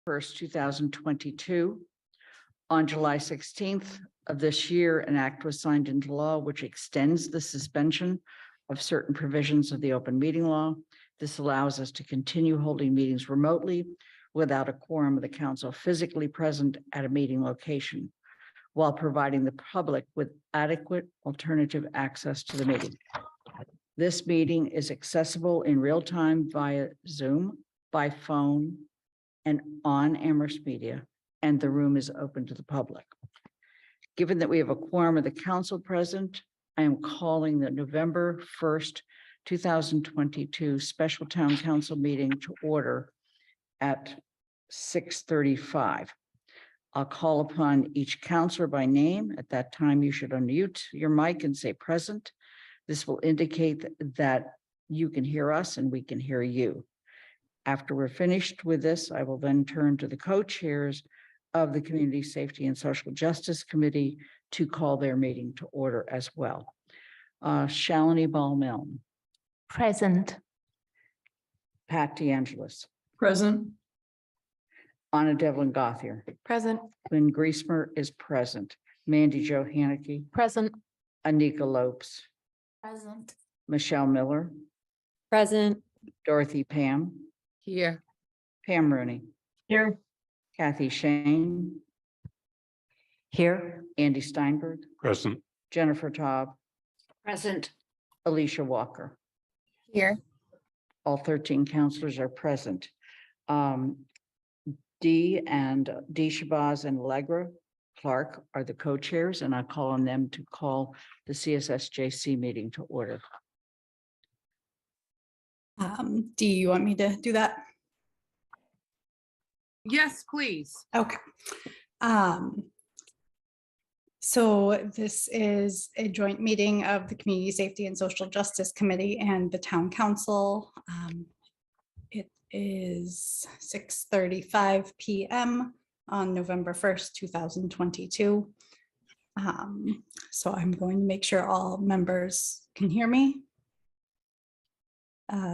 1st, 2022. On July 16th of this year, an act was signed into law which extends the suspension of certain provisions of the open meeting law. This allows us to continue holding meetings remotely without a quorum of the council physically present at a meeting location, while providing the public with adequate alternative access to the meeting. This meeting is accessible in real time via Zoom, by phone, and on Amherst Media, and the room is open to the public. Given that we have a quorum of the council present, I am calling the November 1st, 2022 special town council meeting to order at 6:35. I'll call upon each counselor by name. At that time, you should unmute your mic and say present. This will indicate that you can hear us and we can hear you. After we're finished with this, I will then turn to the co-chairs of the Community Safety and Social Justice Committee to call their meeting to order as well. Shalini Ball-Milne. Present. Pat DeAngelis. Present. Anna Devlin Gothier. Present. Lynn Griesmer is present. Mandy Jo Haneke. Present. Anika Lopes. Present. Michelle Miller. Present. Dorothy Pam. Here. Pam Rooney. Here. Kathy Shane. Here. Andy Steinberg. Present. Jennifer Taub. Present. Alicia Walker. Here. All 13 counselors are present. Dee Shabazz and Allegra Clark are the co-chairs, and I call on them to call the CSSJC meeting to order. Do you want me to do that? Yes, please. Okay. So this is a joint meeting of the Community Safety and Social Justice Committee and the Town Council. It is 6:35 p.m. on November 1st, 2022. So I'm going to make sure all members can hear me.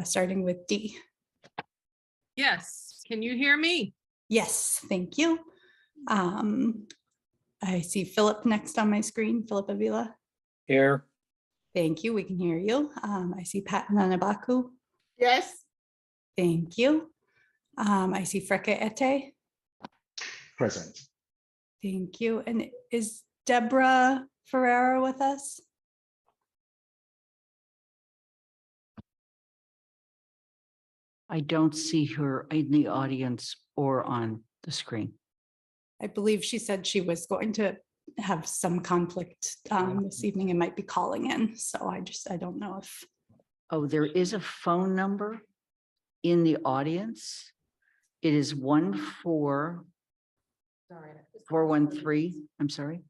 Starting with Dee. Yes, can you hear me? Yes, thank you. I see Philip next on my screen, Philip Avila. Here. Thank you, we can hear you. I see Pat Nanabaku. Yes. Thank you. I see Freke Ete. Present. Thank you. And is Deborah Ferrera with us? I don't see her in the audience or on the screen. I believe she said she was going to have some conflict this evening and might be calling in. So I don't know if. Oh, there is a phone number in the audience. It is 14413. I'm sorry.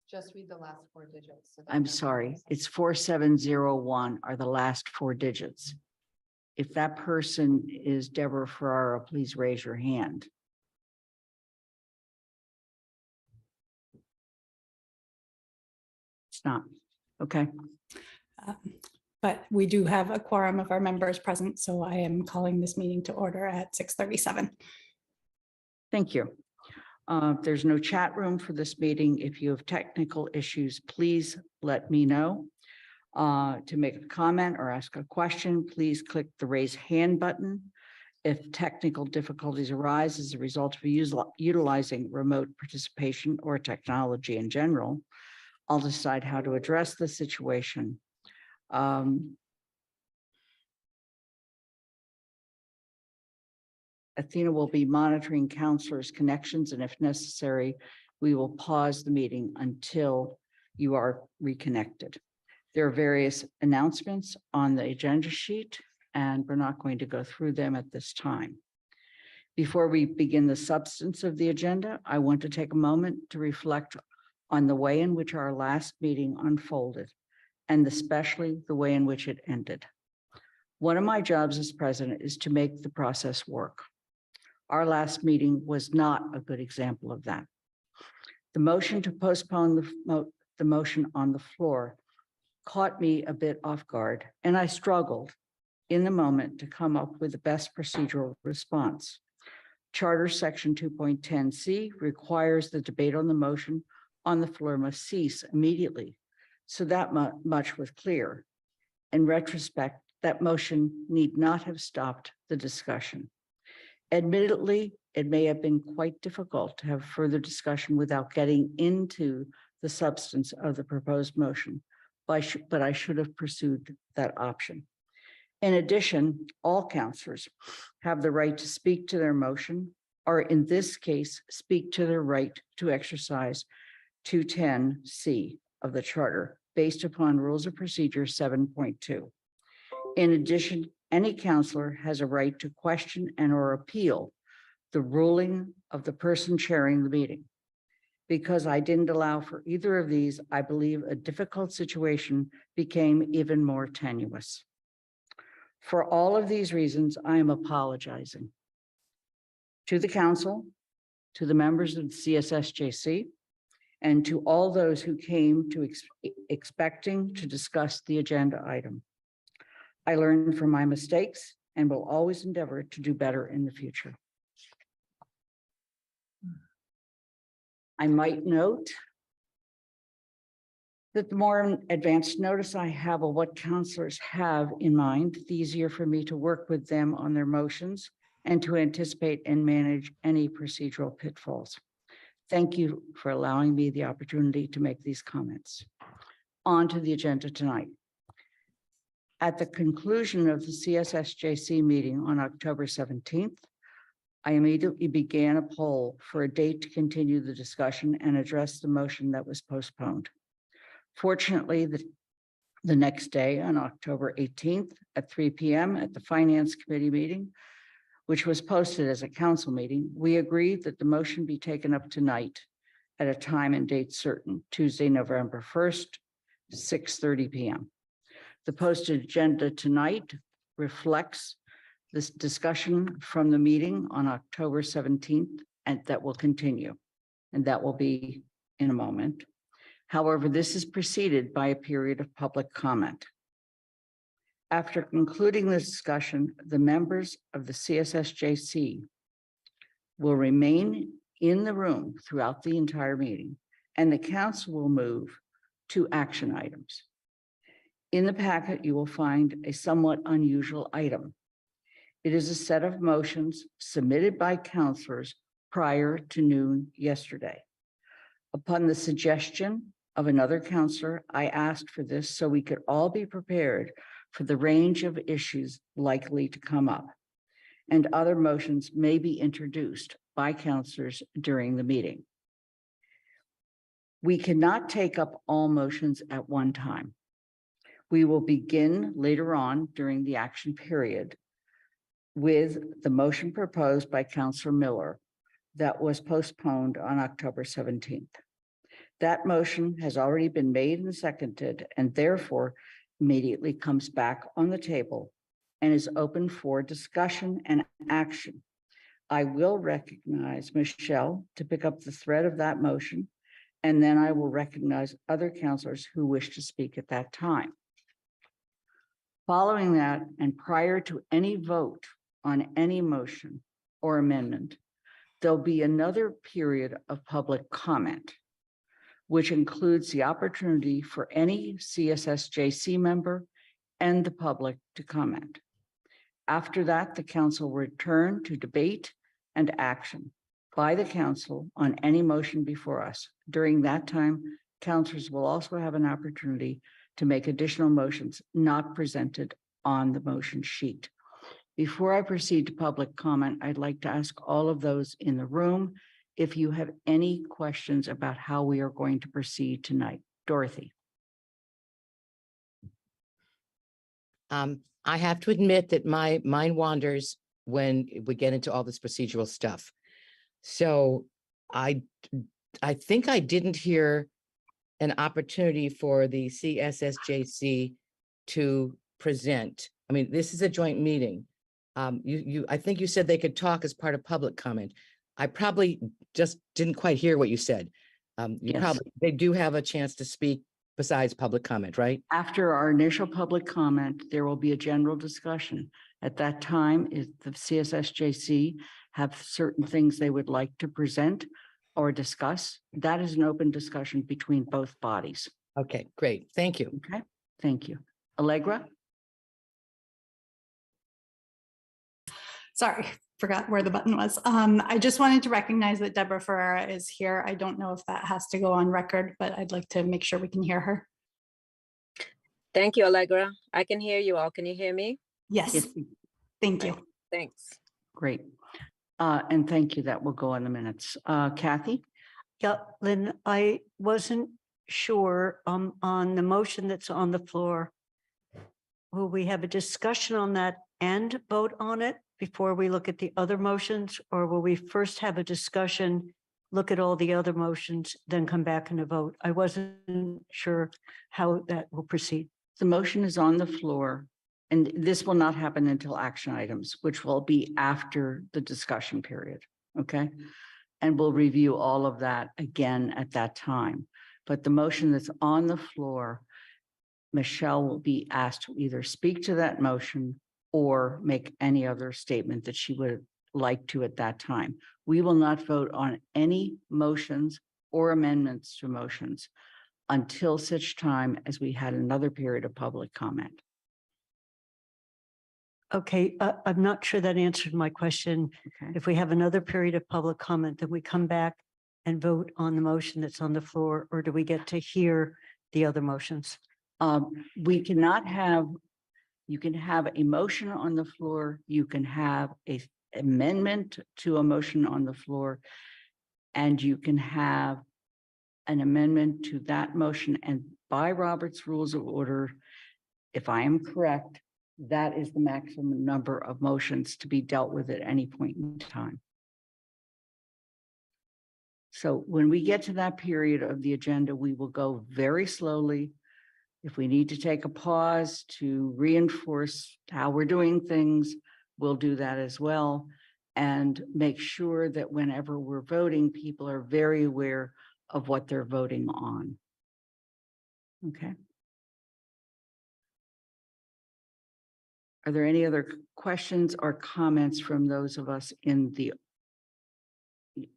Just read the last four digits. So I'm sorry. It's 4701 are the last four digits. If that person is Deborah Ferrara, please raise your hand. It's not. Okay. But we do have a quorum of our members present, so I am calling this meeting to order at 6:37. Thank you. There's no chat room for this meeting. If you have technical issues, please let me know. To make a comment or ask a question, please click the raise hand button. If technical difficulties arise as a result of utilizing remote participation or technology in general, I'll decide how to address the situation. Athena will be monitoring counselors' connections, and if necessary, we will pause the meeting until you are reconnected. There are various announcements on the agenda sheet, and we're not going to go through them at this time. Before we begin the substance of the agenda, I want to take a moment to reflect on the way in which our last meeting unfolded, and especially the way in which it ended. One of my jobs as president is to make the process work. Our last meeting was not a good example of that. The motion to postpone the motion on the floor caught me a bit off guard, and I struggled in the moment to come up with the best procedural response. Charter Section 2.10C requires the debate on the motion on the floor must cease immediately. So that much was clear. In retrospect, that motion need not have stopped the discussion. Admittedly, it may have been quite difficult to have further discussion without getting into the substance of the proposed motion, but I should have pursued that option. In addition, all counselors have the right to speak to their motion, or in this case, speak to their right to exercise 210C of the charter based upon Rules of Procedure 7.2. In addition, any counselor has a right to question and or appeal the ruling of the person chairing the meeting. Because I didn't allow for either of these, I believe a difficult situation became even more tenuous. For all of these reasons, I am apologizing to the council, to the members of the CSSJC, and to all those who came to expecting to discuss the agenda item. I learned from my mistakes and will always endeavor to do better in the future. I might note that the more advanced notice I have of what counselors have in mind, the easier for me to work with them on their motions and to anticipate and manage any procedural pitfalls. Thank you for allowing me the opportunity to make these comments. On to the agenda tonight. At the conclusion of the CSSJC meeting on October 17th, I immediately began a poll for a date to continue the discussion and address the motion that was postponed. Fortunately, the next day on October 18th at 3 p.m. at the Finance Committee meeting, which was posted as a council meeting, we agreed that the motion be taken up tonight at a time and date certain, Tuesday, November 1st, 6:30 p.m. The posted agenda tonight reflects this discussion from the meeting on October 17th, and that will continue, and that will be in a moment. However, this is preceded by a period of public comment. After concluding the discussion, the members of the CSSJC will remain in the room throughout the entire meeting, and the council will move to action items. In the packet, you will find a somewhat unusual item. It is a set of motions submitted by counselors prior to noon yesterday. Upon the suggestion of another counselor, I asked for this so we could all be prepared for the range of issues likely to come up, and other motions may be introduced by counselors during the meeting. We cannot take up all motions at one time. We will begin later on during the action period with the motion proposed by Councilor Miller that was postponed on October 17th. That motion has already been made and seconded, and therefore immediately comes back on the table and is open for discussion and action. I will recognize Michelle to pick up the thread of that motion, and then I will recognize other counselors who wish to speak at that time. Following that, and prior to any vote on any motion or amendment, there'll be another period of public comment, which includes the opportunity for any CSSJC member and the public to comment. After that, the council will return to debate and action by the council on any motion before us. During that time, councilors will also have an opportunity to make additional motions not presented on the motion sheet. Before I proceed to public comment, I'd like to ask all of those in the room if you have any questions about how we are going to proceed tonight. Dorothy. I have to admit that my mind wanders when we get into all this procedural stuff. So I think I didn't hear an opportunity for the CSSJC to present. I mean, this is a joint meeting. I think you said they could talk as part of public comment. I probably just didn't quite hear what you said. Yes. They do have a chance to speak besides public comment, right? After our initial public comment, there will be a general discussion. At that time, if the CSSJC have certain things they would like to present or discuss, that is an open discussion between both bodies. Okay, great. Thank you. Okay, thank you. Allegra? Sorry, forgot where the button was. I just wanted to recognize that Deborah Ferrera is here. I don't know if that has to go on record, but I'd like to make sure we can hear her. Thank you, Allegra. I can hear you all. Can you hear me? Yes, Yes, thank you. Thanks. great. And thank you. That will go on the minutes. Kathy? Yeah, Lynn, I wasn't sure on the motion that's on the floor. Will we have a discussion on that and vote on it before we look at the other motions? Or will we first have a discussion, look at all the other motions, then come back and a vote? I wasn't sure how that will proceed. The motion is on the floor, and this will not happen until action items, which will be after the discussion period, okay? And we'll review all of that again at that time. But the motion that's on the floor, Michelle will be asked to either speak to that motion or make any other statement that she would like to at that time. We will not vote on any motions or amendments to motions until such time as we had another period of public comment. Okay, I'm not sure that answered my question. Okay. If we have another period of public comment, then we come back and vote on the motion that's on the floor, or do we get to hear the other motions? We cannot have, you can have a motion on the floor, you can have a amendment to a motion on the floor, and you can have an amendment to that motion. And by Robert's Rules of Order, if I am correct, that is the maximum number of motions to be dealt with at any point in time. So when we get to that period of the agenda, we will go very slowly. If we need to take a pause to reinforce how we're doing things, we'll do that as well. And make sure that whenever we're voting, people are very aware of what they're voting on. Okay. Are there any other questions or comments from those of us in the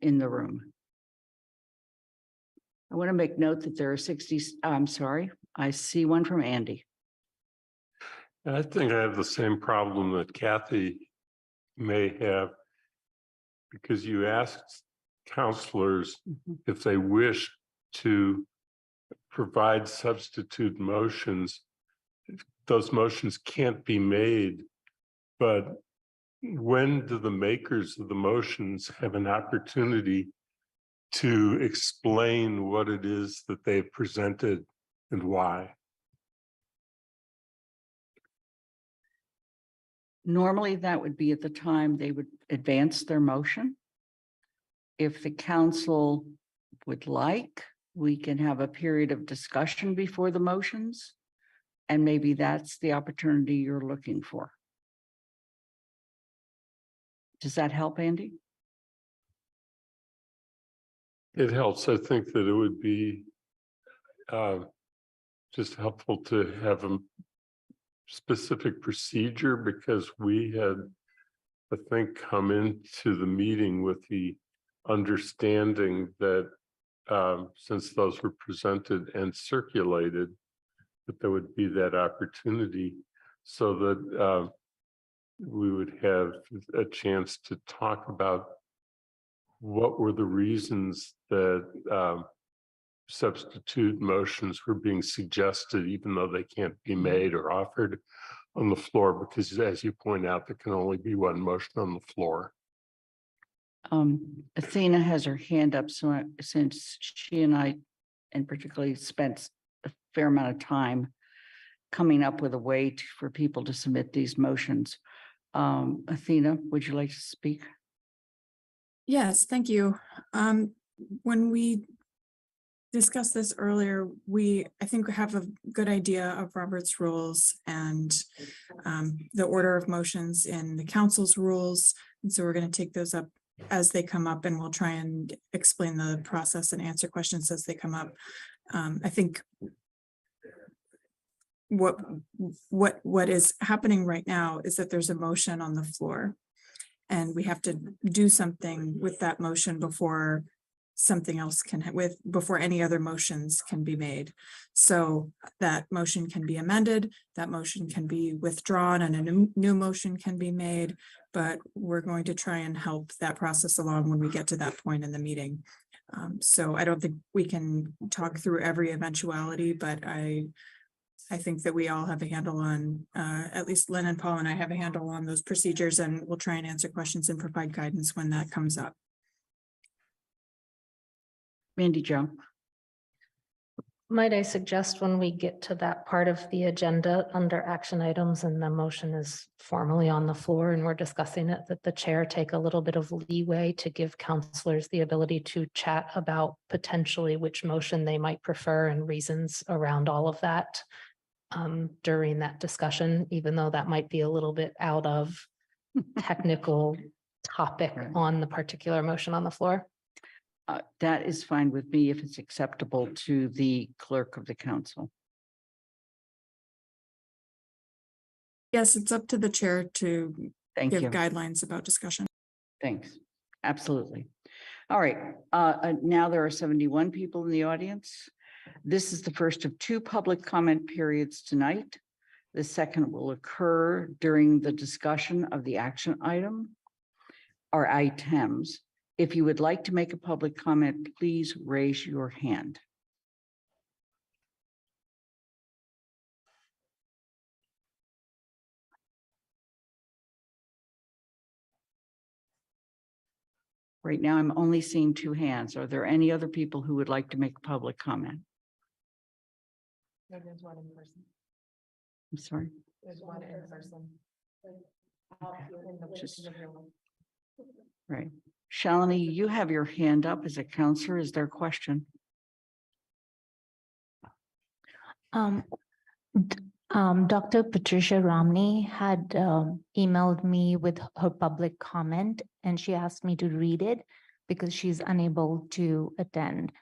room? I want to make note that there are 60, I'm sorry, I see one from Andy. I think I have the same problem that Kathy may have, because you asked counselors if they wish to provide substitute motions. Those motions can't be made, but when do the makers of the motions have an opportunity to explain what it is that they've presented and why? Normally, that would be at the time they would advance their motion. If the council would like, we can have a period of discussion before the motions. And maybe that's the opportunity you're looking for. Does that help, Andy? It helps. I think that it would be just helpful to have a specific procedure, because we had, I think, come into the meeting with the understanding that since those were presented and circulated, that there would be that opportunity so that we would have a chance to talk about what were the reasons that substitute motions were being suggested, even though they can't be made or offered on the floor, because as you point out, there can only be one motion on the floor. Athena has her hand up, so since she and I, and particularly spent a fair amount of time coming up with a way for people to submit these motions. Athena, would you like to speak? Yes, thank you. When we discussed this earlier, I think we have a good idea of Robert's rules and the order of motions in the council's rules. And so we're going to take those up as they come up, and we'll try and explain the process and answer questions as they come up. I think what is happening right now is that there's a motion on the floor. And we have to do something with that motion before something else before any other motions can be made. So that motion can be amended, that motion can be withdrawn, and a new motion can be made. But we're going to try and help that process along when we get to that point in the meeting. So I don't think we can talk through every eventuality, but I think that we all have a handle on, at least Lynn and Paul and I have a handle on those procedures, and we'll try and answer questions and provide guidance when that comes up. Mandy Jo. Might I suggest when we get to that part of the agenda under action items and the motion is formally on the floor and we're discussing it, that the chair take a little bit of leeway to give counselors the ability to chat about potentially which motion they might prefer and reasons around all of that during that discussion, even though that might be a little bit out of technical topic Right. on the particular motion on the floor. That is fine with me if it's acceptable to the clerk of the council. Yes, it's up to the chair to Thank give you. guidelines about discussion. Thanks. Absolutely. All right. Now there are 71 people in the audience. This is the first of 2 public comment periods tonight. The second will occur during the discussion of the action item or items. If you would like to make a public comment, please raise your hand. Right now, I'm only seeing 2 hands. Are there any other people who would like to make a public comment? There's one in person. I'm sorry. There's one in person. Just- Right. Shalini, you have your hand up as a counselor. Is there a question? Dr. Patricia Romney had emailed me with her public comment, and she asked me to read it because she's unable to attend.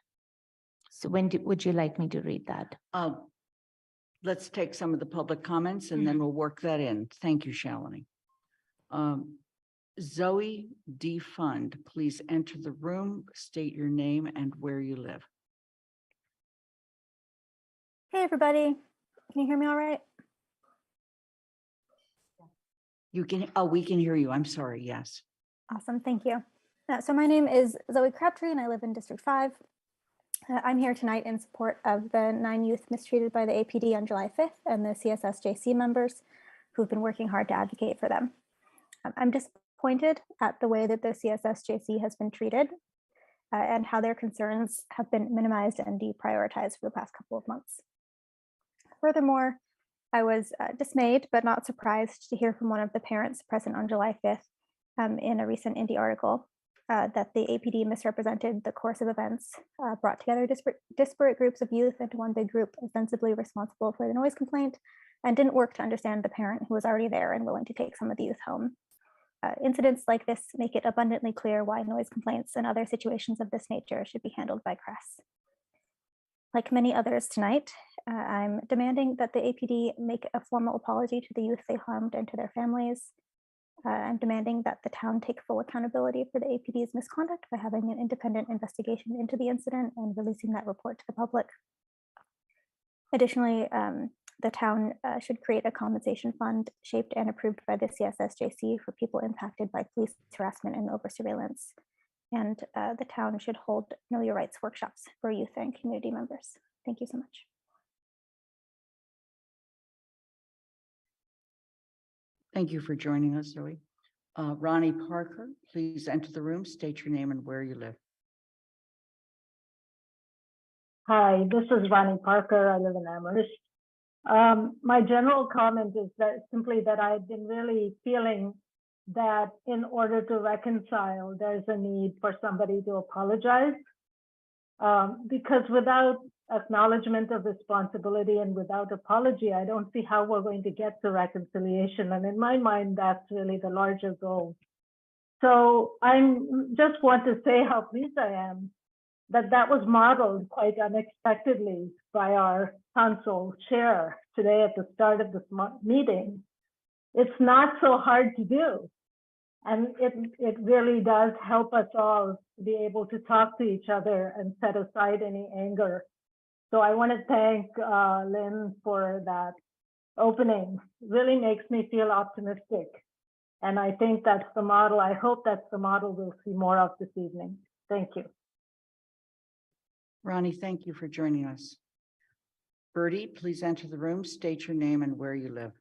So would you like me to read that? Let's take some of the public comments and then we'll work that in. Thank you, Shalini. Zoe D. Fund, please enter the room, state your name and where you live. Hey, everybody. Can you hear me all right? You can, oh, we can hear you. I'm sorry. Yes. Awesome. Thank you. So my name is Zoe Crabtree and I live in District 5. I'm here tonight in support of the 9 youth mistreated by the APD on July 5th and the CSSJC members who've been working hard to advocate for them. I'm disappointed at the way that the CSSJC has been treated and how their concerns have been minimized and deprioritized for the past couple of months. Furthermore, I was dismayed but not surprised to hear from one of the parents present on July 5th in a recent Indie article that the APD misrepresented the course of events, brought together disparate groups of youth into one big group ostensibly responsible for the noise complaint, and didn't work to understand the parent who was already there and willing to take some of the youth home. Incidents like this make it abundantly clear why noise complaints and other situations of this nature should be handled by CRESS. Like many others tonight, I'm demanding that the APD make a formal apology to the youth they harmed and to their families. I'm demanding that the town take full accountability for the APD's misconduct by having an independent investigation into the incident and releasing that report to the public. Additionally, the town should create a compensation fund shaped and approved by the CSSJC for people impacted by police harassment and over surveillance. And the town should hold Know Your Rights workshops for youth and community members. Thank you so much. Thank you for joining us, Zoe. Ronnie Parker, please enter the room, state your name and where you live. Hi, this is Ronnie Parker. I live in Amherst. My general comment is that simply that I've been really feeling that in order to reconcile, there's a need for somebody to apologize. Because without acknowledgement of responsibility and without apology, I don't see how we're going to get to reconciliation. And in my mind, that's really the larger goal. So I just want to say how pleased I am that was modeled quite unexpectedly by our council chair today at the start of this meeting. It's not so hard to do. And it really does help us all to be able to talk to each other and set aside any anger. So I want to thank Lynn for that opening. Really makes me feel optimistic. And I think that's the model. I hope that's the model we'll see more of this evening. Thank you. Ronnie, thank you for joining us. Bertie, please enter the room, state your name and where you live.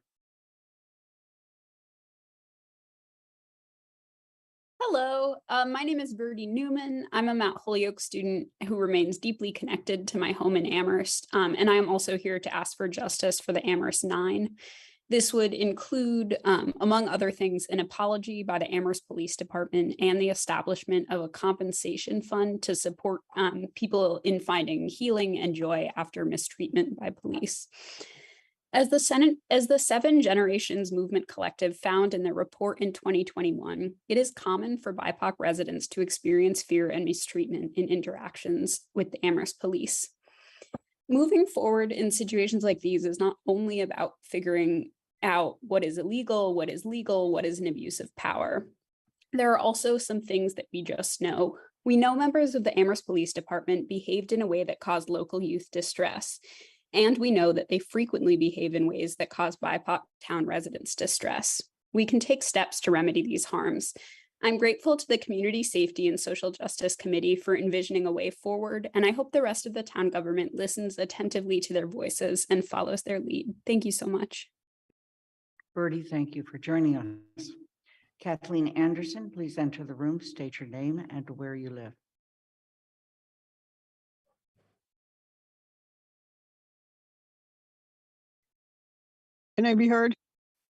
Hello, my name is Verdi Newman. I'm a Mount Holyoke student who remains deeply connected to my home in Amherst, and I am also here to ask for justice for the Amherst 9. This would include, among other things, an apology by the Amherst Police Department and the establishment of a compensation fund to support people in finding healing and joy after mistreatment by police. As the Seven Generations Movement Collective found in their report in 2021, it is common for BIPOC residents to experience fear and mistreatment in interactions with the Amherst police. Moving forward in situations like these is not only about figuring out what is illegal, what is legal, what is an abuse of power. There are also some things that we just know. We know members of the Amherst Police Department behaved in a way that caused local youth distress. And we know that they frequently behave in ways that cause BIPOC town residents distress. We can take steps to remedy these harms. I'm grateful to the Community Safety and Social Justice Committee for envisioning a way forward, and I hope the rest of the town government listens attentively to their voices and follows their lead. Thank you so much. Bertie, thank you for joining us. Kathleen Anderson, please enter the room, state your name and where you live. Can I be heard?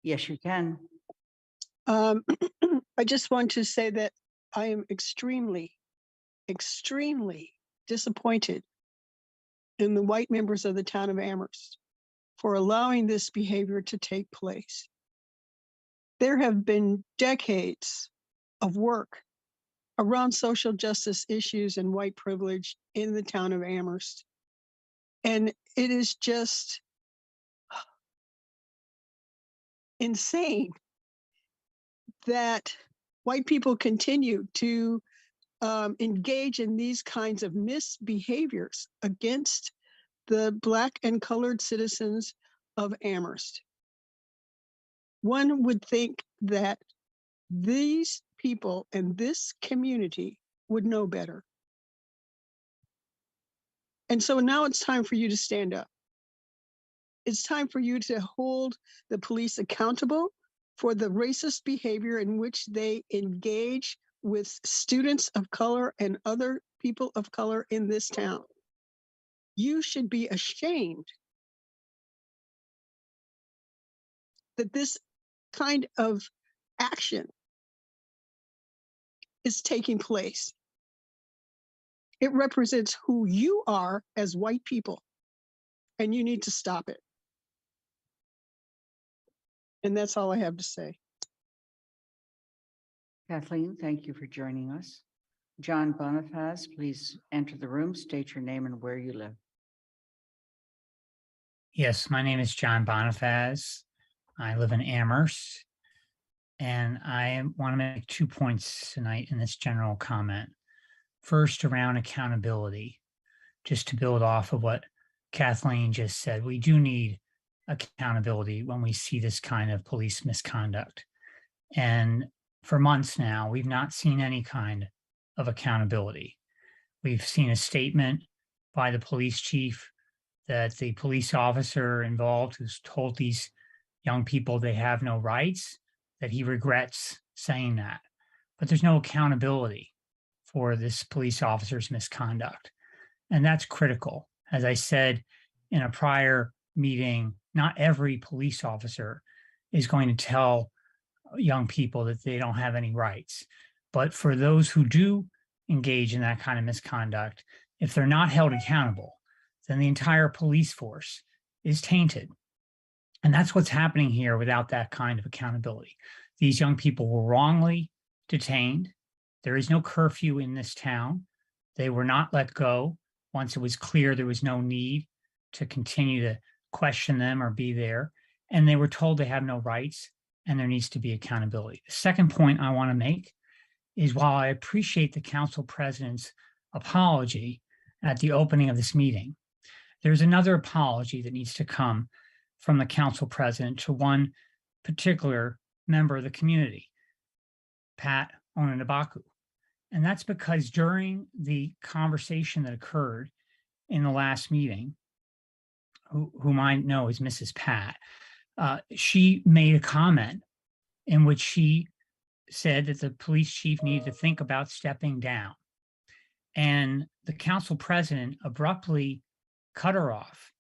Yes, you can. I just want to say that I am extremely disappointed in the white members of the town of Amherst for allowing this behavior to take place. There have been decades of work around social justice issues and white privilege in the town of Amherst. And it is just insane that white people continue to engage in these kinds of misbehaviors against the Black and colored citizens of Amherst. One would think that these people and this community would know better. And so now it's time for you to stand up. It's time for you to hold the police accountable for the racist behavior in which they engage with students of color and other people of color in this town. You should be ashamed that this kind of action is taking place. It represents who you are as white people, and you need to stop it. And that's all I have to say. Kathleen, thank you for joining us. John Bonifaz, please enter the room, state your name and where you live. Yes, my name is John Bonifaz. I live in Amherst, and I want to make 2 points tonight in this general comment. First, around accountability, just to build off of what Kathleen just said, we do need accountability when we see this kind of police misconduct. And for months now, we've not seen any kind of accountability. We've seen a statement by the police chief that the police officer involved who's told these young people they have no rights, that he regrets saying that. But there's no accountability for this police officer's misconduct. And that's critical. As I said in a prior meeting, not every police officer is going to tell young people that they don't have any rights. But for those who do engage in that kind of misconduct, if they're not held accountable, then the entire police force is tainted. And that's what's happening here without that kind of accountability. These young people were wrongly detained. There is no curfew in this town. They were not let go once it was clear there was no need to continue to question them or be there. And they were told they have no rights and there needs to be accountability. The second point I want to make is while I appreciate the council president's apology at the opening of this meeting, there's another apology that needs to come from the council president to one particular member of the community, Pat Onanabaku. And that's because during the conversation that occurred in the last meeting, whom I know is Mrs. Pat, she made a comment in which she said that the police chief needed to think about stepping down. And the council president abruptly cut her off.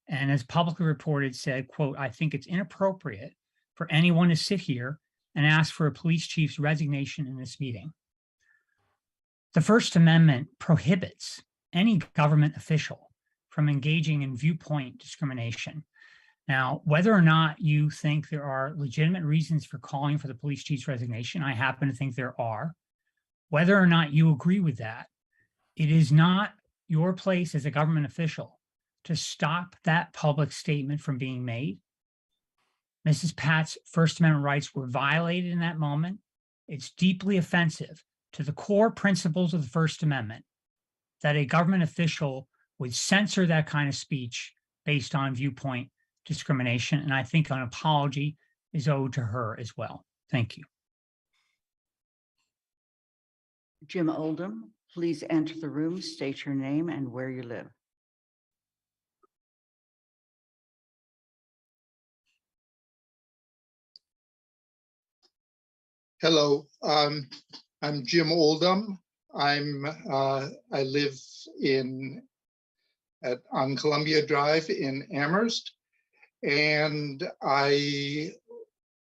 And as publicly reported, said, quote, "I think it's inappropriate for anyone to sit here and ask for a police chief's resignation in this meeting." The First Amendment prohibits any government official from engaging in viewpoint discrimination. Now, whether or not you think there are legitimate reasons for calling for the police chief's resignation, I happen to think there are. Whether or not you agree with that, it is not your place as a government official to stop that public statement from being made. Mrs. Pat's First Amendment rights were violated in that moment. It's deeply offensive to the core principles of the First Amendment that a government official would censor that kind of speech based on viewpoint discrimination. And I think an apology is owed to her as well. Thank you. Jim Oldham, please enter the room, state your name and where you live. Hello, I'm Jim Oldham. I live on Columbia Drive in Amherst, and I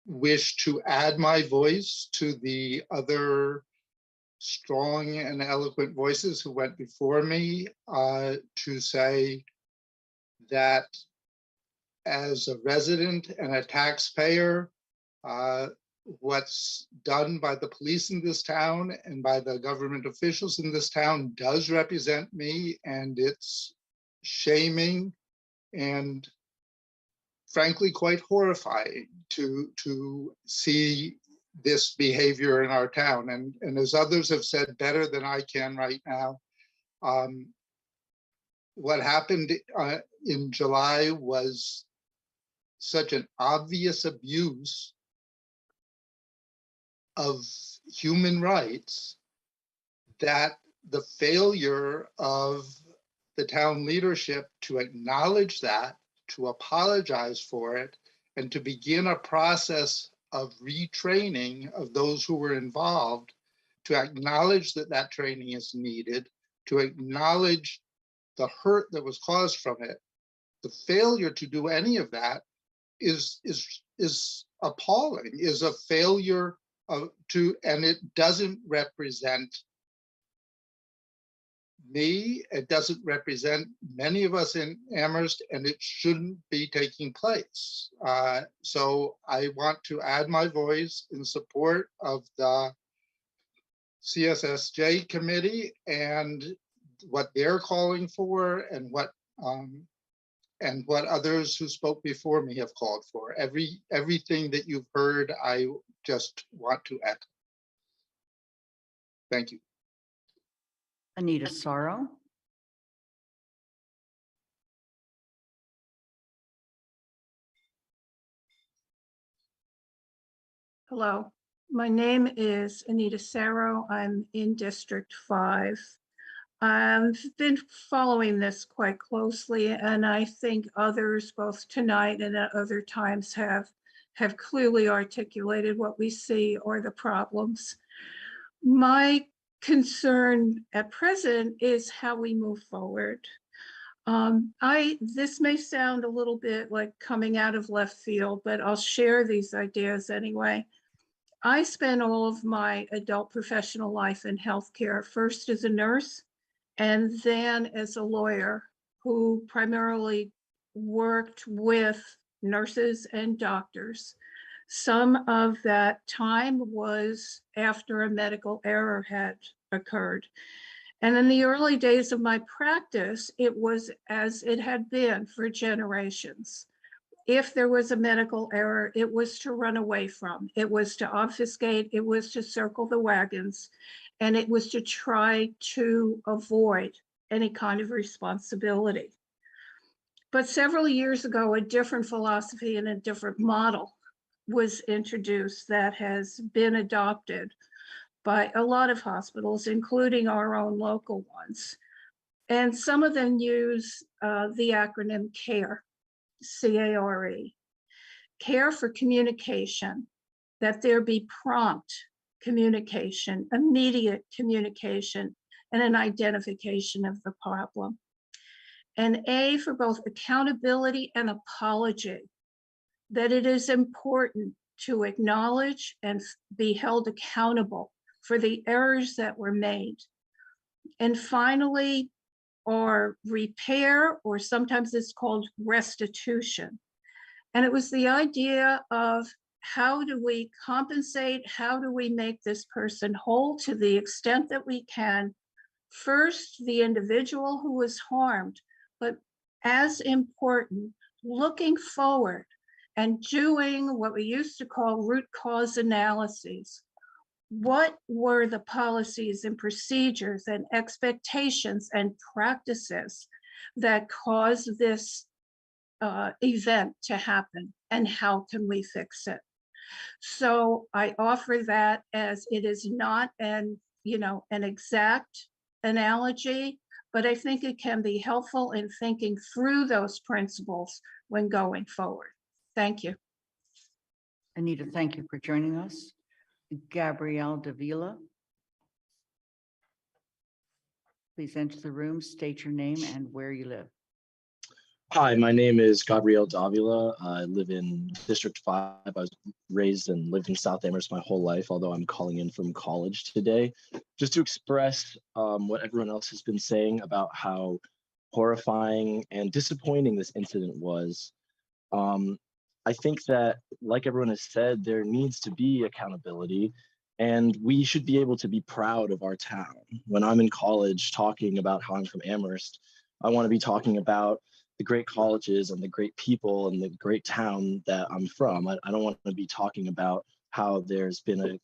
wish to add my voice to the other strong and eloquent voices who went before me to say that as a resident and a taxpayer, what's done by the police in this town and by the government officials in this town does represent me, and it's shaming and frankly quite horrifying to see this behavior in our town. And as others have said better than I can right now, what happened in July was such an obvious abuse of human rights that the failure of the town leadership to acknowledge that, to apologize for it, and to begin a process of retraining of those who were involved, to acknowledge that that training is needed, to acknowledge the hurt that was caused from it. The failure to do any of that is appalling, is a failure and it doesn't represent me, it doesn't represent many of us in Amherst, and it shouldn't be taking place. So I want to add my voice in support of the CSSJ committee and what they're calling for, and what others who spoke before me have called for. Everything that you've heard, I just want to echo. Thank you. Anita Sorrow. Hello, my name is Anita Sarro. I'm in District 5. I've been following this quite closely, and I think others, both tonight and at other times, have clearly articulated what we see are the problems. My concern at present is how we move forward. This may sound a little bit like coming out of left field, but I'll share these ideas anyway. I spent all of my adult professional life in healthcare, first as a nurse and then as a lawyer who primarily worked with nurses and doctors. Some of that time was after a medical error had occurred. And in the early days of my practice, it was as it had been for generations. If there was a medical error, it was to run away from, it was to obfuscate, it was to circle the wagons, and it was to try to avoid any kind of responsibility. But several years ago, a different philosophy and a different model was introduced that has been adopted by a lot of hospitals, including our own local ones. And some of them use the acronym CARE, C-A-R-E, care for communication, that there be prompt communication, immediate communication, and an identification of the problem. And A for both accountability and apology, that it is important to acknowledge and be held accountable for the errors that were made. And finally, or repair, or sometimes it's called restitution. And it was the idea of how do we compensate? How do we make this person whole to the extent that we can? First, the individual who was harmed, but as important, looking forward and doing what we used to call root cause analyses. What were the policies and procedures and expectations and practices that caused this event to happen, and how can we fix it? So I offer that as it is not an exact analogy, but I think it can be helpful in thinking through those principles when going forward. Thank you. Anita, thank you for joining us. Gabrielle Davila. Please enter the room, state your name and where you live. Hi, my name is Gabrielle Davila. I live in District 5. I was raised and lived in South Amherst my whole life, although I'm calling in from college today, just to express what everyone else has been saying about how horrifying and disappointing this incident was. I think that, like everyone has said, there needs to be accountability, and we should be able to be proud of our town. When I'm in college talking about how I'm from Amherst, I want to be talking about the great colleges and the great people and the great town that I'm from. I don't want to be talking about how there's been a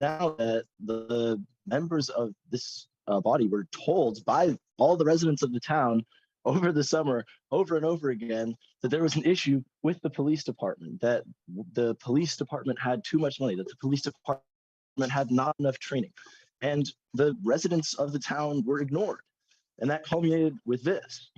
now that the members of this body were told by all the residents of the town over the summer, over and over again, that there was an issue with the police department, that the police department had too much money, that the police department had not enough training. And the residents of the town were ignored. And that culminated with this.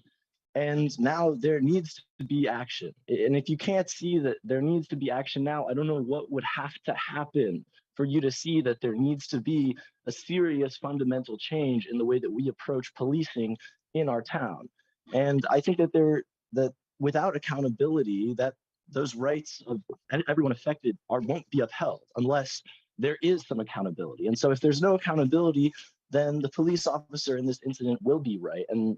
And now there needs to be action. And if you can't see that there needs to be action now, I don't know what would have to happen for you to see that there needs to be a serious fundamental change in the way that we approach policing in our town. And I think that without accountability, that those rights of everyone affected won't be upheld unless there is some accountability. And so if there's no accountability, then the police officer in this incident will be right. And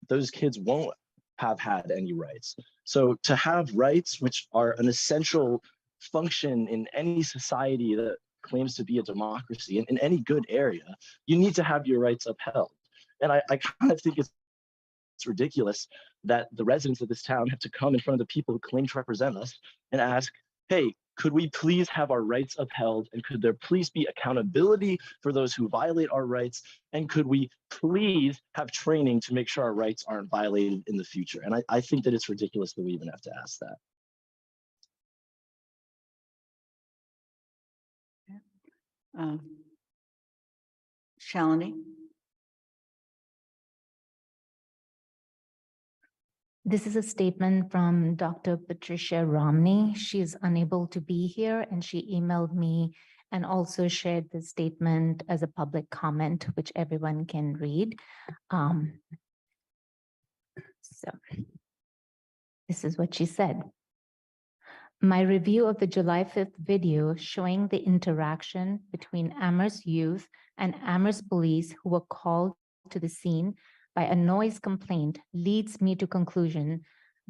those kids won't have had any rights. So to have rights, which are an essential function in any society that claims to be a democracy, in any good area, you need to have your rights upheld. And I kind of think it's ridiculous that the residents of this town have to come in front of the people who claim to represent us and ask, hey, could we please have our rights upheld? And could there please be accountability for those who violate our rights? And could we please have training to make sure our rights aren't violated in the future? And I think that it's ridiculous that we even have to ask that. Shalini. This is a statement from Dr. Patricia Romney. She is unable to be here, and she emailed me and also shared the statement as a public comment, which everyone can read. So this is what she said. My review of the July 5th video showing the interaction between Amherst youth and Amherst police who were called to the scene by a noise complaint leads me to conclusion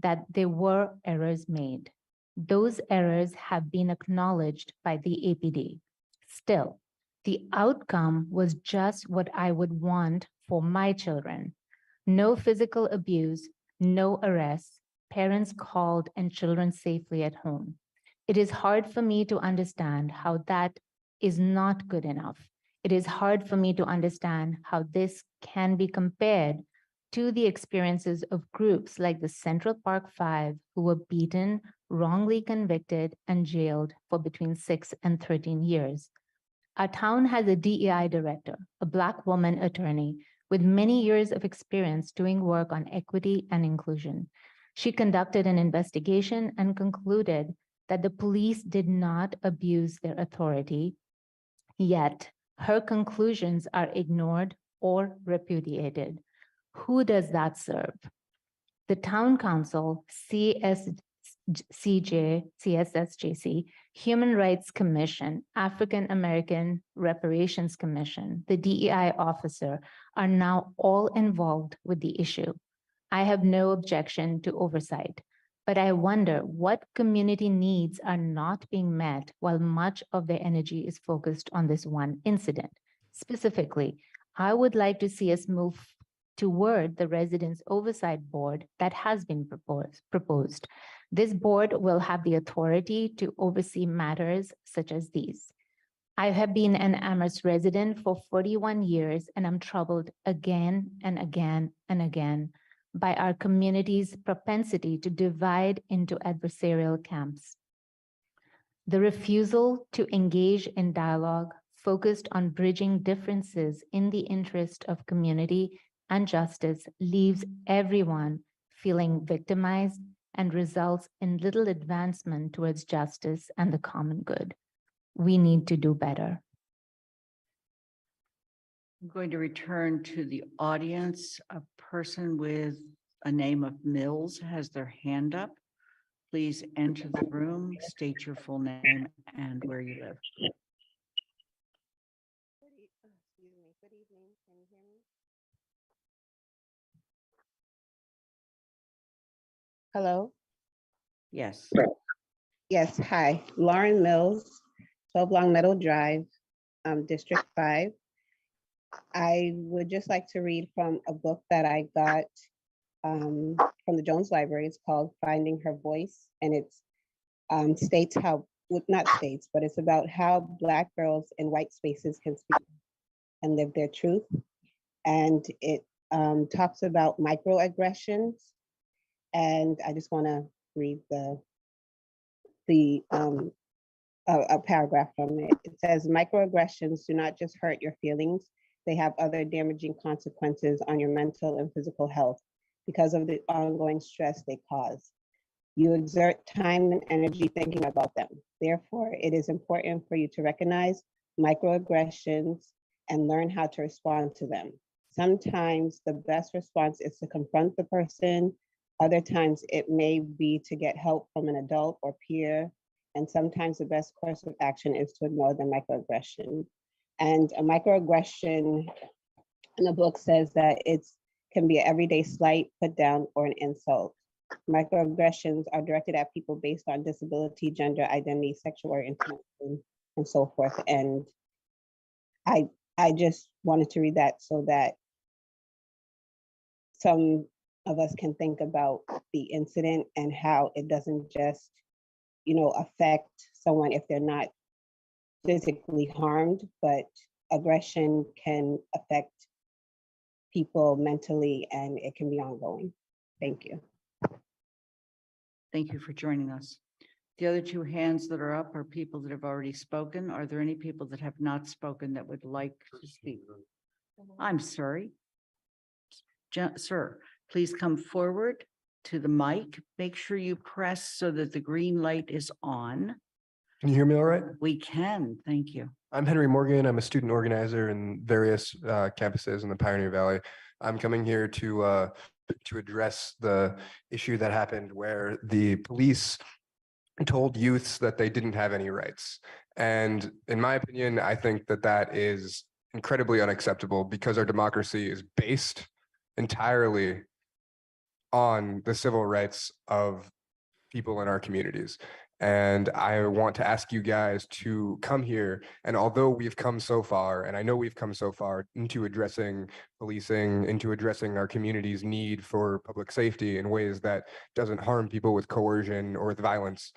that there were errors made. Those errors have been acknowledged by the APD. Still, the outcome was just what I would want for my children. No physical abuse, no arrests, parents called and children safely at home. It is hard for me to understand how that is not good enough. It is hard for me to understand how this can be compared to the experiences of groups like the Central Park Five, who were beaten, wrongly convicted, and jailed for between 6 and 13 years. Our town has a DEI director, a Black woman attorney with many years of experience doing work on equity and inclusion. She conducted an investigation and concluded that the police did not abuse their authority, yet her conclusions are ignored or repudiated. Who does that serve? The Town Council, CSSJC, Human Rights Commission, African American Reparations Commission, the DEI officer are now all involved with the issue. I have no objection to oversight, but I wonder what community needs are not being met while much of their energy is focused on this one incident. Specifically, I would like to see us move toward the Residents Oversight Board that has been proposed. This board will have the authority to oversee matters such as these. I have been an Amherst resident for 41 years, and I'm troubled again and again and again by our community's propensity to divide into adversarial camps. The refusal to engage in dialogue focused on bridging differences in the interest of community and justice leaves everyone feeling victimized and results in little advancement towards justice and the common good. We need to do better. I'm going to return to the audience. A person with a name of Mills has their hand up. Please enter the room, state your full name and where you live. Hello? Yes. Yes, hi. Lauren Mills, 12 Long Meadow Drive, District 5. I would just like to read from a book that I got from the Jones Library. It's called Finding Her Voice, and it states how, not states, but it's about how Black girls in white spaces can speak and live their truth. And it talks about microaggressions. And I just want to read a paragraph from it. It says, microaggressions do not just hurt your feelings, they have other damaging consequences on your mental and physical health because of the ongoing stress they cause. You exert time and energy thinking about them. Therefore, it is important for you to recognize microaggressions and learn how to respond to them. Sometimes the best response is to confront the person. Other times it may be to get help from an adult or peer. And sometimes the best course of action is to ignore the microaggression. And a microaggression in the book says that it can be an everyday slight, put down, or an insult. Microaggressions are directed at people based on disability, gender identity, sexual orientation, and so forth. And I just wanted to read that so that some of us can think about the incident and how it doesn't just, affect someone if they're not physically harmed, but aggression can affect people mentally and it can be ongoing. Thank you. Thank you for joining us. The other two hands that are up are people that have already spoken. Are there any people that have not spoken that would like to speak? I'm sorry. Sir, please come forward to the mic. Make sure you press so that the green light is on. Can you hear me all right? We can, thank you. I'm Henry Morgan. I'm a student organizer in various campuses in the Pioneer Valley. I'm coming here to address the issue that happened where the police told youths that they didn't have any rights. And in my opinion, I think that that is incredibly unacceptable because our democracy is based entirely on the civil rights of people in our communities. And I want to ask you guys to come here. And although we've come so far, and I know we've come so far into addressing policing, into addressing our community's need for public safety in ways that doesn't harm people with coercion or with violence,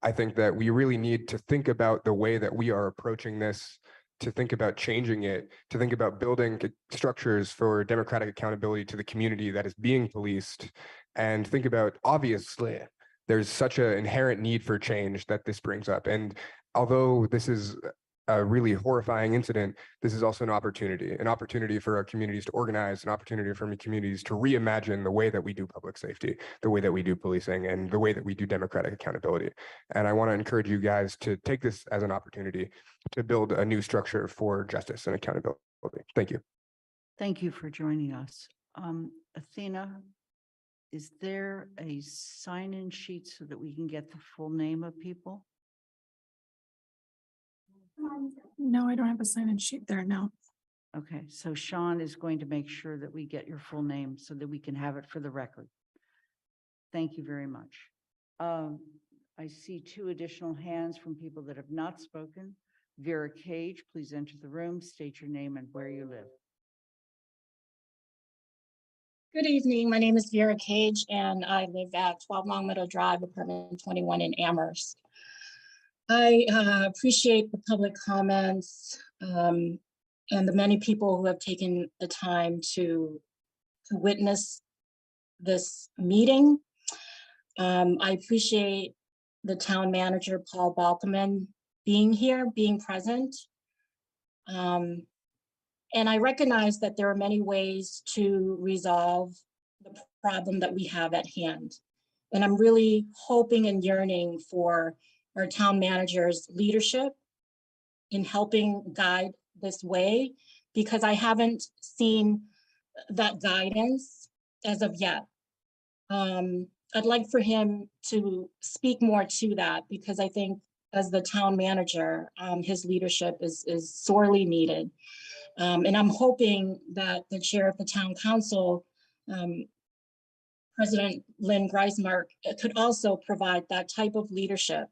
I think that we really need to think about the way that we are approaching this, to think about changing it, to think about building structures for democratic accountability to the community that is being policed, and think about, obviously, there's such an inherent need for change that this brings up. And although this is a really horrifying incident, this is also an opportunity for our communities to organize, an opportunity for communities to reimagine the way that we do public safety, the way that we do policing, and the way that we do democratic accountability. And I want to encourage you guys to take this as an opportunity to build a new structure for justice and accountability. Thank you. Thank you for joining us. Athena, is there a sign-in sheet so that we can get the full name of people? No, I don't have a sign-in sheet there now. Okay, so Sean is going to make sure that we get your full name so that we can have it for the record. Thank you very much. I see 2 additional hands from people that have not spoken. Vera Cage, please enter the room, state your name and where you live. Good evening. My name is Vera Cage, and I live at 12 Longmeadow Drive, apartment 21 in Amherst. I appreciate the public comments and the many people who have taken the time to witness this meeting. I appreciate the town manager, Paul Balkeman, being here, being present. And I recognize that there are many ways to resolve the problem that we have at hand. And I'm really hoping and yearning for our town manager's leadership in helping guide this way, because I haven't seen that guidance as of yet. I'd like for him to speak more to that, because I think as the town manager, his leadership is sorely needed. And I'm hoping that the chair of the town council, President Lynn Greismark, could also provide that type of leadership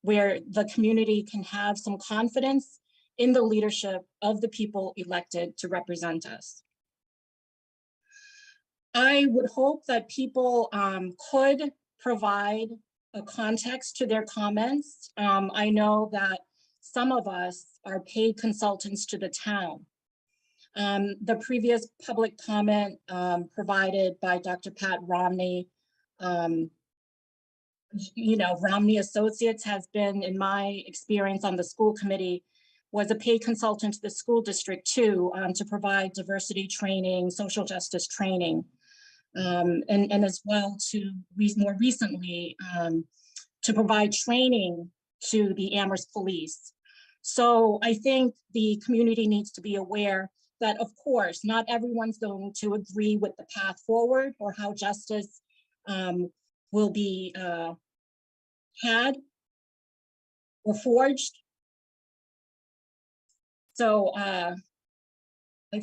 where the community can have some confidence in the leadership of the people elected to represent us. I would hope that people could provide a context to their comments. I know that some of us are paid consultants to the town. The previous public comment provided by Dr. Pat Romney, Romney Associates has been, in my experience on the school committee, was a paid consultant to the school district too, to provide diversity training, social justice training, and as well to more recently to provide training to the Amherst Police. So I think the community needs to be aware that, of course, not everyone's going to agree with the path forward or how justice will be had or forged. So I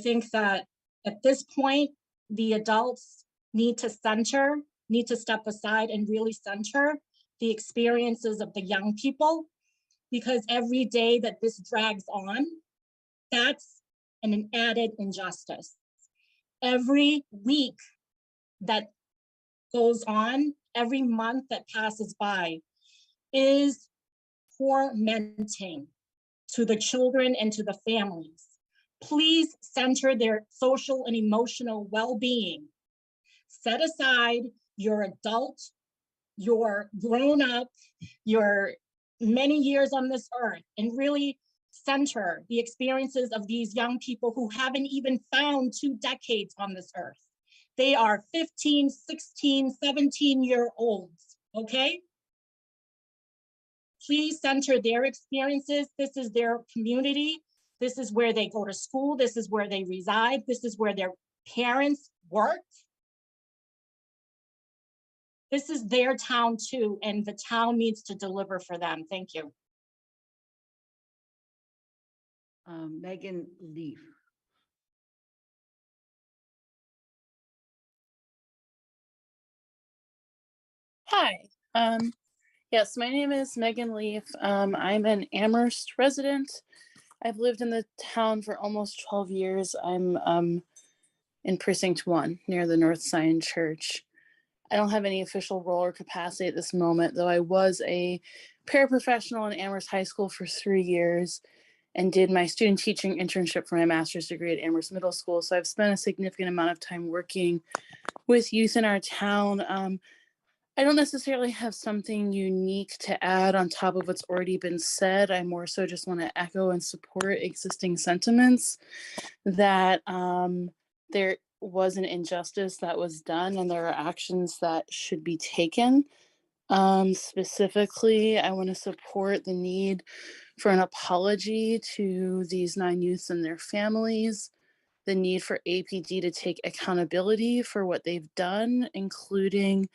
think that at this point, the adults need to step aside and really center the experiences of the young people, because every day that this drags on, that's an added injustice. Every week that goes on, every month that passes by is tormenting to the children and to the families. Please center their social and emotional well-being. Set aside your adult, your grown up, your many years on this earth, and really center the experiences of these young people who haven't even found 2 decades on this earth. They are 15, 16, 17-year-olds, okay? Please center their experiences. This is their community. This is where they go to school. This is where they reside. This is where their parents work. This is their town too, and the town needs to deliver for them. Thank you. Megan Leaf. Hi. Yes, my name is Megan Leaf. I'm an Amherst resident. I've lived in the town for almost 12 years. I'm in Precinct 1 near the North Zion Church. I don't have any official role or capacity at this moment, though I was a paraprofessional in Amherst High School for 3 years and did my student teaching internship for my master's degree at Amherst Middle School. So I've spent a significant amount of time working with youth in our town. I don't necessarily have something unique to add on top of what's already been said. I more so just want to echo and support existing sentiments that there was an injustice that was done and there are actions that should be taken. Specifically, I want to support the need for an apology to these 9 youths and their families, the need for APD to take accountability for what they've done, including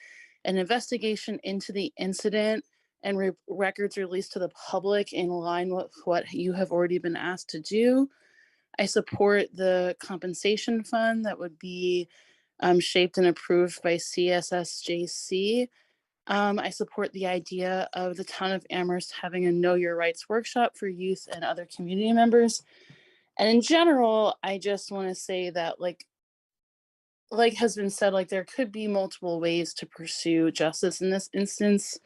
an investigation into the incident and records released to the public in line with what you have already been asked to do. I support the compensation fund that would be shaped and approved by CSSJC. I support the idea of the town of Amherst having a Know Your Rights workshop for youth and other community members. And in general, I just want to say that like has been said, like there could be multiple ways to pursue justice in this instance,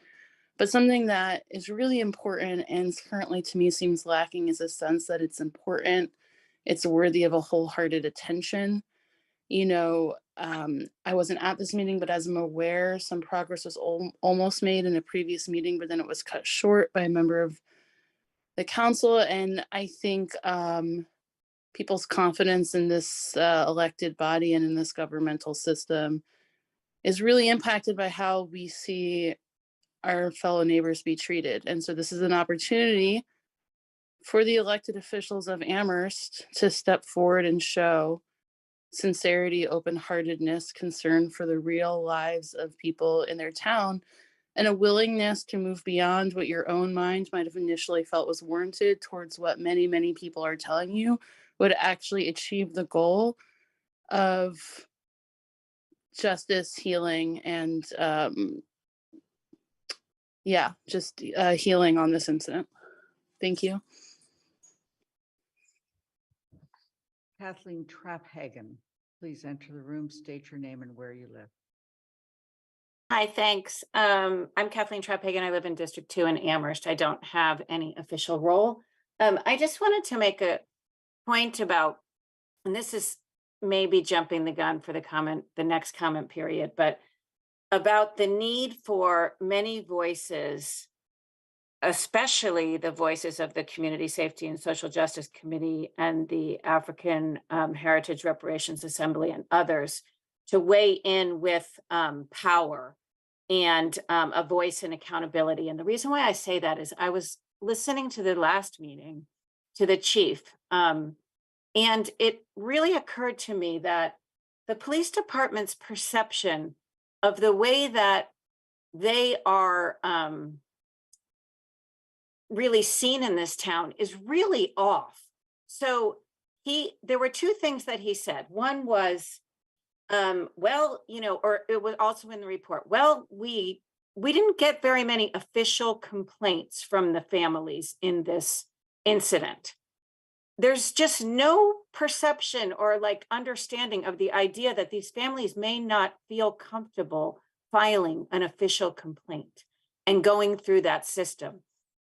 but something that is really important and currently to me seems lacking is a sense that it's important, it's worthy of a wholehearted attention. You know, I wasn't at this meeting, but as I'm aware, some progress was almost made in a previous meeting, but then it was cut short by a member of the council. And I think people's confidence in this elected body and in this governmental system is really impacted by how we see our fellow neighbors be treated. And so this is an opportunity for the elected officials of Amherst to step forward and show sincerity, open-heartedness, concern for the real lives of people in their town, and a willingness to move beyond what your own mind might have initially felt was warranted towards what many, many people are telling you would actually achieve the goal of justice, healing, and just healing on this incident. Thank you. Kathleen Traphagen, please enter the room, state your name and where you live. Hi, thanks. I'm Kathleen Traphagen. I live in District 2 in Amherst. I don't have any official role. I just wanted to make a point about, and this is maybe jumping the gun for the next comment period, but about the need for many voices, especially the voices of the Community Safety and Social Justice Committee and the African Heritage Reparations Assembly and others, to weigh in with power and a voice and accountability. And the reason why I say that is I was listening to the last meeting to the chief, and it really occurred to me that the police department's perception of the way that they are really seen in this town is really off. So there were 2 things that he said. One was, well, you know, or it was also in the report, well, we didn't get very many official complaints from the families in this incident. There's just no perception or like understanding of the idea that these families may not feel comfortable filing an official complaint and going through that system.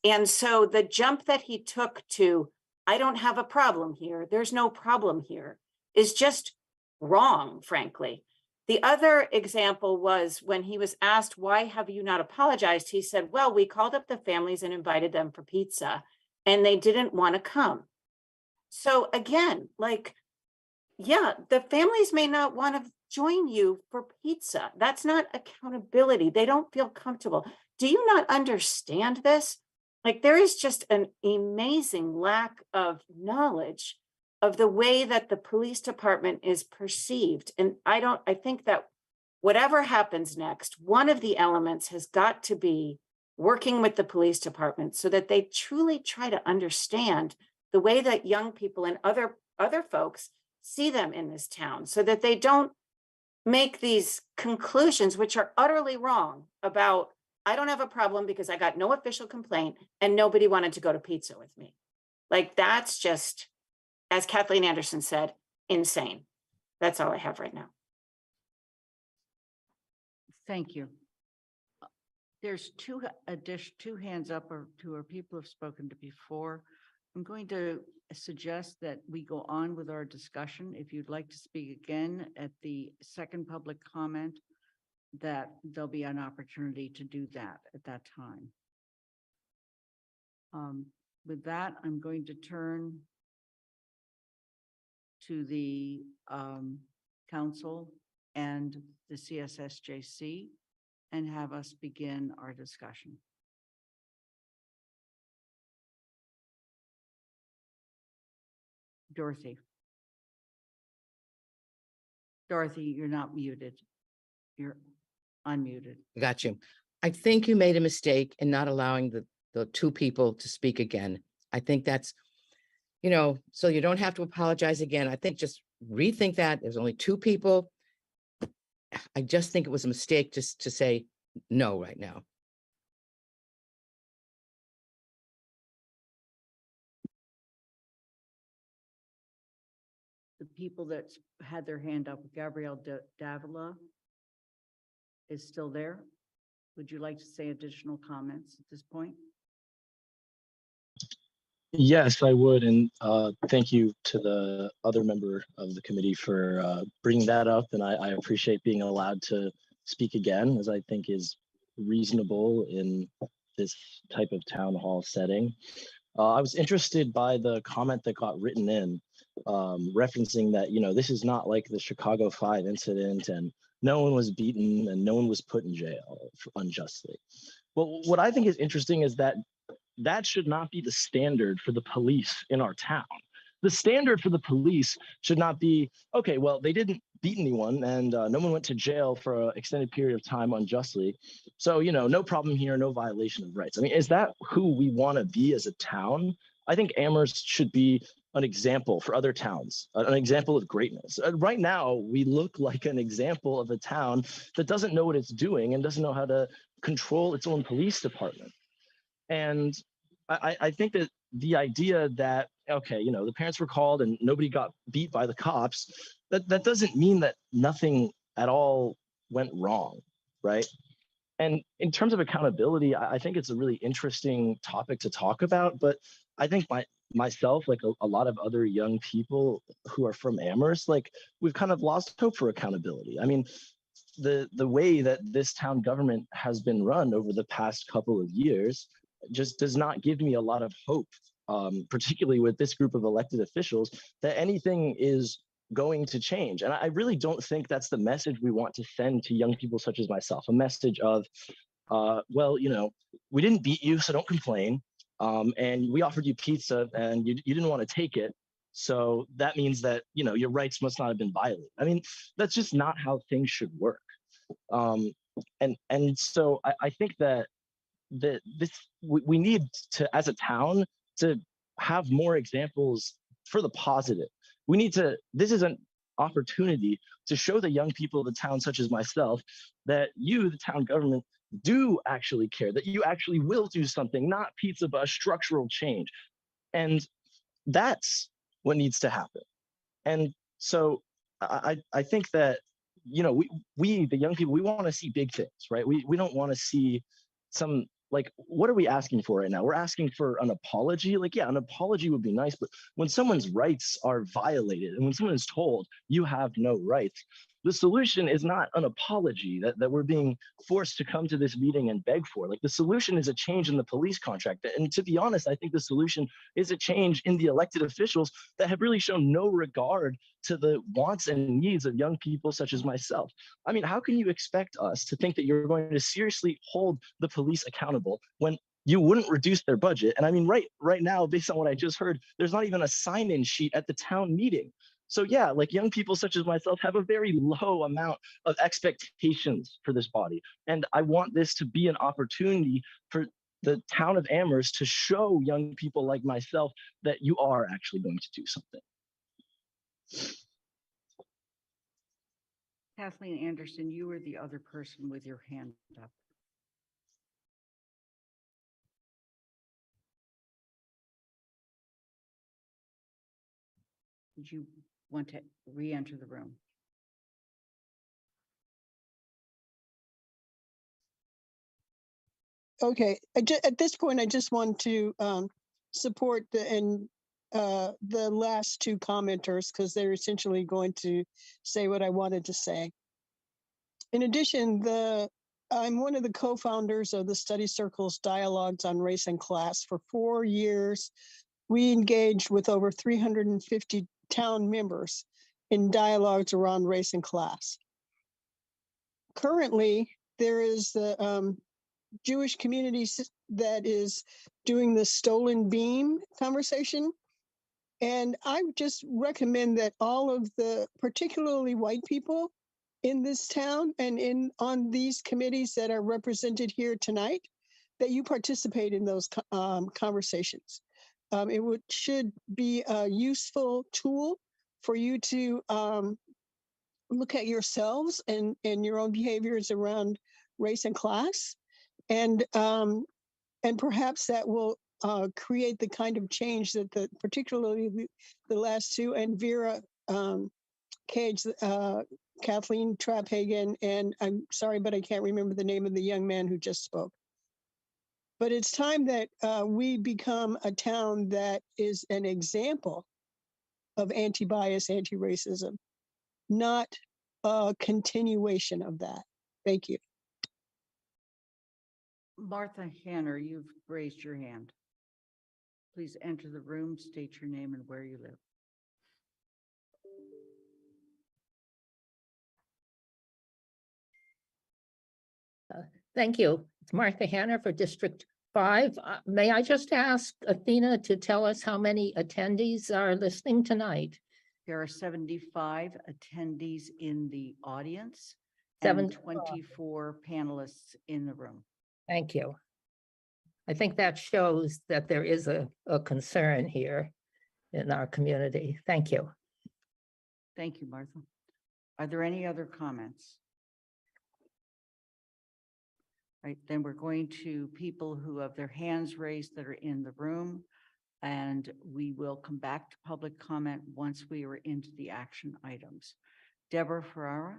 And so the jump that he took to, I don't have a problem here, there's no problem here, is just wrong, frankly. The other example was when he was asked, why have you not apologized? He said, well, we called up the families and invited them for pizza and they didn't want to come. So again, like, yeah, the families may not want to join you for pizza. That's not accountability. They don't feel comfortable. Do you not understand this? Like, there is just an amazing lack of knowledge of the way that the police department is perceived. And I think that whatever happens next, one of the elements has got to be working with the police department so that they truly try to understand the way that young people and other folks see them in this town, so that they don't make these conclusions, which are utterly wrong, about I don't have a problem because I got no official complaint and nobody wanted to go to pizza with me. Like, that's just, as Kathleen Anderson said, insane. That's all I have right now. Thank you. There's two hands up, or two or people have spoken to before. I'm going to suggest that we go on with our discussion. If you'd like to speak again at the second public comment, that there'll be an opportunity to do that at that time. With that, I'm going to turn to the council and the CSSJC and have us begin our discussion. Dorothy. Dorothy, you're not muted. You're unmuted. Got you. I think you made a mistake in not allowing the two people to speak again. I think that's, so you don't have to apologize again. I think just rethink that. There's only two people. I just think it was a mistake just to say no right now. The people that had their hand up, Gabrielle Davila is still there. Would you like to say additional comments at this point? Yes, I would. And thank you to the other member of the committee for bringing that up. And I appreciate being allowed to speak again, as I think is reasonable in this type of town hall setting. I was interested by the comment that got written in, referencing that, this is not like the Chicago 5 incident and no one was beaten and no one was put in jail unjustly. Well, what I think is interesting is that that should not be the standard for the police in our town. The standard for the police should not be, okay, well, they didn't beat anyone and no one went to jail for an extended period of time unjustly. So, no problem here, no violation of rights. I mean, is that who we want to be as a town? I think Amherst should be an example for other towns, an example of greatness. Right now, we look like an example of a town that doesn't know what it's doing and doesn't know how to control its own police department. And I think that the idea that, okay, the parents were called and nobody got beat by the cops, that doesn't mean that nothing at all went wrong, right? And in terms of accountability, I think it's a really interesting topic to talk about, but I think myself, like a lot of other young people who are from Amherst, like we've kind of lost hope for accountability. I mean, the way that this town government has been run over the past couple of years just does not give me a lot of hope, particularly with this group of elected officials, that anything is going to change. And I really don't think that's the message we want to send to young people such as myself, a message of, well, we didn't beat you, so don't complain. And we offered you pizza and you didn't want to take it. So that means that, your rights must not have been violated. I mean, that's just not how things should work. And so I think that we need to, as a town, to have more examples for the positive. This is an opportunity to show the young people of the town, such as myself, that you, the town government, do actually care, that you actually will do something, not pizza, but a structural change. And that's what needs to happen. And so I think that, we the young people, we want to see big things, right? We don't want to see some, like, what are we asking for right now? We're asking for an apology. Like, yeah, an apology would be nice, but when someone's rights are violated and when someone is told you have no rights, the solution is not an apology that we're being forced to come to this meeting and beg for. Like, the solution is a change in the police contract. And to be honest, I think the solution is a change in the elected officials that have really shown no regard to the wants and needs of young people such as myself. I mean, how can you expect us to think that you're going to seriously hold the police accountable when you wouldn't reduce their budget? And I mean, right now, based on what I just heard, there's not even a sign-in sheet at the town meeting. So yeah, like, young people such as myself have a very low amount of expectations for this body. And I want this to be an opportunity for the town of Amherst to show young people like myself that you are actually going to do something. Kathleen Anderson, you were the other person with your hand up. Did you want to re-enter the room? Okay, at this point, I just want to support the last two commenters because they're essentially going to say what I wanted to say. In addition, I'm one of the co-founders of the Study Circle's Dialogues on Race and Class. For 4 years, we engaged with over 350 town members in dialogues around race and class. Currently, there is the Jewish community that is doing the Stolen Beam conversation. And I would just recommend that all of the, particularly white people in this town and on these committees that are represented here tonight, that you participate in those conversations. It should be a useful tool for you to look at yourselves and your own behaviors around race and class. And perhaps that will create the kind of change that particularly the last two, and Vera Cage, Kathleen Trapphagen, and I'm sorry, but I can't remember the name of the young man who just spoke. But it's time that we become a town that is an example of anti-bias, anti-racism, not a continuation of that. Thank you. Martha Hanner, you've raised your hand. Please enter the room, state your name and where you live. Thank you. It's Martha Hanner for District 5. May I just ask Athena to tell us how many attendees are listening tonight? There are 75 attendees in the audience and 24 panelists in the room. Thank you. I think that shows that there is a concern here in our community. Thank you. Thank you, Martha. Are there any other comments? Right, then we're going to people who have their hands raised that are in the room, and we will come back to public comment once we are into the action items. Deborah Ferrara.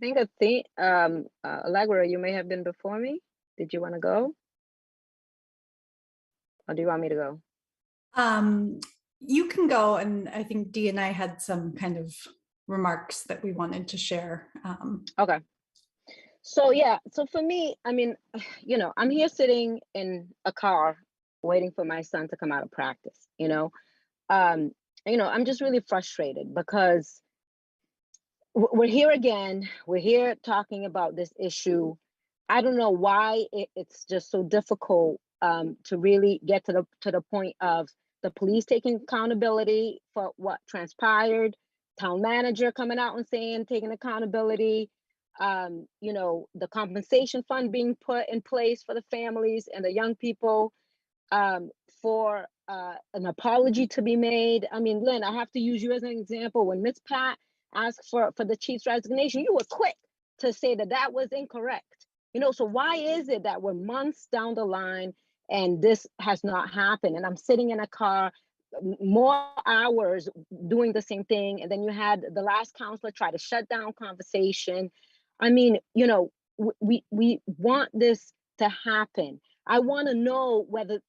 I think Allegra, you may have been before me. Did you want to go? Or do you want me to go? You can go, and I think Dee and I had some kind of remarks that we wanted to share. Okay. So yeah, so for me, I mean, you know, I'm here sitting in a car waiting for my son to come out of practice, you know. I'm just really frustrated because we're here again. We're here talking about this issue. I don't know why it's just so difficult to really get to the point of the police taking accountability for what transpired, town manager coming out and saying, taking accountability, you know, the compensation fund being put in place for the families and the young people, for an apology to be made. I mean, Lynn, I have to use you as an example. When Ms. Pat asked for the chief's resignation, you were quick to say that that was incorrect. You know, so why is it that we're months down the line and this has not happened? And I'm sitting in a car more hours doing the same thing. And then you had the last counselor try to shut down conversation. I mean, you know, we want this to happen. I want to know whether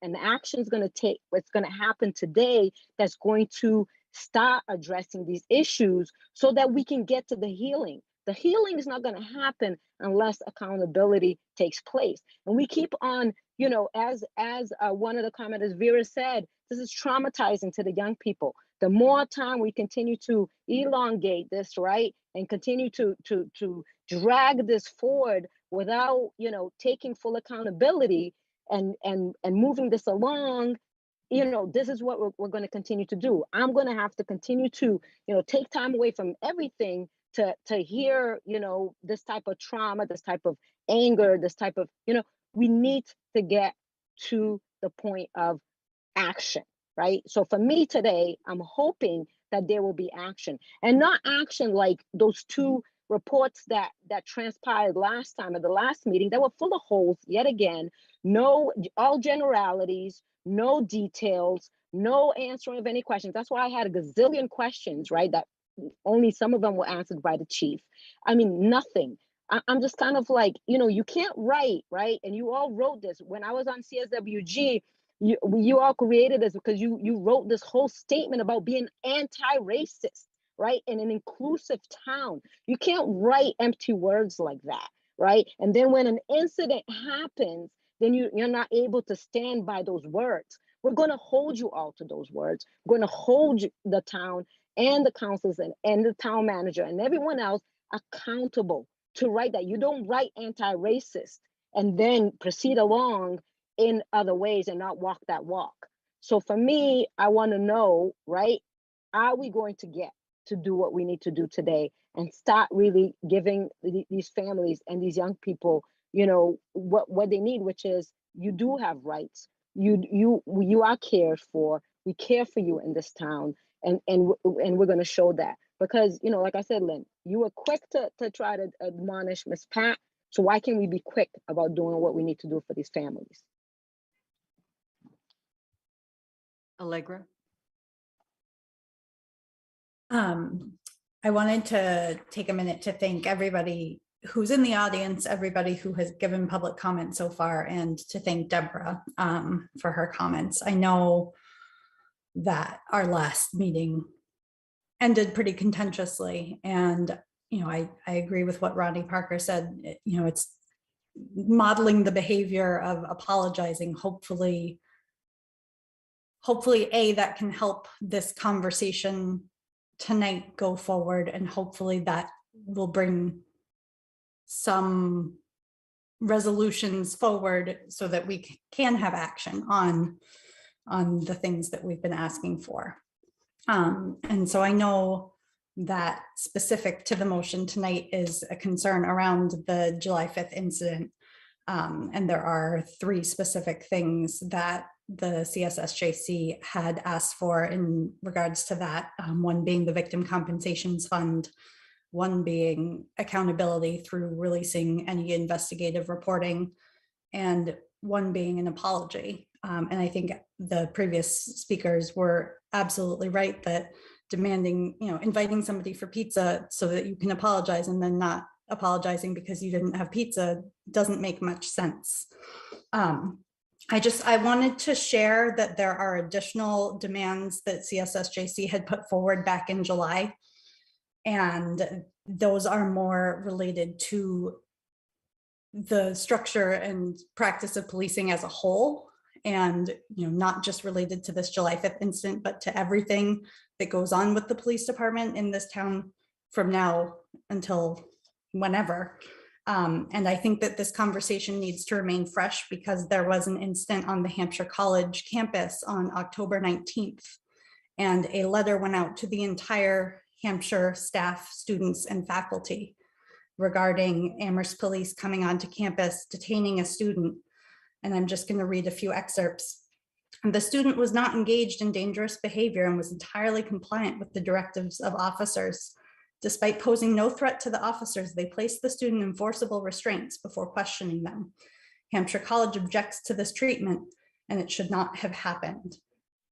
an action is going to take, what's going to happen today that's going to start addressing these issues so that we can get to the healing. The healing is not going to happen unless accountability takes place. And we keep on, you know, as one of the commenters, Vera said, this is traumatizing to the young people. The more time we continue to elongate this, right, and continue to drag this forward without, you know, taking full accountability and moving this along, you know, this is what we're going to continue to do. I'm going to have to continue to, you know, take time away from everything to hear, you know, this type of trauma, this type of anger, this type of, you know, we need to get to the point of action, right? So for me today, I'm hoping that there will be action, and not action like those two reports that transpired last time at the last meeting that were full of holes yet again. No, all generalities, no details, no answering of any questions. That's why I had a gazillion questions, right? That only some of them were answered by the chief. I mean, nothing. I'm just kind of like, you can't write, right? And you all wrote this. When I was on CSWG, you all created this because you wrote this whole statement about being anti-racist, right? In an inclusive town. You can't write empty words like that, right? And then when an incident happens, then you're not able to stand by those words. We're going to hold you all to those words. We're going to hold the town and the councils and the town manager and everyone else accountable to write that. You don't write anti-racist and then proceed along in other ways and not walk that walk. So for me, I want to know, right, are we going to get to do what we need to do today and start really giving these families and these young people, what they need, which is you do have rights. You are cared for. We care for you in this town, and we're going to show that because like I said, Lynn, you were quick to try to admonish Miss Pat. So why can't we be quick about doing what we need to do for these families? Allegra. I wanted to take a minute to thank everybody who's in the audience, everybody who has given public comment so far, and to thank Deborah for her comments. I know that our last meeting ended pretty contentiously, and I agree with what Ronnie Parker said. It's modeling the behavior of apologizing. Hopefully that can help this conversation tonight go forward, and hopefully that will bring some resolutions forward so that we can have action on the things that we've been asking for. And so I know that specific to the motion tonight is a concern around the July 5th incident. And there are 3 specific things that the CSSJC had asked for in regards to that. One being the Victim Compensations Fund, one being accountability through releasing any investigative reporting, and one being an apology. And I think the previous speakers were absolutely right that demanding, inviting somebody for pizza so that you can apologize and then not apologizing because you didn't have pizza doesn't make much sense. I wanted to share that there are additional demands that CSSJC had put forward back in July. And those are more related to the structure and practice of policing as a whole, and not just related to this July 5th incident, but to everything that goes on with the police department in this town from now until whenever. And I think that this conversation needs to remain fresh because there was an incident on the Hampshire College campus on October 19th, and a letter went out to the entire Hampshire staff, students, and faculty regarding Amherst police coming onto campus, detaining a student. And I'm just going to read a few excerpts. The student was not engaged in dangerous behavior and was entirely compliant with the directives of officers. Despite posing no threat to the officers, they placed the student in forcible restraints before questioning them. Hampshire College objects to this treatment, and it should not have happened.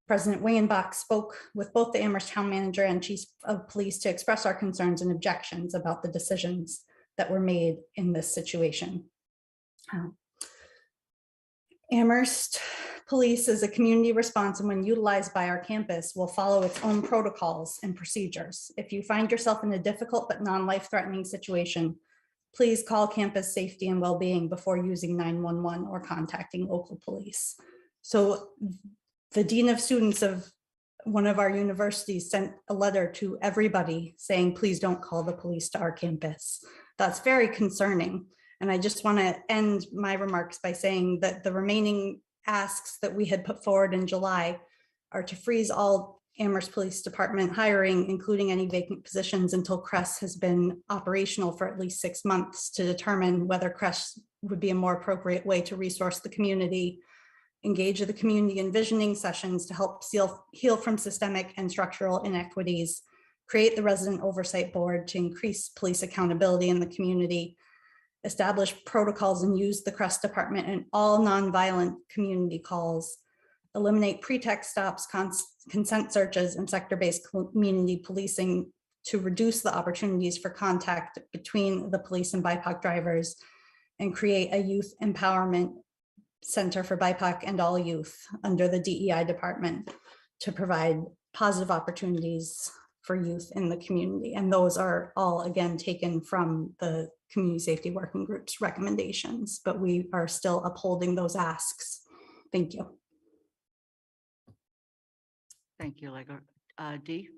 President Wayenbach spoke with both the Amherst town manager and chief of police to express our concerns and objections about the decisions that were made in this situation. Amherst Police is a community response, and when utilized by our campus, will follow its own protocols and procedures. If you find yourself in a difficult but non-life-threatening situation, please call campus safety and well-being before using 911 or contacting local police. So the dean of students of one of our universities sent a letter to everybody saying, please don't call the police to our campus. That's very concerning. And I just want to end my remarks by saying that the remaining asks that we had put forward in July are to freeze all Amherst Police Department hiring, including any vacant positions, until CRESS has been operational for at least 6 months to determine whether CRESS would be a more appropriate way to resource the community, engage the community in visioning sessions to help heal from systemic and structural inequities, create the resident oversight board to increase police accountability in the community, establish protocols and use the CRESS department in all nonviolent community calls, eliminate pretext stops, consent searches, and sector-based community policing to reduce the opportunities for contact between the police and BIPOC drivers, and create a youth empowerment center for BIPOC and all youth under the DEI department to provide positive opportunities for youth in the community. And those are all, again, taken from the Community Safety Working Group's recommendations, but we are still upholding those asks. Thank you. Thank you, Lego. Dee?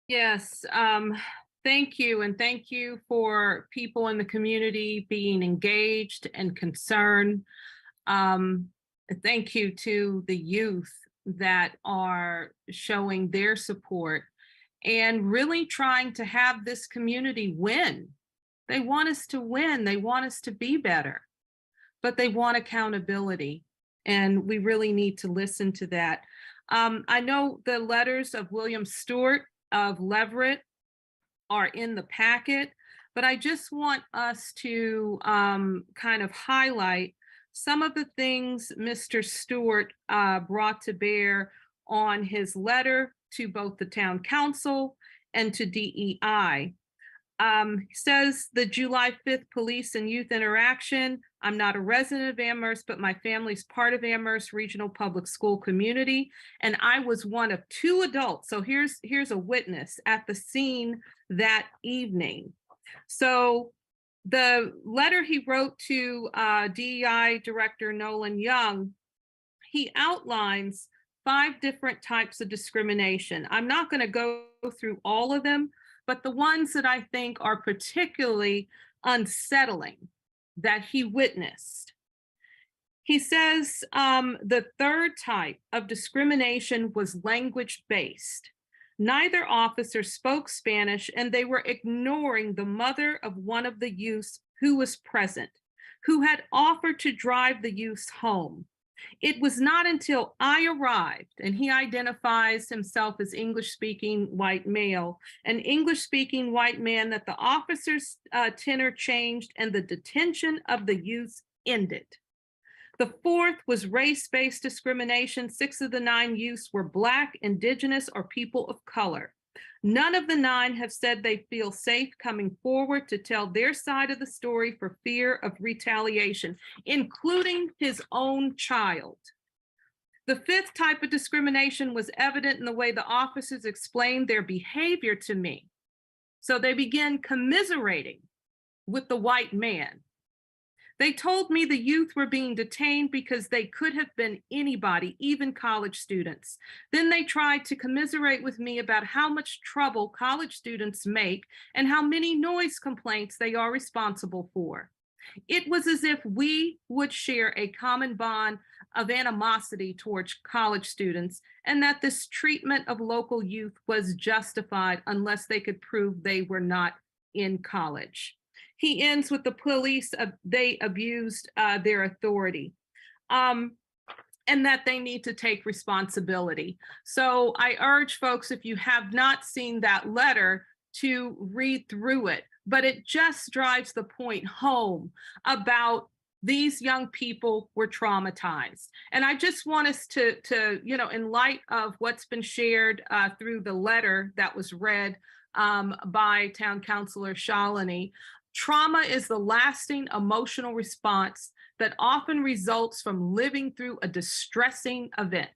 Yes, thank you. And thank you for people in the community being engaged and concerned. Thank you to the youth that are showing their support and really trying to have this community win. They want us to win. They want us to be better, but they want accountability. And we really need to listen to that. I know the letters of William Stewart of Leverett are in the packet, but I just want us to kind of highlight some of the things Mr. Stewart brought to bear on his letter to both the town council and to DEI. He says the July 5th police and youth interaction. I'm not a resident of Amherst, but my family's part of Amherst Regional Public School community. And I was one of 2 adults. So here's a witness at the scene that evening. So the letter he wrote to DEI Director Nolan Young, he outlines 5 different types of discrimination. I'm not going to go through all of them, but the ones that I think are particularly unsettling that he witnessed. He says the 3rd type of discrimination was language-based. Neither officer spoke Spanish, and they were ignoring the mother of one of the youths who was present, who had offered to drive the youths home. It was not until I arrived, and he identifies himself as English-speaking white male, an English-speaking white man, that the officer's tenor changed and the detention of the youths ended. The 4th was race-based discrimination. 6 of the 9 youths were Black, Indigenous, or people of color. None of the 9 have said they feel safe coming forward to tell their side of the story for fear of retaliation, including his own child. The 5th type of discrimination was evident in the way the officers explained their behavior to me. So they began commiserating with the white man. They told me the youth were being detained because they could have been anybody, even college students. Then they tried to commiserate with me about how much trouble college students make and how many noise complaints they are responsible for. It was as if we would share a common bond of animosity towards college students, and that this treatment of local youth was justified unless they could prove they were not in college. He ends with the police, they abused their authority, and that they need to take responsibility. So I urge folks, if you have not seen that letter, to read through it, but it just drives the point home about these young people were traumatized. And I just want us to in light of what's been shared through the letter that was read by Town Councilor Shalini, trauma is the lasting emotional response that often results from living through a distressing event.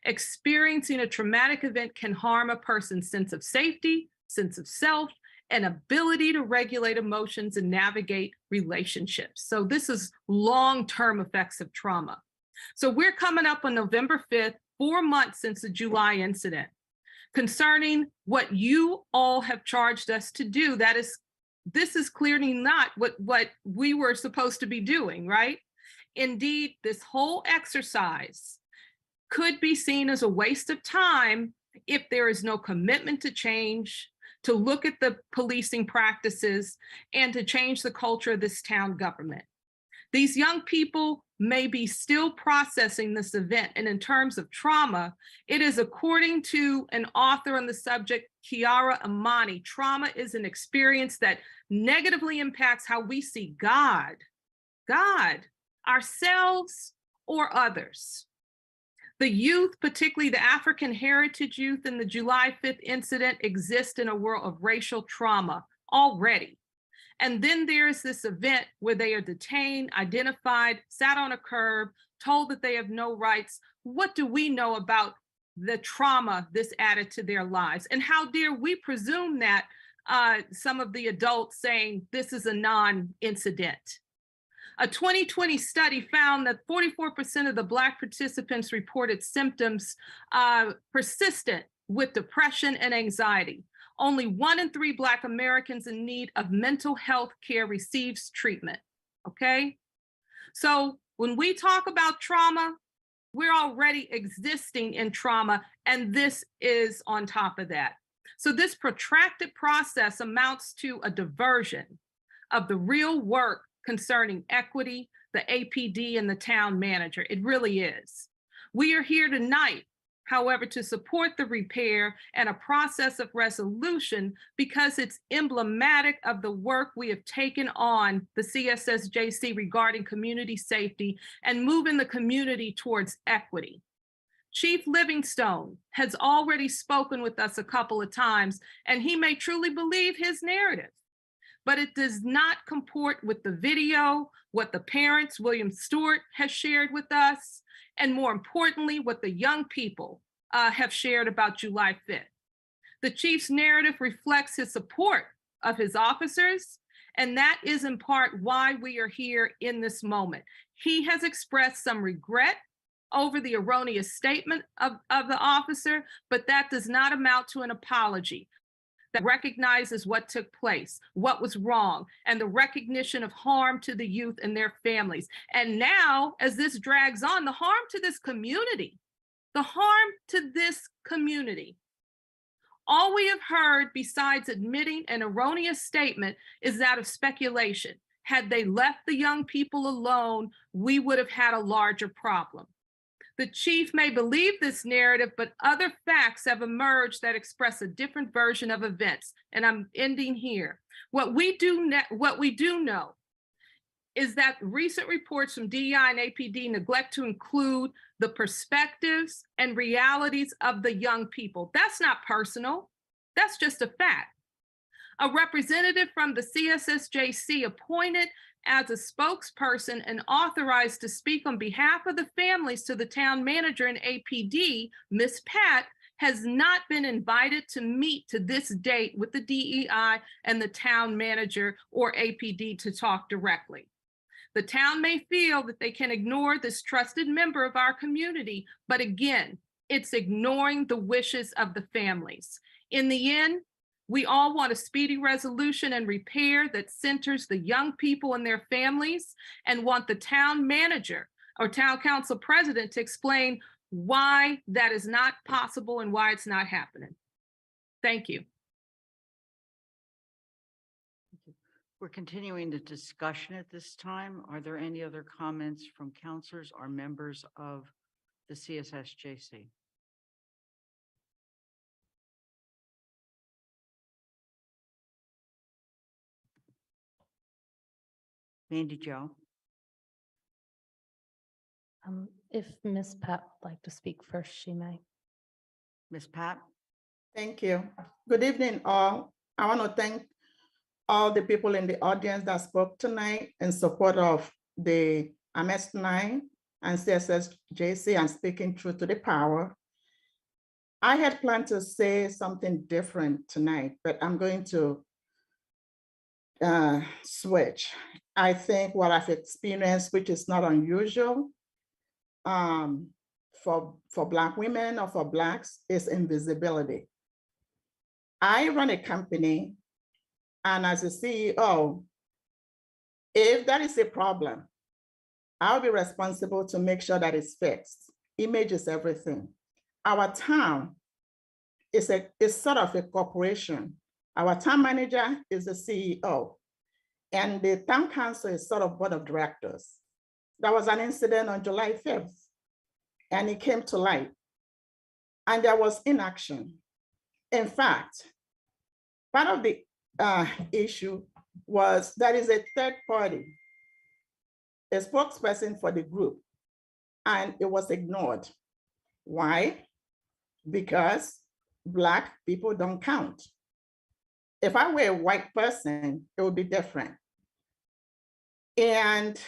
Experiencing a traumatic event can harm a person's sense of safety, sense of self, and ability to regulate emotions and navigate relationships. So this is long-term effects of trauma. So we're coming up on November 5th, 4 months since the July incident. Concerning what you all have charged us to do, this is clearly not what we were supposed to be doing, right? Indeed, this whole exercise could be seen as a waste of time if there is no commitment to change, to look at the policing practices, and to change the culture of this town government. These young people may be still processing this event, and in terms of trauma, it is, according to an author on the subject, Kiara Amani, trauma is an experience that negatively impacts how we see God, ourselves, or others. The youth, particularly the African heritage youth in the July 5th incident, exist in a world of racial trauma already. And then there's this event where they are detained, identified, sat on a curb, told that they have no rights. What do we know about the trauma this added to their lives? And how dare we presume that some of the adults saying this is a non-incident? A 2020 study found that 44% of the Black participants reported symptoms persistent with depression and anxiety. Only 1 in 3 Black Americans in need of mental health care receives treatment, okay? So when we talk about trauma, we're already existing in trauma, and this is on top of that. So this protracted process amounts to a diversion of the real work concerning equity, the APD, and the town manager. It really is. We are here tonight, however, to support the repair and a process of resolution because it's emblematic of the work we have taken on the CSSJC regarding community safety and moving the community towards equity. Chief Livingstone has already spoken with us a couple of times, and he may truly believe his narrative, but it does not comport with the video, what the parents, William Stewart, has shared with us, and more importantly, what the young people have shared about July 5th. The chief's narrative reflects his support of his officers, and that is in part why we are here in this moment. He has expressed some regret over the erroneous statement of the officer, but that does not amount to an apology. That recognizes what took place, what was wrong, and the recognition of harm to the youth and their families. And now, as this drags on, the harm to this community, the harm to this community. All we have heard besides admitting an erroneous statement is that of speculation. Had they left the young people alone, we would have had a larger problem. The chief may believe this narrative, but other facts have emerged that express a different version of events. And I'm ending here. What we do know is that recent reports from DEI and APD neglect to include the perspectives and realities of the young people. That's not personal. That's just a fact. A representative from the CSSJC appointed as a spokesperson and authorized to speak on behalf of the families to the town manager and APD, Ms. Pat, has not been invited to meet to this date with the DEI and the town manager or APD to talk directly. The town may feel that they can ignore this trusted member of our community, but again, it's ignoring the wishes of the families. In the end, we all want a speedy resolution and repair that centers the young people and their families, and want the town manager or town council president to explain why that is not possible and why it's not happening. Thank you. We're continuing the discussion at this time. Are there any other comments from counselors or members of the CSSJC? Mandy Jo. If Ms. Pat would like to speak first, she may. Ms. Pat. Thank you. Good evening, all. I want to thank all the people in the audience that spoke tonight in support of the MS9 and CSSJC and speaking truth to the power. I had planned to say something different tonight, but I'm going to switch. I think what I've experienced, which is not unusual for Black women or for Blacks, is invisibility. I run a company, and as a CEO, if that is a problem, I'll be responsible to make sure that it's fixed. Image is everything. Our town is sort of a corporation. Our town manager is the CEO, and the town council is sort of board of directors. There was an incident on July 5th, and it came to light, and there was inaction. In fact, part of the issue was that is a third party, a spokesperson for the group, and it was ignored. Why? Because Black people don't count. If I were a white person, it would be different. And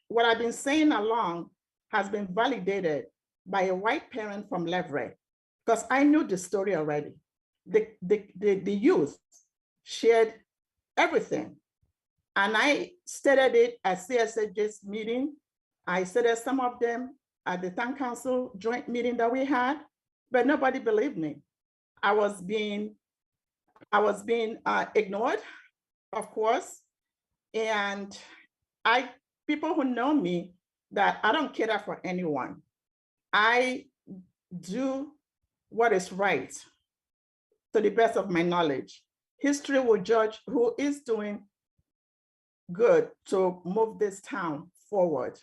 what I've been saying along has been validated by a white parent from Leverett, because I knew the story already. The youth shared everything. And I stated it at CSSJ's meeting. I stated some of them at the town council joint meeting that we had, but nobody believed me. I was being ignored, of course. And people who know me, that I don't cater for anyone. I do what is right to the best of my knowledge. History will judge who is doing good to move this town forward.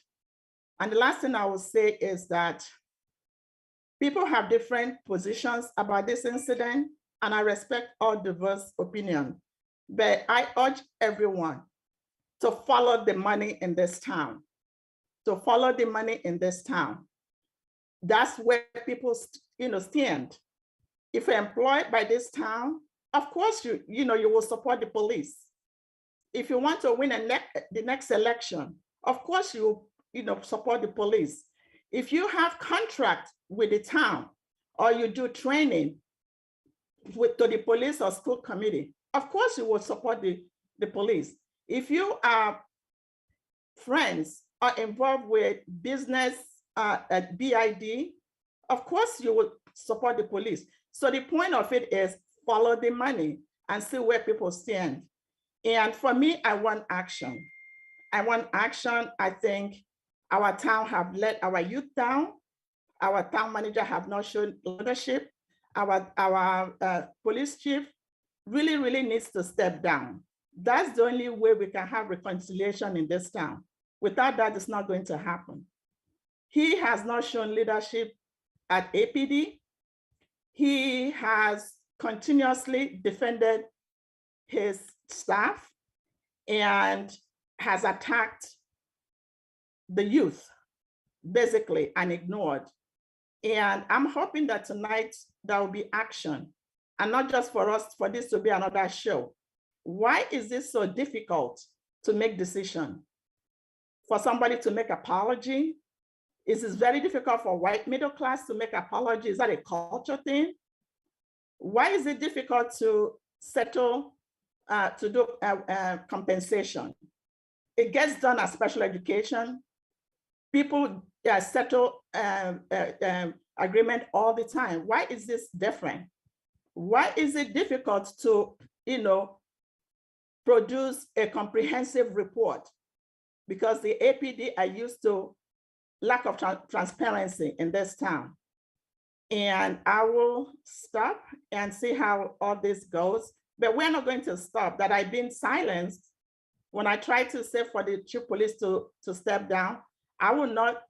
And the last thing I will say is that people have different positions about this incident, and I respect all diverse opinions. But I urge everyone to follow the money in this town, to follow the money in this town. That's where people stand. If you're employed by this town, of course you will support the police. If you want to win the next election, of course you support the police. If you have contract with the town, or you do training to the police or school committee, of course you will support the police. If you are friends or involved with business at BID, of course you will support the police. So the point of it is follow the money and see where people stand. And for me, I want action. I want action. I think our town have let our youth down. Our town manager have not shown leadership. Our police chief really needs to step down. That's the only way we can have reconciliation in this town. Without that, it's not going to happen. He has not shown leadership at APD. He has continuously defended his staff and has attacked the youth, basically, and ignored. And I'm hoping that tonight there will be action, and not just for us, for this to be another show. Why is this so difficult to make decision? For somebody to make apology? Is it very difficult for white middle class to make apology? Is that a culture thing? Why is it difficult to settle, to do compensation? It gets done at special education. People settle agreement all the time. Why is this different? Why is it difficult to, produce a comprehensive report? Because the APD are used to lack of transparency in this town. And I will stop and see how all this goes, but we're not going to stop. That I've been silenced when I try to say for the chief police to step down. I will not,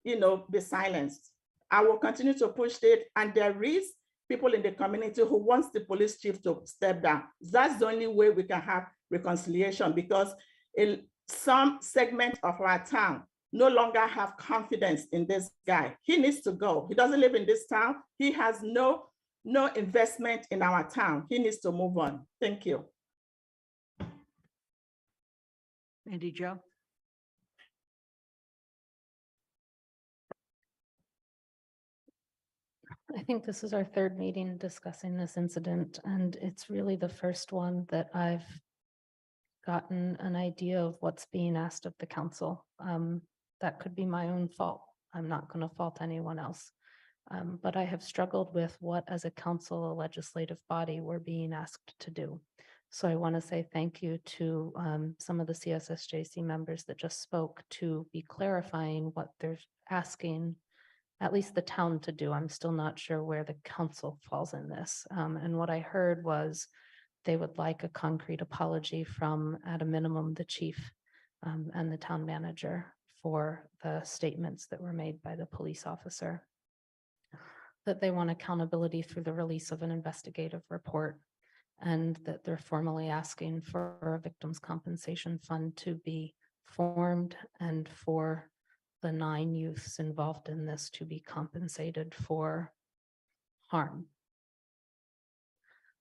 be silenced. I will continue to push it, and there is people in the community who wants the police chief to step down. That's the only way we can have reconciliation, because in some segment of our town no longer have confidence in this guy. He needs to go. He doesn't live in this town. He has no investment in our town. He needs to move on. Thank you. Andy Joe? I think this is our third meeting discussing this incident, and it's really the first one that I've gotten an idea of what's being asked of the council. That could be my own fault. I'm not going to fault anyone else. But I have struggled with what, as a council, a legislative body, we're being asked to do. So I want to say thank you to some of the CSSJC members that just spoke to be clarifying what they're asking, at least the town, to do. I'm still not sure where the council falls in this. And what I heard was they would like a concrete apology from, at a minimum, the chief and the town manager for the statements that were made by the police officer. That they want accountability through the release of an investigative report, and that they're formally asking for a victims' compensation fund to be formed, and for the 9 youths involved in this to be compensated for harm.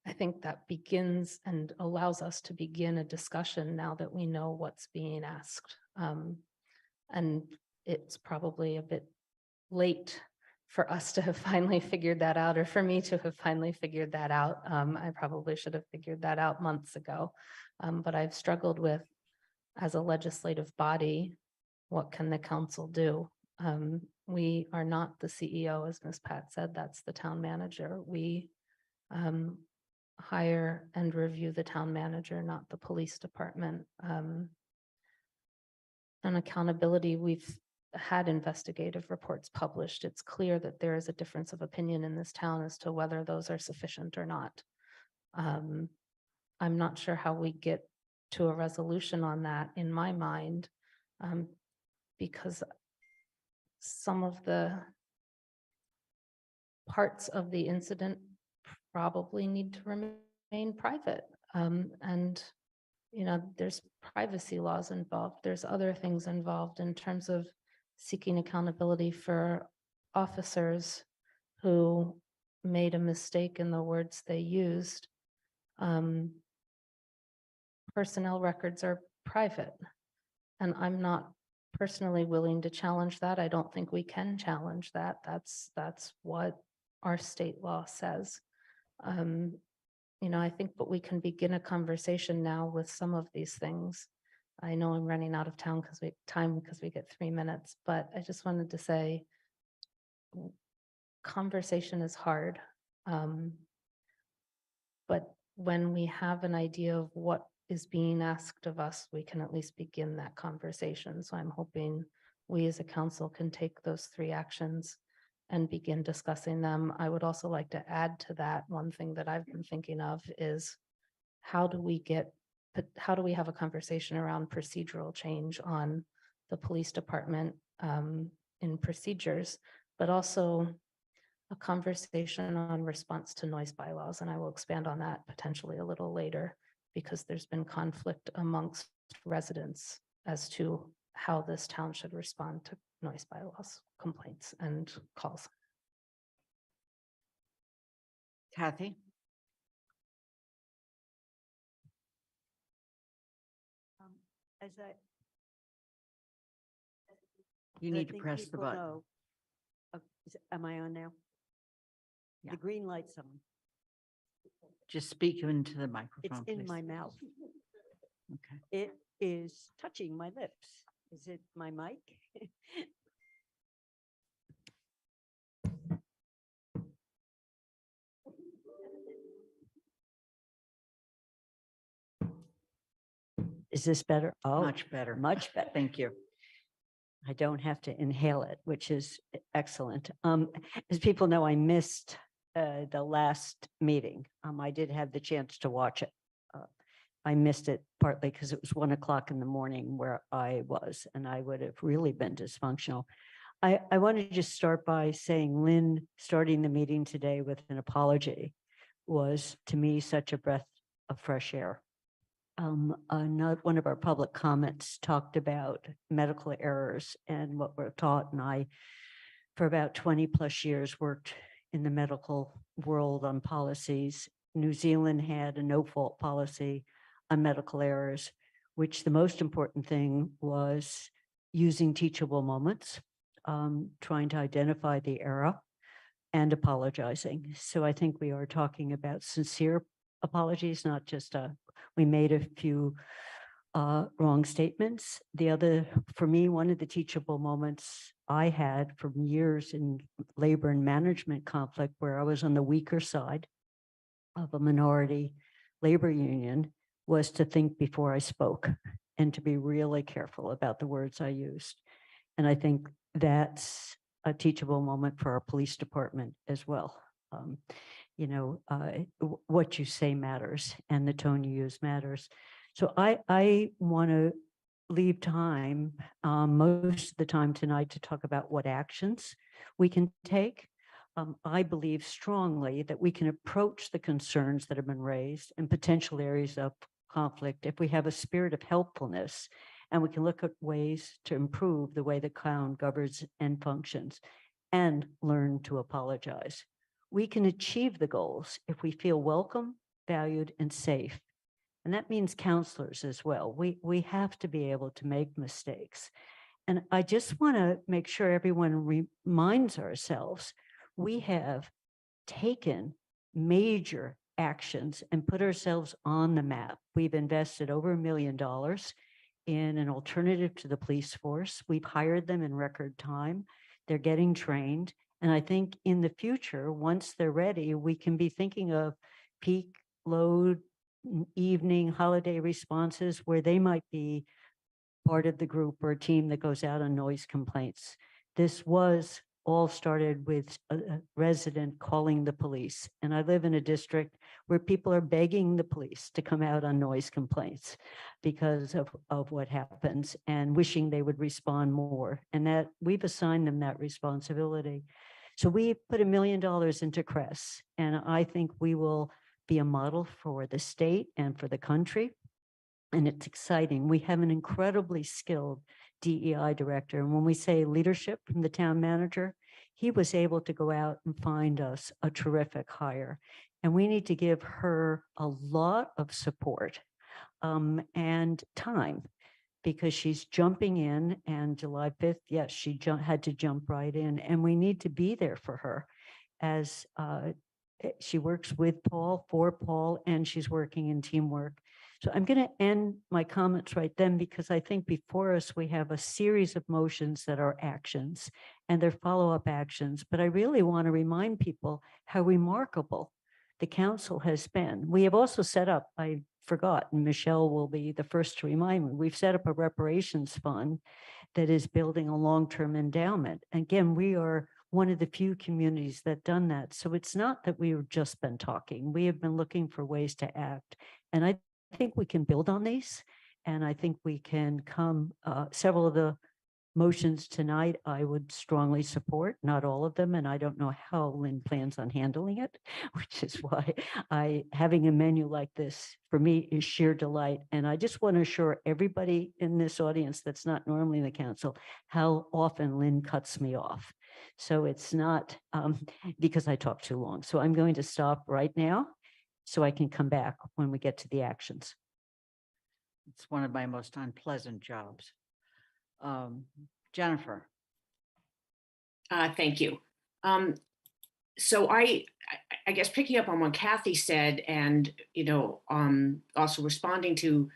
I think that begins and allows us to begin a discussion now that we know what's being asked. And it's probably a bit late for us to have finally figured that out, or for me to have finally figured that out. I probably should have figured that out months ago. But I've struggled with, as a legislative body, what can the council do? We are not the CEO, as Ms. Pat said, that's the town manager. We hire and review the town manager, not the police department. On accountability, we've had investigative reports published. It's clear that there is a difference of opinion in this town as to whether those are sufficient or not. I'm not sure how we get to a resolution on that in my mind, because some of the parts of the incident probably need to remain private. And, you know, there's privacy laws involved. There's other things involved in terms of seeking accountability for officers who made a mistake in the words they used. Personnel records are private, and I'm not personally willing to challenge that. I don't think we can challenge that. That's what our state law says. You know, I think, but we can begin a conversation now with some of these things. I know I'm running out of because we get 3 minutes, but I just wanted to say, conversation is hard. But when we have an idea of what is being asked of us, we can at least begin that conversation. So I'm hoping we as a council can take those 3 actions and begin discussing them. I would also like to add to that, one thing that I've been thinking of is how do we have a conversation around procedural change on the police department in procedures, but also a conversation on response to noise bylaws. And I will expand on that potentially a little later, because there's been conflict amongst residents as to how this town should respond to noise bylaws, complaints, and calls. Kathy? You need to press the button. Am I on now? Yeah. The green light's on. Just speak into the It's microphone, in please. my mouth. Okay. It is touching my lips. Is it my mic? Is this better? Oh, Much better. much better. Thank you. I don't have to inhale it, which is excellent. As people know, I missed the last meeting. I did have the chance to watch it. I missed it partly because it was 1 o'clock in the morning where I was, and I would have really been dysfunctional. I want to just start by saying Lynn starting the meeting today with an apology was, to me, such a breath of fresh air. One of our public comments talked about medical errors and what we're taught. And I, for about 20 plus years, worked in the medical world on policies. New Zealand had a no-fault policy on medical errors, which the most important thing was using teachable moments, trying to identify the error and apologizing. So I think we are talking about sincere apologies, not just we made a few wrong statements. The other, for me, one of the teachable moments I had from years in labor and management conflict, where I was on the weaker side of a minority labor union, was to think before I spoke and to be really careful about the words I used. And I think that's a teachable moment for our police department as well. What you say matters and the tone you use matters. So I want to leave time, most of the time tonight, to talk about what actions we can take. I believe strongly that we can approach the concerns that have been raised and potential areas of conflict if we have a spirit of helpfulness And we can look at ways to improve the way the town governs and functions and learn to apologize. We can achieve the goals if we feel welcome, valued, and safe. And that means counselors as well. We have to be able to make mistakes. And I just want to make sure everyone reminds ourselves, we have taken major actions and put ourselves on the map. We've invested over $1 million in an alternative to the police force. We've hired them in record time. They're getting trained. And I think in the future, once they're ready, we can be thinking of peak load, evening, holiday responses where they might be part of the group or a team that goes out on noise complaints. This was all started with a resident calling the police. And I live in a district where people are begging the police to come out on noise complaints because of what happens and wishing they would respond more. And that we've assigned them that responsibility. So we put $1 million into CRESS, and I think we will be a model for the state and for the country. And it's exciting. We have an incredibly skilled DEI director. And when we say leadership from the town manager, he was able to go out and find us a terrific hire. And we need to give her a lot of support and time, because she's jumping in, and July 5th, yes, she had to jump right in. And we need to be there for her as she works with Paul, for Paul, and she's working in teamwork. So I'm going to end my comments right then, because I think before us, we have a series of motions that are actions and they're follow-up actions. But I really want to remind people how remarkable the council has been. We have also set up, I forgot, and Michelle will be the first to remind me, we've set up a reparations fund that is building a long-term endowment. Again, we are one of the few communities that done that. So it's not that we've just been talking. We have been looking for ways to act. And I think we can build on these. And I think we can come, several of the motions tonight, I would strongly support, not all of them. And I don't know how Lynn plans on handling it, which is why having a menu like this for me is sheer delight. And I just want to assure everybody in this audience that's not normally in the council, how often Lynn cuts me off. So it's not because I talk too long. So I'm going to stop right now so I can come back when we get to the actions. It's one of my most unpleasant jobs. Jennifer. Thank you. So I guess picking up on what Kathy said, and also responding to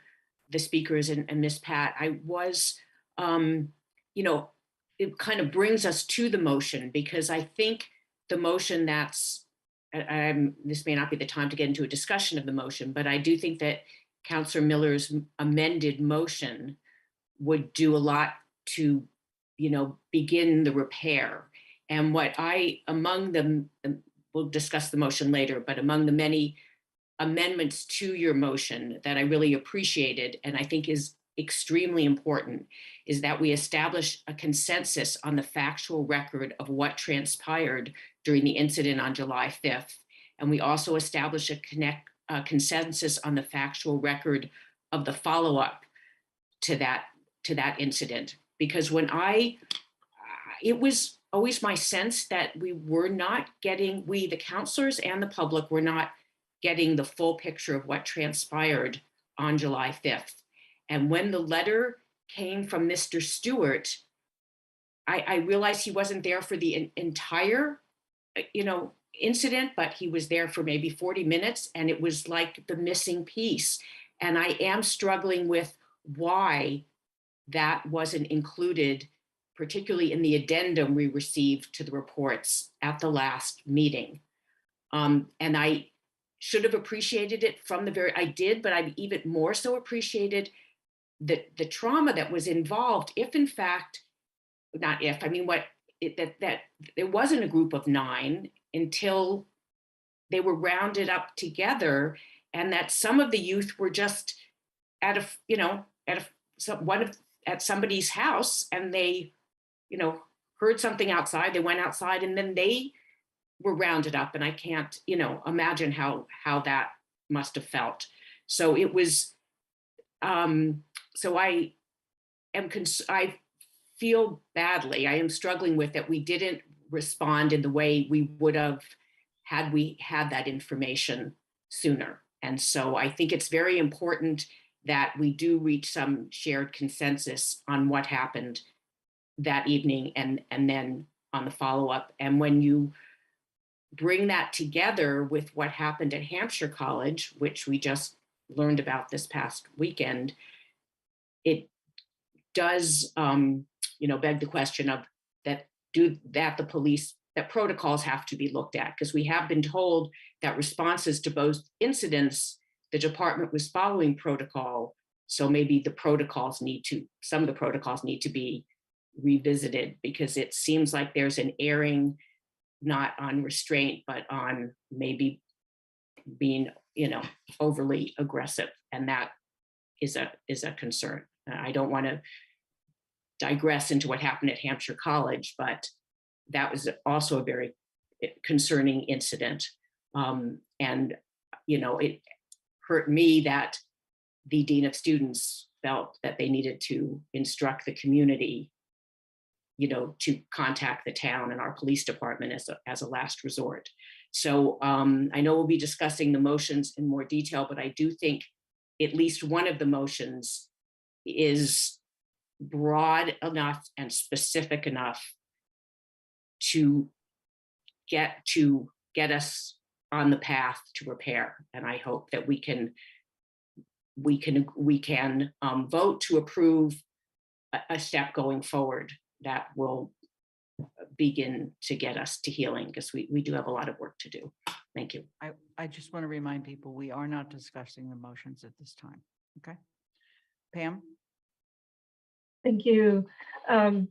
the speakers and Miss Pat, I was, it kind of brings us to the motion, because I think the motion that's, this may not be the time to get into a discussion of the motion, but I do think that Councillor Miller's amended motion would do a lot to, begin the repair. And what among them, we'll discuss the motion later, but among the many amendments to your motion that I really appreciated, and I think is extremely important, is that we establish a consensus on the factual record of what transpired during the incident on July 5th. And we also establish a consensus on the factual record of the follow-up to that incident. Because it was always my sense that we were not getting, the counselors and the public were not getting the full picture of what transpired on July 5th. And when the letter came from Mr. Stewart, I realized he wasn't there for the entire, incident, but he was there for maybe 40 minutes, and it was like the missing piece. And I am struggling with why that wasn't included, particularly in the addendum we received to the reports at the last meeting. And I should have appreciated it from I did, but I've even more so appreciated the trauma that was involved, if in fact, not if, I mean, that there wasn't a group of 9 until they were rounded up together, and that some of the youth were just at somebody's house, and they, heard something outside, they went outside, and then they were rounded up. And I can't, imagine how that must have felt. So it was, so I I feel badly. I am struggling with that we didn't respond in the way we would have had we had that information sooner. And so I think it's very important that we do reach some shared consensus on what happened that evening and then on the follow-up. And when you bring that together with what happened at Hampshire College, which we just learned about this past weekend, it does beg the question of that protocols have to be looked at, because we have been told that responses to both incidents, the department was following protocol. So maybe some of the protocols need to be revisited, because it seems like there's an erring, not on restraint, but on maybe being, overly aggressive. And that is a concern. I don't want to digress into what happened at Hampshire College, but that was also a very concerning incident. And it hurt me that the Dean of Students felt that they needed to instruct the community, to contact the town and our police department as a last resort. So I know we'll be discussing the motions in more detail, but I do think at least one of the motions is broad enough and specific enough to get us on the path to repair. And I hope that we can vote to approve a step going forward that will begin to get us to healing, because we do have a lot of work to do. Thank you. I just want to remind people, we are not discussing the motions at this time. Okay. Pam? Thank you. I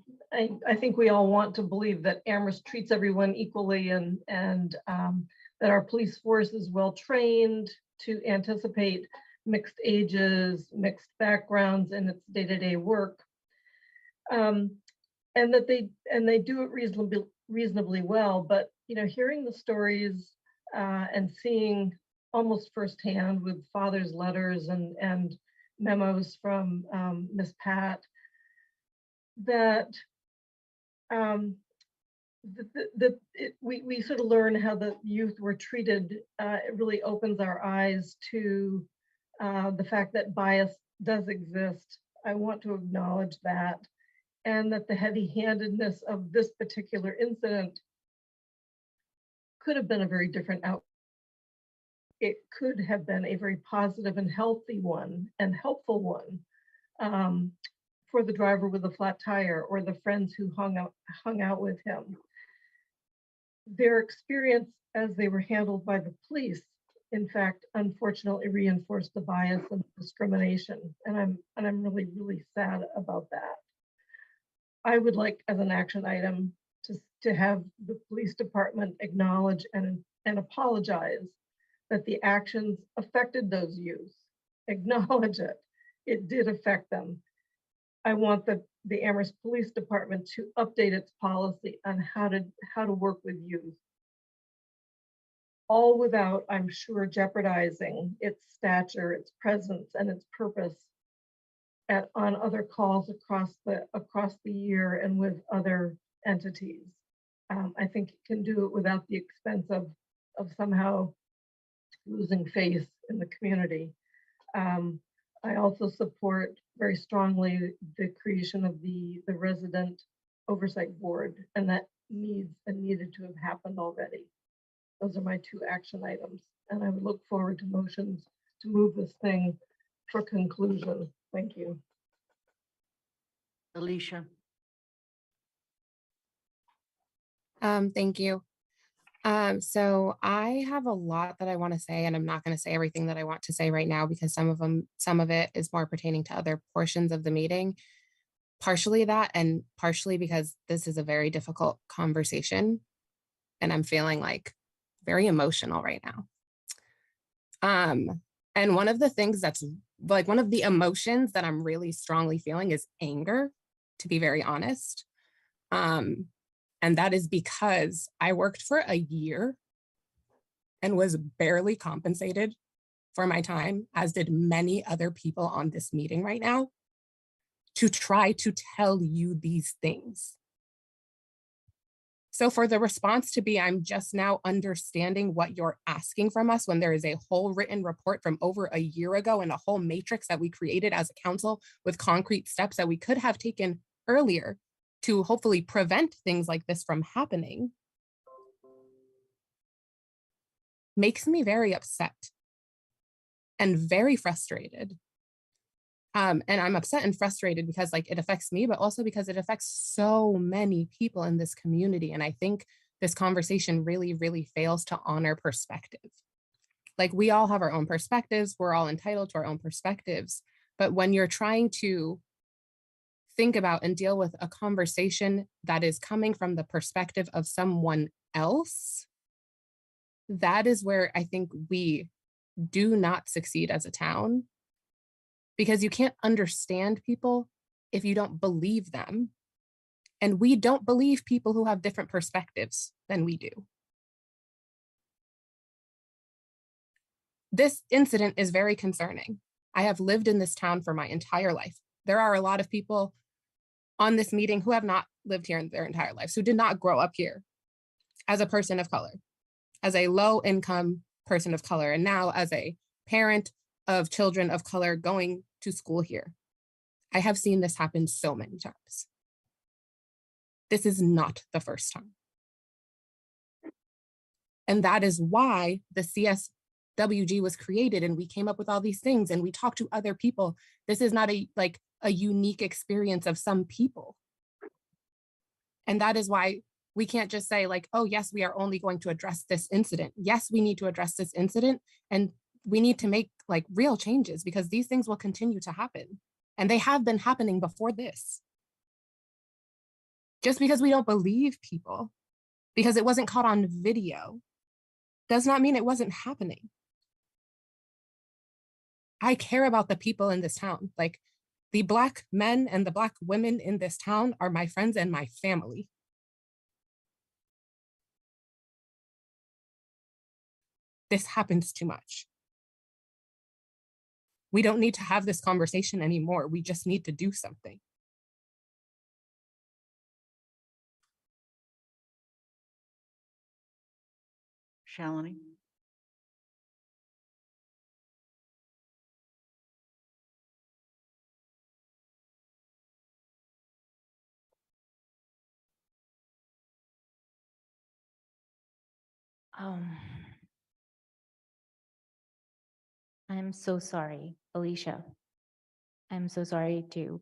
think we all want to believe that Amherst treats everyone equally and that our police force is well trained to anticipate mixed ages, mixed backgrounds in its day-to-day work. And that they do it reasonably well. But hearing the stories and seeing almost firsthand with father's letters and memos from Miss Pat, that we sort of learn how the youth were treated. It really opens our eyes to the fact that bias does exist. I want to acknowledge that, and that the heavy-handedness of this particular incident could have been a very different outcome. It could have been a very positive and healthy one and helpful one for the driver with a flat tire or the friends who hung out with him. Their experience as they were handled by the police, in fact, unfortunately reinforced the bias and discrimination. And I'm really, really sad about that. I would like, as an action item, to have the police department acknowledge and apologize that the actions affected those youth. Acknowledge it. It did affect them. I want the Amherst Police Department to update its policy on how to work with youth. All without, I'm sure, jeopardizing its stature, its presence, and its purpose on other calls across the year and with other entities. I think it can do it without the expense of somehow losing face in the community. I also support very strongly the creation of the resident oversight board, and that needed to have happened already. Those are my two action items, and I would look forward to motions to move this thing for conclusion. Thank you. Alicia? Thank you. So I have a lot that I want to say, and I'm not going to say everything that I want to say right now, because some of it is more pertaining to other portions of the meeting. Partially that, and partially because this is a very difficult conversation and I'm feeling like very emotional right now. And one of the things that's like one of the emotions that I'm really strongly feeling is anger, to be very honest. And that is because I worked for a year and was barely compensated for my time, as did many other people on this meeting right now, to try to tell you these things. So for the response to be, I'm just now understanding what you're asking from us when there is a whole written report from over a year ago and a whole matrix that we created as a council with concrete steps that we could have taken earlier to hopefully prevent things like this from happening, makes me very upset and very frustrated. And I'm upset and frustrated because like it affects me, but also because it affects so many people in this community. And I think this conversation really, really fails to honor perspective. Like we all have our own perspectives. We're all entitled to our own perspectives. But when you're trying to think about and deal with a conversation that is coming from the perspective of someone else, that is where I think we do not succeed as a town. Because you can't understand people if you don't believe them. And we don't believe people who have different perspectives than we do. This incident is very concerning. I have lived in this town for my entire life. There are a lot of people on this meeting who have not lived here in their entire lives, who did not grow up here as a person of color, as a low income person of color, and now as a parent of children of color going to school here. I have seen this happen so many times. This is not the first time. And that is why the CSWG was created and we came up with all these things and we talked to other people. This is not a unique experience of some people. And that is why we can't just say like, oh yes, we are only going to address this incident. Yes, we need to address this incident and we need to make like real changes because these things will continue to happen. And they have been happening before this. Just because we don't believe people, because it wasn't caught on video, does not mean it wasn't happening. I care about the people in this town. Like the Black men and the Black women in this town are my friends and my family. This happens too much. We don't need to have this conversation anymore. We just need to do something. Shalini? I'm so sorry, Alicia. I'm so sorry to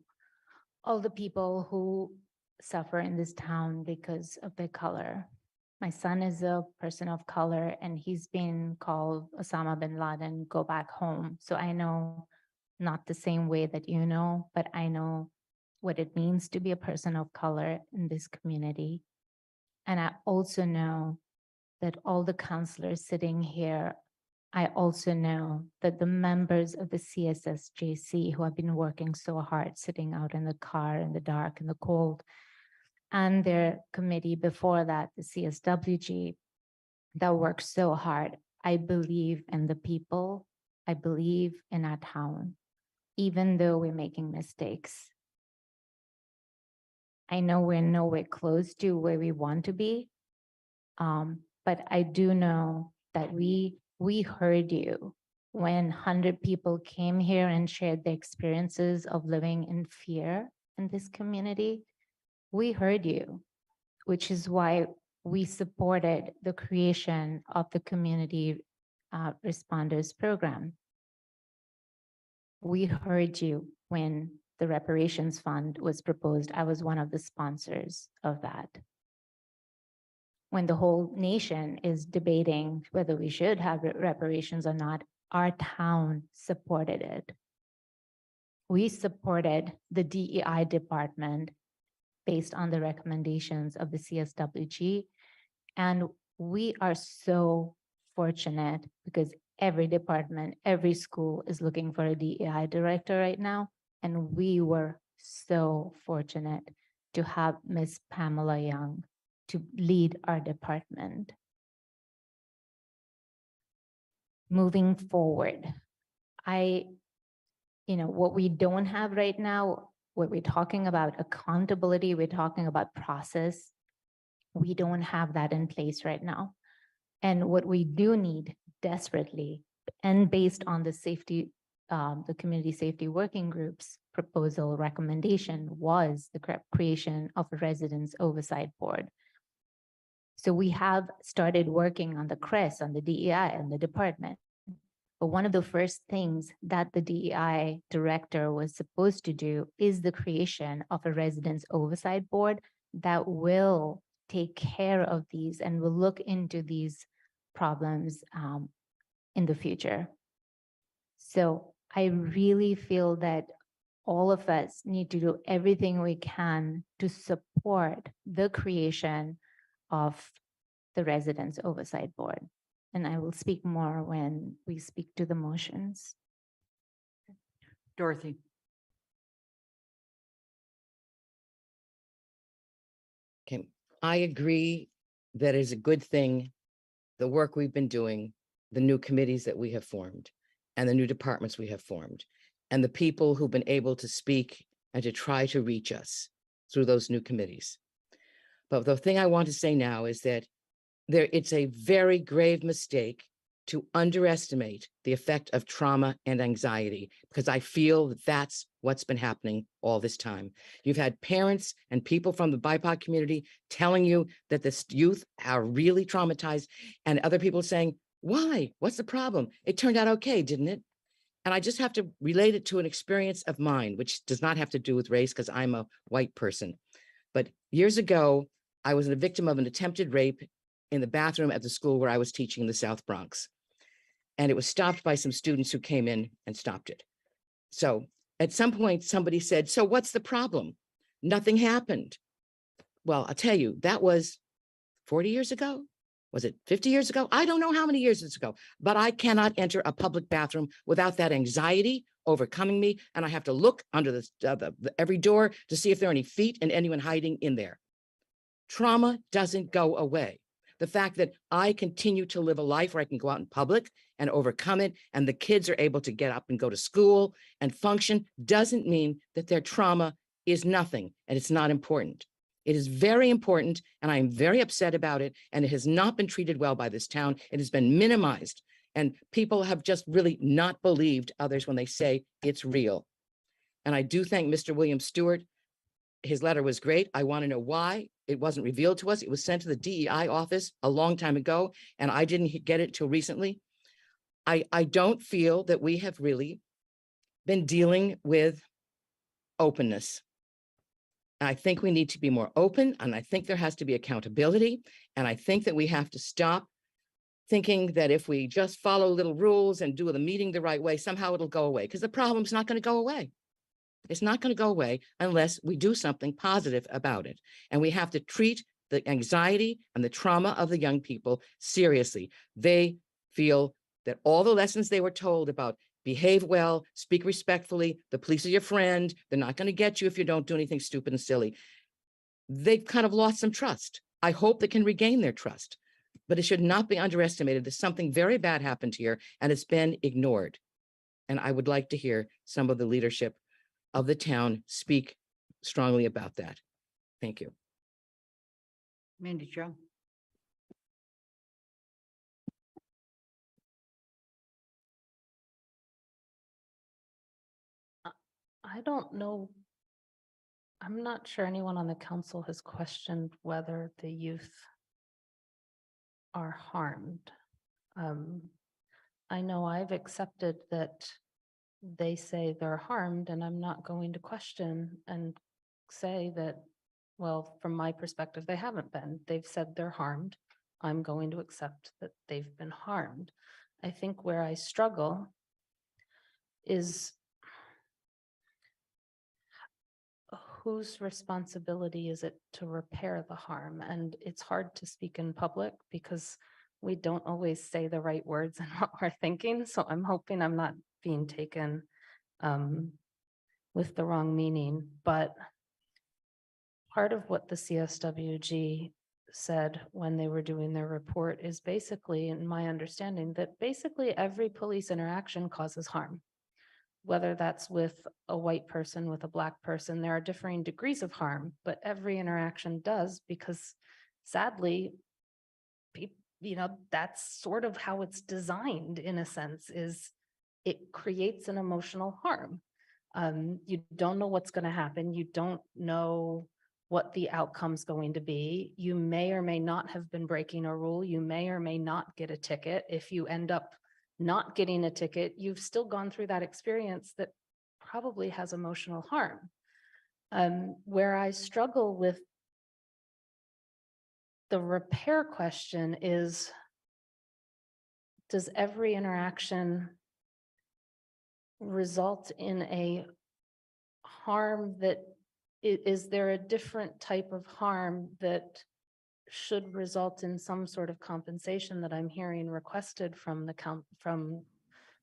all the people who suffer in this town because of their color. My son is a person of color and he's been called Osama bin Laden, go back home. So I know not the same way that you know, but I know what it means to be a person of color in this community. And I also know that all the counselors sitting here, I also know that the members of the CSSJC who have been working so hard, sitting out in the car in the dark, in the cold, and their committee before that, the CSWG, that worked so hard. I believe in the people. I believe in our town, even though we're making mistakes. I know we're nowhere close to where we want to be, but I do know that we heard you when 100 people came here and shared their experiences of living in fear in this community. We heard you, which is why we supported the creation of the Community Responders Program. We heard you when the reparations fund was proposed. I was one of the sponsors of that. When the whole nation is debating whether we should have reparations or not, our town supported it. We supported the DEI department based on the recommendations of the CSWG. And we are so fortunate because every department, every school is looking for a DEI director right now. And we were so fortunate to have Miss Pamela Young to lead our department. Moving forward, what we don't have right now, what we're talking about accountability, we're talking about process. We don't have that in place right now. And what we do need desperately, and based on the safety, the community safety working group's proposal recommendation, was the creation of a residence oversight board. So we have started working on the CRES, on the DEI, and the department. But one of the first things that the DEI director was supposed to do is the creation of a residence oversight board that will take care of these and will look into these problems in the future. So I really feel that all of us need to do everything we can to support the creation of the Residence Oversight Board. And I will speak more when we speak to the motions. Dorothy. Okay, I agree that is a good thing, the work we've been doing, the new committees that we have formed, and the new departments we have formed, and the people who've been able to speak and to try to reach us through those new committees. But the thing I want to say now is that it's a very grave mistake to underestimate the effect of trauma and anxiety, because I feel that that's what's been happening all this time. You've had parents and people from the BIPOC community telling you that the youth are really traumatized, and other people saying, why? What's the problem? It turned out okay, didn't it? And I just have to relate it to an experience of mine, which does not have to do with race because I'm a white person. But years ago, I was a victim of an attempted rape in the bathroom at the school where I was teaching in the South Bronx. And it was stopped by some students who came in and stopped it. So at some point, somebody said, so what's the problem? Nothing happened. Well, I'll tell you, that was 40 years ago. Was it 50 years ago? I don't know how many years it's ago, but I cannot enter a public bathroom without that anxiety overcoming me. And I have to look under every door to see if there are any feet and anyone hiding in there. Trauma doesn't go away. The fact that I continue to live a life where I can go out in public and overcome it, and the kids are able to get up and go to school and function, doesn't mean that their trauma is nothing and it's not important. It is very important, and I am very upset about it, and it has not been treated well by this town. It has been minimized, and people have just really not believed others when they say it's real. And I do thank Mr. William Stewart. His letter was great. I want to know why it wasn't revealed to us. It was sent to the DEI office a long time ago, and I didn't get it till recently. I don't feel that we have really been dealing with openness. I think we need to be more open, and I think there has to be accountability. And I think that we have to stop thinking that if we just follow little rules and do the meeting the right way, somehow it'll go away, because the problem's not going to go away. It's not going to go away unless we do something positive about it. And we have to treat the anxiety and the trauma of the young people seriously. They feel that all the lessons they were told about behave well, speak respectfully, the police are your friend, they're not going to get you if you don't do anything stupid and silly. They've kind of lost some trust. I hope they can regain their trust, but it should not be underestimated that something very bad happened here and it's been ignored. And I would like to hear some of the leadership of the town speak strongly about that. Thank you. Mandi Jo. I don't know. I'm not sure anyone on the council has questioned whether the youth are harmed. I know I've accepted that they say they're harmed, and I'm not going to question and say that, well, from my perspective, they haven't been. They've said they're harmed. I'm going to accept that they've been harmed. I think where I struggle is whose responsibility is it to repair the harm? And it's hard to speak in public because we don't always say the right words and what we're thinking. So I'm hoping I'm not being taken with the wrong meaning. But part of what the CSWG said when they were doing their report is basically, in my understanding, that basically every police interaction causes harm. whether that's with a white person, with a Black person, there are differing degrees of harm, but every interaction does, because sadly, that's sort of how it's designed in a sense, is it creates an emotional harm. You don't know what's going to happen. You don't know what the outcome's going to be. You may or may not have been breaking a rule. You may or may not get a ticket. If you end up not getting a ticket, you've still gone through that experience that probably has emotional harm. Where I struggle with the repair question is, does every interaction result in a harm that is there a different type of harm that should result in some sort of compensation that I'm hearing requested from the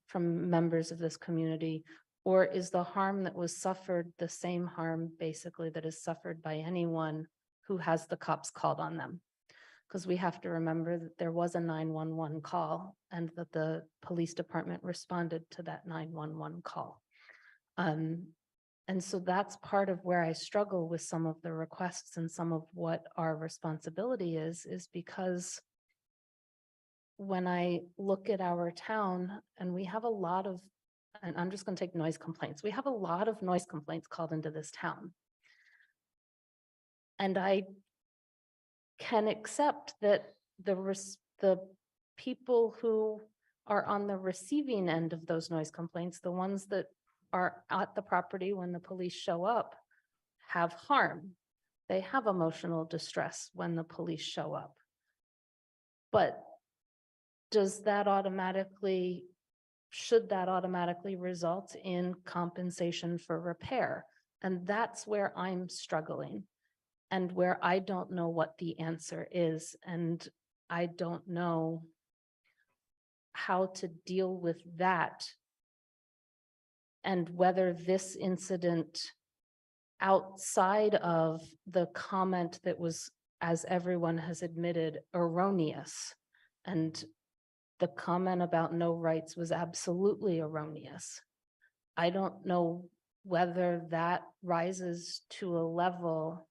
from members of this community? Or is the harm that was suffered the same harm basically that is suffered by anyone who has the cops called on them? Because we have to remember that there was a 911 call and that the police department responded to that 911 call. And so that's part of where I struggle with some of the requests and some of what our responsibility is because when I look at our town, and we have a lot of, and I'm just going to take noise complaints. We have a lot of noise complaints called into this town. And I can accept that the people who are on the receiving end of those noise complaints, the ones that are at the property when the police show up, have harm. They have emotional distress when the police show up. But should that automatically result in compensation for repair? And that's where I'm struggling and where I don't know what the answer is. And I don't know how to deal with that, and whether this incident, outside of the comment that was, as everyone has admitted, erroneous, and the comment about no rights was absolutely erroneous. I don't know whether that rises to a level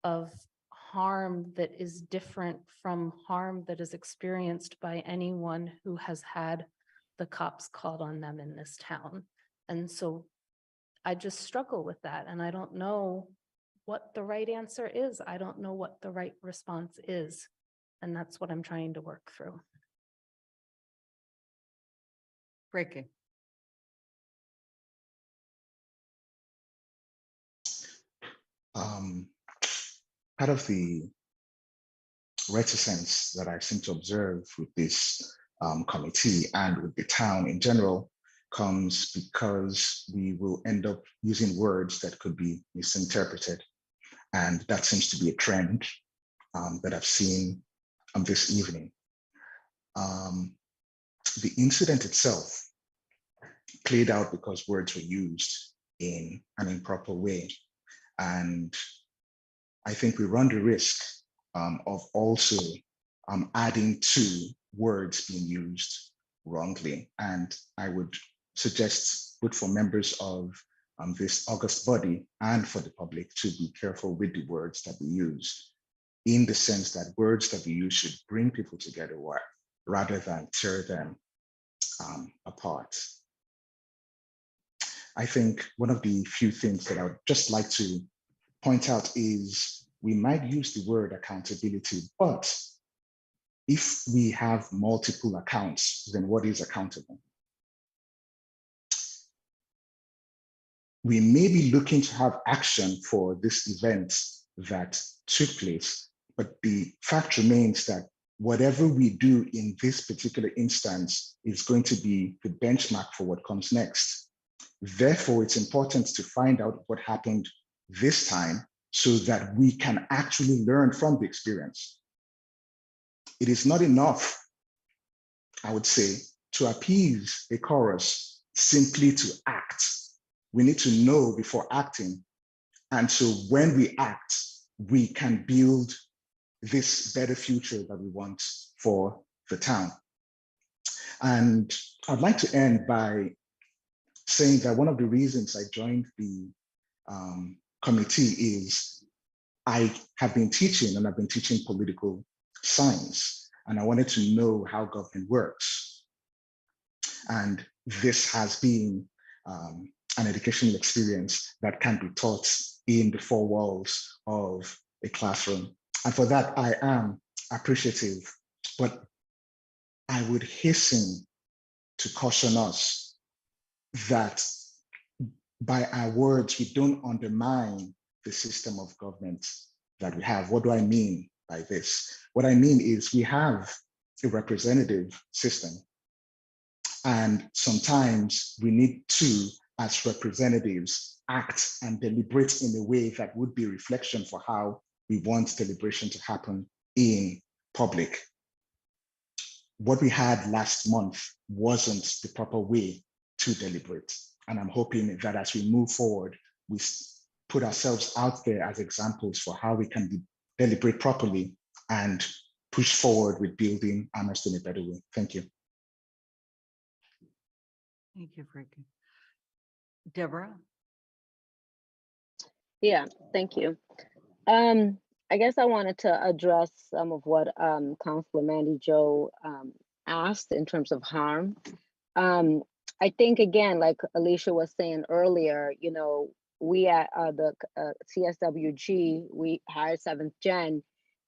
of harm that is different from harm that is experienced by anyone who has had the cops called on them in this town. And so I just struggle with that. And I don't know what the right answer is. I don't know what the right response is. And that's what I'm trying to work through. Breaking. Part of the reticence that I seem to observe with this committee and with the town in general comes because we will end up using words that could be misinterpreted. And that seems to be a trend that I've seen this evening. The incident itself played out because words were used in an improper way. And I think we run the risk of also adding to words being used wrongly. And I would suggest both for members of this august body and for the public to be careful with the words that we use, in the sense that words that we use should bring people together rather than tear them apart. I think one of the few things that I would just like to point out is we might use the word accountability, but if we have multiple accounts, then what is accountable? We may be looking to have action for this event that took place, but the fact remains that whatever we do in this particular instance is going to be the benchmark for what comes next. Therefore, it's important to find out what happened this time so that we can actually learn from the experience. It is not enough, I would say, to appease a chorus simply to act. We need to know before acting. And so when we act, we can build this better future that we want for the town. And I'd like to end by saying that one of the reasons I joined the committee is I have been teaching, and I've been teaching political science, and I wanted to know how government works. And this has been an educational experience that can be taught in the four walls of a classroom. And for that, I am appreciative, but I would hasten to caution us that by our words, we don't undermine the system of government that we have. What do I mean by this? What I mean is we have a representative system, and sometimes we need to, as representatives, act and deliberate in a way that would be reflection for how we want deliberation to happen in public. What we had last month wasn't the proper way to deliberate. And I'm hoping that as we move forward, we put ourselves out there as examples for how we can deliberate properly and push forward with building Amherst in a better way. Thank you. Thank you, Frankie. Deborah? Yeah, thank you. I guess I wanted to address some of what Councilor Mandy Jo asked in terms of harm. I think, again, like Alicia was saying earlier, you know, we at the CSWG, we hired 7th Gen,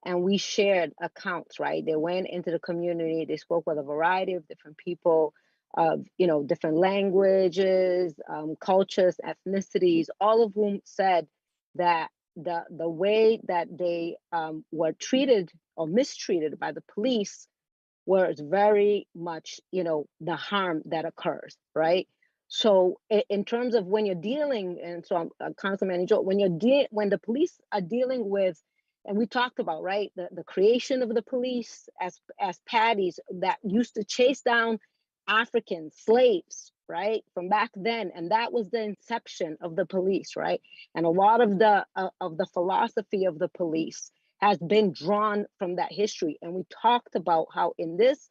and we shared accounts, right? They went into the community, they spoke with a variety of different people, of, you know, different languages, cultures, ethnicities, all of whom said that the way that they were treated or mistreated by the police was very much, you know, the harm that occurs, right? So in terms of when you're dealing, and so I'm Councilman Joe, when the police are dealing with, and we talked about, right, the creation of the police as patties that used to chase down African slaves, right, from back then, and that was the inception of the police, right? And a lot of the philosophy of the police has been drawn from that history. And we talked about how in this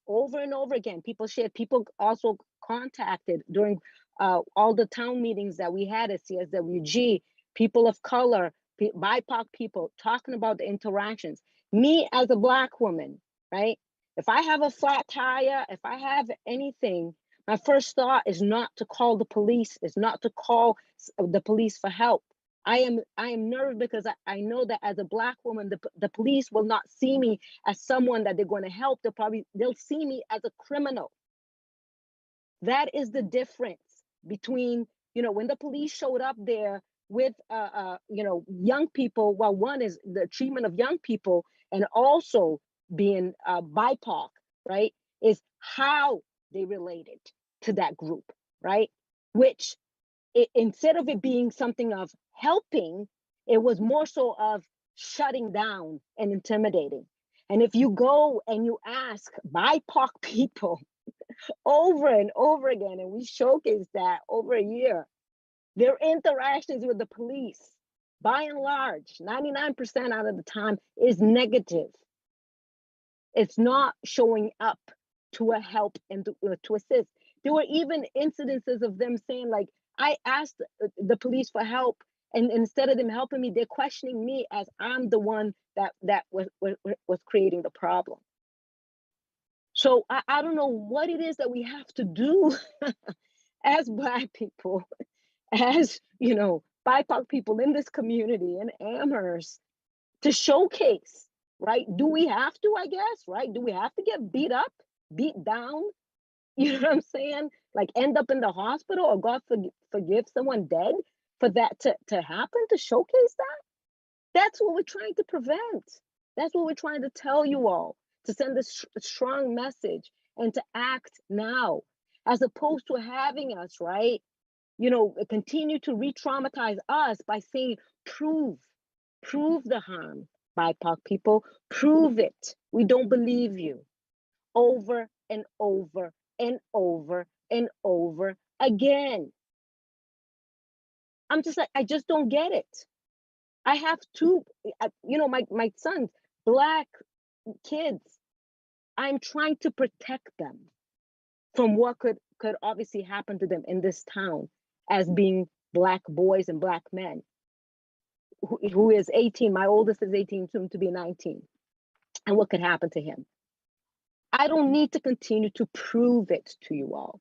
over and over again, people shared, people also contacted during all the town meetings that we had at CSWG, people of color, BIPOC people talking about the interactions. Me as a Black woman, right? If I have a flat tire, if I have anything, my first thought is not to call the police, is not to call the police for help. I am nervous because I know that as a Black woman, the police will not see me as someone that they're going to help. They'll see me as a criminal. That is the difference between, you know, when the police showed up there with, you know, young people. Well, one is the treatment of young people, and also being BIPOC, right, is how they related to that group, right? Which instead of it being something of helping, it was more so of shutting down and intimidating. And if you go and you ask BIPOC people over and over again, and we showcased that over a year, their interactions with the police, by and large, 99% out of the time, is negative. It's not showing up to a help and to assist. There were even incidences of them saying, like, I asked the police for help, and instead of them helping me, they're questioning me as I'm the one that was creating the problem. So I don't know what it is that we have to do as Black people, as, you know, BIPOC people in this community in Amherst, to showcase, right? Do we have to, I guess, right? Do we have to get beat up, beat down? You know what I'm saying? Like end up in the hospital, or God forgive someone dead for that to happen, to showcase that? That's what we're trying to prevent. That's what we're trying to tell you all, to send a strong message and to act now, as opposed to having us, right, you know, continue to re-traumatize us by saying, prove the harm, BIPOC people, prove it. We don't believe you. Over and over and over and over again. I'm just like, I just don't get it. I have two, you know, my sons, Black kids. I'm trying to protect them. from what could obviously happen to them in this town as being Black boys and Black men. Who is 18, my oldest is 18, soon to be 19, and what could happen to him. I don't need to continue to prove it to you all.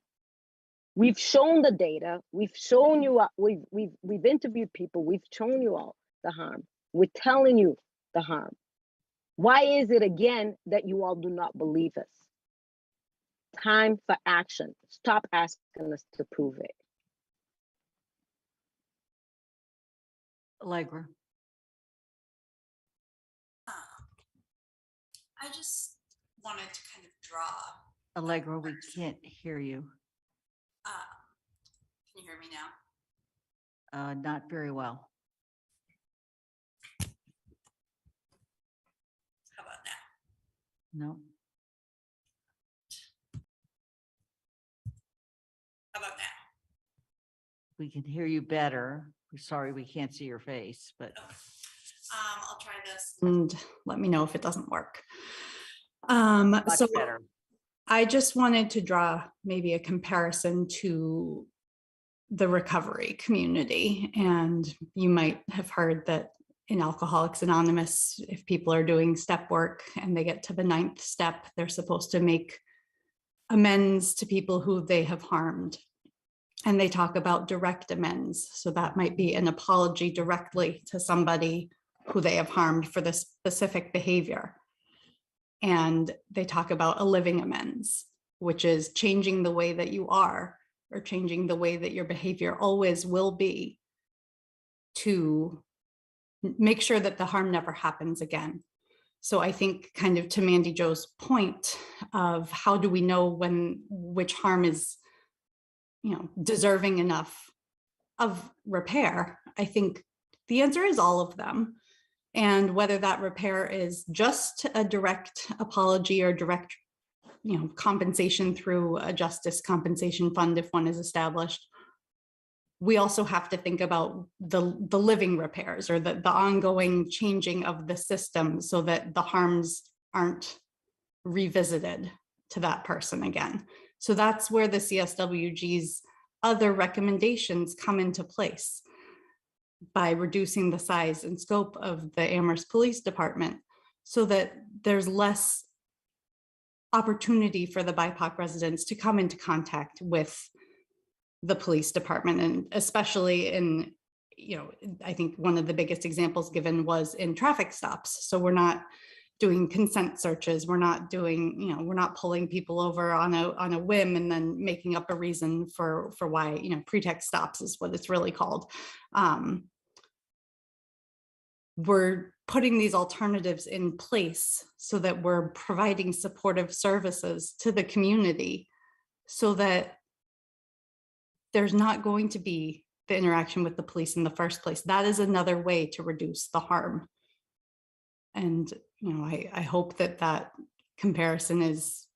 We've shown the data, we've shown you, we've interviewed people, we've shown you all the harm. We're telling you the harm. Why is it again that you all do not believe us? Time for action. Stop asking us to prove it. Allegra. I just wanted to kind of draw. Allegra, we can't hear you. Can you hear me now? Not very well. How about now? No. How about now? We can hear you better. We're sorry we can't see your face, but. I'll try this and let me know if it doesn't work. So Better. I just wanted to draw maybe a comparison to the recovery community. And you might have heard that in Alcoholics Anonymous, if people are doing step work and they get to the 9th step, they're supposed to make amends to people who they have harmed. And they talk about direct amends. So that might be an apology directly to somebody who they have harmed for this specific behavior. And they talk about a living amends, which is changing the way that you are, or changing the way that your behavior always will be, to make sure that the harm never happens again. So I think, kind of to Mandy Jo's point of how do we know which harm is, deserving enough of repair, I think the answer is all of them. And whether that repair is just a direct apology or direct, compensation through a justice compensation fund, if one is established, we also have to think about the living repairs, or the ongoing changing of the system, so that the harms aren't revisited to that person again. So that's where the CSWG's other recommendations come into place, by reducing the size and scope of the Amherst Police Department, so that there's less opportunity for the BIPOC residents to come into contact with the police department. And especially in, I think one of the biggest examples given was in traffic stops. So we're not doing consent searches. We're not doing, we're not pulling people over on a whim and then making up a reason for why, pretext stops is what it's really called. We're putting these alternatives in place so that we're providing supportive services to the community, so that there's not going to be the interaction with the police in the first place. That is another way to reduce the harm. And, I hope that comparison is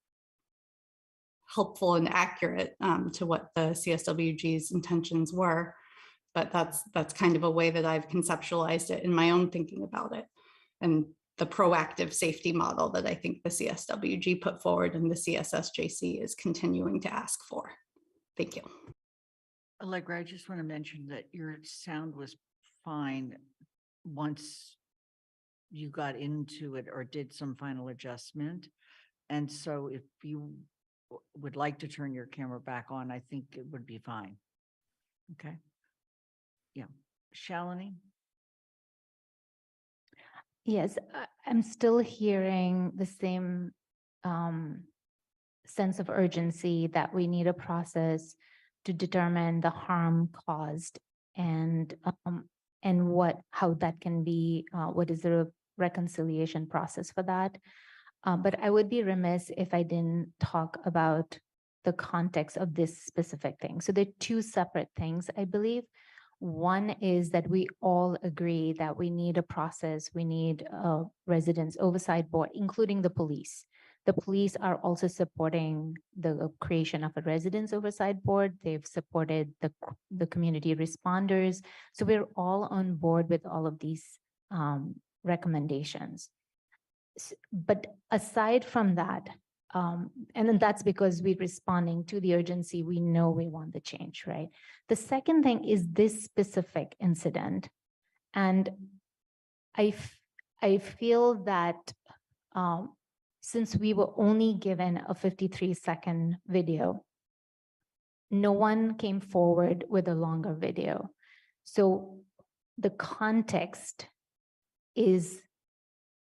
helpful and accurate to what the CSWG's intentions were. But that's kind of a way that I've conceptualized it in my own thinking about it, and the proactive safety model that I think the CSWG put forward and the CSSJC is continuing to ask for. Thank you. Allegra, I just want to mention that your sound was fine once you got into it or did some final adjustment. And so if you would like to turn your camera back on, I think it would be fine. Okay. Yeah. Shalini? Yes, I'm still hearing the same sense of urgency that we need a process to determine the harm caused, and how that can be, what is the reconciliation process for that. But I would be remiss if I didn't talk about the context of this specific thing. So they're two separate things, I believe. One is that we all agree that we need a process, we need a residents oversight board, including the police. The police are also supporting the creation of a residents oversight board. They've supported the community responders. So we're all on board with all of these recommendations. But aside from that, And then that's because we're responding to the urgency. We know we want the change, right? The second thing is this specific incident. And I feel that since we were only given a 53-second video, no one came forward with a longer video. So the context is,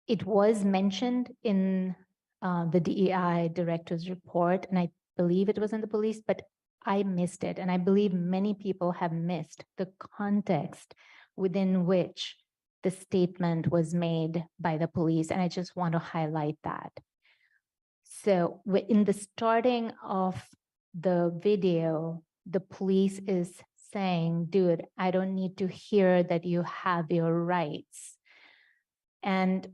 it was mentioned in the DEI director's report, and I believe it was in the police, but I missed it. And I believe many people have missed the context within which the statement was made by the police. And I just want to highlight that. So in the starting of the video, the police is saying, dude, I don't need to hear that you have your rights. And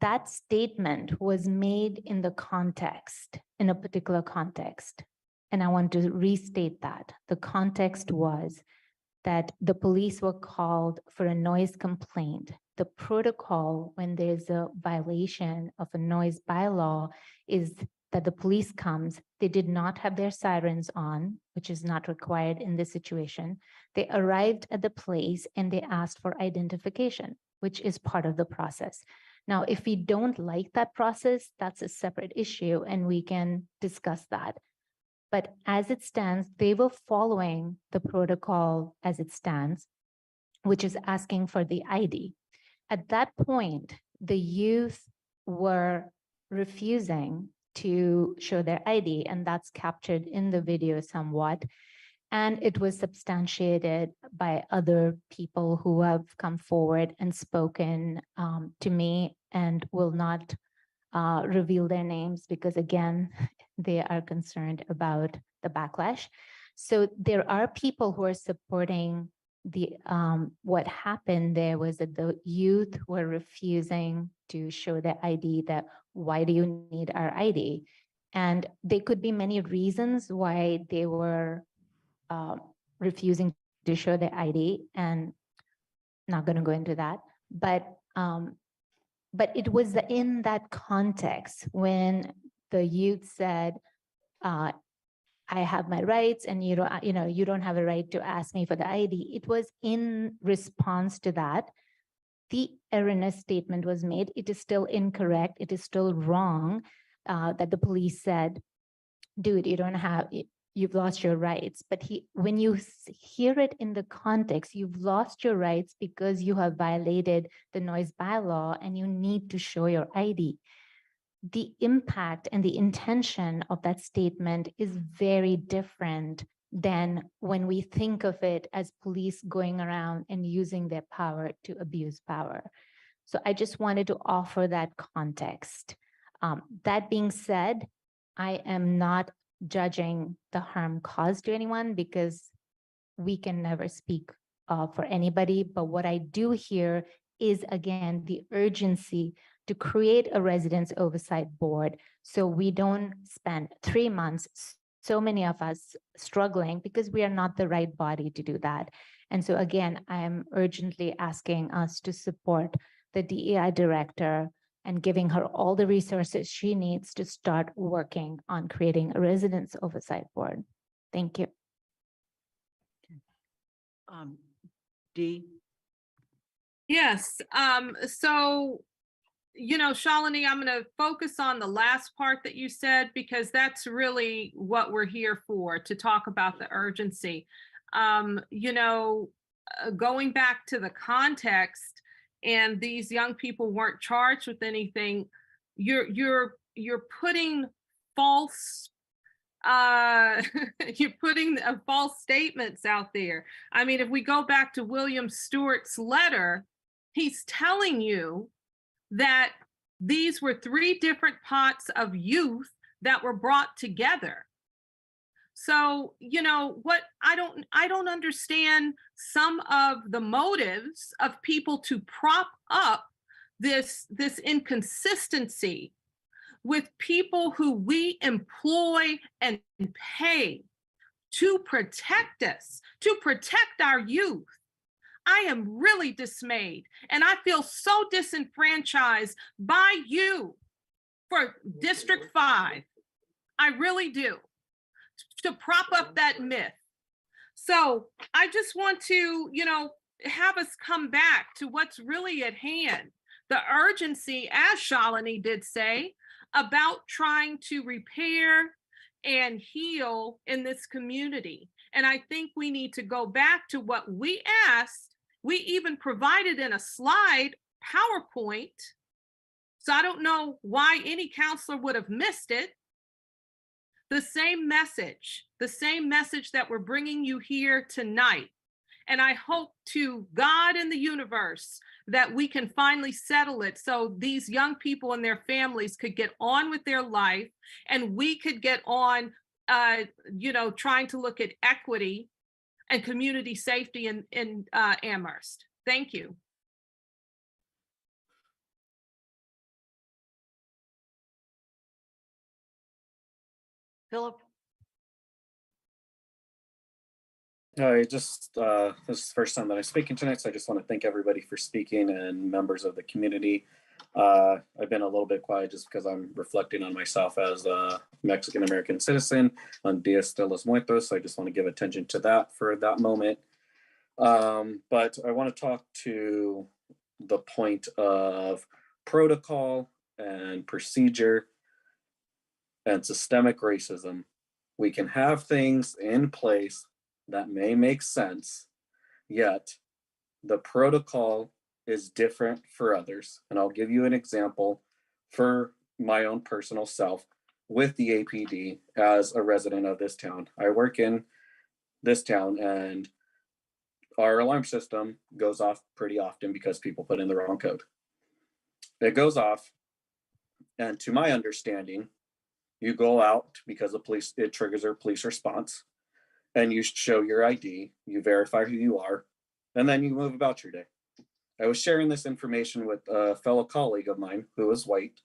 that statement was made in the context, in a particular context. And I want to restate that. The context was that the police were called for a noise complaint. The protocol when there's a violation of a noise bylaw is that the police comes, they did not have their sirens on, which is not required in this situation. They arrived at the place and they asked for identification, which is part of the process. Now, if we don't like that process, that's a separate issue and we can discuss that. But as it stands, they were following the protocol as it stands, which is asking for the ID. At that point, the youth were refusing to show their ID, and that's captured in the video somewhat. And it was substantiated by other people who have come forward and spoken to me and will not reveal their names because, again, they are concerned about the backlash. So there are people who are supporting the what happened there was that the youth were refusing to show their ID, that why do you need our ID? And there could be many reasons why they were refusing to show their ID, and not going to go into that. But it was in that context when the youth said, I have my rights and you don't have a right to ask me for the ID. It was in response to that. The erroneous statement was made. It is still incorrect. It is still wrong that the police said, dude, you've lost your rights. But when you hear it in the context, you've lost your rights because you have violated the noise bylaw and you need to show your ID. The impact and the intention of that statement is very different than when we think of it as police going around and using their power to abuse power. So I just wanted to offer that context. That being said, I am not judging the harm caused to anyone because we can never speak for anybody. But what I do hear is, again, the urgency to create a residence oversight board so we don't spend 3 months, so many of us struggling because we are not the right body to do that. And so again, I am urgently asking us to support the DEI director and giving her all the resources she needs to start working on creating a residence oversight board. Thank you. Dee? Yes, so, Shalini, I'm going to focus on the last part that you said, because that's really what we're here for, to talk about the urgency. Going back to the context, and these young people weren't charged with anything, you're putting false you're putting false statements out there. I mean, if we go back to William Stewart's letter, he's telling you that these were 3 different pots of youth that were brought together. So, what I don't understand some of the motives of people to prop up this inconsistency with people who we employ and pay to protect us, to protect our youth. I am really dismayed, and I feel so disenfranchised by you for District 5. I really do, to prop up that myth. So I just want to, have us come back to what's really at hand. The urgency, as Shalini did say, about trying to repair and heal in this community. And I think we need to go back to what we asked. We even provided in a slide PowerPoint. So I don't know why any counselor would have missed it. The same message that we're bringing you here tonight. And I hope to God in the universe that we can finally settle it so these young people and their families could get on with their life, and we could get on, trying to look at equity and community safety in Amherst. Thank you. Philip? This is the first time that I'm speaking tonight, so I just want to thank everybody for speaking and members of the community. I've been a little bit quiet just because I'm reflecting on myself as a Mexican-American citizen on Dias de los Muertos, so I just want to give attention to that for that moment. But I want to talk to the point of protocol and procedure and systemic racism. We can have things in place that may make sense, yet the protocol is different for others. And I'll give you an example for my own personal self with the APD as a resident of this town. I work in this town and our alarm system goes off pretty often because people put in the wrong code. It goes off, and to my understanding, you go out because it triggers a police response, and you show your ID, you verify who you are, and then you move about your day. I was sharing this information with a fellow colleague of mine who is white,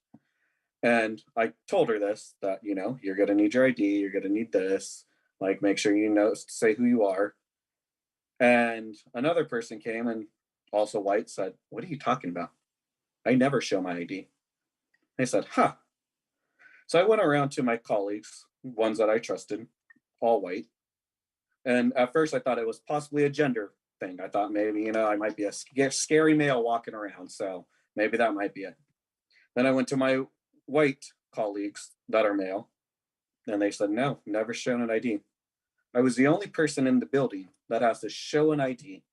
and I told her this, that, you're gonna need your ID, you're gonna need this, like make sure say who you are. And another person came and also white said, "What are you talking about? I never show my ID." I said, huh. So I went around to my colleagues, ones that I trusted, all white. And at first I thought it was possibly a gender thing. I thought maybe, I might be a scary male walking around. So maybe that might be it. Then I went to my white colleagues that are male, and they said, no, never shown an ID. I was the only person in the building that has to show an ID.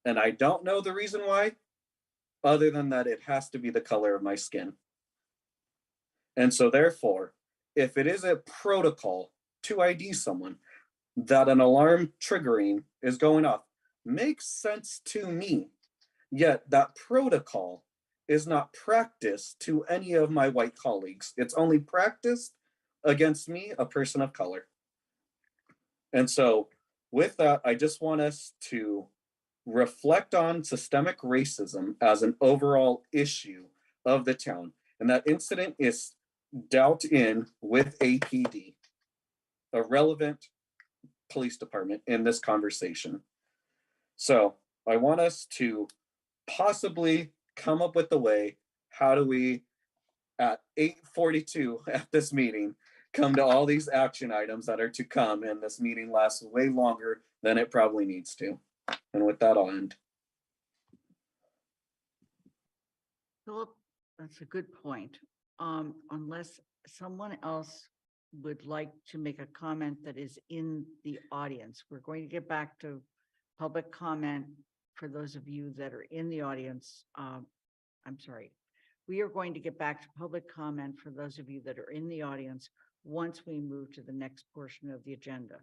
And I don't know the reason why, other than that it has to be the color of my skin. And so therefore, if it is a protocol to ID someone, that an alarm triggering is going off makes sense to me. Yet that protocol is not practiced to any of my white colleagues. It's only practiced against me, a person of color. And so with that, I just want us to reflect on systemic racism as an overall issue of the town. And that incident is dealt in with APD, a relevant police department in this conversation. So I want us to possibly come up with a way, how do we at 8:42 at this meeting come to all these action items that are to come, and this meeting lasts way longer than it probably needs to. And with that, I'll end. Philip, that's a good point. Unless someone else would like to make a comment that is in the audience, we're going to get back to public comment for those of you that are in the audience. I'm sorry. We are going to get back to public comment for those of you that are in the audience once we move to the next portion of the agenda.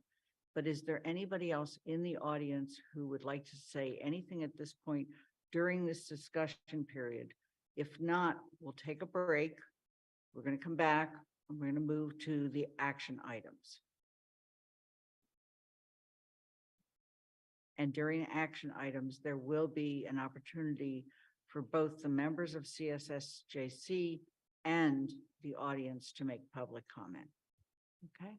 But is there anybody else in the audience who would like to say anything at this point during this discussion period? If not, we'll take a break. We're going to come back and we're going to move to the action items. And during action items, there will be an opportunity for both the members of CSSJC and the audience to make public comment. Okay,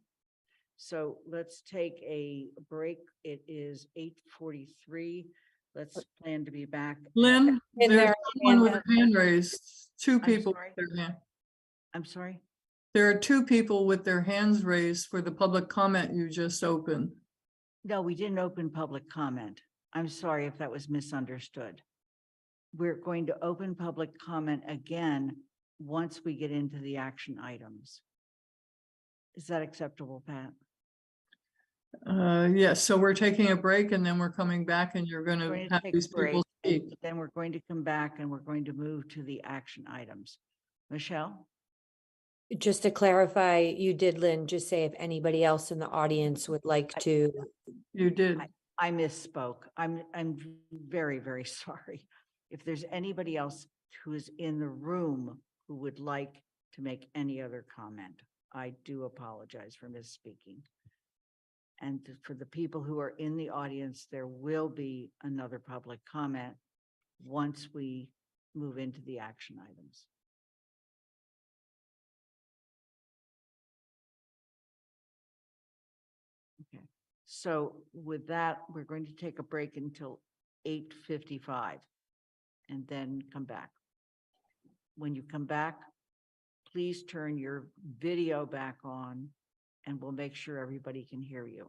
so let's take a break. It is 8:43. Let's plan to be back. Lynn, there's someone with a hand raised. Two people. sorry. with their hand. I'm sorry? There are two people with their hands raised for the public comment you just opened. No, we didn't open public comment. I'm sorry if that was misunderstood. We're going to open public comment again once we get into the action items. Is that acceptable, Pat? Yes, so we're taking a break and then we're coming back and you're We're gonna going to have take these a break, people and speak. then we're going to come back and we're going to move to the action items. Michelle? Just to clarify, you did, Lynn, just say if anybody else in the audience would like to. You did. I misspoke. I'm very, very sorry. If there's anybody else who is in the room who would like to make any other comment, I do apologize for misspeaking. And for the people who are in the audience, there will be another public comment once we move into the action items. Okay, so with that, we're going to take a break until 8:55 and then come back. When you come back, please turn your video back on and we'll make sure everybody can hear you.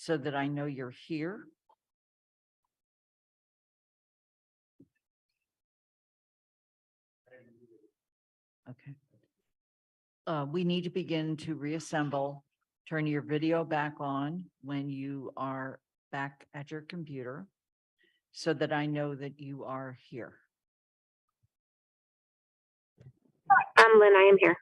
so that I know you're here. Okay. We need to begin to reassemble. Turn your video back on when you are back at your computer so that I know that you are here. Lynn, I am here.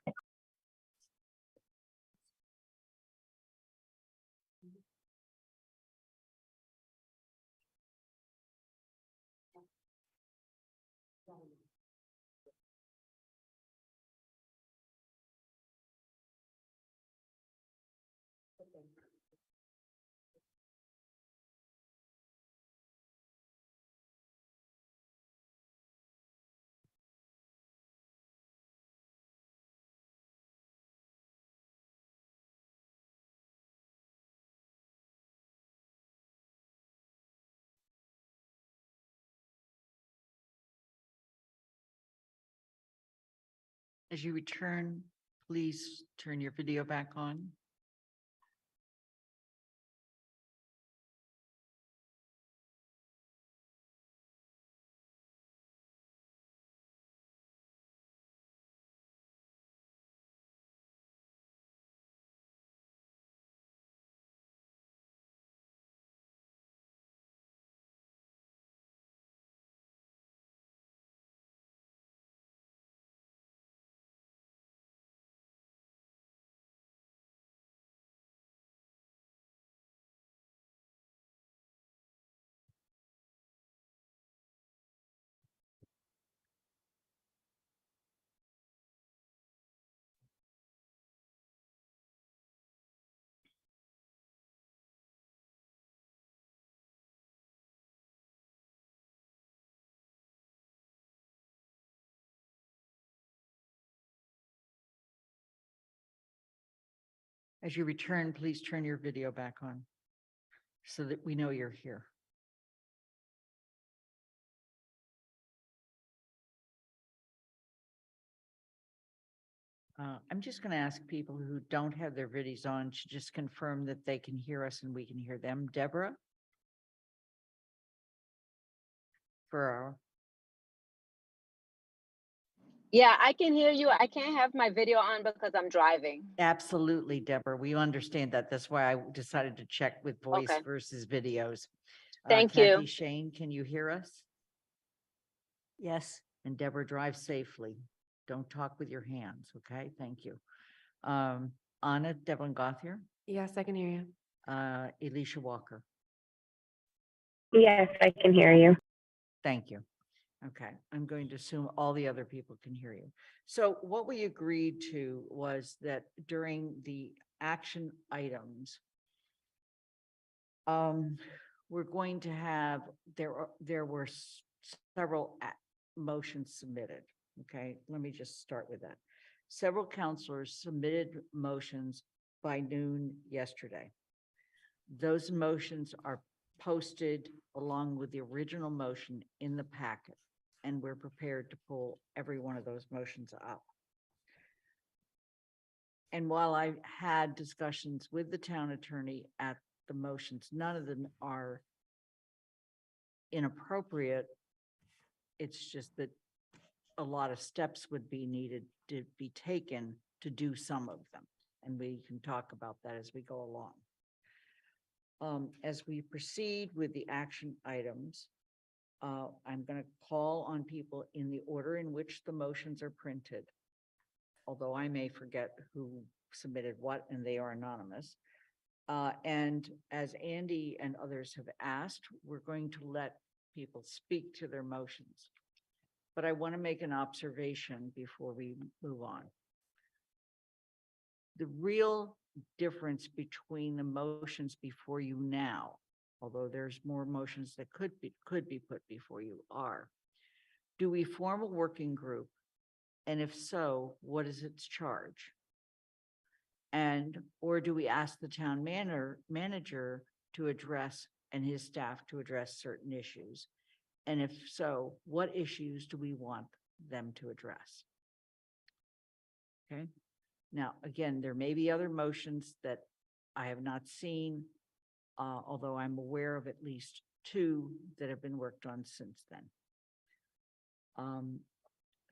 As you return, please turn your video back on. As you return, please turn your video back on so that we know you're here. I'm just going to ask people who don't have their videos on to just confirm that they can hear us and we can hear them. Deborah? Yeah, I can hear you. I can't have my video on because I'm driving. Absolutely, Deborah. We understand that. That's why I decided to check with voice Okay. versus videos. Thank Kathy you. Shane, can you hear us? Yes. And Deborah, drive safely. Don't talk with your hands, okay? Thank you. Anna Devlin Gothier, Yes, I can hear you. Alicia Walker. Yes, I can hear you. Thank you. Okay, I'm going to assume all the other people can hear you. So what we agreed to was that during the action items, we're going to have, there were several motions submitted. Okay, let me just start with that. Several counselors submitted motions by noon yesterday. Those motions are posted along with the original motion in the packet, and we're prepared to pull every one of those motions up. And while I had discussions with the town attorney at the motions, none of them are inappropriate. It's just that a lot of steps would be needed to be taken to do some of them. And we can talk about that as we go along. As we proceed with the action items, I'm going to call on people in the order in which the motions are printed, although I may forget who submitted what and they are anonymous. And as Andy and others have asked, we're going to let people speak to their motions. But I want to make an observation before we move on. The real difference between the motions before you now, although there's more motions that could be put before you, are, do we form a working group? And if so, what is its charge? And, or do we ask the town manager to address and his staff to address certain issues? And if so, what issues do we want them to address? Okay. Now, again, there may be other motions that I have not seen. although I'm aware of at least 2 that have been worked on since then.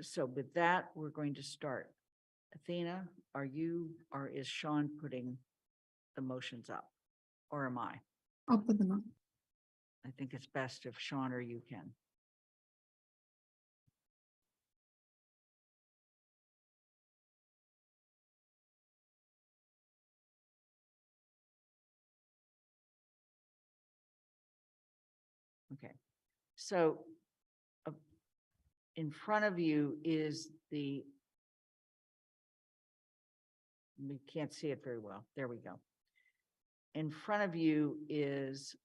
So with that, we're going to start. Athena, or is Sean putting the motions up? Or am I? I'll put them on. I think it's best if Sean or you can. Okay, so in front of you is we can't see it very well. There we go. In front of you is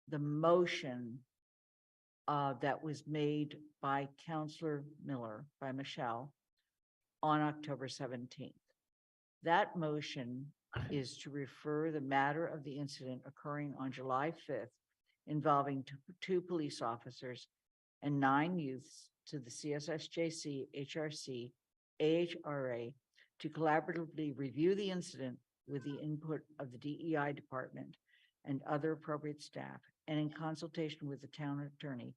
the motion that was made by Counselor Miller, by Michelle, on October 17th. That motion is to refer the matter of the incident occurring on July 5th involving 2 police officers and 9 youths to the CSSJC, HRC, AHRA to collaboratively review the incident with the input of the DEI department and other appropriate staff, and in consultation with the town attorney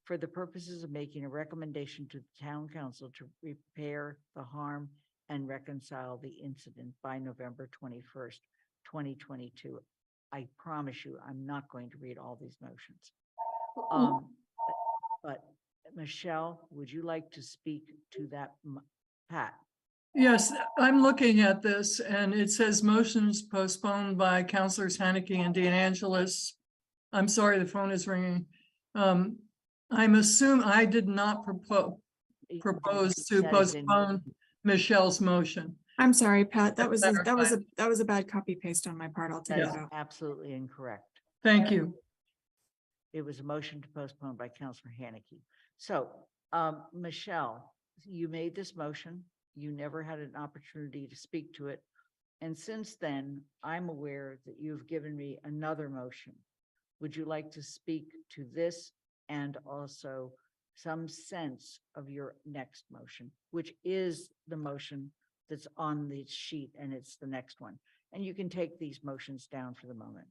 for the purposes of making a recommendation to the town council to repair the harm and reconcile the incident by November 21st, 2022. I promise you, I'm not going to read all these motions. But Michelle, would you like to speak to that, Pat? Yes, I'm looking at this and it says motions postponed by Councilors Haneke and Dan Angelis. I'm sorry, the phone is ringing. I'm assuming I did not propose to postpone Michelle's motion. I'm sorry, Pat. That That's was a bad copy paste on my part. I'll take That is that out. absolutely incorrect. Thank you. It was a motion to postpone by Councilor Haneke. So, Michelle, you made this motion. You never had an opportunity to speak to it. And since then, I'm aware that you've given me another motion. Would you like to speak to this and also some sense of your next motion, which is the motion that's on the sheet, and it's the next one? And you can take these motions down for the moment.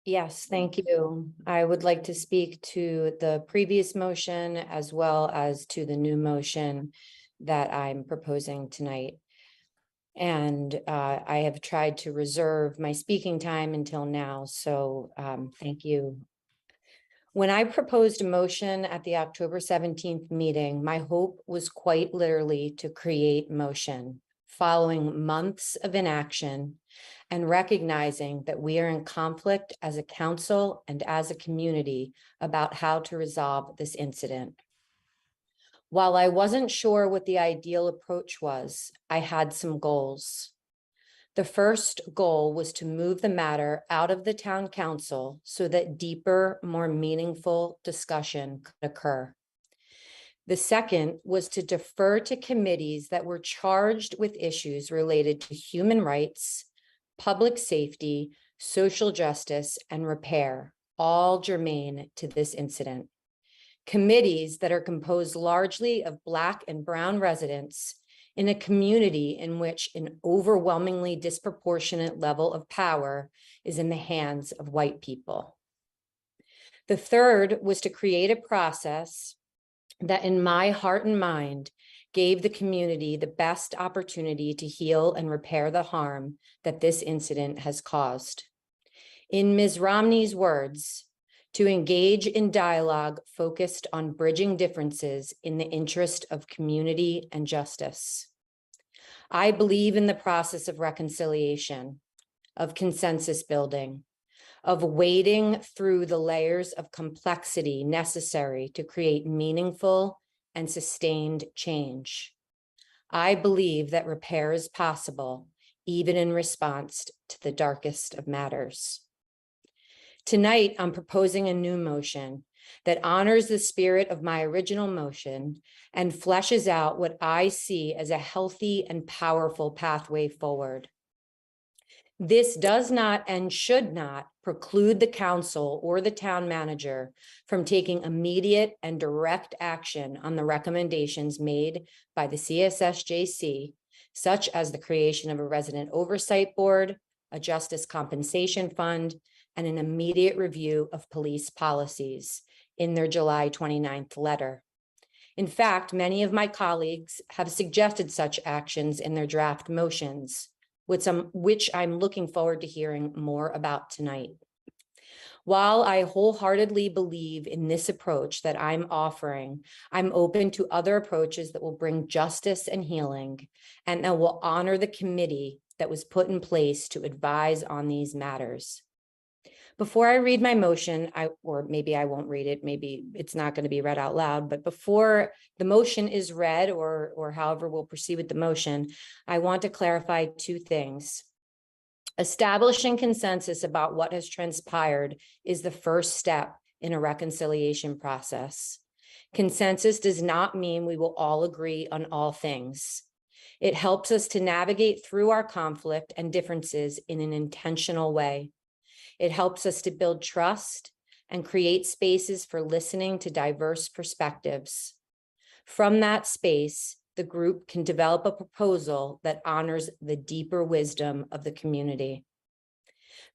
Yes, thank you. I would like to speak to the previous motion as well as to the new motion that I'm proposing tonight. And I have tried to reserve my speaking time until now, so thank you. When I proposed a motion at the October 17th meeting, my hope was quite literally to create motion following months of inaction and recognizing that we are in conflict as a council and as a community about how to resolve this incident. While I wasn't sure what the ideal approach was, I had some goals. The first goal was to move the matter out of the town council so that deeper, more meaningful discussion could occur. The second was to defer to committees that were charged with issues related to human rights, public safety, social justice, and repair, all germane to this incident. Committees that are composed largely of Black and Brown residents in a community in which an overwhelmingly disproportionate level of power is in the hands of white people. The third was to create a process that, in my heart and mind, gave the community the best opportunity to heal and repair the harm that this incident has caused. In Ms. Romney's words, to engage in dialogue focused on bridging differences in the interest of community and justice. I believe in the process of reconciliation, of consensus building, of wading through the layers of complexity necessary to create meaningful and sustained change. I believe that repair is possible, even in response to the darkest of matters. Tonight, I'm proposing a new motion that honors the spirit of my original motion and fleshes out what I see as a healthy and powerful pathway forward. This does not and should not preclude the council or the town manager from taking immediate and direct action on the recommendations made by the CSSJC, such as the creation of a resident oversight board, a justice compensation fund, and an immediate review of police policies in their July 29th letter. In fact, many of my colleagues have suggested such actions in their draft motions, which I'm looking forward to hearing more about tonight. While I wholeheartedly believe in this approach that I'm offering, I'm open to other approaches that will bring justice and healing and that will honor the committee that was put in place to advise on these matters. Before I read my motion, or maybe I won't read it, maybe it's not going to be read out loud, but before the motion is read or however we'll proceed with the motion, I want to clarify two things. Establishing consensus about what has transpired is the first step in a reconciliation process. Consensus does not mean we will all agree on all things. It helps us to navigate through our conflict and differences in an intentional way. It helps us to build trust and create spaces for listening to diverse perspectives. From that space, the group can develop a proposal that honors the deeper wisdom of the community.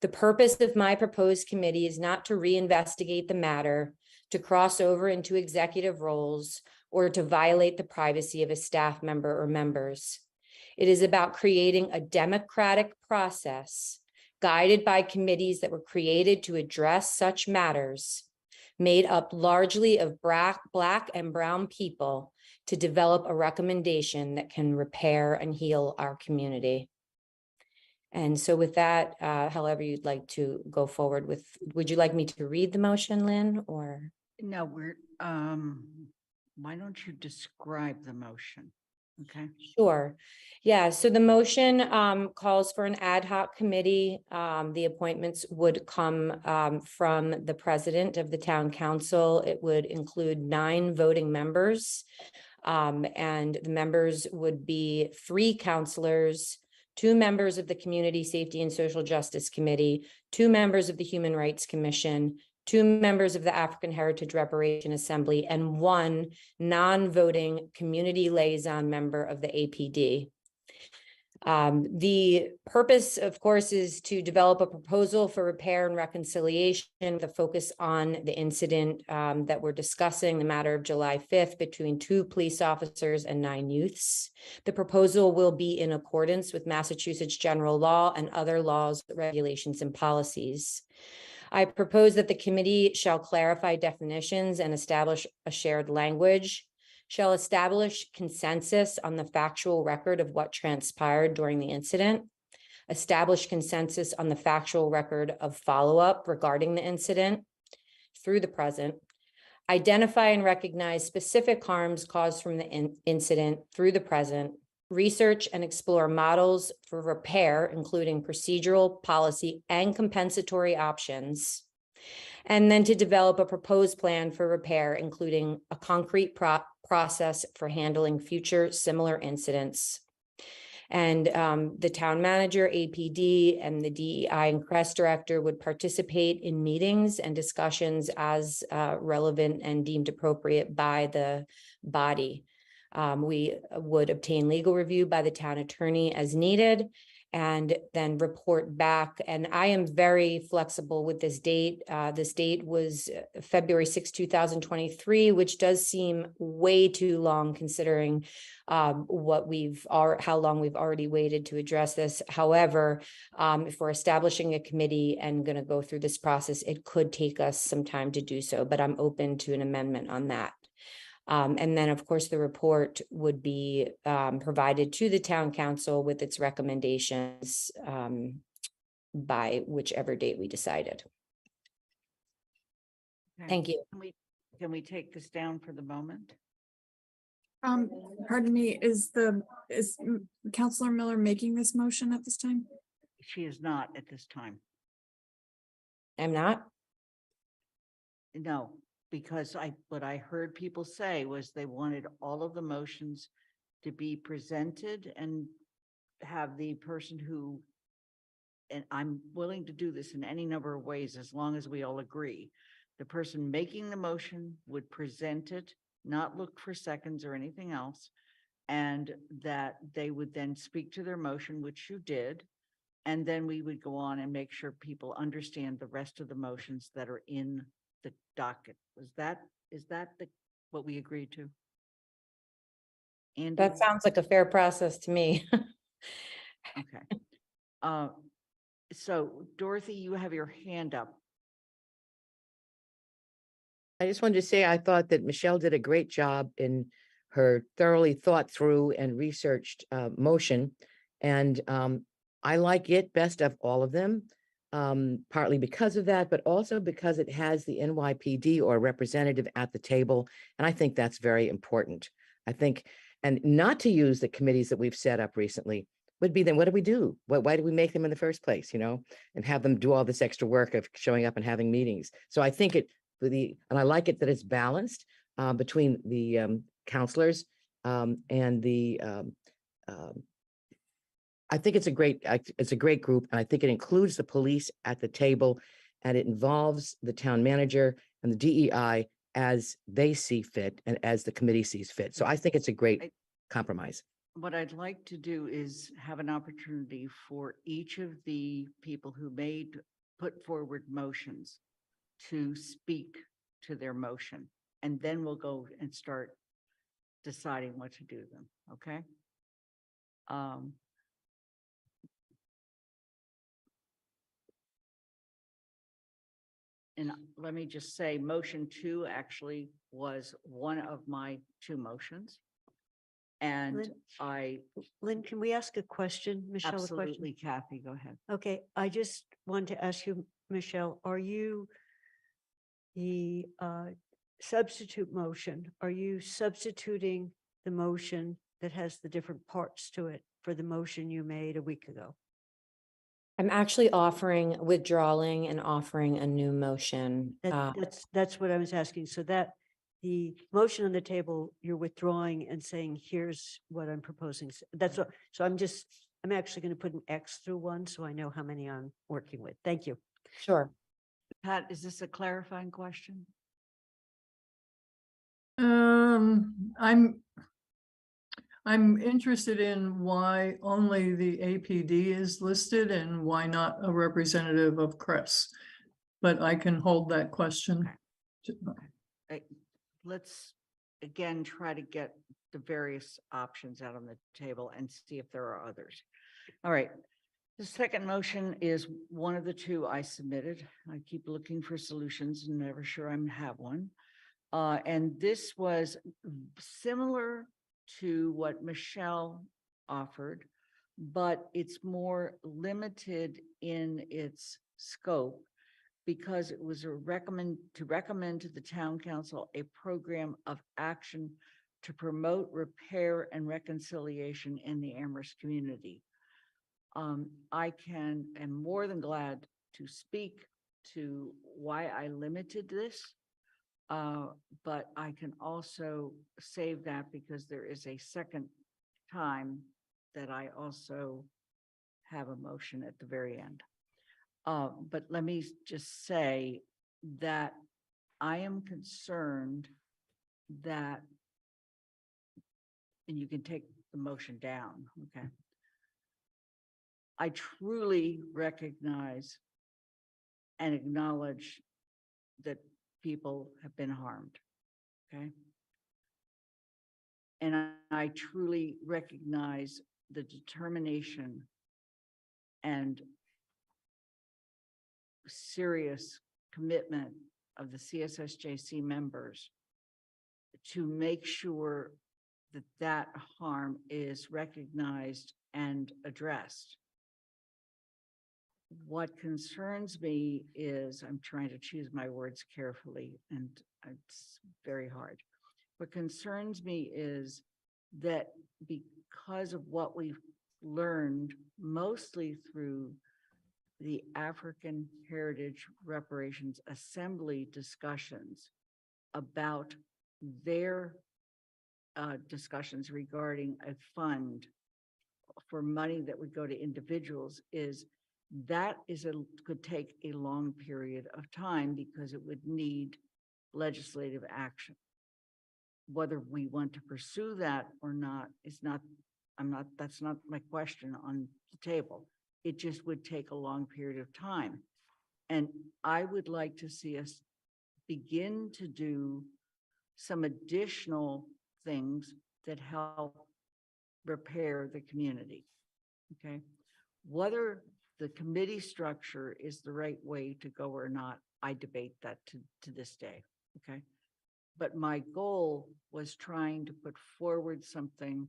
The purpose of my proposed committee is not to reinvestigate the matter, to cross over into executive roles, or to violate the privacy of a staff member or members. It is about creating a democratic process guided by committees that were created to address such matters, made up largely of Black and Brown people, to develop a recommendation that can repair and heal our community. And so with that, however you'd like to go forward with, would you like me to read the motion, Lynn, or? No, why don't you describe the motion? Okay. Sure. Yeah, so the motion calls for an ad hoc committee. The appointments would come from the president of the town council. It would include 9 voting members. And the members would be 3 counselors, 2 members of the Community Safety and Social Justice Committee, 2 members of the Human Rights Commission, 2 members of the African Heritage Reparation Assembly, and 1 non-voting community liaison member of the APD. The purpose, of course, is to develop a proposal for repair and reconciliation, the focus on the incident that we're discussing, the matter of July 5th between 2 police officers and 9 youths. The proposal will be in accordance with Massachusetts general law and other laws, regulations, and policies. I propose that the committee shall clarify definitions and establish a shared language, shall establish consensus on the factual record of what transpired during the incident, establish consensus on the factual record of follow-up regarding the incident through the present, identify and recognize specific harms caused from the incident through the present, research and explore models for repair, including procedural, policy, and compensatory options, and then to develop a proposed plan for repair, including a concrete process for handling future similar incidents. And the town manager, APD, and the DEI and CREST director would participate in meetings and discussions as relevant and deemed appropriate by the body. We would obtain legal review by the town attorney as needed, and then report back. And I am very flexible with this date. This date was February 6, 2023, which does seem way too long considering how long we've already waited to address this. However, if we're establishing a committee and going to go through this process, it could take us some time to do so, but I'm open to an amendment on that. And then, of course, the report would be provided to the town council with its recommendations by whichever date we decided. Okay. Thank you. Can we take this down for the moment? Pardon me, is Councilor Miller making this motion at this time? She is not at this time. I'm not? No. Because what I heard people say was they wanted all of the motions to be presented and have the person who, and I'm willing to do this in any number of ways as long as we all agree. The person making the motion would present it, not look for seconds or anything else, and that they would then speak to their motion, which you did, And then we would go on and make sure people understand the rest of the motions that are in the docket. Is that what we agreed to? And That sounds like a fair process to me. okay. So Dorothy, you have your hand up. I just wanted to say, I thought that Michelle did a great job in her thoroughly thought through and researched motion. And I like it best of all of them, partly because of that, but also because it has the NYPD or representative at the table. And I think that's very important. I think, and not to use the committees that we've set up recently would be then what do we do? Why do we make them in the first place, and have them do all this extra work of showing up and having meetings? So I think and I like it that it's balanced between the counselors and the I think it's a great group, and I think it includes the police at the table, and it involves the town manager and the DEI as they see fit and as the committee sees fit. So I think it's a great compromise. What I'd like to do is have an opportunity for each of the people who put forward motions to speak to their motion, and then we'll go and start deciding what to do them, okay? And let me just say, motion 2 actually was one of my 2 motions. And Lynn, can we ask a question? Michelle, a question? Absolutely, Kathy, go ahead. Okay, I just want to ask you, Michelle, are you the substitute motion? Are you substituting the motion that has the different parts to it for the motion you made a week ago? I'm actually withdrawing and offering a new motion. That's what I was asking. So that the motion on the table, you're withdrawing and saying, here's what I'm proposing. That's what, so I'm actually going to put an X through one so I know how many I'm working with. Thank you. Sure. Pat, is this a clarifying question? I'm interested in why only the APD is listed and why not a representative of CRES. But I can hold that question. Let's again try to get the various options out on the table and see if there are others. All right. The second motion is one of the 2 I submitted. I keep looking for solutions and never sure I have one. And this was similar to what Michelle offered, but it's more limited in its scope because it was to recommend to the town council a program of action to promote repair and reconciliation in the Amherst community. I am more than glad to speak to why I limited this, but I can also save that because there is a second time that I also have a motion at the very end. But let me just say that I am concerned that, and you can take the motion down, okay? I truly recognize and acknowledge that people have been harmed, okay? And I truly recognize the determination and serious commitment of the CSSJC members to make sure that that harm is recognized and addressed. What concerns me is, I'm trying to choose my words carefully, and it's very hard. What concerns me is that because of what we've learned, mostly through the African Heritage Reparations Assembly discussions about their discussions regarding a fund for money that would go to individuals, is that could take a long period of time because it would need legislative action. Whether we want to pursue that or not is not, that's not my question on the table. It just would take a long period of time. And I would like to see us begin to do some additional things that help repair the community. Okay. Whether the committee structure is the right way to go or not, I debate that to this day. Okay. But my goal was trying to put forward something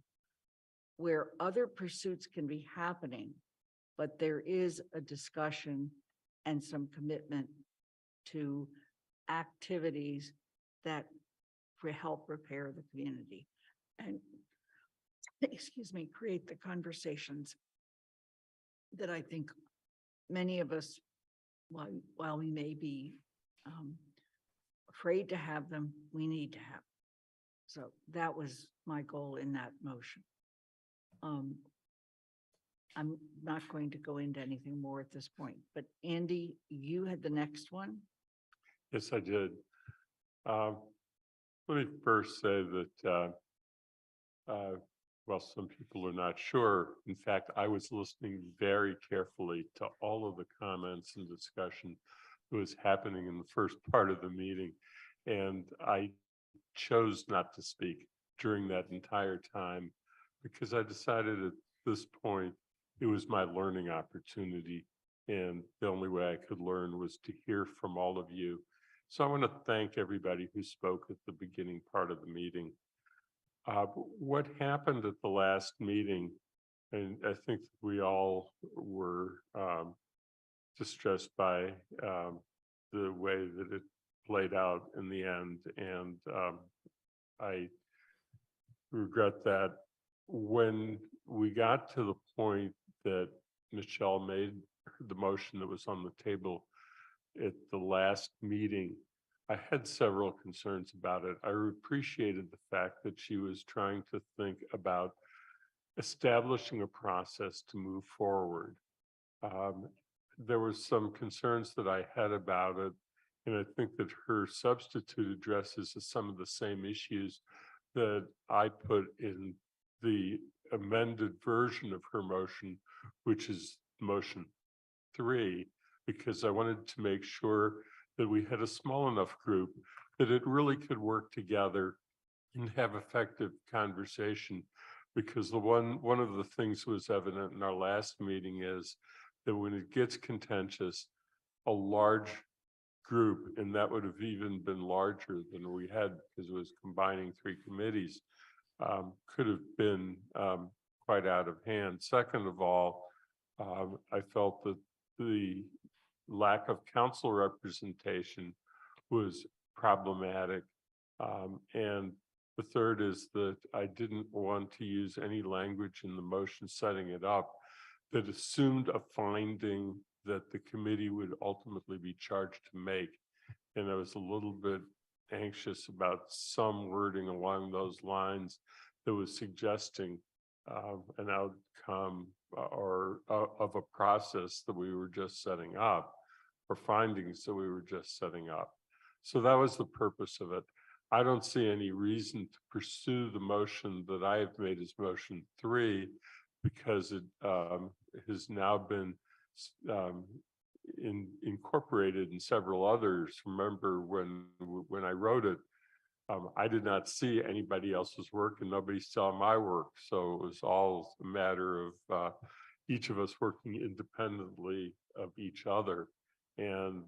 where other pursuits can be happening, but there is a discussion and some commitment to activities that help repair the community and, excuse me, create the conversations that I think many of us, while we may be afraid to have them, we need to have. So that was my goal in that motion. I'm not going to go into anything more at this point, but Andy, you had the next one. Yes, I did. Let me first say that, well, some people are not sure. In fact, I was listening very carefully to all of the comments and discussion that was happening in the first part of the meeting. And I chose not to speak during that entire time because I decided at this point, it was my learning opportunity. And the only way I could learn was to hear from all of you. So I want to thank everybody who spoke at the beginning part of the meeting. What happened at the last meeting, and I think we all were distressed by the way that it played out in the end. And I regret that when we got to the point that Michelle made the motion that was on the table at the last meeting, I had several concerns about it. I appreciated the fact that she was trying to think about establishing a process to move forward. There were some concerns that I had about it, and I think that her substitute addresses some of the same issues that I put in the amended version of her motion, which is motion 3, because I wanted to make sure that we had a small enough group that it really could work together and have effective conversation. Because one of the things that was evident in our last meeting is that when it gets contentious, a large group, and that would have even been larger than we had because it was combining 3 committees, could have been quite out of hand. Second of all, I felt that the lack of council representation was problematic. And the third is that I didn't want to use any language in the motion setting it up that assumed a finding that the committee would ultimately be charged to make. And I was a little bit anxious about some wording along those lines that was suggesting an outcome or of a process that we were just setting up, or findings that we were just setting up. So that was the purpose of it. I don't see any reason to pursue the motion that I have made as motion 3, because it has now been incorporated in several others. Remember when I wrote it, I did not see anybody else's work and nobody saw my work. So it was all a matter of each of us working independently of each other. And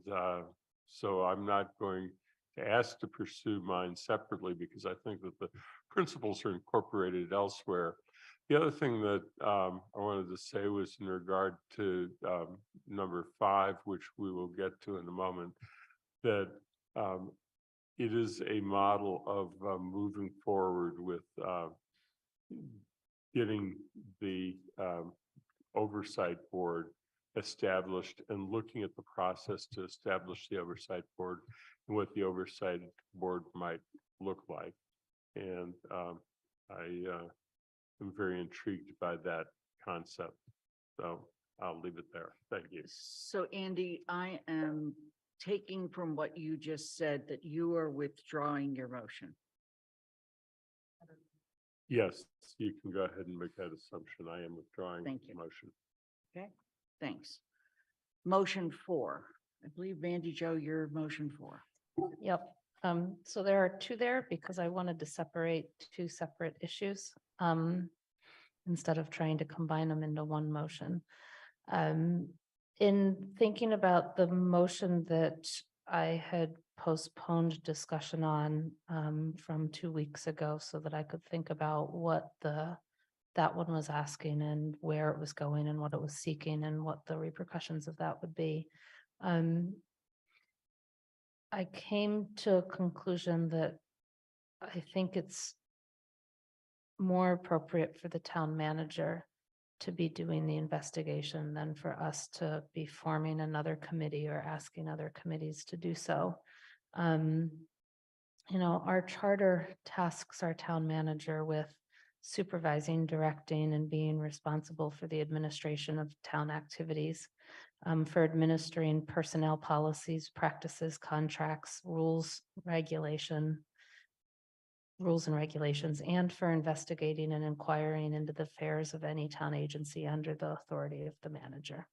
so I'm not going to ask to pursue mine separately because I think that the principles are incorporated elsewhere. The other thing that I wanted to say was in regard to number 5, which we will get to in a moment, that it is a model of moving forward with getting the oversight board established and looking at the process to establish the oversight board and what the oversight board might look like. And I'm very intrigued by that concept. So I'll leave it there. Thank you. So Andy, I am taking from what you just said that you are withdrawing your motion. Yes, you can go ahead and make that assumption. I am withdrawing Thank the you. motion. Okay. Thanks. Motion 4. I believe Mandy Jo, your motion 4. Yep. So there are two there because I wanted to separate two separate issues instead of trying to combine them into one motion. In thinking about the motion that I had postponed discussion on from 2 weeks ago so that I could think about what that one was asking and where it was going and what it was seeking and what the repercussions of that would be. I came to a conclusion that I think it's more appropriate for the town manager to be doing the investigation than for us to be forming another committee or asking other committees to do so. You know, our charter tasks our town manager with supervising, directing, and being responsible for the administration of town activities, for administering personnel policies, practices, contracts, rules and regulations, and for investigating and inquiring into the affairs of any town agency under the authority of the manager.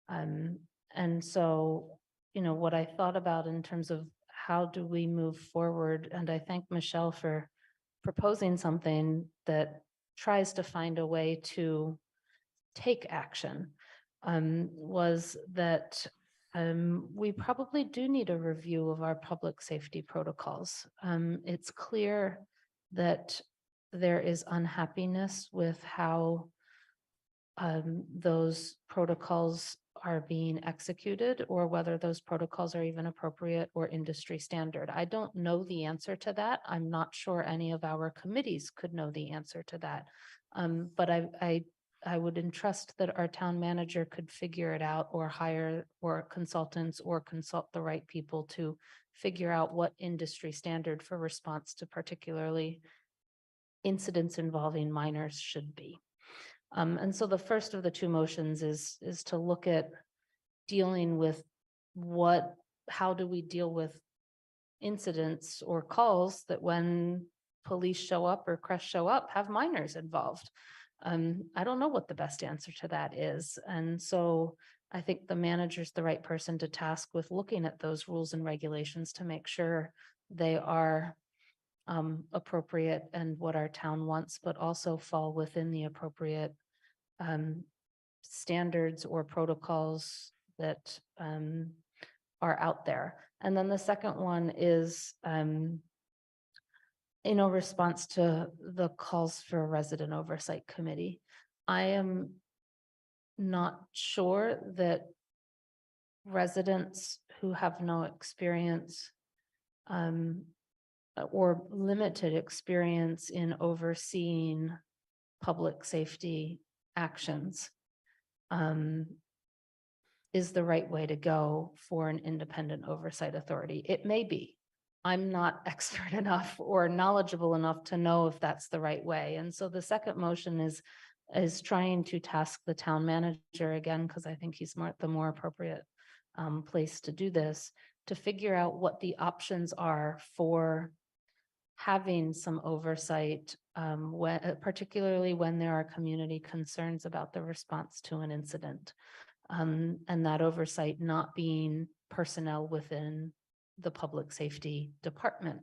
And so, you know, what I thought about in terms of how do we move forward, and I thank Michelle for proposing something that tries to find a way to take action, was that we probably do need a review of our public safety protocols. It's clear that there is unhappiness with how those protocols are being executed, or whether those protocols are even appropriate or industry standard. I don't know the answer to that. I'm not sure any of our committees could know the answer to that. But I would entrust that our town manager could figure it out, or hire or consultants, or consult the right people to figure out what industry standard for response to particularly incidents involving minors should be. And so the first of the two motions is to look at dealing with how do we deal with incidents or calls that when police show up or CREST show up have minors involved. I don't know what the best answer to that is. And so I think the manager's the right person to task with looking at those rules and regulations to make sure they are appropriate and what our town wants, but also fall within the appropriate standards or protocols that are out there. And then the second one is in a response to the calls for a resident oversight committee. I am not sure that residents who have no experience or limited experience in overseeing public safety actions is the right way to go for an independent oversight authority. It may be. I'm not expert enough or knowledgeable enough to know if that's the right way. And so the second motion is trying to task the town manager again, because I think he's the more appropriate place to do this, to figure out what the options are for having some oversight, particularly when there are community concerns about the response to an incident. And that oversight not being personnel within the public safety department,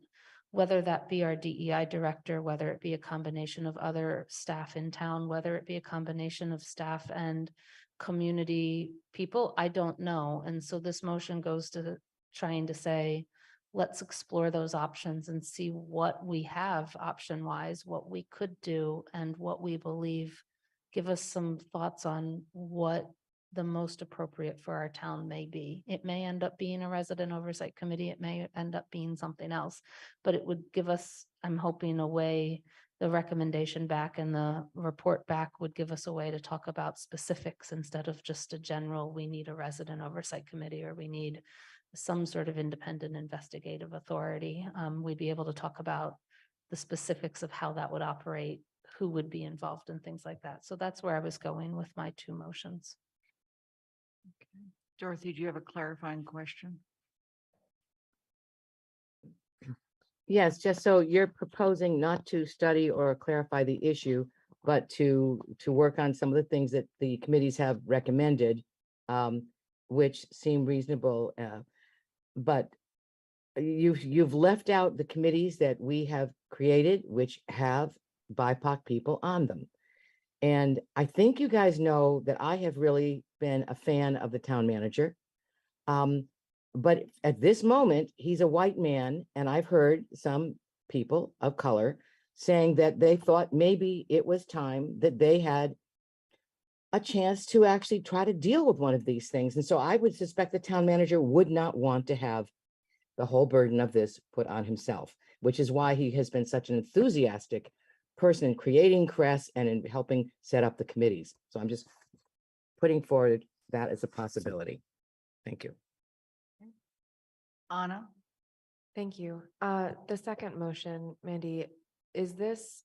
whether that be our DEI director, whether it be a combination of other staff in town, whether it be a combination of staff and community people, I don't know. And so this motion goes to trying to say, let's explore those options and see what we have option wise, what we could do, and what we believe. Give us some thoughts on what the most appropriate for our town may be. It may end up being a resident oversight committee. It may end up being something else, but it would give us, I'm hoping, a way, the recommendation back and the report back would give us a way to talk about specifics instead of just a general, we need a resident oversight committee, or we need some sort of independent investigative authority. We'd be able to talk about the specifics of how that would operate, who would be involved, and things like that. So that's where I was going with my two motions. Dorothy, do you have a clarifying question? Yes, just so you're proposing not to study or clarify the issue, but to work on some of the things that the committees have recommended, which seem reasonable. But you've left out the committees that we have created, which have BIPOC people on them. And I think you guys know that I have really been a fan of the town manager. But at this moment, he's a white man, and I've heard some people of color saying that they thought maybe it was time that they had a chance to actually try to deal with one of these things. And so I would suspect the town manager would not want to have the whole burden of this put on himself, which is why he has been such an enthusiastic person in creating CRESS and in helping set up the committees. So I'm just putting forward that as a possibility. Thank you. Anna? Thank you. The second motion, Mandy, is this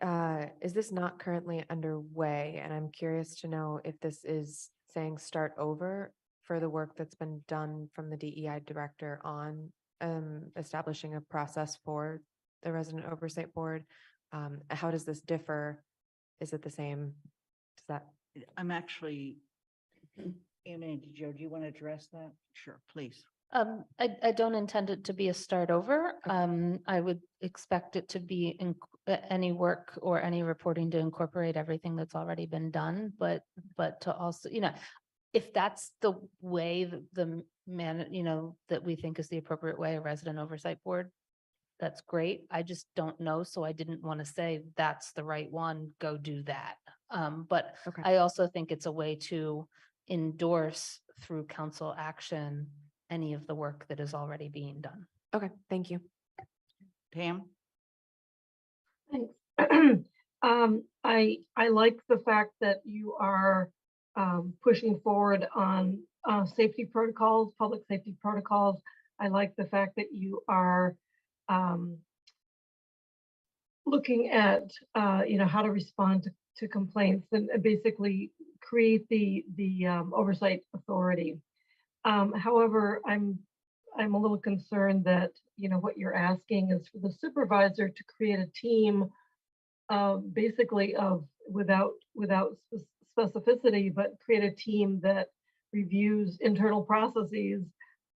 not currently underway? And I'm curious to know if this is saying start over for the work that's been done from the DEI director on establishing a process for the resident oversight board. How does this differ? Is it the same? Does that? I'm actually, Mandy, Joe, do you want to address that? Sure, please. I don't intend it to be a start over. I would expect it to be in any work or any reporting to incorporate everything that's already been done, but to also, if that's the way the that we think is the appropriate way, a resident oversight board, that's great. I just don't know. So I didn't want to say that's the right one, go do that. But I also think it's a way to endorse through council action any of the work that is already being done. Okay, thank you. Pam? Thanks. I like the fact that you are pushing forward on safety protocols, public safety protocols. I like the fact that you are looking at how to respond to complaints and basically create the oversight authority. However, I'm a little concerned that what you're asking is for the supervisor to create a team basically without specificity, but create a team that reviews internal processes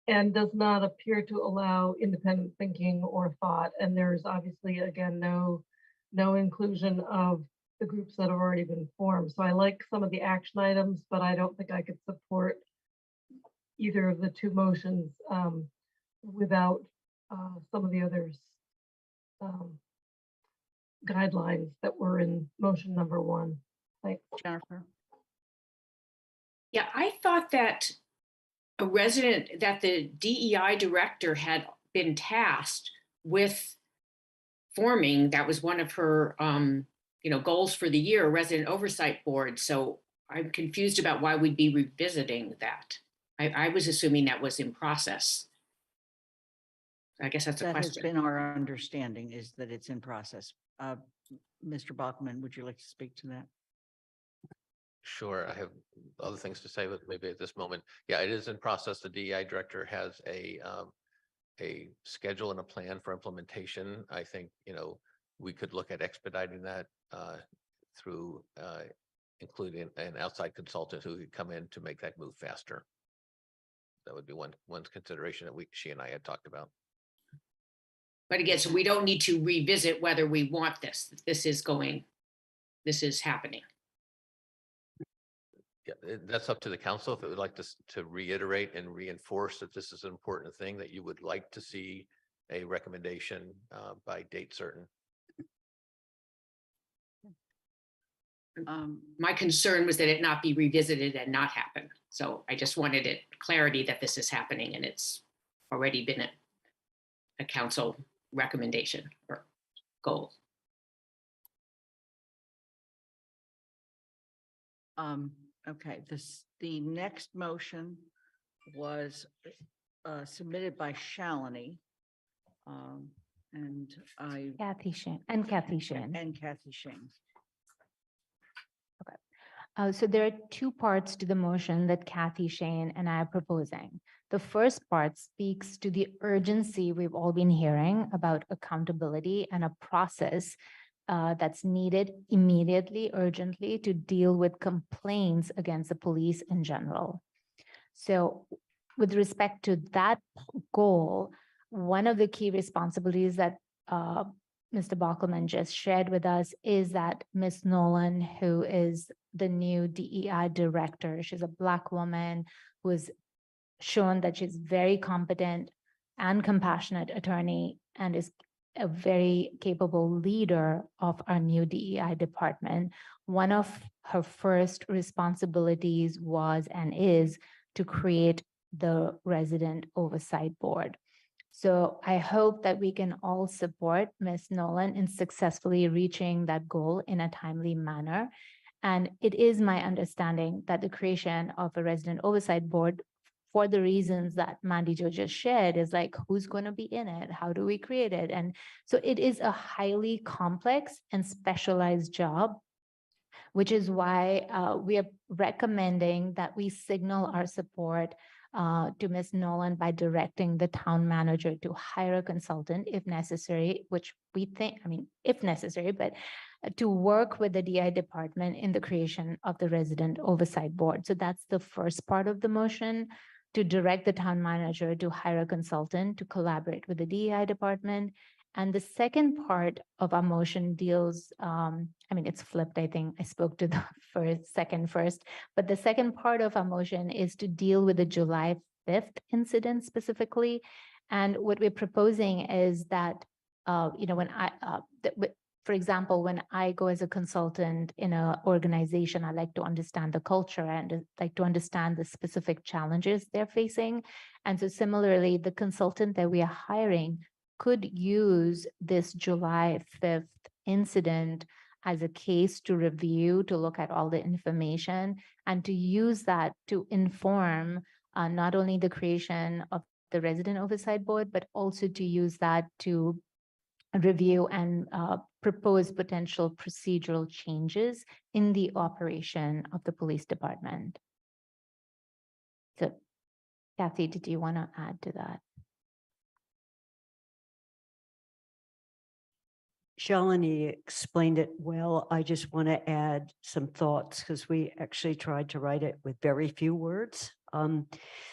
and does not appear to allow independent thinking or thought. And there's obviously, again, no inclusion of the groups that have already been formed. So I like some of the action items, but I don't think I could support either of the two motions without some of the others guidelines that were in motion number one. Thanks. Jennifer? Yeah, I thought that the DEI director had been tasked with forming, that was one of her goals for the year, a resident oversight board. So I'm confused about why we'd be revisiting that. I was assuming that was in process. I guess that's a That has question. been our understanding, is that it's in process. Mr. Bachman, would you like to speak to that? Sure, I have other things to say, but maybe at this moment, yeah, it is in process. The DEI director has a schedule and a plan for implementation. I think, we could look at expediting that through including an outside consultant who could come in to make that move faster. That would be one consideration that she and I had talked about. But again, so we don't need to revisit whether we want this. This is happening. Yeah, that's up to the council. If it would like to reiterate and reinforce that this is an important thing, that you would like to see a recommendation by date certain. My concern was that it not be revisited and not happen. So I just wanted clarity that this is happening and it's already been a council recommendation or goal. Okay, the next motion was submitted by Shalini. And Kathy Shane and Kathy Shane. And Kathy Shane. So there are two parts to the motion that Kathy Shane and I are proposing. The first part speaks to the urgency we've all been hearing about accountability and a process that's needed immediately, urgently to deal with complaints against the police in general. So with respect to that goal, one of the key responsibilities that Mr. Bockelman just shared with us is that Ms. Nolan, who is the new DEI director, she's a Black woman who has shown that she's very competent and compassionate attorney and is a very capable leader of our new DEI department. One of her first responsibilities was and is to create the Resident Oversight Board. So I hope that we can all support Ms. Nolan in successfully reaching that goal in a timely manner. And it is my understanding that the creation of a Resident Oversight Board, for the reasons that Mandy Jo just shared, is like, who's going to be in it? How do we create it? And so it is a highly complex and specialized job, which is why we are recommending that we signal our support to Ms. Nolan by directing the town manager to hire a consultant if necessary, which we think, I mean, if necessary, but to work with the DI department in the creation of the Resident Oversight Board. So that's the first part of the motion, to direct the town manager to hire a consultant to collaborate with the DEI department. And the second part of our motion deals, I mean, it's flipped, I think. I spoke to the second first, but the second part of our motion is to deal with the July 5th incident specifically. And what we're proposing is that, when for example, when I go as a consultant in an organization, I like to understand the culture and like to understand the specific challenges they're facing. And so similarly, the consultant that we are hiring could use this July 5th incident as a case to review, to look at all the information and to use that to inform not only the creation of the Resident Oversight Board, but also to use that to review and propose potential procedural changes in the operation of the police department. So, Kathy, did you want to add to that? Shalini explained it well. I just want to add some thoughts because we actually tried to write it with very few words.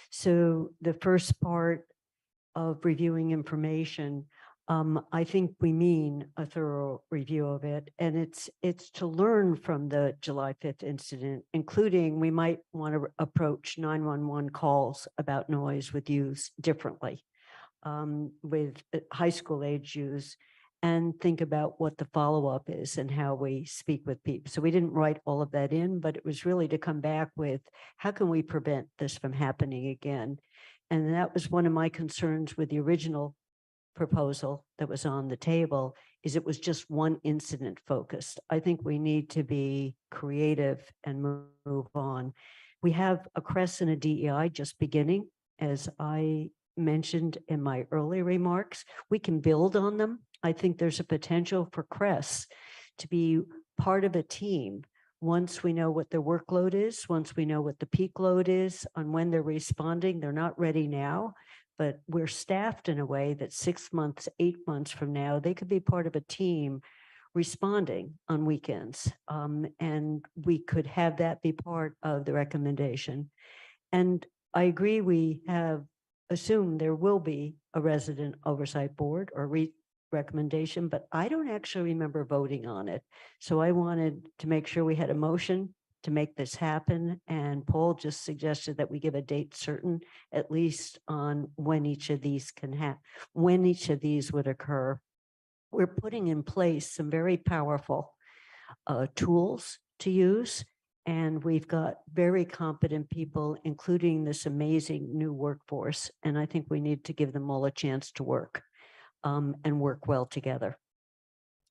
So the first part of reviewing information, I think we mean a thorough review of it, and it's to learn from the July 5th incident, including we might want to approach 911 calls about noise with youth differently, with high school age youth, and think about what the follow-up is and how we speak with people. So we didn't write all of that in, but it was really to come back with, how can we prevent this from happening again? And that was one of my concerns with the original proposal that was on the table, is it was just one incident focused. I think we need to be creative and move on. We have a CRESS and a DEI just beginning, as I mentioned in my early remarks. We can build on them. I think there's a potential for CRESS to be part of a team once we know what their workload is, once we know what the peak load is on when they're responding. They're not ready now, but we're staffed in a way that 6 months, 8 months from now, they could be part of a team responding on weekends. And we could have that be part of the recommendation. And I agree, we have assumed there will be a Resident Oversight Board or recommendation, but I don't actually remember voting on it. So I wanted to make sure we had a motion to make this happen. And Paul just suggested that we give a date certain, at least on when each of these when each of these would occur. We're putting in place some very powerful tools to use. And we've got very competent people, including this amazing new workforce. And I think we need to give them all a chance to work and work well together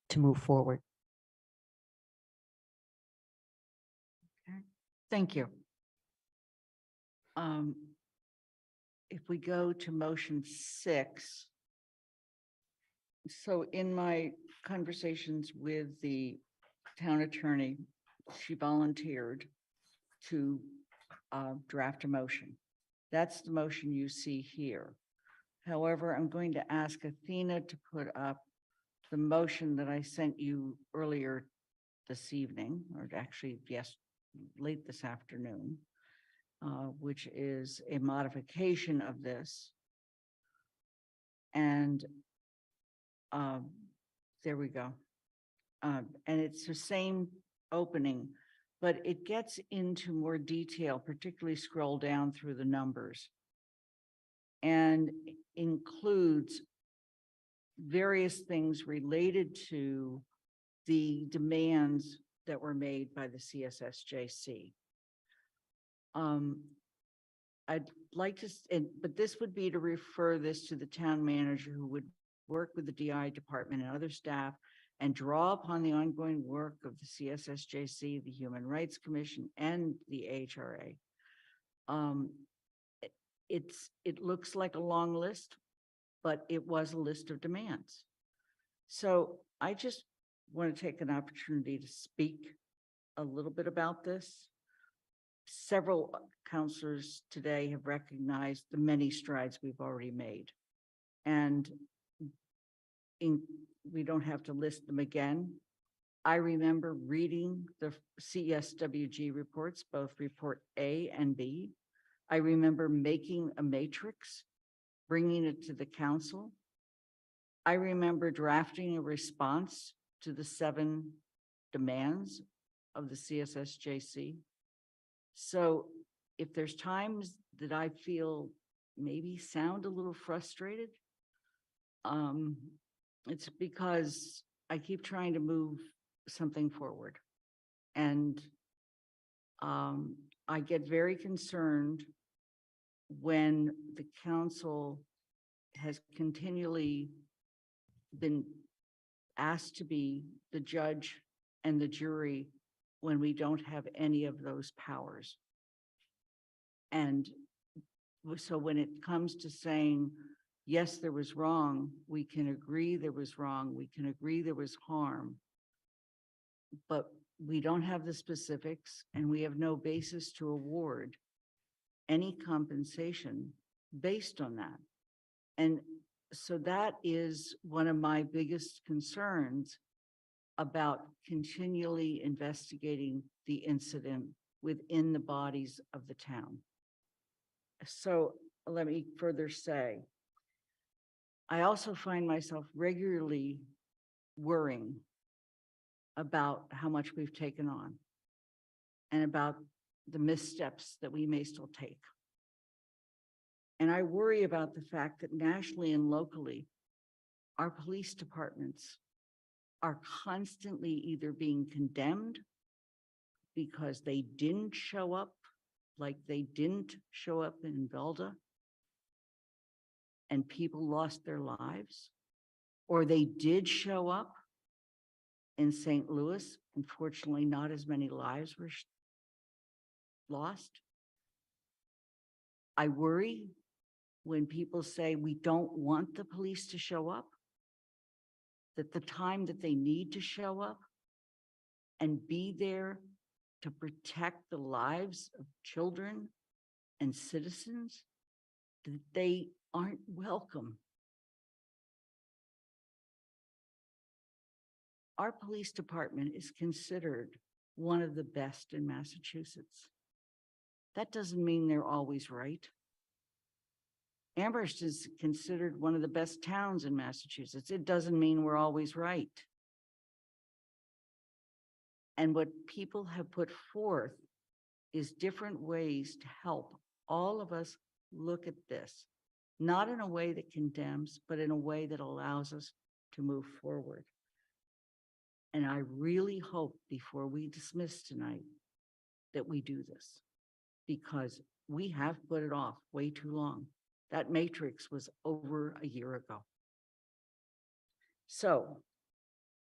to move forward. Thank you. If we go to motion 6. So in my conversations with the town attorney, she volunteered to draft a motion. That's the motion you see here. However, I'm going to ask Athena to put up the motion that I sent you earlier this evening, or actually, yes, late this afternoon, which is a modification of this. And there we go. And it's the same opening, but it gets into more detail, particularly scroll down through the numbers, and includes various things related to the demands that were made by the CSSJC. I'd like to, but this would be to refer this to the town manager, who would work with the DI department and other staff and draw upon the ongoing work of the CSSJC, the Human Rights Commission, and the AHRA. It looks like a long list, but it was a list of demands. So I just want to take an opportunity to speak a little bit about this. Several counselors today have recognized the many strides we've already made. And we don't have to list them again. I remember reading the CSWG reports, both report A and B. I remember making a matrix, bringing it to the council. I remember drafting a response to the 7 demands of the CSSJC. So if there's times that I feel maybe sound a little frustrated, it's because I keep trying to move something forward. And I get very concerned when the council has continually been asked to be the judge and the jury when we don't have any of those powers. And so when it comes to saying, yes, there was wrong, we can agree there was wrong, we can agree there was harm, but we don't have the specifics and we have no basis to award any compensation based on that. And so that is one of my biggest concerns about continually investigating the incident within the bodies of the town. So let me further say, I also find myself regularly worrying about how much we've taken on and about the missteps that we may still take. And I worry about the fact that nationally and locally, our police departments are constantly either being condemned because they didn't show up, like they didn't show up in Velda and people lost their lives, or they did show up in St. Louis. Unfortunately, not as many lives were lost. I worry when people say we don't want the police to show up, that the time that they need to show up and be there to protect the lives of children and citizens, that they aren't welcome. Our police department is considered one of the best in Massachusetts. That doesn't mean they're always right. Amherst is considered one of the best towns in Massachusetts. It doesn't mean we're always right. And what people have put forth is different ways to help all of us look at this, not in a way that condemns, but in a way that allows us to move forward. And I really hope before we dismiss tonight that we do this, because we have put it off way too long. That matrix was over a year ago. So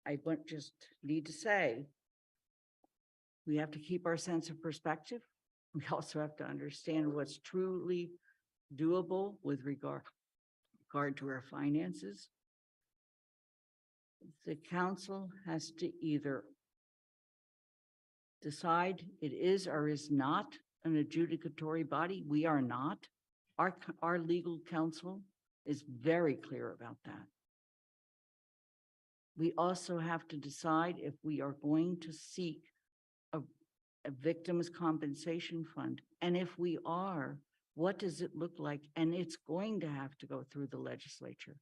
I just need to say, we have to keep our sense of perspective. We also have to understand what's truly doable with regard to our finances. The council has to either decide it is or is not an adjudicatory body. We are not. Our legal counsel is very clear about that. We also have to decide if we are going to seek a victims compensation fund. And if we are, what does it look like? And it's going to have to go through the legislature.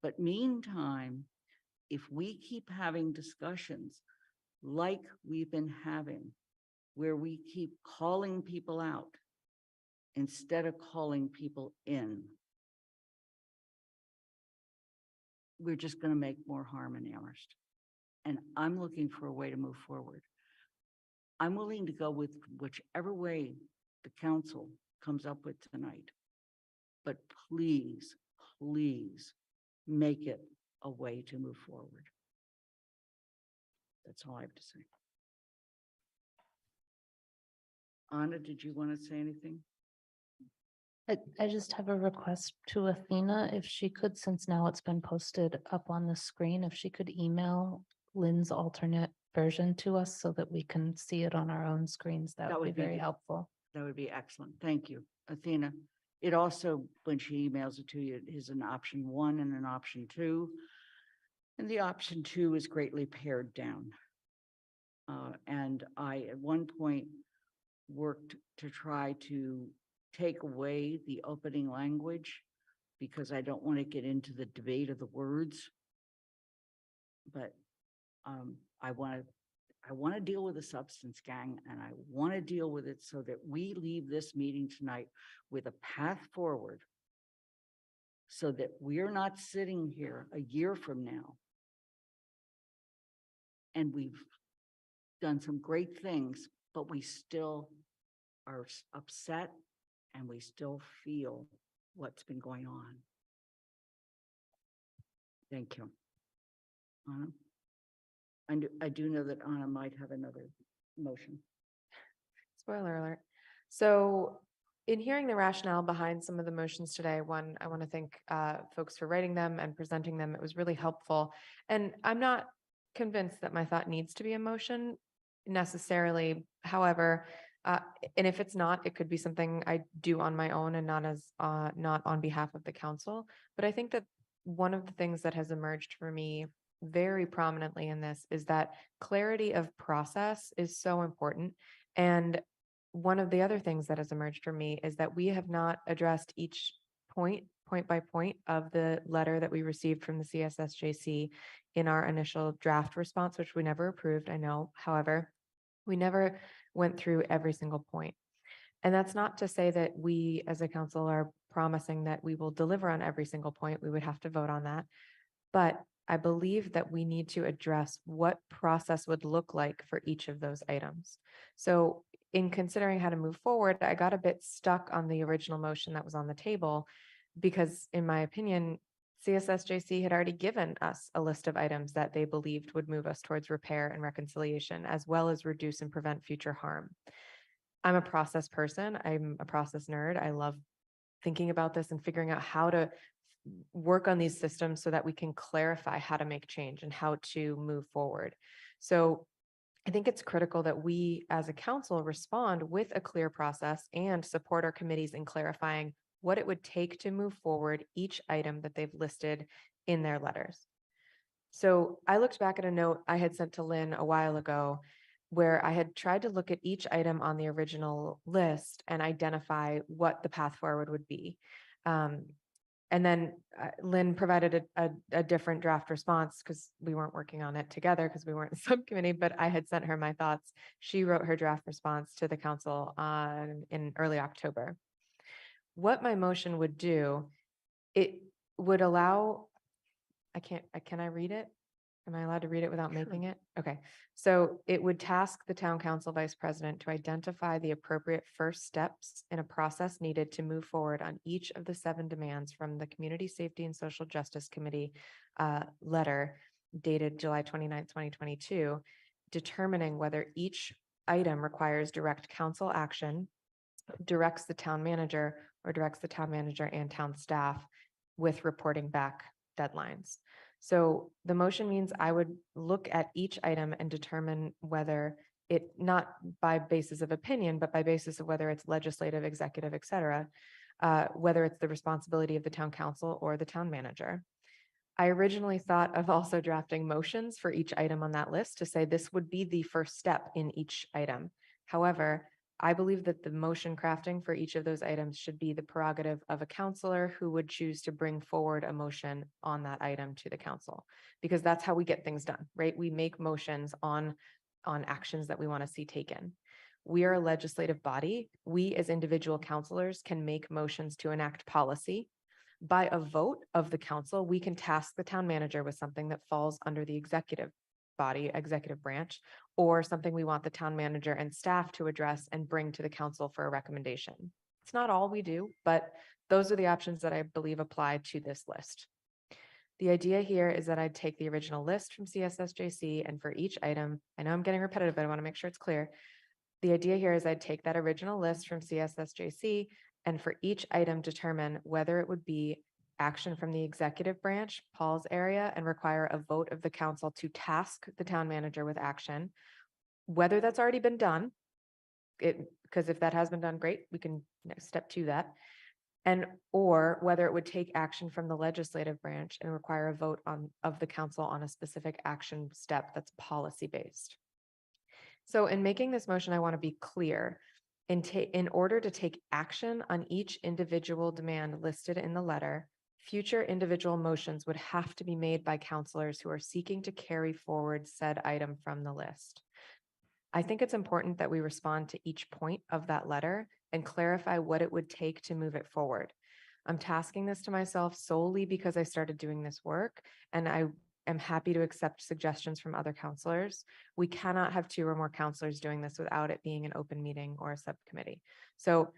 But meantime, if we keep having discussions like we've been having, where we keep calling people out instead of calling people in, we're just going to make more harm in Amherst. And I'm looking for a way to move forward. I'm willing to go with whichever way the council comes up with tonight. But please, please make it a way to move forward. That's all I have to say. Anna, did you want to say anything? I just have a request to Athena, if she could, since now it's been posted up on the screen, if she could email Lynn's alternate version to us so that we can see it on our own screens, that would be very helpful. That would be excellent. Thank you, Athena. It also, when she emails it to you, it is an option 1 and an option 2. And the option 2 is greatly pared down. And I, at one point, worked to try to take away the opening language because I don't want to get into the debate of the words. But I want to deal with the substance, gang, and I want to deal with it so that we leave this meeting tonight with a path forward so that we're not sitting here a year from now and we've done some great things, but we still are upset and we still feel what's been going on. Thank you. Anna? I do know that Anna might have another motion. Spoiler alert. So in hearing the rationale behind some of the motions today, one, I want to thank folks for writing them and presenting them. It was really helpful. And I'm not convinced that my thought needs to be a motion necessarily. However, and if it's not, it could be something I do on my own and not as not on behalf of the council. But I think that one of the things that has emerged for me very prominently in this is that clarity of process is so important. And one of the other things that has emerged for me is that we have not addressed each point by point of the letter that we received from the CSSJC in our initial draft response, which we never approved, I know. However, we never went through every single point. And that's not to say that we as a council are promising that we will deliver on every single point. We would have to vote on that. But I believe that we need to address what process would look like for each of those items. So in considering how to move forward, I got a bit stuck on the original motion that was on the table because in my opinion, CSSJC had already given us a list of items that they believed would move us towards repair and reconciliation, as well as reduce and prevent future harm. I'm a process person. I'm a process nerd. I love thinking about this and figuring out how to work on these systems so that we can clarify how to make change and how to move forward. So I think it's critical that we as a council respond with a clear process and support our committees in clarifying what it would take to move forward each item that they've listed in their letters. So I looked back at a note I had sent to Lynn a while ago where I had tried to look at each item on the original list and identify what the path forward would be. And then Lynn provided a different draft response because we weren't working on it together because we weren't in the subcommittee, but I had sent her my thoughts. She wrote her draft response to the council in early October. What my motion would do, it would allow, can I read it? Am I allowed to read it without making it? Okay. So it would task the town council vice president to identify the appropriate first steps in a process needed to move forward on each of the 7 demands from the Community Safety and Social Justice Committee letter dated July 29th, 2022, determining whether each item requires direct council action, directs the town manager, or directs the town manager and town staff with reporting back deadlines. So the motion means I would look at each item and determine whether it, not by basis of opinion, but by basis of whether it's legislative, executive, et cetera, whether it's the responsibility of the town council or the town manager. I originally thought of also drafting motions for each item on that list to say this would be the first step in each item. However, I believe that the motion crafting for each of those items should be the prerogative of a counselor who would choose to bring forward a motion on that item to the council, because that's how we get things done, right? We make motions on actions that we want to see taken. We are a legislative body. We as individual counselors can make motions to enact policy. By a vote of the council, we can task the town manager with something that falls under the executive body, executive branch, or something we want the town manager and staff to address and bring to the council for a recommendation. It's not all we do, but those are the options that I believe apply to this list. The idea here is that I'd take the original list from CSSJC, and for each item, I know I'm getting repetitive, but I want to make sure it's clear. The idea here is I'd take that original list from CSSJC and for each item determine whether it would be action from the executive branch, Paul's area, and require a vote of the council to task the town manager with action. Whether that's already been done, because if that has been done, great, we can next step to that. And or whether it would take action from the legislative branch and require a vote of the council on a specific action step that's policy based. So in making this motion, I want to be clear. In order to take action on each individual demand listed in the letter, future individual motions would have to be made by counselors who are seeking to carry forward said item from the list. I think it's important that we respond to each point of that letter and clarify what it would take to move it forward. I'm tasking this to myself solely because I started doing this work, and I am happy to accept suggestions from other counselors. We cannot have 2 or more counselors doing this without it being an open meeting or a subcommittee. So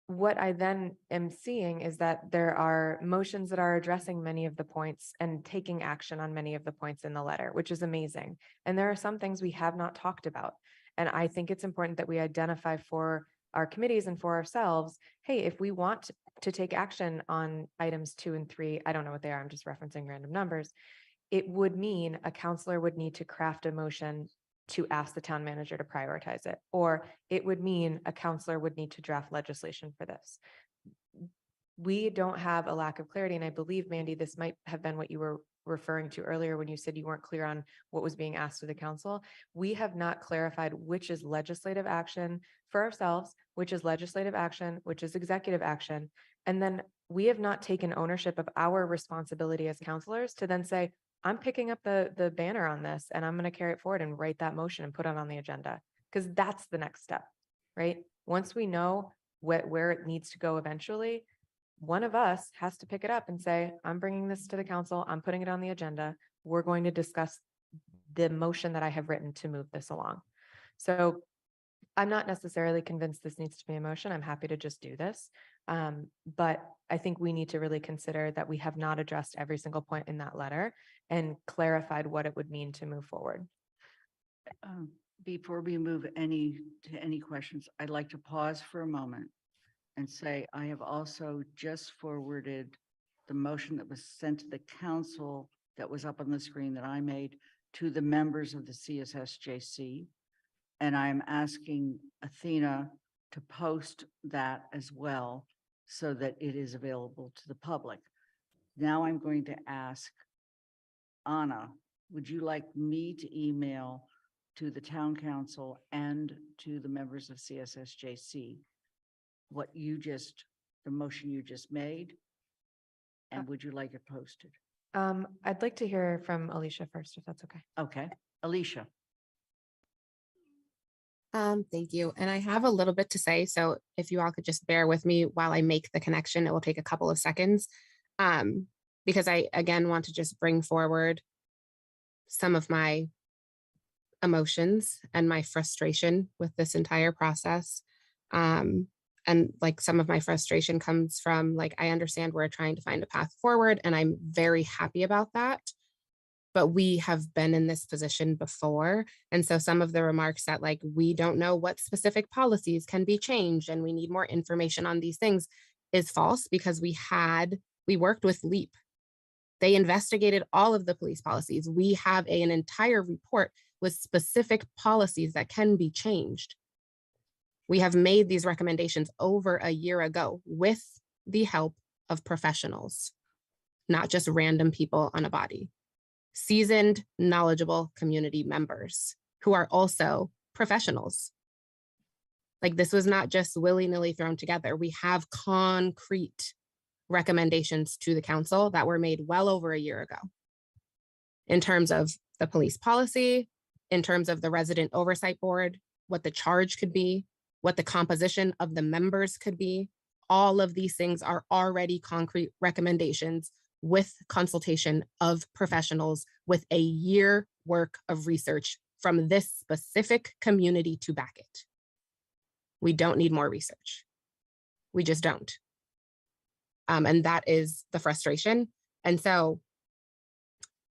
what I then am seeing is that there are motions that are addressing many of the points and taking action on many of the points in the letter, which is amazing. And there are some things we have not talked about. And I think it's important that we identify for our committees and for ourselves, hey, if we want to take action on items 2 and 3, I don't know what they are, I'm just referencing random numbers, it would mean a counselor would need to craft a motion to ask the town manager to prioritize it, or it would mean a counselor would need to draft legislation for this. We don't have a lack of clarity, and I believe, Mandy, this might have been what you were referring to earlier when you said you weren't clear on what was being asked of the council. We have not clarified which is legislative action for ourselves, which is legislative action, which is executive action. And then we have not taken ownership of our responsibility as counselors to then say, I'm picking up the banner on this and I'm going to carry it forward and write that motion and put it on the agenda, because that's the next step, right? Once we know where it needs to go eventually, one of us has to pick it up and say, I'm bringing this to the council, I'm putting it on the agenda, we're going to discuss the motion that I have written to move this along. So I'm not necessarily convinced this needs to be a motion. I'm happy to just do this. But I think we need to really consider that we have not addressed every single point in that letter and clarified what it would mean to move forward. Before we move to any questions, I'd like to pause for a moment and say, I have also just forwarded the motion that was sent to the council that was up on the screen that I made to the members of the CSSJC. And I'm asking Athena to post that as well so that it is available to the public. Now I'm going to ask Anna, would you like me to email to the town council and to the members of CSSJC the motion you just made? And would you like it posted? I'd like to hear from Alicia first, if that's okay. Okay, Alicia. Thank you. And I have a little bit to say, so if you all could just bear with me while I make the connection, it will take a couple of seconds. Because I, again, want to just bring forward some of my emotions and my frustration with this entire process. And like some of my frustration comes from, like, I understand we're trying to find a path forward and I'm very happy about that. But we have been in this position before. And so some of the remarks that, like, we don't know what specific policies can be changed and we need more information on these things is false, because we worked with LEAP. They investigated all of the police policies. We have an entire report with specific policies that can be changed. We have made these recommendations over a year ago with the help of professionals. not just random people on a body. Seasoned, knowledgeable community members who are also professionals. Like this was not just willy-nilly thrown together. We have concrete recommendations to the council that were made well over a year ago in terms of the police policy, in terms of the resident oversight board, what the charge could be, what the composition of the members could be. All of these things are already concrete recommendations with consultation of professionals with a year work of research from this specific community to back it. We don't need more research. We just don't. And that is the frustration. And so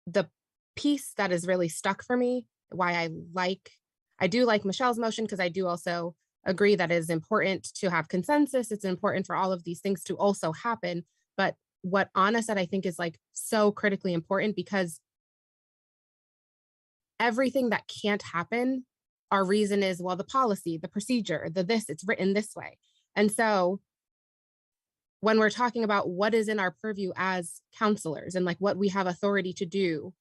the piece that is really stuck for me, why I do like Michelle's motion, because I do also agree that it is important to have consensus. It's important for all of these things to also happen. But what Anna said, I think is like so critically important, because everything that can't happen, our reason is, well, the policy, the procedure, the this, it's written this way. And so when we're talking about what is in our purview as counselors and like what we have authority to do,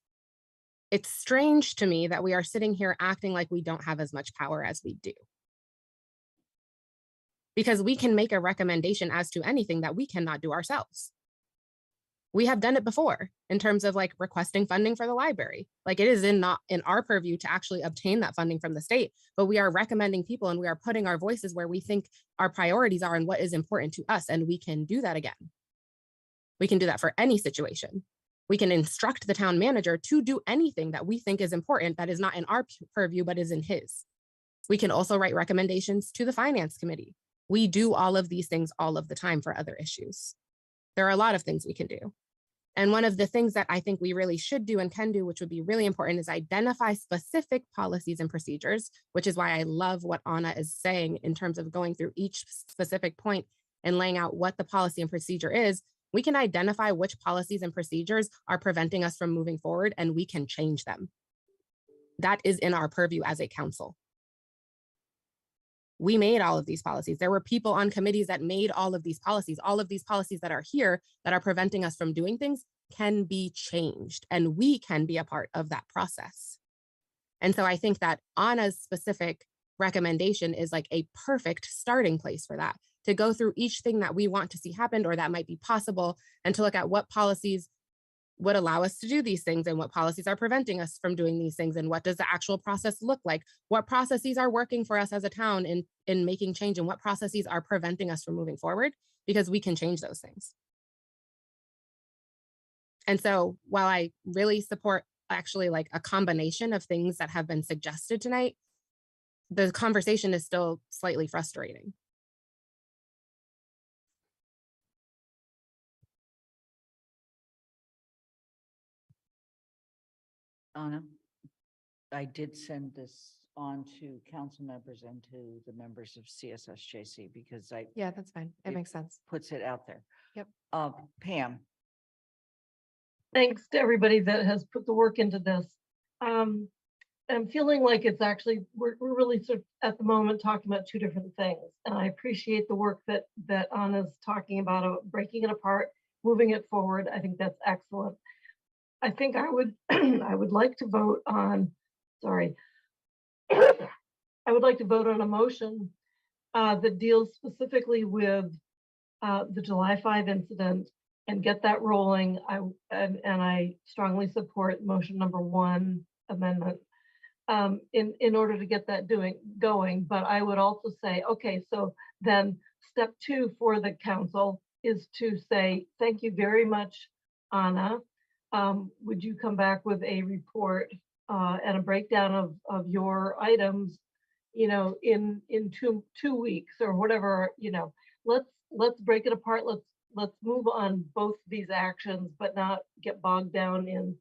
it's strange to me that we are sitting here acting like we don't have as much power as we do. Because we can make a recommendation as to anything that we cannot do ourselves. We have done it before in terms of like requesting funding for the library. Like it is not in our purview to actually obtain that funding from the state, but we are recommending people and we are putting our voices where we think our priorities are and what is important to us. And we can do that again. We can do that for any situation. We can instruct the town manager to do anything that we think is important that is not in our purview, but is in his. We can also write recommendations to the finance committee. We do all of these things all of the time for other issues. There are a lot of things we can do. And one of the things that I think we really should do and can do, which would be really important, is identify specific policies and procedures, which is why I love what Anna is saying in terms of going through each specific point and laying out what the policy and procedure is. We can identify which policies and procedures are preventing us from moving forward, and we can change them. That is in our purview as a council. We made all of these policies. There were people on committees that made all of these policies. All of these policies that are here that are preventing us from doing things can be changed, and we can be a part of that process. And so I think that Anna's specific recommendation is like a perfect starting place for that, to go through each thing that we want to see happen or that might be possible, and to look at what policies would allow us to do these things and what policies are preventing us from doing these things, and what does the actual process look like? What processes are working for us as a town in making change, and what processes are preventing us from moving forward, because we can change those things. And so while I really support actually like a combination of things that have been suggested tonight, the conversation is still slightly frustrating. Anna, I did send this on to council members and to the members of CSSJC because Yeah, that's fine. It makes sense. puts it out there. Yep. Pam, Thanks to everybody that has put the work into this. I'm feeling like it's actually, we're really sort of at the moment talking about two different things. And I appreciate the work that Anna's talking about breaking it apart, moving it forward. I think that's excellent. I think I would I would like to vote on, sorry. I would like to vote on a motion that deals specifically with the July 5 incident and get that rolling. And I strongly support motion number 1 amendment in order to get that going. But I would also say, okay, so then step 2 for the council is to say, thank you very much, Anna. Would you come back with a report and a breakdown of your items, you know, in 2 weeks or whatever, you know, let's break it apart. Let's move on both these actions, but not get bogged down in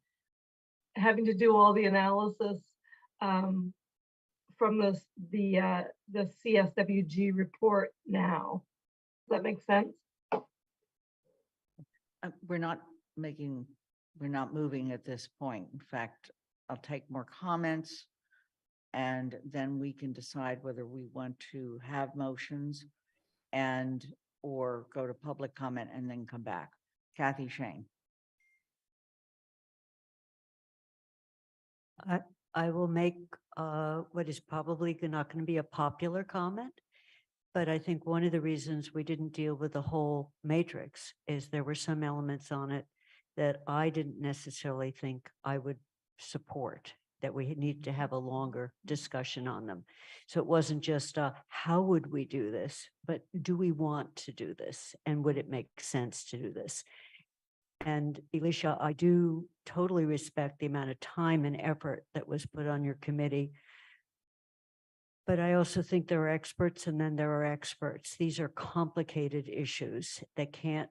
having to do all the analysis from the CSWG report now. Does that make sense? we're not moving at this point. In fact, I'll take more comments and then we can decide whether we want to have motions or go to public comment and then come back. Kathy Shane. I will make what is probably not going to be a popular comment. But I think one of the reasons we didn't deal with the whole matrix is there were some elements on it that I didn't necessarily think I would support, that we need to have a longer discussion on them. So it wasn't just how would we do this, but do we want to do this? And would it make sense to do this? And Alicia, I do totally respect the amount of time and effort that was put on your committee. But I also think there are experts and then there are experts. These are complicated issues that can't,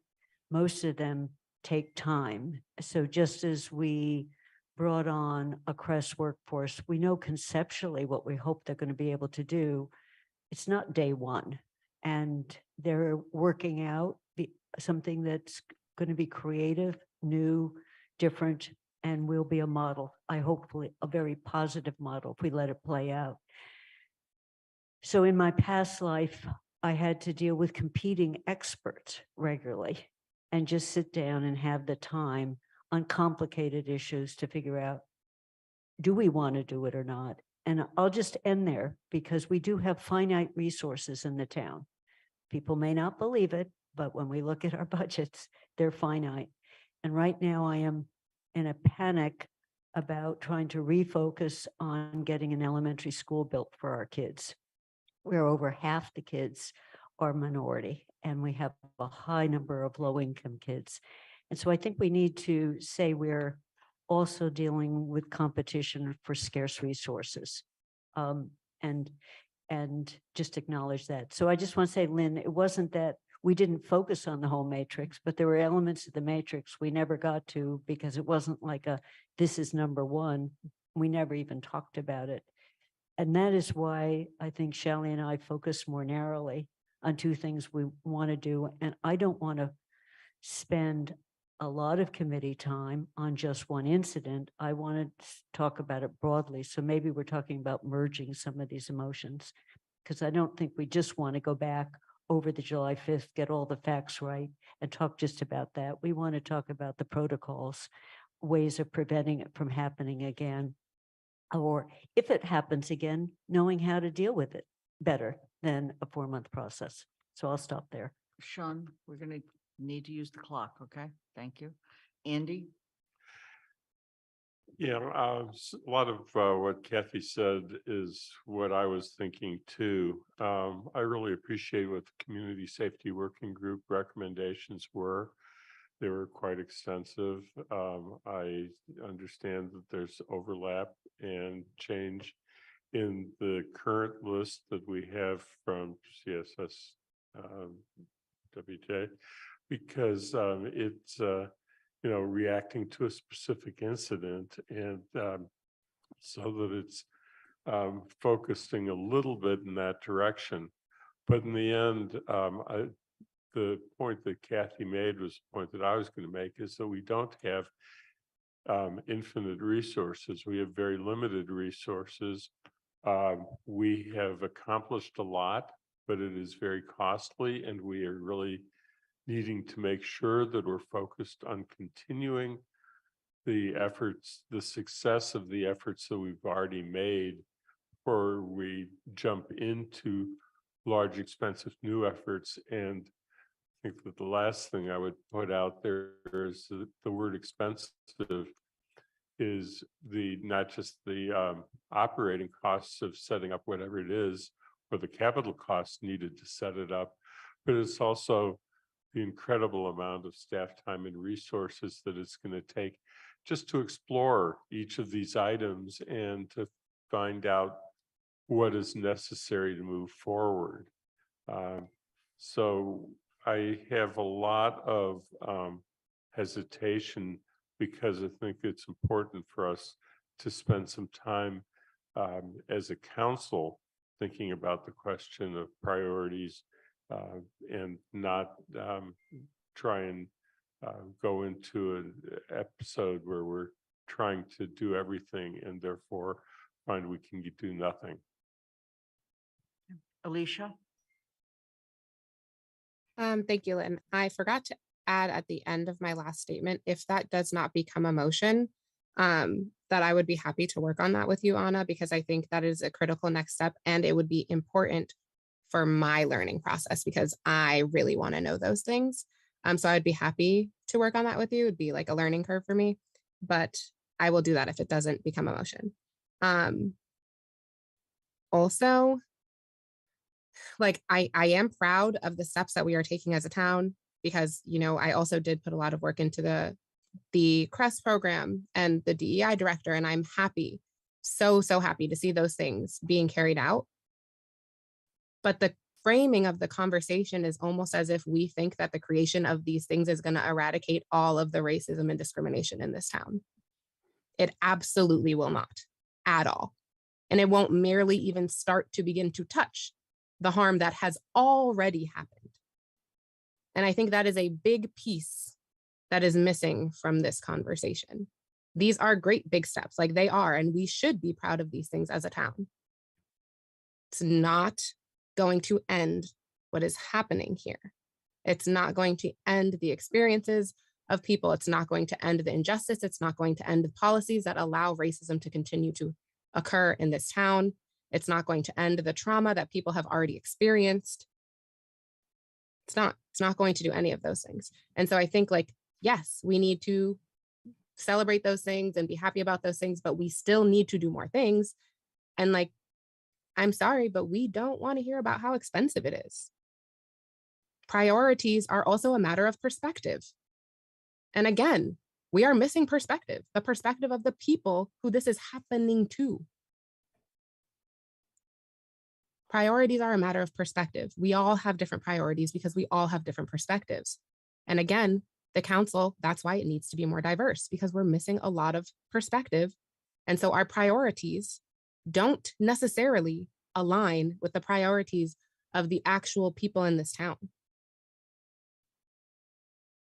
most of them take time. So just as we brought on a CREST workforce, we know conceptually what we hope they're going to be able to do. It's not day one. And they're working out something that's going to be creative, new, different, and will be a model. I hopefully a very positive model if we let it play out. So in my past life, I had to deal with competing experts regularly and just sit down and have the time on complicated issues to figure out, do we want to do it or not? And I'll just end there because we do have finite resources in the town. People may not believe it, but when we look at our budgets, they're finite. And right now I am in a panic about trying to refocus on getting an elementary school built for our kids, where over half the kids are minority and we have a high number of low-income kids. And so I think we need to say we're also dealing with competition for scarce resources, and just acknowledge that. So I just want to say, Lynn, it wasn't that we didn't focus on the whole matrix, but there were elements of the matrix we never got to because it wasn't like this is number one. We never even talked about it. And that is why I think Shelley and I focus more narrowly on two things we want to do. And I don't want to spend a lot of committee time on just one incident. I want to talk about it broadly. So maybe we're talking about merging some of these emotions, because I don't think we just want to go back over the July 5th, get all the facts right and talk just about that. We want to talk about the protocols, ways of preventing it from happening again. Or if it happens again, knowing how to deal with it better than a 4-month process. So I'll stop there. Sean, we're going to need to use the clock. Okay, thank you. Andy? Yeah, a lot of what Kathy said is what I was thinking too. I really appreciate what the Community Safety Working Group recommendations were. They were quite extensive. I understand that there's overlap and change in the current list that we have from CSS WJ, because it's reacting to a specific incident, and so that it's focusing a little bit in that direction. But in the end, the point that Kathy made was the point that I was going to make, is that we don't have infinite resources. We have very limited resources. We have accomplished a lot, but it is very costly, and we are really needing to make sure that we're focused on continuing the efforts, the success of the efforts that we've already made, before we jump into large, expensive new efforts. And I think that the last thing I would put out there is the word expensive is not just the operating costs of setting up whatever it is, or the capital costs needed to set it up, but it's also the incredible amount of staff time and resources that it's going to take just to explore each of these items and to find out what is necessary to move forward. So I have a lot of hesitation, because I think it's important for us to spend some time as a council thinking about the question of priorities, and not try and go into an episode where we're trying to do everything and therefore find we can do nothing. Alicia? Thank you, Lynn. I forgot to add at the end of my last statement, if that does not become a motion, that I would be happy to work on that with you, Anna, because I think that is a critical next step and it would be important for my learning process because I really want to know those things. So I'd be happy to work on that with you. It'd be like a learning curve for me, but I will do that if it doesn't become a motion. Also, like I am proud of the steps that we are taking as a town because, you know, I also did put a lot of work into the CREST program and the DEI director, and I'm happy, so happy to see those things being carried out. But the framing of the conversation is almost as if we think that the creation of these things is going to eradicate all of the racism and discrimination in this town. It absolutely will not at all. And it won't merely even start to begin to touch the harm that has already happened. And I think that is a big piece that is missing from this conversation. These are great big steps, like they are, and we should be proud of these things as a town. It's not going to end what is happening here. It's not going to end the experiences of people. It's not going to end the injustice. It's not going to end the policies that allow racism to continue to occur in this town. It's not going to end the trauma that people have already experienced. It's not going to do any of those things. And so I think, like, yes, we need to celebrate those things and be happy about those things, but we still need to do more things. And like, I'm sorry, but we don't want to hear about how expensive it is. Priorities are also a matter of perspective. And again, we are missing perspective, the perspective of the people who this is happening to. Priorities are a matter of perspective. We all have different priorities because we all have different perspectives. And again, the council, that's why it needs to be more diverse because we're missing a lot of perspective. And so our priorities don't necessarily align with the priorities of the actual people in this town.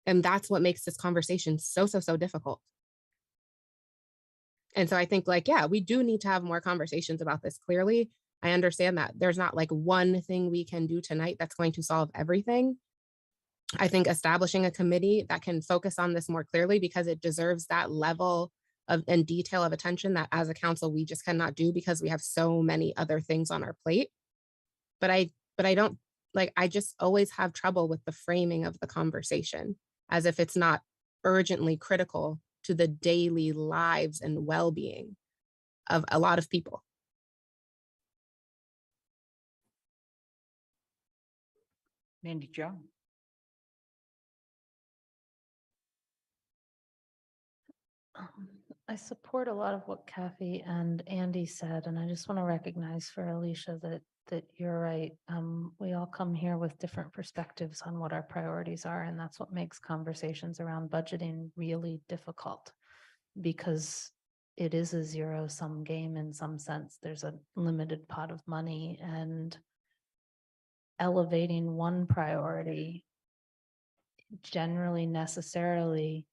And that's what makes this conversation so difficult. And so I think, like, yeah, we do need to have more conversations about this clearly. I understand that there's not like one thing we can do tonight that's going to solve everything. I think establishing a committee that can focus on this more clearly because it deserves that level of and detail of attention that as a council, we just cannot do because we have so many other things on our plate. But I don't, like, I just always have trouble with the framing of the conversation as if it's not urgently critical to the daily lives and well-being of a lot of people. Mandy Jo. I support a lot of what Kathy and Andy said, and I just want to recognize for Alicia that you're right. We all come here with different perspectives on what our priorities are, and that's what makes conversations around budgeting really difficult because it is a zero-sum game in some sense. There's a limited pot of money, and elevating one priority generally necessarily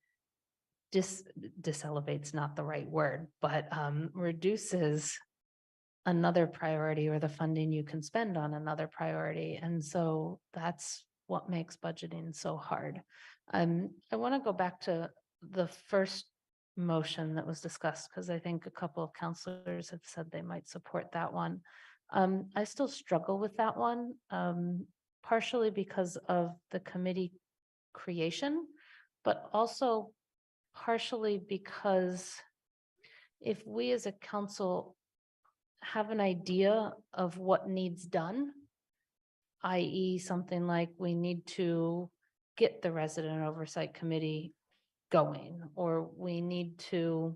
diselevates, not the right word, but reduces another priority or the funding you can spend on another priority. And so that's what makes budgeting so hard. I want to go back to the first motion that was discussed because I think a couple of counselors have said they might support that one. I still struggle with that one, partially because of the committee creation, but also partially because if we as a council have an idea of what needs done, i.e. something like we need to get the resident oversight committee going, or we need to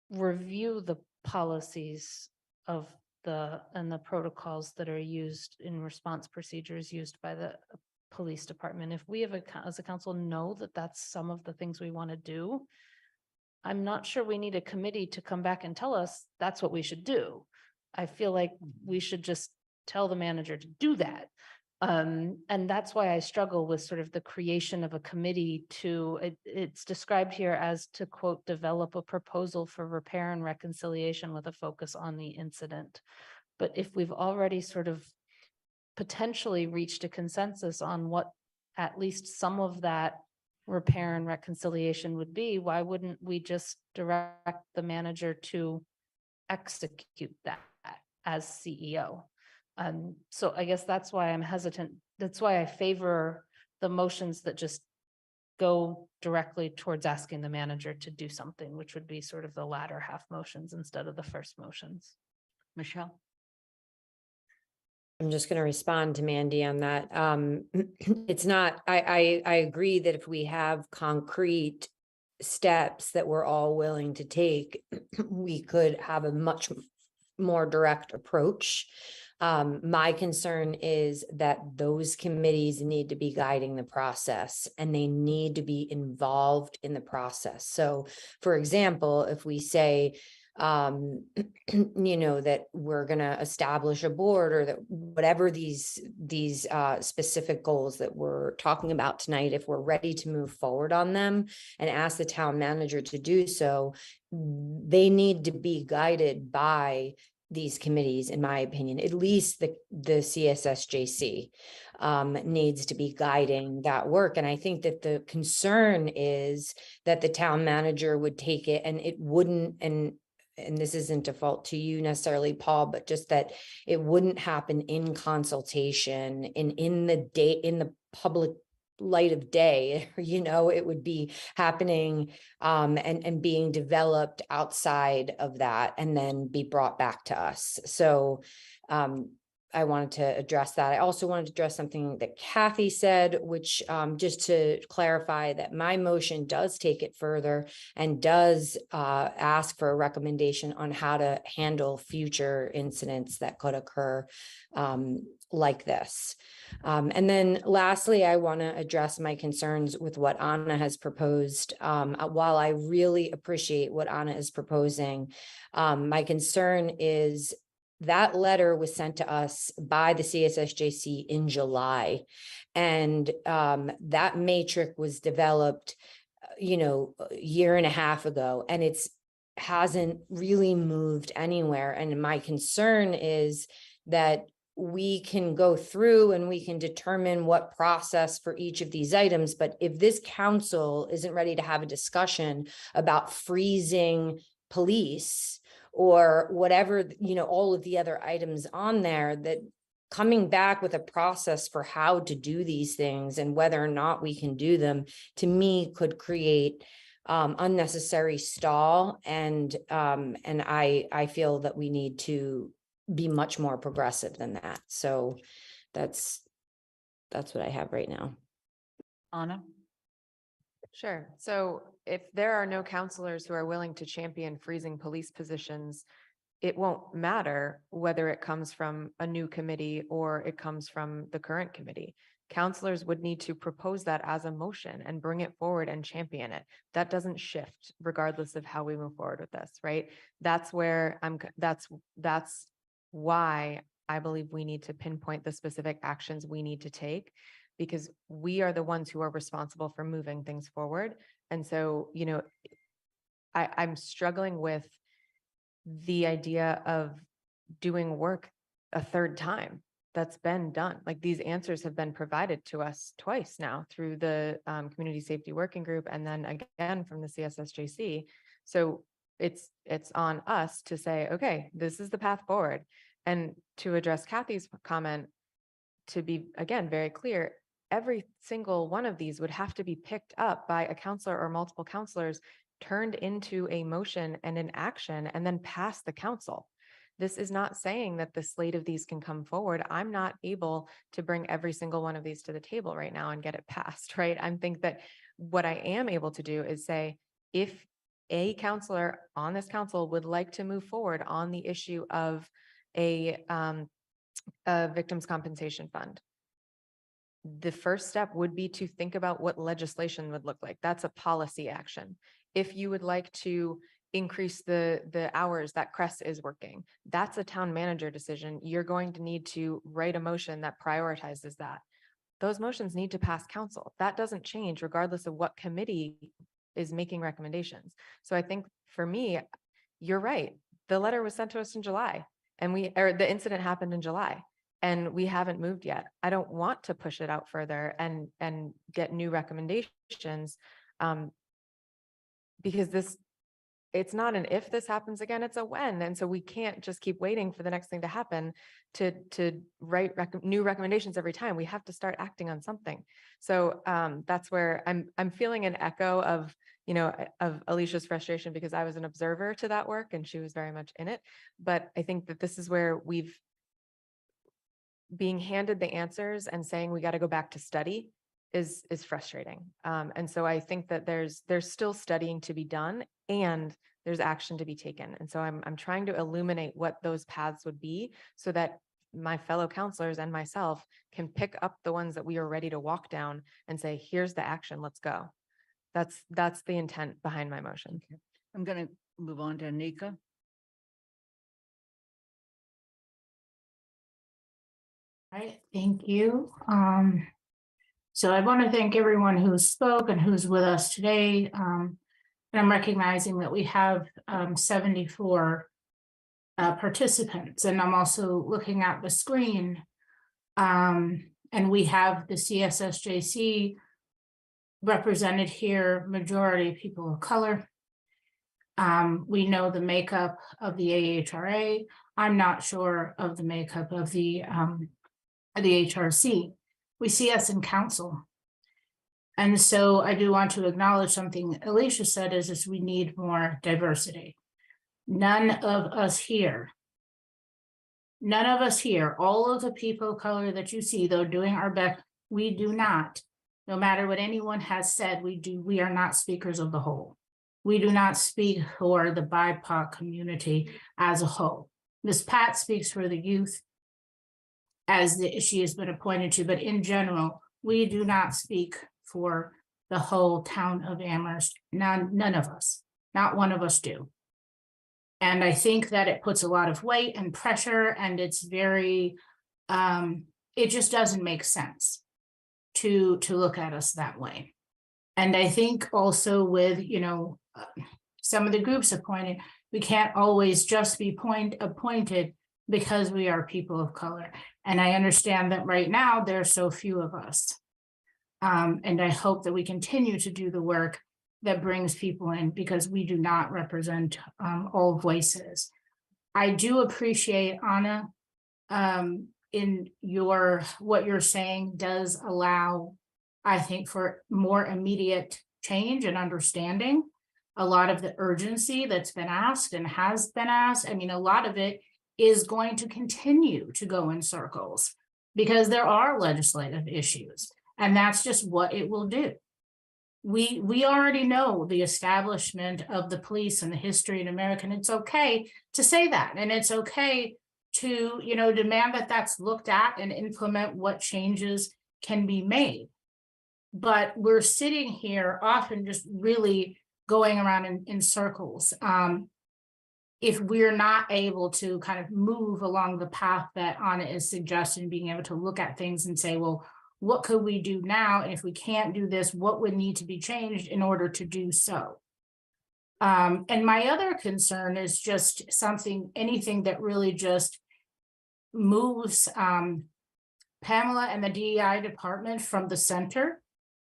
review the policies of the protocols that are used in response procedures used by the police department. If we have as a council know that that's some of the things we want to do, I'm not sure we need a committee to come back and tell us that's what we should do. I feel like we should just tell the manager to do that. And that's why I struggle with sort of the creation of a committee it's described here as to quote, develop a proposal for repair and reconciliation with a focus on the incident. But if we've already sort of potentially reached a consensus on what at least some of that repair and reconciliation would be, why wouldn't we just direct the manager to execute that as CEO? So I guess that's why I'm hesitant. That's why I favor the motions that just go directly towards asking the manager to do something, which would be sort of the latter half motions instead of the first motions. Michelle? I'm just going to respond to Mandy on that. It's not, I agree that if we have concrete steps that we're all willing to take, we could have a much more direct approach. My concern is that those committees need to be guiding the process and they need to be involved in the process. So for example, if we say, you know, that we're going to establish a board, or that whatever these specific goals that we're talking about tonight, if we're ready to move forward on them and ask the town manager to do so, they need to be guided by these committees, in my opinion. At least the CSSJC needs to be guiding that work. And I think that the concern is that the town manager would take it and it wouldn't, and this isn't a fault to you necessarily, Paul, but just that it wouldn't happen in consultation in the public light of day. You know, it would be happening and being developed outside of that and then be brought back to us. So I wanted to address that. I also wanted to address something that Kathy said, which just to clarify that my motion does take it further and does ask for a recommendation on how to handle future incidents that could occur like this. And then lastly, I want to address my concerns with what Anna has proposed. While I really appreciate what Anna is proposing, my concern is that letter was sent to us by the CSSJC in July, and that matrix was developed, you know, a year and a half ago, and hasn't really moved anywhere. And my concern is that we can go through and we can determine what process for each of these items, but if this council isn't ready to have a discussion about freezing police or whatever, you know, all of the other items on there, that coming back with a process for how to do these things and whether or not we can do them, to me, could create unnecessary stall. And I feel that we need to be much more progressive than that. So that's what I have right now. Anna? Sure. So if there are no counselors who are willing to champion freezing police positions, it won't matter whether it comes from a new committee or it comes from the current committee. Counselors would need to propose that as a motion and bring it forward and champion it. That doesn't shift regardless of how we move forward with this, right? That's where that's why I believe we need to pinpoint the specific actions we need to take, because we are the ones who are responsible for moving things forward. And so, you know, I'm struggling with the idea of doing work a third time that's been done. Like, these answers have been provided to us twice now through the Community Safety Working Group and then again from the CSSJC. So it's on us to say, okay, this is the path forward. And to address Kathy's comment, to be, again, very clear, every single one of these would have to be picked up by a counselor or multiple counselors, turned into a motion and an action, and then pass the council. This is not saying that the slate of these can come forward. I'm not able to bring every single one of these to the table right now and get it passed, right? I think that what I am able to do is say, if a counselor on this council would like to move forward on the issue of a victims' compensation fund, the first step would be to think about what legislation would look like. That's a policy action. If you would like to increase the hours that CRESS is working, that's a town manager decision. You're going to need to write a motion that prioritizes that. Those motions need to pass council. That doesn't change regardless of what committee is making recommendations. So I think for me, you're right. The letter was sent to us in July, and the incident happened in July. and we haven't moved yet. I don't want to push it out further and get new recommendations. Because it's not an if this happens again, it's a when. And so we can't just keep waiting for the next thing to happen to write new recommendations every time. We have to start acting on something. So that's where I'm feeling an echo of, of Alicia's frustration, because I was an observer to that work and she was very much in it. But I think that this is where being handed the answers and saying we got to go back to study is frustrating. And so I think that there's still studying to be done and there's action to be taken. And so I'm trying to illuminate what those paths would be so that my fellow counselors and myself can pick up the ones that we are ready to walk down and say, here's the action, let's go. That's the intent behind my motion. Okay. I'm going to move on to Anika. All right, thank you. So I want to thank everyone who spoke and who's with us today. And I'm recognizing that we have 74 participants, and I'm also looking at the screen. And we have the CSSJC represented here, majority people of color. We know the makeup of the AHRA. I'm not sure of the makeup of the HRC. We see us in council. And so I do want to acknowledge something Alicia said is we need more diversity. None of us here, all of the people of color that you see, though, doing our best, we do not, no matter what anyone has said, we are not speakers of the whole. We do not speak for the BIPOC community as a whole. Ms. Pat speaks for the youth, as she has been appointed to, but in general, we do not speak for the whole town of Amherst. None of us, not one of us do. And I think that it puts a lot of weight and pressure, and it's very, it just doesn't make sense to look at us that way. And I think also with, some of the groups appointed, we can't always just be appointed because we are people of color. And I understand that right now there are so few of us. And I hope that we continue to do the work that brings people in, because we do not represent all voices. I do appreciate, Anna, in what you're saying does allow, I think, for more immediate change and understanding. A lot of the urgency that's been asked and has been asked, a lot of it is going to continue to go in circles because there are legislative issues, and that's just what it will do. We already know the establishment of the police and the history in America, and it's okay to say that, and it's okay to demand that that's looked at and implement what changes can be made. But we're sitting here often just really going around in circles. If we're not able to kind of move along the path that Anna is suggesting, being able to look at things and say, well, what could we do now? And if we can't do this, what would need to be changed in order to do so? And my other concern is just anything that really just moves Pamela and the DEI department from the center.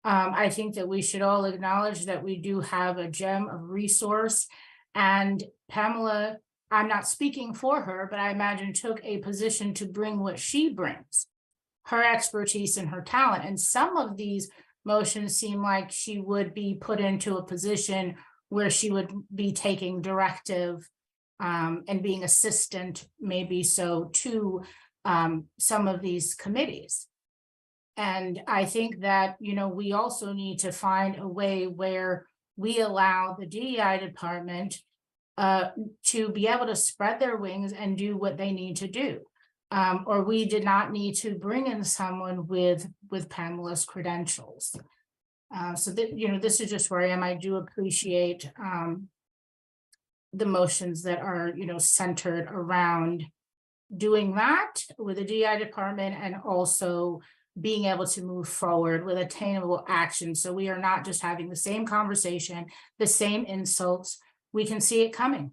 I think that we should all acknowledge that we do have a gem of resource. And Pamela, I'm not speaking for her, but I imagine took a position to bring what she brings, her expertise and her talent. And some of these motions seem like she would be put into a position where she would be taking directive and being assistant, maybe so, to some of these committees. And I think that, we also need to find a way where we allow the DEI department to be able to spread their wings and do what they need to do. Or we did not need to bring in someone with Pamela's credentials. So that, this is just where I am. I do appreciate the motions that are, centered around doing that with the DEI department, and also being able to move forward with attainable action. So we are not just having the same conversation, the same insults. We can see it coming.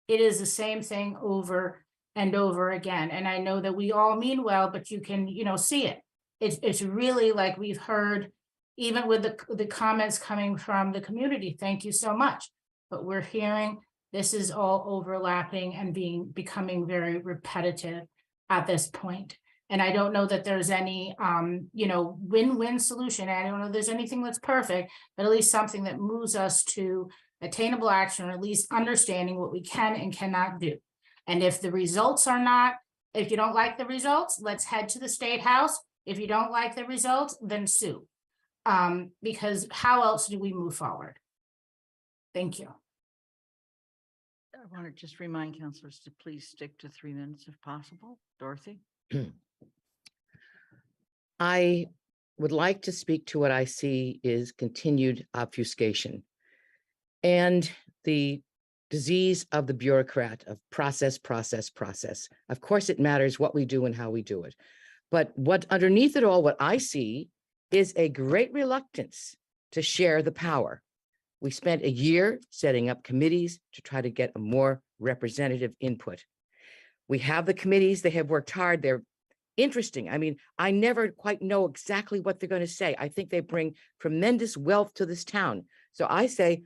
It is the same thing over and over again. And I know that we all mean well, but you can, see it. It's really like we've heard, even with the comments coming from the community, thank you so much. But we're hearing this is all overlapping and becoming very repetitive at this point. And I don't know that there's any, win-win solution. I don't know if there's anything that's perfect, but at least something that moves us to attainable action, or at least understanding what we can and cannot do. And if the results are not, if you don't like the results, let's head to the State House. If you don't like the results, then sue. Because how else do we move forward? Thank you. I want to just remind counselors to please stick to 3 minutes if possible. Dorothy? I would like to speak to what I see is continued obfuscation and the disease of the bureaucrat of process. Of course, it matters what we do and how we do it. But what underneath it all, what I see is a great reluctance to share the power. We spent a year setting up committees to try to get a more representative input. We have the committees, they have worked hard, they're interesting. I mean, I never quite know exactly what they're going to say. I think they bring tremendous wealth to this town. So I say,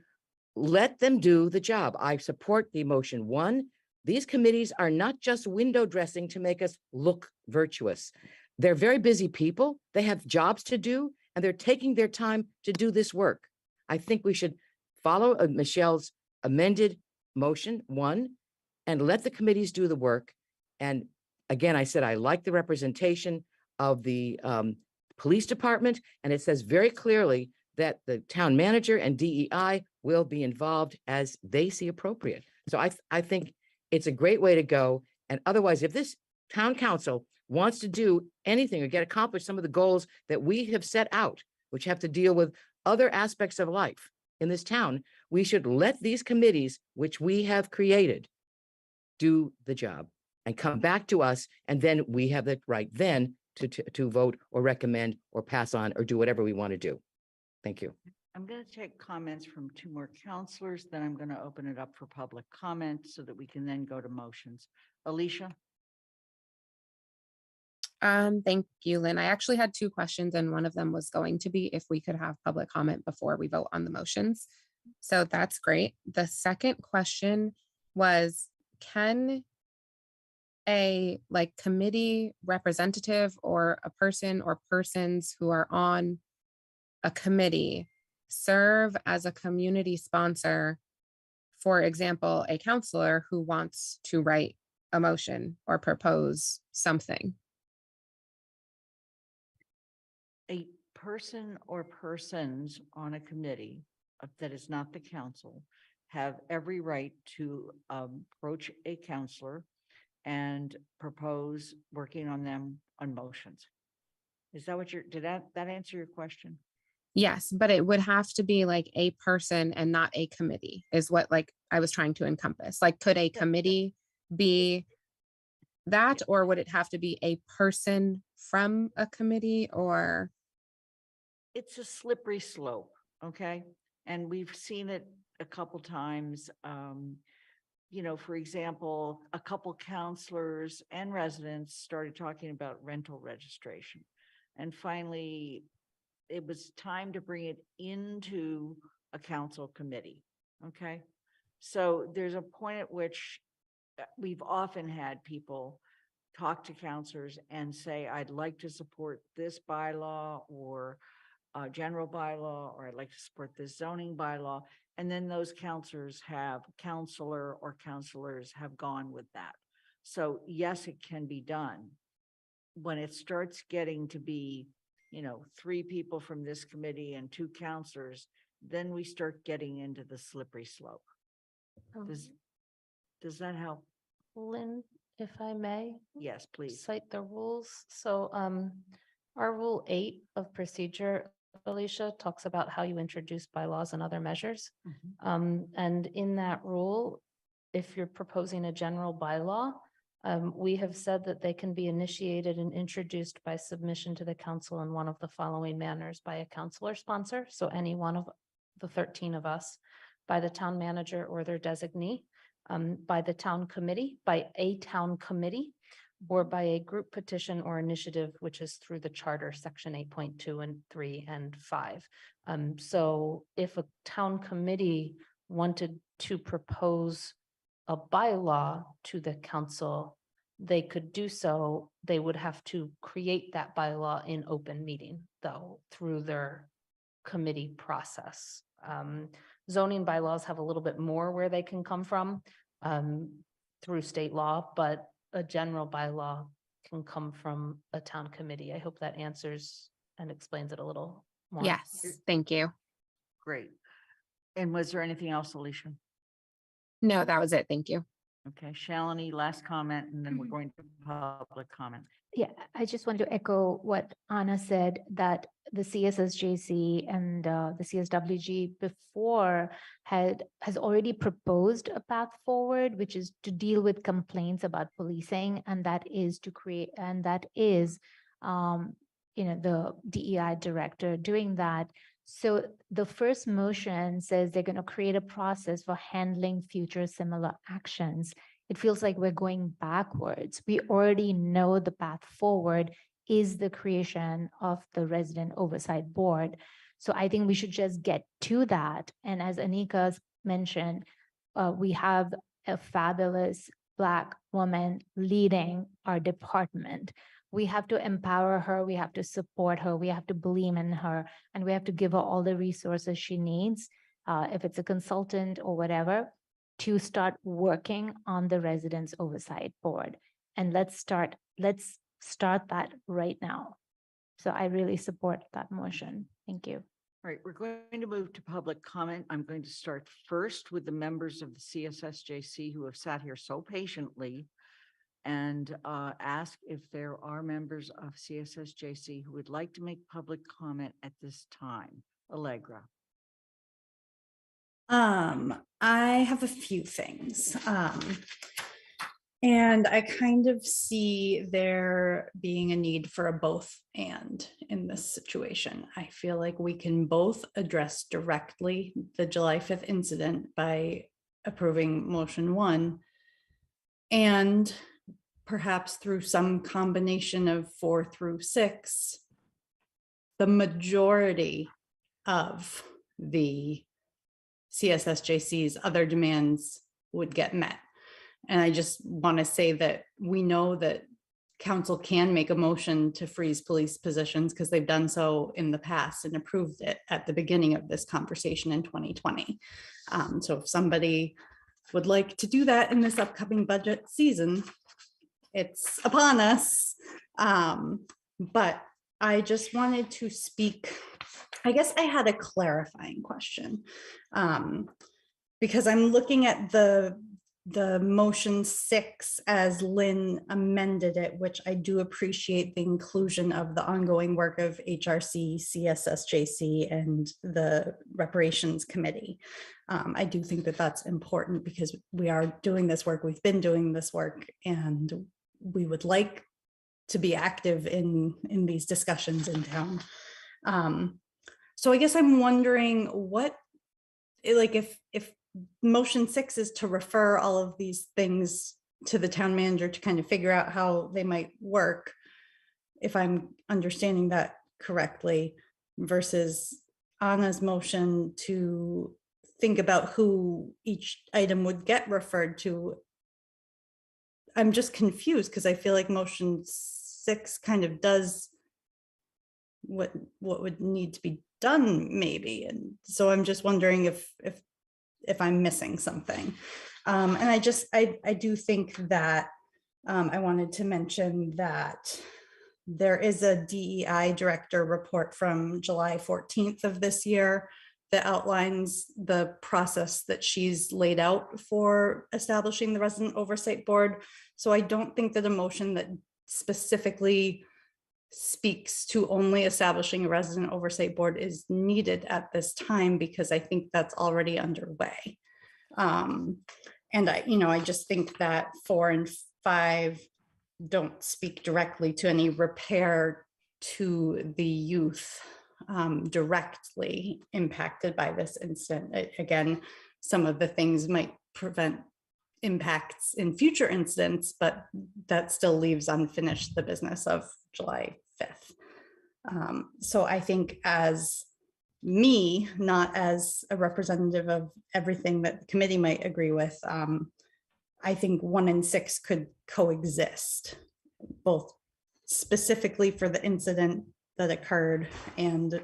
let them do the job. I support the motion. 1, these committees are not just window dressing to make us look virtuous. They're very busy people. They have jobs to do, and they're taking their time to do this work. I think we should follow Michelle's amended motion 1 and let the committees do the work. And again, I said, I like the representation of the police department, and it says very clearly that the town manager and DEI will be involved as they see appropriate. So I think it's a great way to go. And otherwise, if this town council wants to do anything or get accomplished some of the goals that we have set out, which have to deal with other aspects of life in this town, we should let these committees, which we have created, do the job and come back to us. And then we have the right then to vote or recommend or pass on or do whatever we want to do. Thank you. I'm going to take comments from 2 more counselors, then I'm going to open it up for public comment so that we can then go to motions. Alicia? Thank you, Lynn. I actually had 2 questions, and one of them was going to be if we could have public comment before we vote on the motions. So that's great. The second question was, can a committee representative or a person or persons who are on a committee serve as a community sponsor, for example, a counselor who wants to write a motion or propose something? A person or persons on a committee that is not the council have every right to approach a counselor and propose working on them on motions. Is that what did that answer your question? Yes, but it would have to be a person and not a committee is what I was trying to encompass. Could a committee be that, or would it have to be a person from a committee? Or It's a slippery slope, okay? And we've seen it a couple times. For example, a couple counselors and residents started talking about rental registration. And finally, it was time to bring it into a council committee, okay? So there's a point at which we've often had people talk to counselors and say, I'd like to support this bylaw or a general bylaw, or I'd like to support this zoning bylaw. And then those counselors have counselors have gone with that. So yes, it can be done. When it starts getting to be, 3 people from this committee and 2 counselors, then we start getting into the slippery slope. Does that help? Lynn, if I may? Yes, please. Cite the rules. So our rule 8 of procedure, Alicia, talks about how you introduce bylaws and other measures. And in that rule, if you're proposing a general bylaw, we have said that they can be initiated and introduced by submission to the council in one of the following manners: by a counselor sponsor, so any one of the 13 of us, by the town manager or their designee, by the town committee, by a town committee, or by a group petition or initiative, which is through the charter, section 8.2 and 3 and 5. So if a town committee wanted to propose a bylaw to the council, they could do so. They would have to create that bylaw in open meeting, though, through their committee process. Zoning bylaws have a little bit more where they can come from through state law, but a general bylaw can come from a town committee. I hope that answers and explains it a little more. Yes, thank you. Great. And was there anything else, Alicia? No, that was it. Thank you. Okay, Shalini, last comment, and then we're going to public comment. Yeah, I just want to echo what Anna said, that the CSSJC and the CSWG before has already proposed a path forward, which is to deal with complaints about policing, and that is to create, and that is, the DEI director doing that. So the first motion says they're going to create a process for handling future similar actions. It feels like we're going backwards. We already know the path forward is the creation of the Resident Oversight Board. So I think we should just get to that. And as Anika mentioned, we have a fabulous Black woman leading our department. We have to empower her, we have to support her, we have to believe in her, and we have to give her all the resources she needs, if it's a consultant or whatever, to start working on the Residents Oversight Board. And let's start that right now. So I really support that motion. Thank you. All right, we're going to move to public comment. I'm going to start first with the members of the CSSJC who have sat here so patiently, and ask if there are members of CSSJC who would like to make public comment at this time. Allegra. I have a few things. And I kind of see there being a need for a both and in this situation. I feel like we can both address directly the July 5th incident by approving motion 1, and perhaps through some combination of 4 through 6, the majority of the CSSJC's other demands would get met. And I just want to say that we know that council can make a motion to freeze police positions because they've done so in the past and approved it at the beginning of this conversation in 2020. So if somebody would like to do that in this upcoming budget season, it's upon us. But I just wanted to speak, I guess I had a clarifying question, because I'm looking at the motion 6 as Lynn amended it, which I do appreciate the inclusion of the ongoing work of HRC, CSSJC, and the reparations committee. I do think that that's important because we are doing this work, we've been doing this work, and we would like to be active in these discussions in town. So I guess I'm wondering what, like, if motion 6 is to refer all of these things to the town manager to kind of figure out how they might work, if I'm understanding that correctly, versus Anna's motion to think about who each item would get referred to. I'm just confused because I feel like motion 6 kind of does what would need to be done maybe. And so I'm just wondering if I'm missing something. And I do think that I wanted to mention that there is a DEI director report from July 14th of this year that outlines the process that she's laid out for establishing the Resident Oversight Board. So I don't think that a motion that specifically speaks to only establishing a Resident Oversight Board is needed at this time, because I think that's already underway. And I just think that 4 and 5 don't speak directly to any repair to the youth directly impacted by this incident. Again, some of the things might prevent impacts in future incidents, but that still leaves unfinished the business of July 5th. So I think as me, not as a representative of everything that the committee might agree with, I think 1 and 6 could coexist, both specifically for the incident that occurred and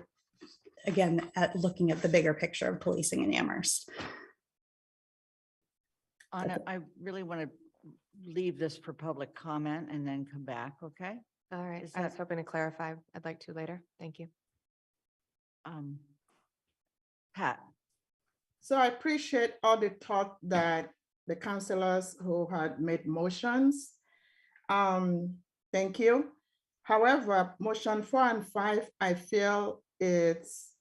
again, at looking at the bigger picture of policing in Amherst. Anna, I really want to leave this for public comment and then come back, okay? All right, Is I was that- hoping to clarify. I'd like to later. Thank you. Pat, So I appreciate all the thought that the councillors who had made motions. Thank you. However, motion 4 and 5, I feel it's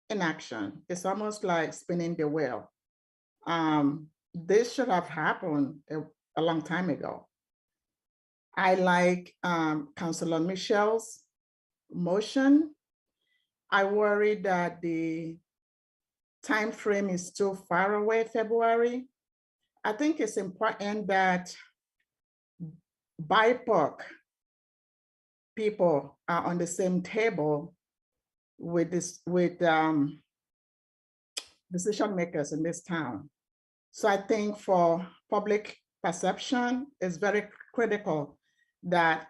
inaction. It's almost like spinning the wheel. This should have happened a long time ago. I like Councillor Michel's motion. I worry that the time frame is too far away, February. I think it's important that BIPOC people are on the same table with decision makers in this town. So I think for public perception, it's very critical that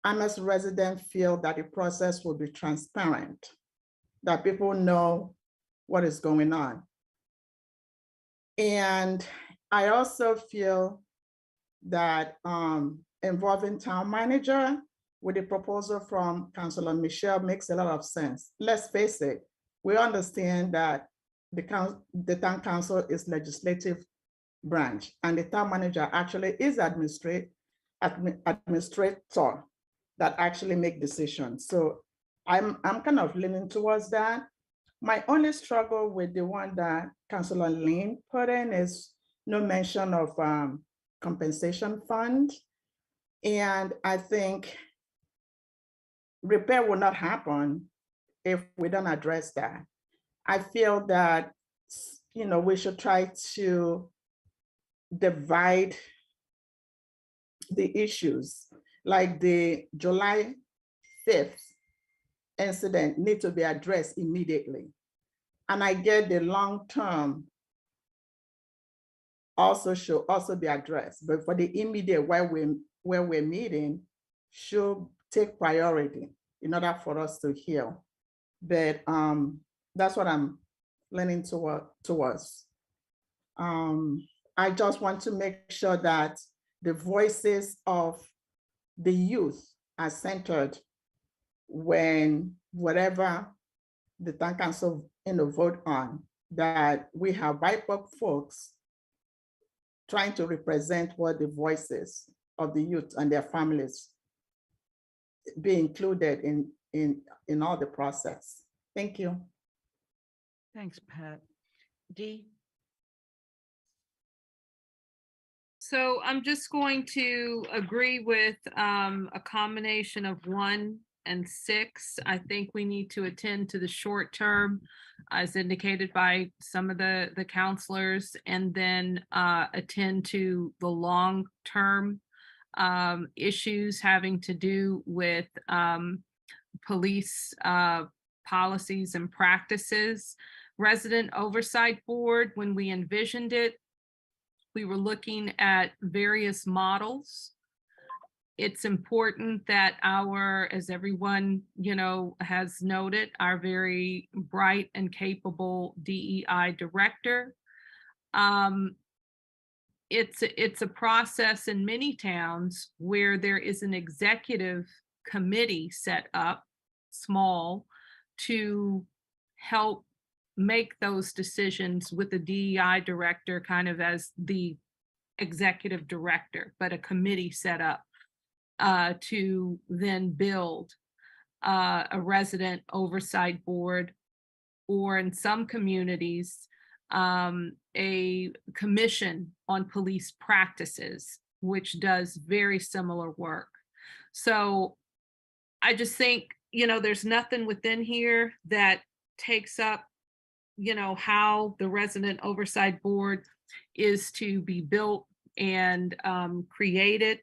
Amherst residents feel that the process will be transparent, that people know what is going on. And I also feel that involving town manager with the proposal from Councilor Michelle makes a lot of sense. Let's face it, we understand that the town council is legislative branch and the town manager actually is administrator that actually make decisions. So I'm kind of leaning towards that. My only struggle with the one that Councilor Lynn put in is no mention of compensation fund. And I think repair will not happen if we don't address that. I feel that, you know, we should try to divide the issues, like the July 5th incident need to be addressed immediately. And I get the long term also should also be addressed, but for the immediate where we're meeting should take priority in order for us to heal. But that's what I'm leaning towards. I just want to make sure that the voices of the youth are centered when whatever the town council vote on, that we have BIPOC folks trying to represent what the voices of the youth and their families be included in all the process. Thank you. thanks, Pat. Dee? So I'm just going to agree with a combination of 1 and 6. I think we need to attend to the short term, as indicated by some of the counselors, and then attend to the long term issues having to do with police policies and practices. Resident Oversight Board, when we envisioned it, we were looking at various models. It's important that as everyone, has noted, our very bright and capable DEI director. It's a process in many towns where there is an executive committee set up, small, to help make those decisions with the DEI director kind of as the executive director, but a committee set up to then build a resident oversight board, or in some communities, a commission on police practices, which does very similar work. So I just think, there's nothing within here that takes up how the resident oversight board is to be built and created.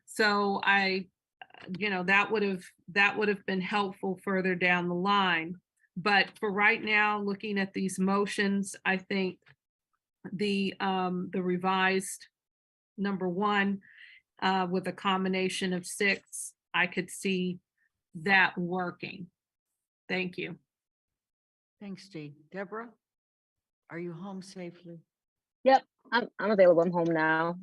So that would have been helpful further down the line. But for right now, looking at these motions, I think the revised number 1 with a combination of 6, I could see that working. Thank you. Thanks, Dee. Deborah, are you home safely? Yep, I'm available. I'm home now.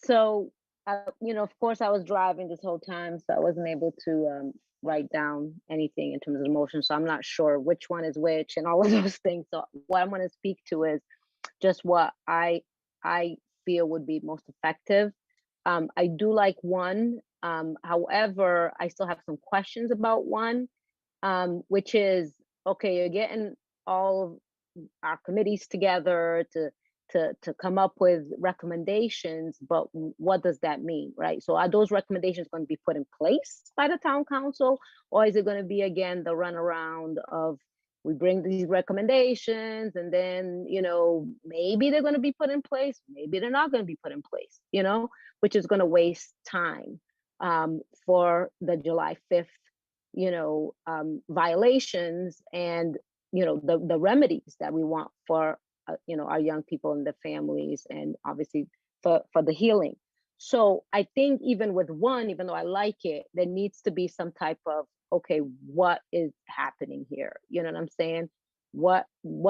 So, of course, I was driving this whole time, so I wasn't able to write down anything in terms of the motion. So I'm not sure which one is which and all of those things. So what I'm going to speak to is just what I feel would be most effective. I do like 1. However, I still have some questions about 1, which is, okay, you're getting all of our committees together to come up with recommendations, but what does that mean, right? So are those recommendations going to be put in place by the town council, or is it going to be, again, the runaround of we bring these recommendations and then, maybe they're going to be put in place, maybe they're not going to be put in place, which is going to waste time for the July 5th, violations and, the remedies that we want for our young people and their families, and obviously for the healing. So I think even with 1, even though I like it, there needs to be some type of, okay, what is happening here? You know what I'm saying? What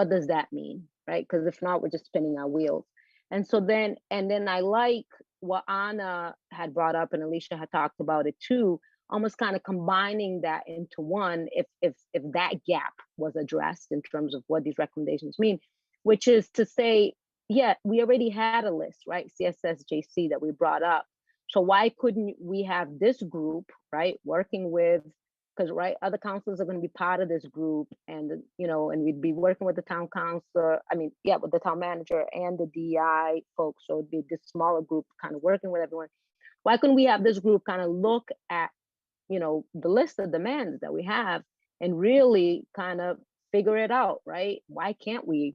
does that mean, right? Because if not, we're just spinning our wheels. And so then I like what Anna had brought up, and Alicia had talked about it too, almost kind of combining that into 1, if that gap was addressed in terms of what these recommendations mean, which is to say, yeah, we already had a list, right? CSSJC that we brought up. So why couldn't we have this group, right, working with, because, right, other councils are going to be part of this group, and, and we'd be working with the town council, with the town manager and the DEI folks. So it'd be this smaller group kind of working with everyone. Why couldn't we have this group kind of look at, the list of demands that we have and really kind of figure it out, right? Why can't we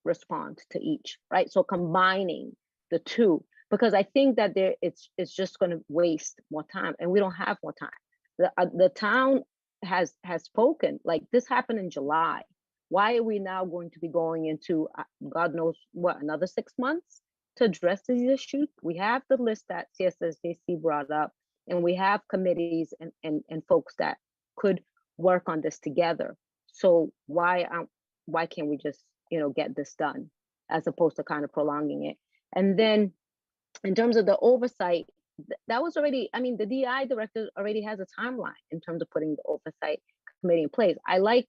respond to each, right? So combining the 2, because I think that it's just going to waste more time, and we don't have more time. The town has spoken, like this happened in July. Why are we now going to be going into God knows what, another 6 months to address these issues? We have the list that CSSJC brought up, and we have committees and folks that could work on this together. So why can't we just get this done, as opposed to kind of prolonging it? And then in terms of the oversight, that was already, the DI director already has a timeline in terms of putting the oversight committee in place. I like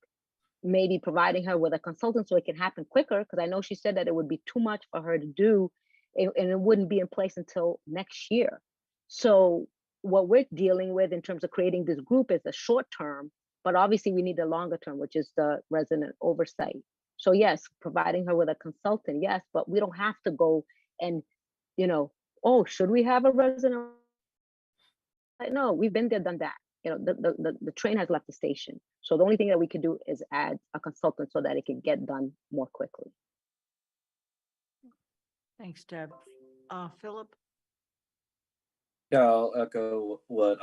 maybe providing her with a consultant so it can happen quicker, because I know she said that it would be too much for her to do, and it wouldn't be in place until next year. So what we're dealing with in terms of creating this group is a short term, but obviously we need a longer term, which is the resident oversight. So yes, providing her with a consultant, yes, but we don't have to go and, oh, should we have a resident? No, we've been there, done that. The train has left the station. So the only thing that we could do is add a consultant so that it can get done more quickly. Thanks, Deb. Philip? Yeah, I'll echo what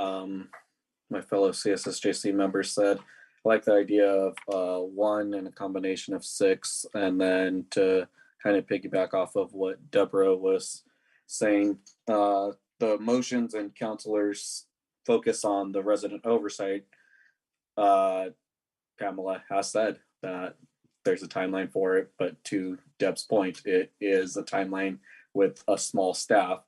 my fellow CSSJC members said. I like the idea of 1 and a combination of 6, and then to kind of piggyback off of what Deborah was saying, the motions and counselors focus on the resident oversight. Pamela has said that there's a timeline for it, but to Deb's point, it is a timeline with a small staff.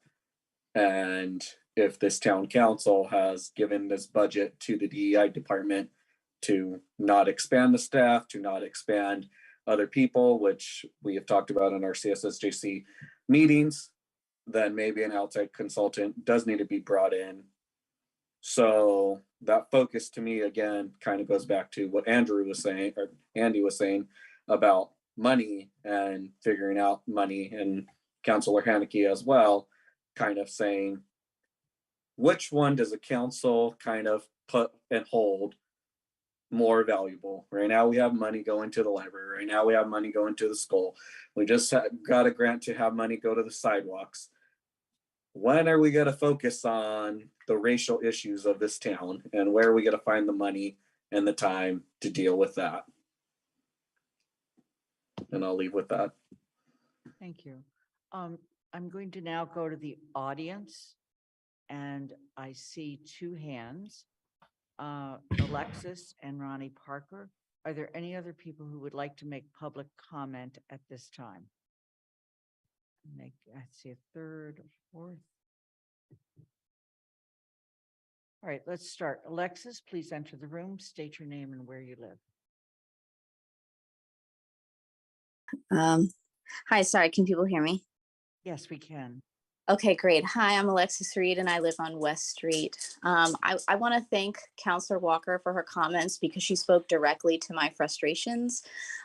And if this town council has given this budget to the DEI department to not expand the staff, to not expand other people, which we have talked about in our CSSJC meetings, then maybe an outside consultant does need to be brought in. So that focus to me, again, kind of goes back to what Andrew was saying, or Andy was saying about money and figuring out money, and Councilor Haneke as well, kind of saying, which one does a council kind of put and hold more valuable. Right now we have money going to the library. Right now we have money going to the school. We just got a grant to have money go to the sidewalks. When are we going to focus on the racial issues of this town, and where are we going to find the money and the time to deal with that? And I'll leave with that. Thank you. I'm going to now go to the audience, and I see two hands. Alexis and Ronnie Parker. Are there any other people who would like to make public comment at this time? I see a third or fourth. All right, let's start. Alexis, please enter the room, state your name and where you live. Hi, sorry, can people hear me? Yes, we can. Okay, great. Hi, I'm Alexis Reed and I live on West Street. I want to thank Counselor Walker for her comments because she spoke directly to my frustrations.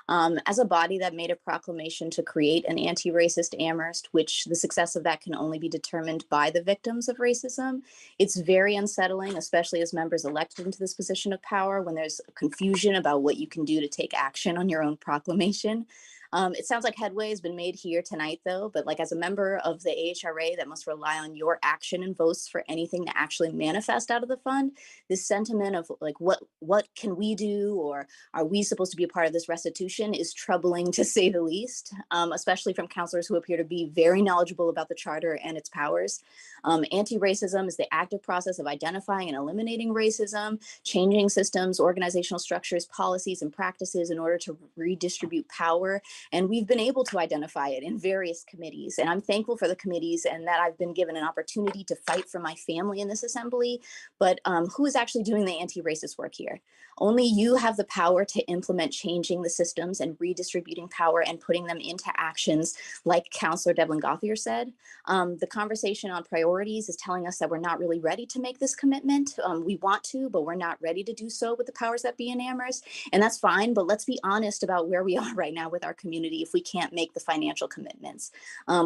As a body that made a proclamation to create an anti-racist Amherst, which the success of that can only be determined by the victims of racism, it's very unsettling, especially as members elected into this position of power, when there's confusion about what you can do to take action on your own proclamation. It sounds like headway has been made here tonight, though, but like as a member of the AHRA that must rely on your action and votes for anything to actually manifest out of the fund, this sentiment of like, what can we do, or are we supposed to be a part of this restitution, is troubling to say the least, especially from counselors who appear to be very knowledgeable about the charter and its powers. Anti-racism is the active process of identifying and eliminating racism, changing systems, organizational structures, policies, and practices in order to redistribute power. And we've been able to identify it in various committees. And I'm thankful for the committees and that I've been given an opportunity to fight for my family in this assembly. But who is actually doing the anti-racist work here? Only you have the power to implement changing the systems and redistributing power and putting them into actions, like Councillor Devlin Gauthier said. The conversation on priorities is telling us that we're not really ready to make this commitment. We want to, but we're not ready to do so with the powers that be in Amherst. And that's fine, but let's be honest about where we are right now with our community if we can't make the financial commitments.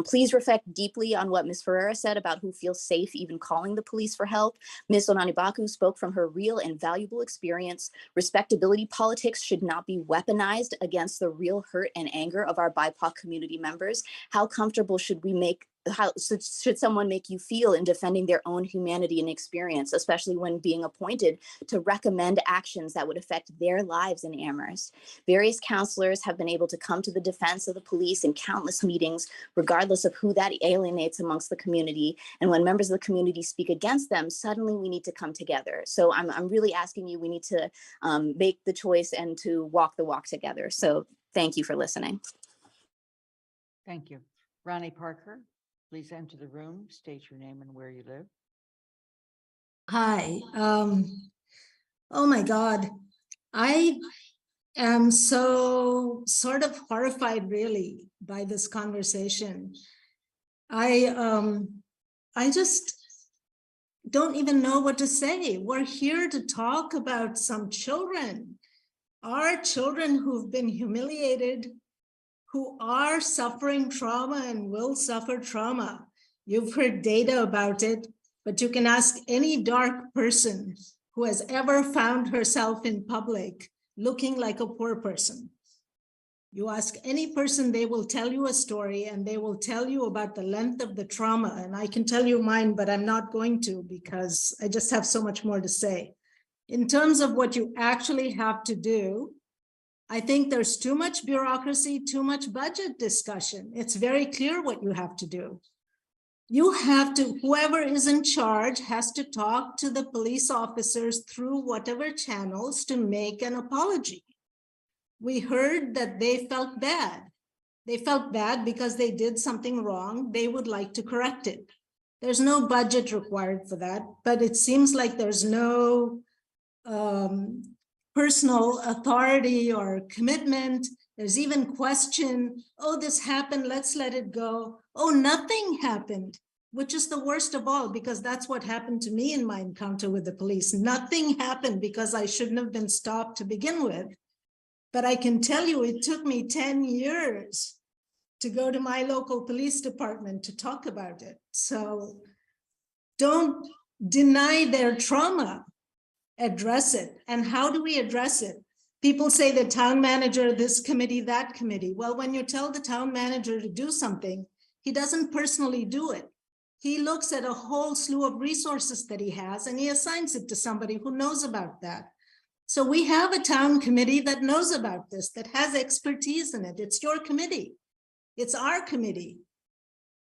Please reflect deeply on what Ms. Ferreira said about who feels safe even calling the police for help. Ms. Onanibaku spoke from her real and valuable experience. Respectability politics should not be weaponized against the real hurt and anger of our BIPOC community members. How comfortable should we make should someone make you feel in defending their own humanity and experience, especially when being appointed to recommend actions that would affect their lives in Amherst? Various counselors have been able to come to the defense of the police in countless meetings, regardless of who that alienates amongst the community. And when members of the community speak against them, suddenly we need to come together. So I'm really asking you, we need to make the choice and to walk the walk together. So thank you for listening. Thank you. Ronnie Parker, please enter the room, state your name and where you live. Hi. Oh my God. I am so sort of horrified really by this conversation. I just don't even know what to say. We're here to talk about some children, our children who've been humiliated, who are suffering trauma and will suffer trauma. You've heard data about it, but you can ask any dark person who has ever found herself in public looking like a poor person. You ask any person, they will tell you a story and they will tell you about the length of the trauma. And I can tell you mine, but I'm not going to because I just have so much more to say. In terms of what you actually have to do, I think there's too much bureaucracy, too much budget discussion. It's very clear what you have to do. You have to, whoever is in charge has to talk to the police officers through whatever channels to make an apology. We heard that they felt bad. They felt bad because they did something wrong. They would like to correct it. There's no budget required for that, but it seems like there's no personal authority or commitment. There's even question, oh, this happened, let's let it go. Oh, nothing happened, which is the worst of all, because that's what happened to me in my encounter with the police. Nothing happened because I shouldn't have been stopped to begin with. But I can tell you, it took me 10 years to go to my local police department to talk about it. So don't deny their trauma. address it. And how do we address it? People say the town manager, this committee, that committee. Well, when you tell the town manager to do something, he doesn't personally do it. He looks at a whole slew of resources that he has and he assigns it to somebody who knows about that. So we have a town committee that knows about this, that has expertise in it. It's your committee. It's our committee.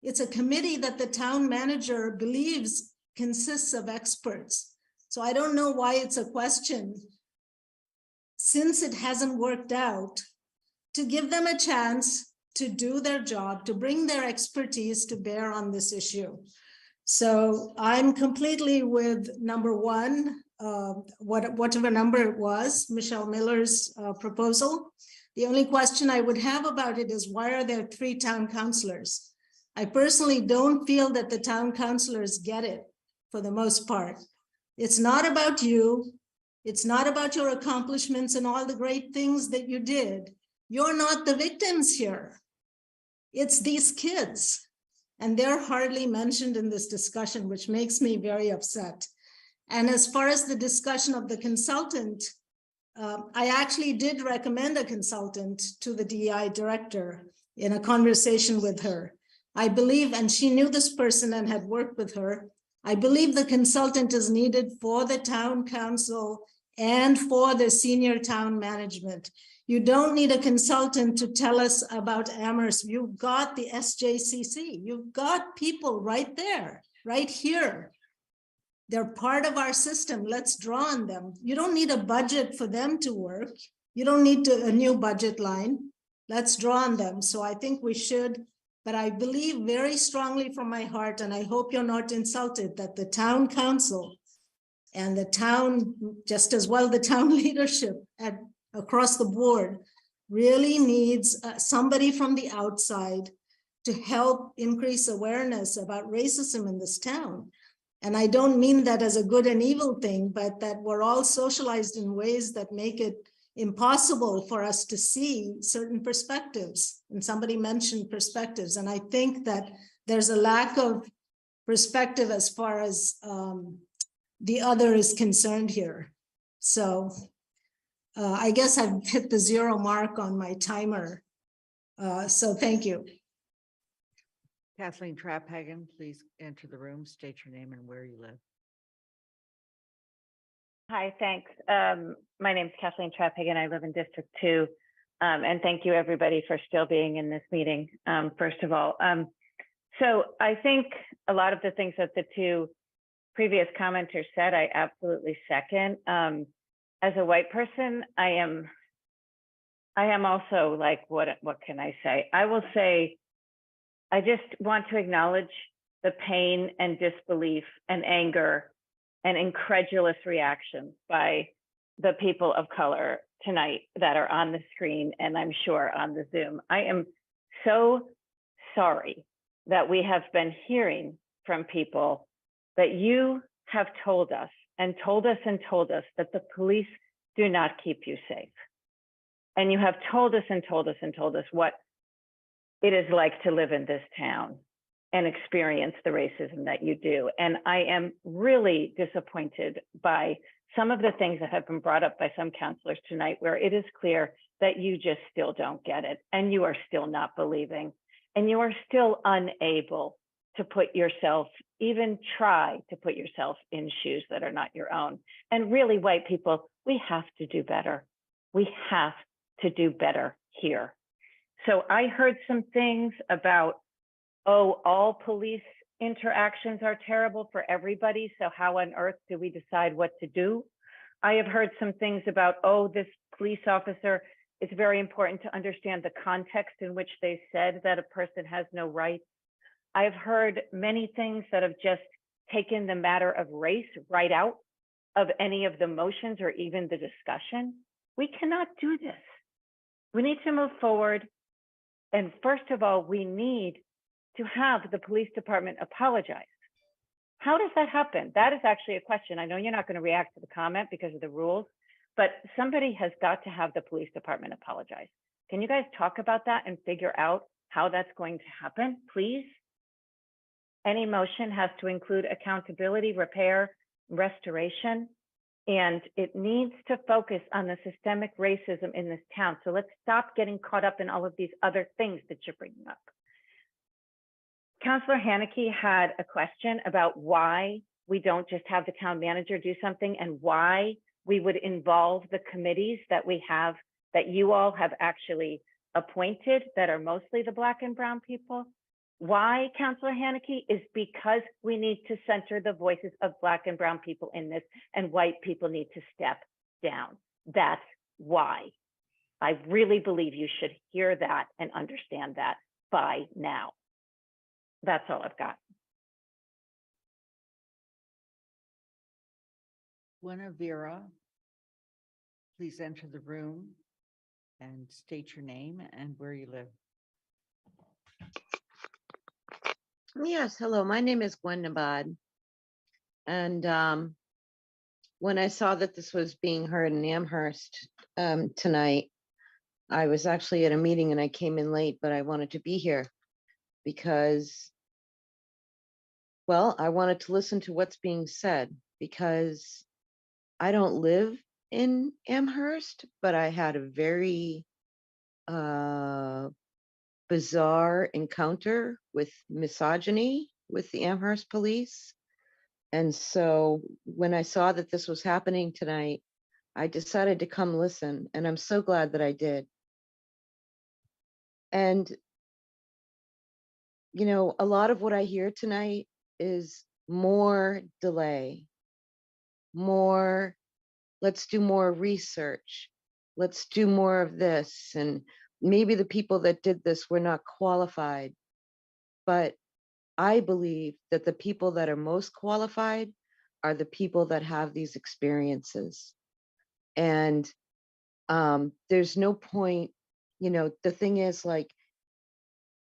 It's a committee that the town manager believes consists of experts. So I don't know why it's a question, since it hasn't worked out, to give them a chance to do their job, to bring their expertise to bear on this issue. So I'm completely with number one, whatever number it was, Michelle Miller's proposal. The only question I would have about it is, why are there 3 town councilors? I personally don't feel that the town councilors get it for the most part. It's not about you. It's not about your accomplishments and all the great things that you did. You're not the victims here. It's these kids, and they're hardly mentioned in this discussion, which makes me very upset. And as far as the discussion of the consultant, I actually did recommend a consultant to the DEI director in a conversation with her. I believe, and she knew this person and had worked with her, I believe the consultant is needed for the town council and for the senior town management. You don't need a consultant to tell us about Amherst. You've got the SJCC. You've got people right there, right here. They're part of our system. Let's draw on them. You don't need a budget for them to work. You don't need a new budget line. Let's draw on them. So I think we should, but I believe very strongly from my heart, and I hope you're not insulted, that the town council and the town, just as well the town leadership across the board, really needs somebody from the outside to help increase awareness about racism in this town. And I don't mean that as a good and evil thing, but that we're all socialized in ways that make it impossible for us to see certain perspectives. And somebody mentioned perspectives. And I think that there's a lack of perspective as far as the other is concerned here. So I guess I've hit the 0 mark on my timer. So thank you. Kathleen Traphagen, please enter the room, state your name and where you live. Hi, thanks. My name is Kathleen Traphagen. I live in District 2. And thank you everybody for still being in this meeting, first of all. So I think a lot of the things that the 2 previous commenters said, I absolutely second. As a white person, I am also like, what can I say? I will say, I just want to acknowledge the pain and disbelief and anger and incredulous reactions by the people of color tonight that are on the screen and I'm sure on the Zoom. I am so sorry that we have been hearing from people that you have told us and told us and told us that the police do not keep you safe. And you have told us and told us and told us what it is like to live in this town and experience the racism that you do. And I am really disappointed by some of the things that have been brought up by some counselors tonight, where it is clear that you just still don't get it and you are still not believing and you are still unable to put yourself, even try to put yourself in shoes that are not your own. And really, white people, we have to do better. We have to do better here. So I heard some things about, oh, all police interactions are terrible for everybody. So how on earth do we decide what to do? I have heard some things about, oh, this police officer, it's very important to understand the context in which they said that a person has no rights. I've heard many things that have just taken the matter of race right out of any of the motions or even the discussion. We cannot do this. We need to move forward. And first of all, we need to have the police department apologize. How does that happen? That is actually a question. I know you're not going to react to the comment because of the rules, but somebody has got to have the police department apologize. Can you guys talk about that and figure out how that's going to happen, please? Any motion has to include accountability, repair, restoration. And it needs to focus on the systemic racism in this town. So let's stop getting caught up in all of these other things that you're bringing up. Councillor Haneke had a question about why we don't just have the town manager do something and why we would involve the committees that we have, that you all have actually appointed, that are mostly the Black and brown people. Why, Councillor Haneke, is because we need to center the voices of Black and brown people in this, and white people need to step down. That's why. I really believe you should hear that and understand that by now. That's all I've got. Guinevere, please enter the room and state your name and where you live. Yes, hello, my name is Gwen Nabad. And when I saw that this was being heard in Amherst tonight, I was actually at a meeting and I came in late, but I wanted to be here because, well, I wanted to listen to what's being said because I don't live in Amherst, but I had a very bizarre encounter with misogyny with the Amherst police. And so when I saw that this was happening tonight, I decided to come listen, and I'm so glad that I did. And, you know, a lot of what I hear tonight is more delay, more, let's do more research, let's do more of this. And maybe the people that did this were not qualified, but I believe that the people that are most qualified are the people that have these experiences. And there's no point, you know, the thing is, like,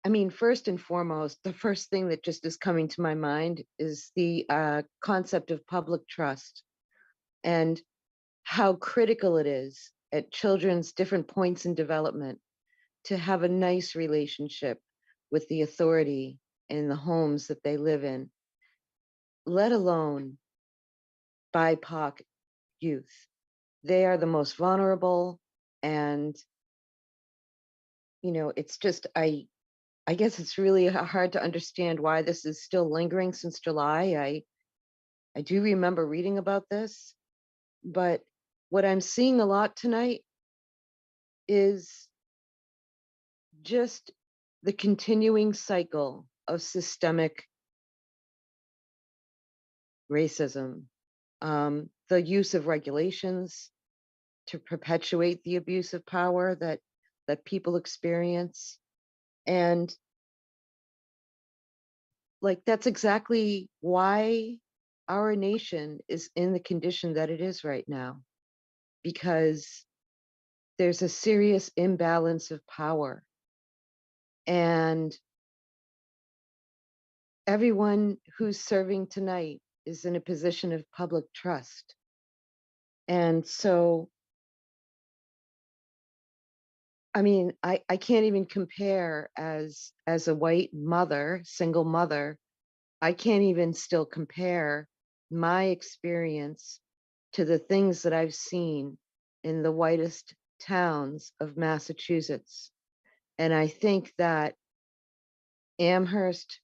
I mean, first and foremost, the first thing that just is coming to my mind is the concept of public trust and how critical it is at children's different points in development to have a nice relationship with the authority in the homes that they live in, let alone BIPOC youth. They are the most vulnerable, and, you know, it's just, I guess it's really hard to understand why this is still lingering since July. I do remember reading about this, but what I'm seeing a lot tonight is just the continuing cycle of systemic racism, the use of regulations to perpetuate the abuse of power that people experience. And like, that's exactly why our nation is in the condition that it is right now, because there's a serious imbalance of power. And everyone who's serving tonight is in a position of public trust. And so, I mean, I can't even compare as a white mother, single mother, I can't even still compare my experience to the things that I've seen in the whitest towns of Massachusetts. And I think that Amherst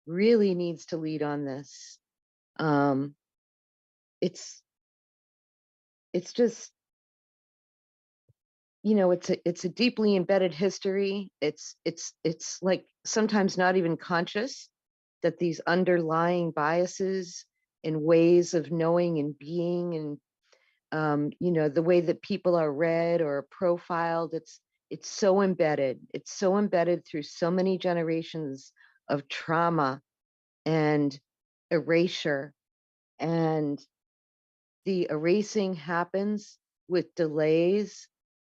really needs to lead on this. It's just, you know, it's a deeply embedded history. It's like sometimes not even conscious that these underlying biases and ways of knowing and being, and you know, the way that people are read or profiled, it's so embedded. It's so embedded through so many generations of trauma and erasure. And the erasing happens with delays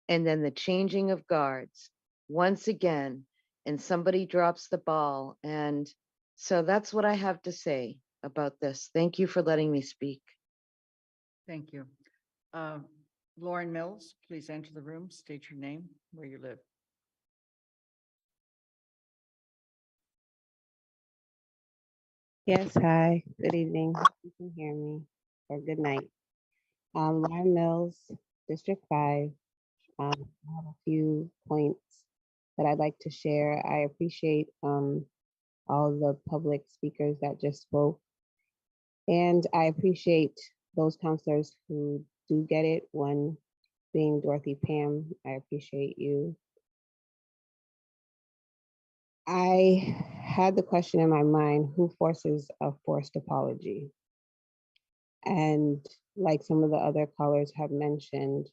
and then the changing of guards once again, and somebody drops the ball. And so that's what I have to say about this. Thank you for letting me speak. Thank you. Lauren Mills, please enter the room, state your name, where you live. Yes, hi, good evening. You can hear me, or good night. Lauren Mills, District 5. I have a few points that I'd like to share. I appreciate all the public speakers that just spoke. And I appreciate those counselors who do get it. One being Dorothy Pam, I appreciate you. I had the question in my mind, who forces a forced apology? And like some of the other callers have mentioned,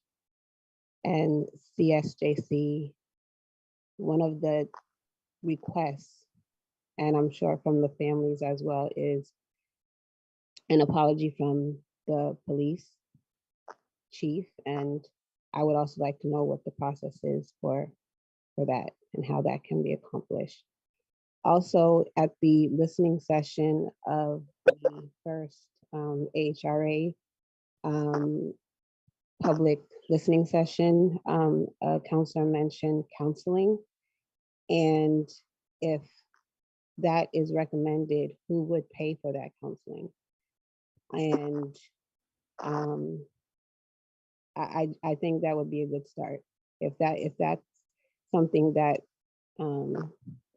and CSJC, one of the requests, and I'm sure from the families as well, is an apology from the police chief. And I would also like to know what the process is for that and how that can be accomplished. Also, at the listening session of the first AHRA public listening session, a counselor mentioned counseling. And if that is recommended, who would pay for that counseling? And I think that would be a good start. If that's something that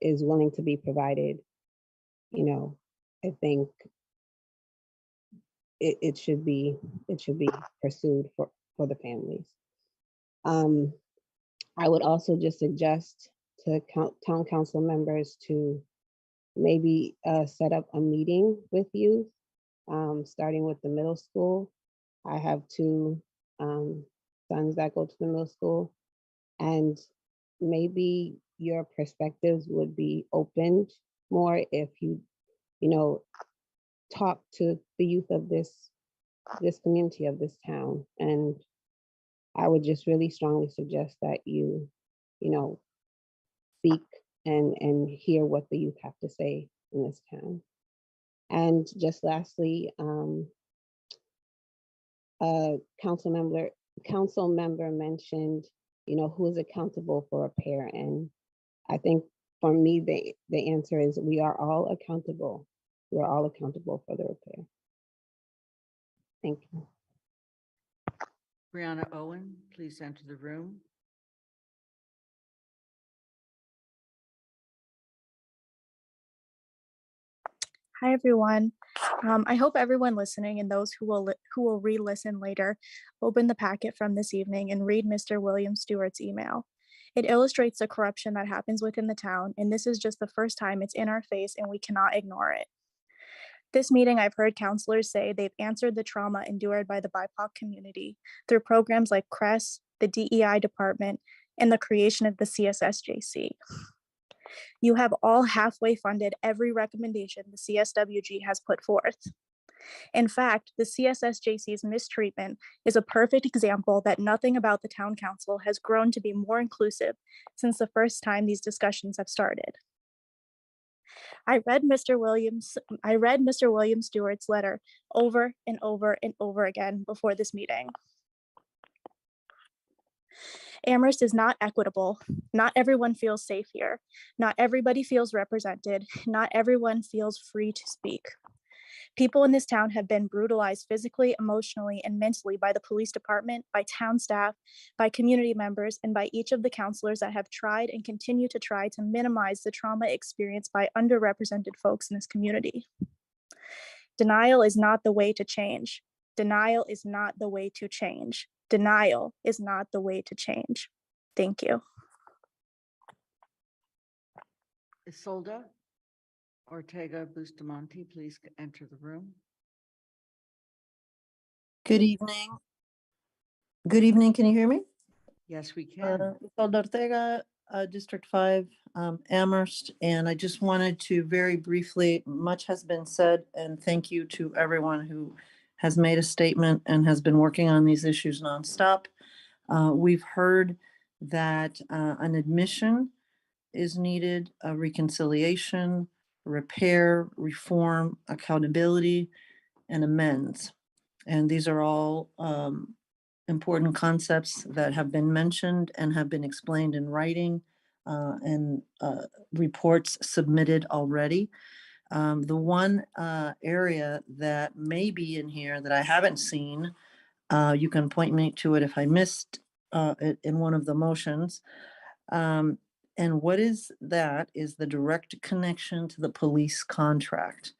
is willing to be provided, you know, I think it should be pursued for the families. I would also just suggest to town council members to maybe set up a meeting with youth, starting with the middle school. I have two sons that go to the middle school, and maybe your perspectives would be opened more if you talk to the youth of this community, of this town. And I would just really strongly suggest that you speak and hear what the youth have to say in this town. And just lastly, council member mentioned, who is accountable for repair. And I think for me, the answer is we are all accountable. We're all accountable for the repair. Thank you. Brianna Owen, please enter the room. Hi, everyone. I hope everyone listening and those who will re-listen later open the packet from this evening and read Mr. William Stewart's email. It illustrates the corruption that happens within the town, and this is just the first time it's in our face and we cannot ignore it. This meeting, I've heard counselors say they've answered the trauma endured by the BIPOC community through programs like CRESS, the DEI department, and the creation of the CSSJC. You have all halfway funded every recommendation the CSWG has put forth. In fact, the CSSJC's mistreatment is a perfect example that nothing about the town council has grown to be more inclusive since the first time these discussions have started. I read Mr. William Stewart's letter over and over and over again before this meeting. Amherst is not equitable. Not everyone feels safe here. Not everybody feels represented. Not everyone feels free to speak. People in this town have been brutalized physically, emotionally, and mentally by the police department, by town staff, by community members, and by each of the counselors that have tried and continue to try to minimize the trauma experienced by underrepresented folks in this community. Denial is not the way to change. Denial is not the way to change. Denial is not the way to change. Thank you. Isolda Ortega Bustamante, please enter the room. Good evening. Good evening. Can you hear me? Yes, we can. Isolda Ortega, District 5, Amherst. And I just wanted to very briefly, much has been said, and thank you to everyone who has made a statement and has been working on these issues nonstop. We've heard that an admission is needed, a reconciliation, repair, reform, accountability, and amends. And these are all important concepts that have been mentioned and have been explained in writing and reports submitted already. The one area that may be in here that I haven't seen You can point me to it if I missed it in one of the motions. And what is that is the direct connection to the police contract.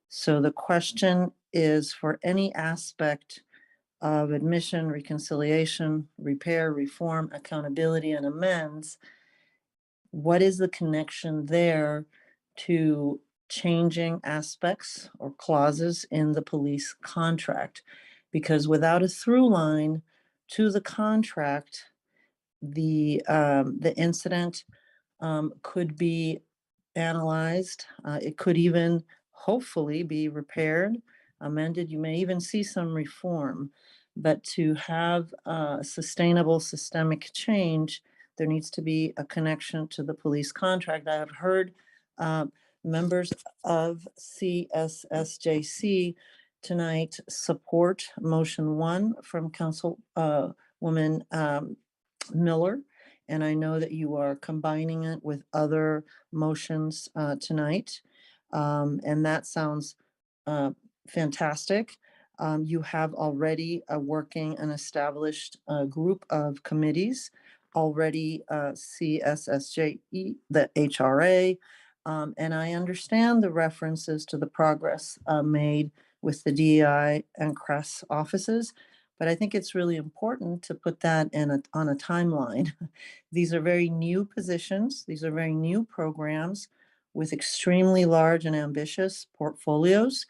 So the question is for any aspect of admission, reconciliation, repair, reform, accountability, and amends, what is the connection there to changing aspects or clauses in the police contract? Because without a through line to the contract, the incident could be analyzed. It could even hopefully be repaired, amended. You may even see some reform. But to have sustainable systemic change, there needs to be a connection to the police contract. I have heard members of CSSJC tonight support motion 1 from Councilwoman Miller. And I know that you are combining it with other motions tonight. And that sounds fantastic. You have already a working and established group of committees, already CSSJE, the HRA. And I understand the references to the progress made with the DEI and CRES offices. But I think it's really important to put that on a timeline. These are very new positions. These are very new programs with extremely large and ambitious portfolios.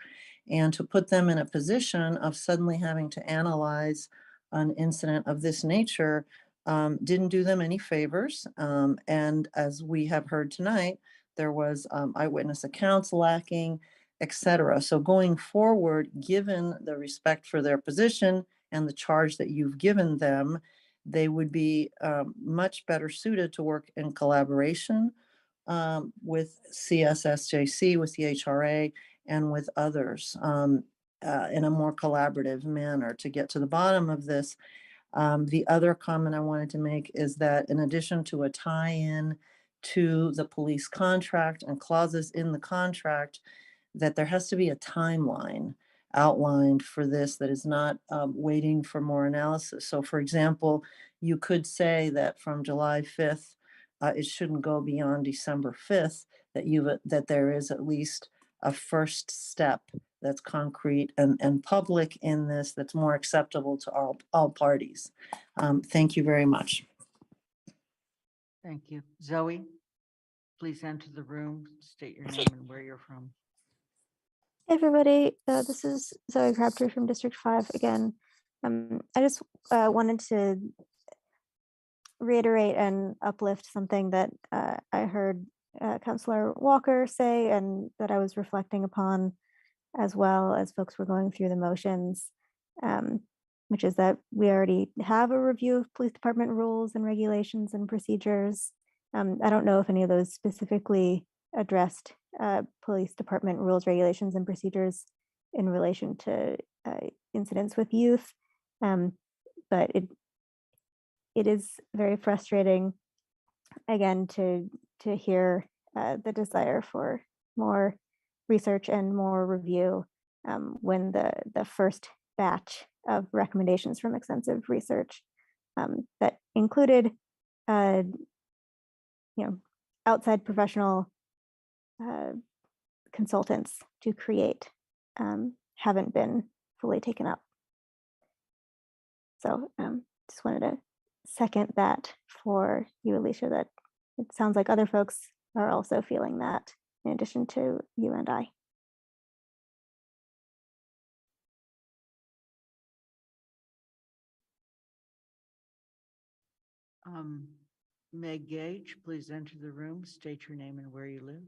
And to put them in a position of suddenly having to analyze an incident of this nature didn't do them any favors. And as we have heard tonight, there was eyewitness accounts lacking, et cetera. So going forward, given the respect for their position and the charge that you've given them, they would be much better suited to work in collaboration with CSSJC, with the HRA, and with others in a more collaborative manner to get to the bottom of this. The other comment I wanted to make is that in addition to a tie-in to the police contract and clauses in the contract, that there has to be a timeline outlined for this that is not waiting for more analysis. So for example, you could say that from July 5th, it shouldn't go beyond December 5th, that there is at least a first step that's concrete and public in this that's more acceptable to all parties. Thank you very much. Thank you. Zoe, please enter the room, state your name and where you're from. Hey everybody, this is Zoe Crabtree from District 5 again. I just wanted to reiterate and uplift something that I heard Councillor Walker say and that I was reflecting upon as well as folks were going through the motions, which is that we already have a review of police department rules and regulations and procedures. I don't know if any of those specifically addressed police department rules, regulations, and procedures in relation to incidents with youth. But it is very frustrating, again, to hear the desire for more research and more review when the first batch of recommendations from extensive research that included outside professional consultants to create haven't been fully taken up. So just wanted to second that for you, Alicia, that it sounds like other folks are also feeling that in addition to you and I. Meg Gage, please enter the room, state your name and where you live.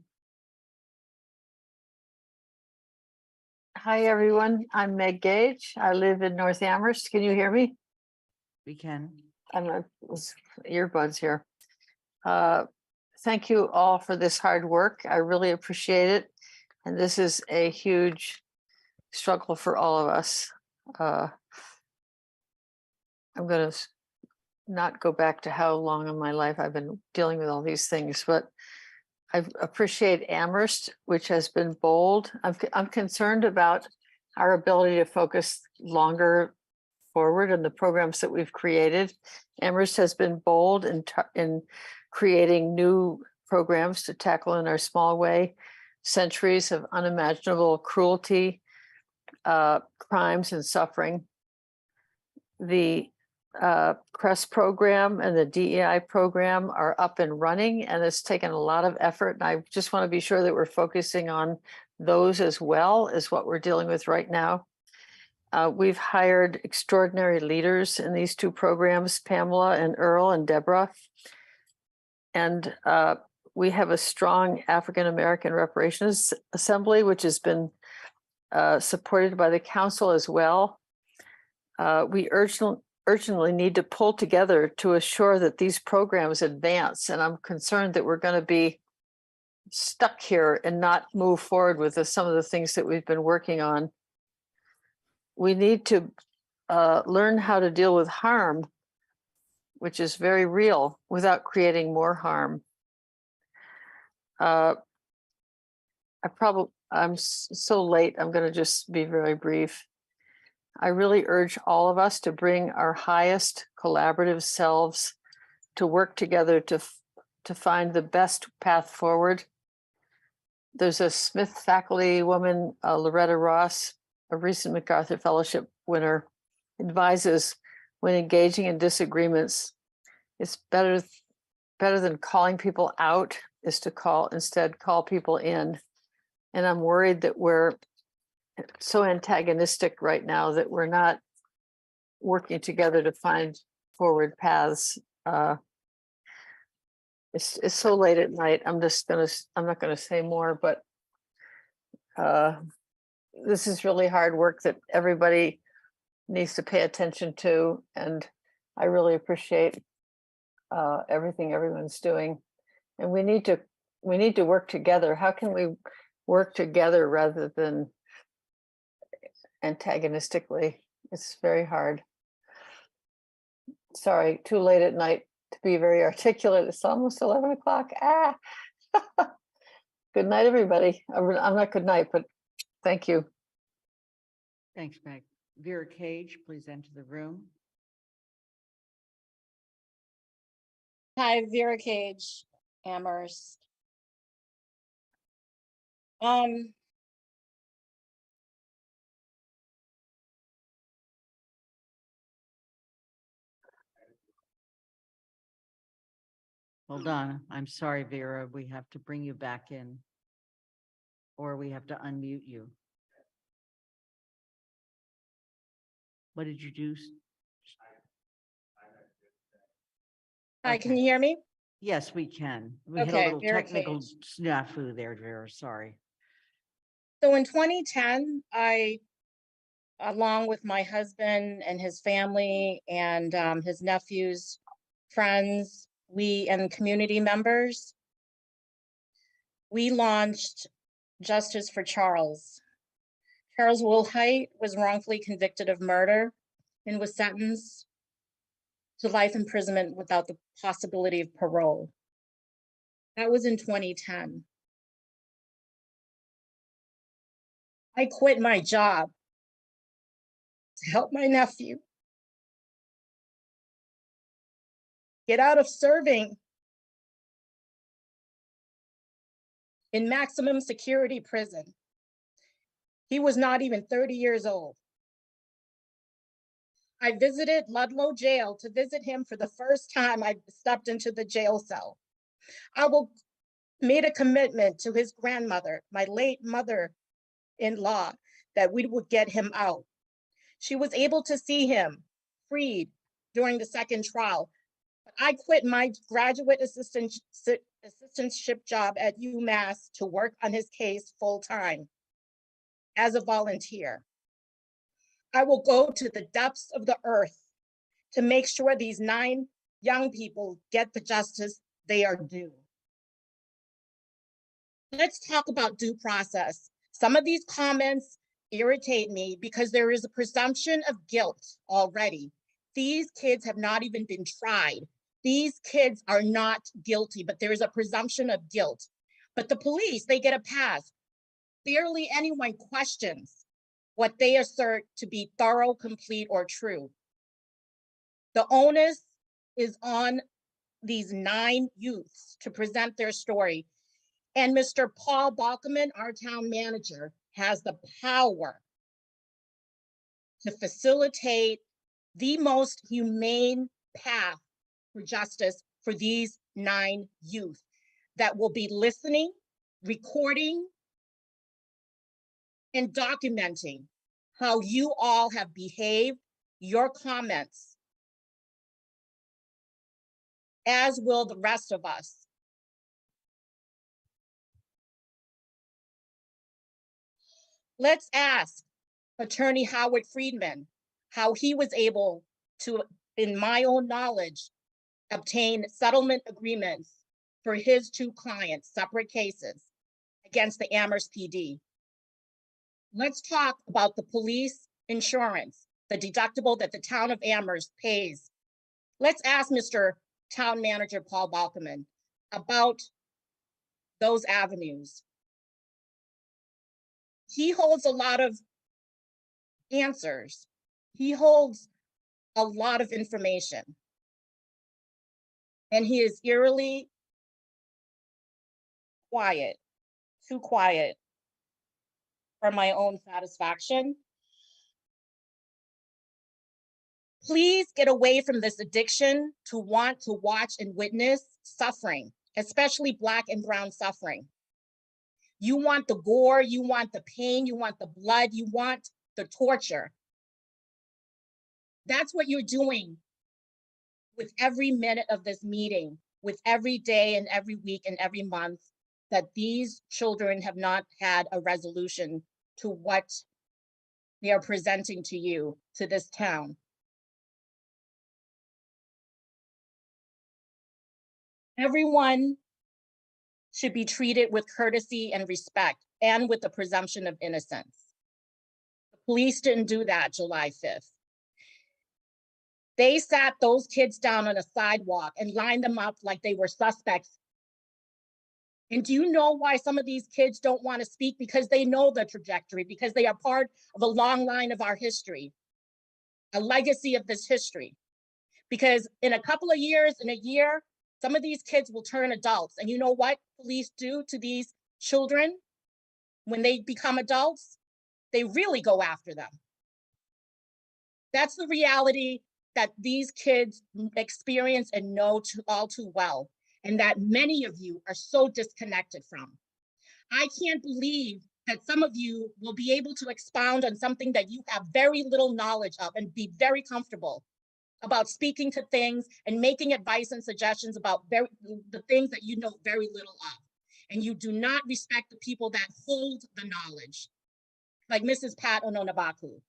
Hi, everyone. I'm Meg Gage. I live in North Amherst. Can you hear me? We can. I'm a earbuds here. Thank you all for this hard work. I really appreciate it. And this is a huge struggle for all of us. I'm going to not go back to how long in my life I've been dealing with all these things, but I appreciate Amherst, which has been bold. I'm concerned about our ability to focus longer forward and the programs that we've created. Amherst has been bold in creating new programs to tackle in our small way centuries of unimaginable cruelty, crimes and suffering. The CREST program and the DEI program are up and running, and it's taken a lot of effort. And I just want to be sure that we're focusing on those as well as what we're dealing with right now. We've hired extraordinary leaders in these two programs, Pamela and Earl and Deborah. And we have a strong African-American Reparations Assembly, which has been supported by the council as well. We urgently need to pull together to assure that these programs advance. And I'm concerned that we're going to be stuck here and not move forward with some of the things that we've been working on. We need to learn how to deal with harm, which is very real, without creating more harm. I'm so late, I'm going to just be very brief. I really urge all of us to bring our highest collaborative selves to work together to find the best path forward. There's a Smith faculty woman, Loretta Ross, a recent MacArthur Fellowship winner, advises when engaging in disagreements, it's better than calling people out is to instead call people in. And I'm worried that we're so antagonistic right now that we're not working together to find forward paths. It's so late at night. I'm not gonna say more, but this is really hard work that everybody needs to pay attention to. And I really appreciate everything everyone's doing. And we need to work together. How can we work together rather than antagonistically? It's very hard. Sorry, too late at night to be very articulate. It's almost 11 o'clock. Good night, everybody. I'm not good night, but thank you. Thanks, Meg. Vera Cage, please enter the room. Hi, Vera Cage, Amherst. Hold on. I'm sorry, Vera. We have to bring you back in. Or we have to unmute you. What did you do? Hi, can you hear me? Yes, we can. We had a Okay, little Vera technical Cage. snafu there, Vera. Sorry. So in 2010, I, along with my husband and his family and his nephews, friends, and community members, we launched Justice for Charles. Charles Wilhite was wrongfully convicted of murder and was sentenced to life imprisonment without the possibility of parole. That was in 2010. I quit my job to help my nephew get out of serving in maximum security prison. He was not even 30 years old. I visited Ludlow Jail to visit him for the first time I stepped into the jail cell. I made a commitment to his grandmother, my late mother-in-law, that we would get him out. She was able to see him freed during the second trial. I quit my graduate assistantship job at UMass to work on his case full-time as a volunteer. I will go to the depths of the earth to make sure these 9 young people get the justice they are due. Let's talk about due process. Some of these comments irritate me because there is a presumption of guilt already. These kids have not even been tried. These kids are not guilty, but there is a presumption of guilt. But the police, they get a pass. Barely anyone questions what they assert to be thorough, complete, or true. The onus is on these 9 youths to present their story. And Mr. Paul Balkeman, our town manager, has the power to facilitate the most humane path for justice for these 9 youth that will be listening, recording, and documenting how you all have behaved, your comments, as will the rest of us. Let's ask Attorney Howard Friedman how he was able to, in my own knowledge, obtain settlement agreements for his 2 clients, separate cases, against the Amherst PD. Let's talk about the police insurance, the deductible that the town of Amherst pays. Let's ask Mr. Town Manager Paul Balkeman about those avenues. He holds a lot of answers. He holds a lot of information. And he is eerily quiet, too quiet for my own satisfaction. Please get away from this addiction to want to watch and witness suffering, especially Black and brown suffering. You want the gore, you want the pain, you want the blood, you want the torture. That's what you're doing with every minute of this meeting, with every day and every week and every month that these children have not had a resolution to what they are presenting to you, to this town. Everyone should be treated with courtesy and respect and with the presumption of innocence. The police didn't do that July 5th. They sat those kids down on a sidewalk and lined them up like they were suspects. And do you know why some of these kids don't want to speak? Because they know the trajectory, because they are part of a long line of our history, a legacy of this history. Because in a couple of years, in a year, some of these kids will turn adults. And you know what police do to these children when they become adults? They really go after them. That's the reality that these kids experience and know all too well, and that many of you are so disconnected from. I can't believe that some of you will be able to expound on something that you have very little knowledge of and be very comfortable about speaking to things and making advice and suggestions about the things that you know very little of. And you do not respect the people that hold the knowledge, like Mrs. Pat Ononabaku.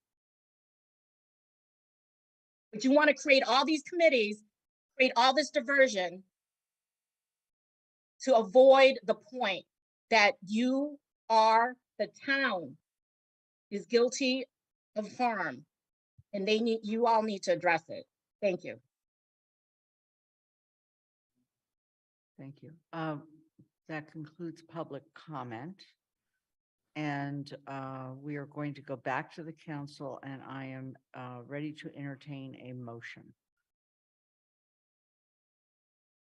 But you want to create all these committees, create all this diversion to avoid the point that you are, the town is guilty of harm, and you all need to address it. Thank you. Thank you. That concludes public comment. And we are going to go back to the council, and I am ready to entertain a motion.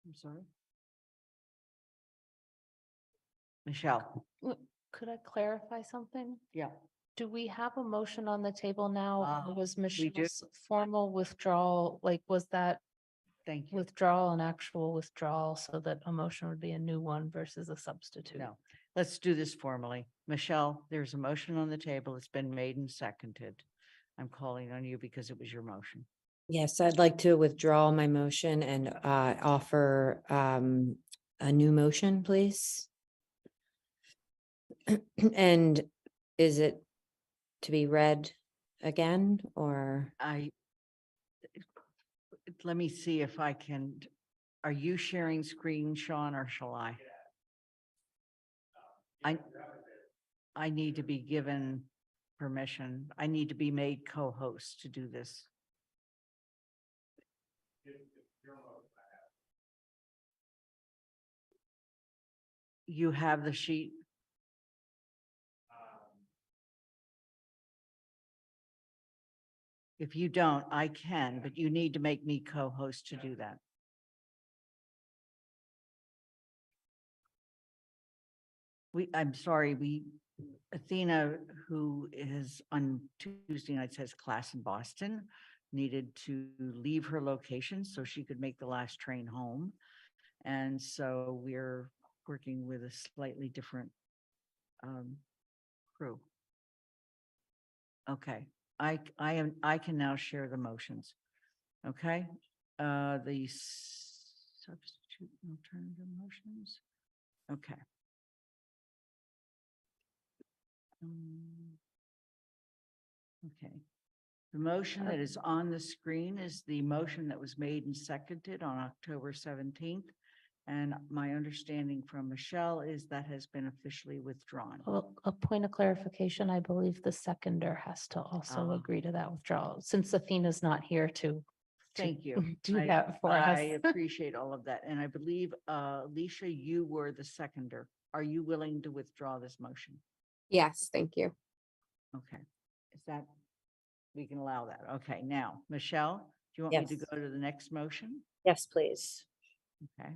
I'm sorry. Michelle. Could I clarify something? Yeah. Do we have a motion on the table now? Or was do. Michelle's formal withdrawal, like, was that Thank you. withdrawal an actual withdrawal so that a motion would be a new one versus a substitute? No, let's do this formally. Michelle, there's a motion on the table. It's been made and seconded. I'm calling on you because it was your motion. Yes, I'd like to withdraw my motion and offer a new motion, please. And is it to be read again, or? Let me see if I can, are you sharing screen, Sean, or shall I? I need to be given permission. I need to be made co-host to do this. You have the sheet? If you don't, I can, but you need to make me co-host to do that. I'm sorry, Athena, who is on Tuesday nights has class in Boston, needed to leave her location so she could make the last train home. And so we're working with a slightly different crew. Okay, I can now share the motions. Okay, the substitute and alternative motions. Okay. Okay. The motion that is on the screen is the motion that was made and seconded on October 17th. And my understanding from Michelle is that has been officially withdrawn. Well, a point of clarification, I believe the seconder has to also agree to that withdrawal, since Athena's not here to Thank you. do I- that for I us. appreciate all of that. And I believe, Alicia, you were the seconder. Are you willing to withdraw this motion? Yes, thank you. Okay. Is that, we can allow that. Okay, now, Michelle, do you want me to Yes. go to the next motion? Yes, please. Okay.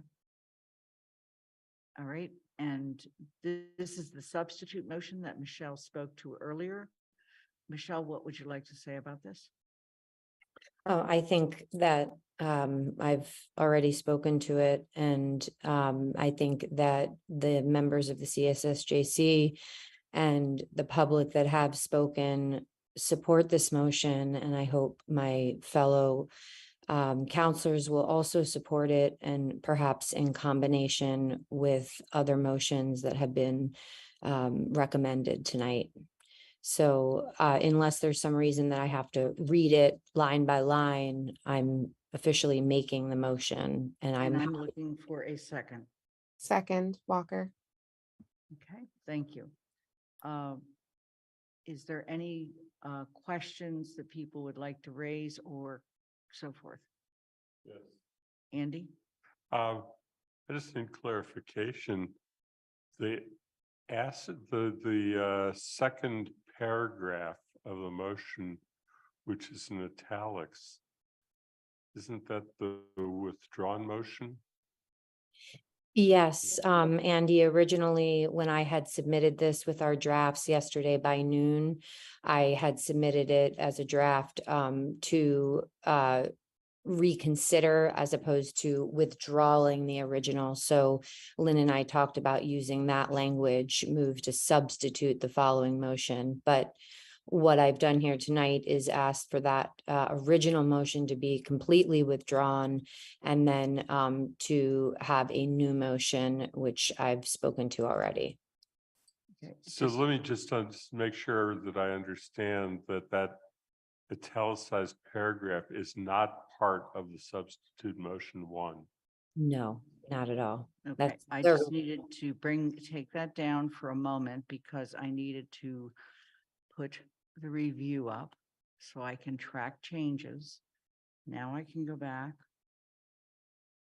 All right, and this is the substitute motion that Michelle spoke to earlier. Michelle, what would you like to say about this? Oh, I think that I've already spoken to it, and I think that the members of the CSSJC and the public that have spoken support this motion, and I hope my fellow counselors will also support it, and perhaps in combination with other motions that have been recommended tonight. So unless there's some reason that I have to read it line by line, I'm officially making the motion, and And I'm I'm looking for a second. Second, Walker. Okay, thank you. Is there any questions that people would like to raise or so forth? Yes. Andy? I just need clarification. The second paragraph of the motion, which is in italics, isn't that the withdrawn motion? Yes, Andy, originally, when I had submitted this with our drafts yesterday by noon, I had submitted it as a draft to reconsider as opposed to withdrawing the original. So Lynn and I talked about using that language, move to substitute the following motion. But what I've done here tonight is ask for that original motion to be completely withdrawn, and then to have a new motion, which I've spoken to already. Okay. So let me just make sure that I understand that italicized paragraph is not part of the substitute motion 1. No, not at all. Okay, That's I the- just needed to take that down for a moment because I needed to put the review up so I can track changes. Now I can go back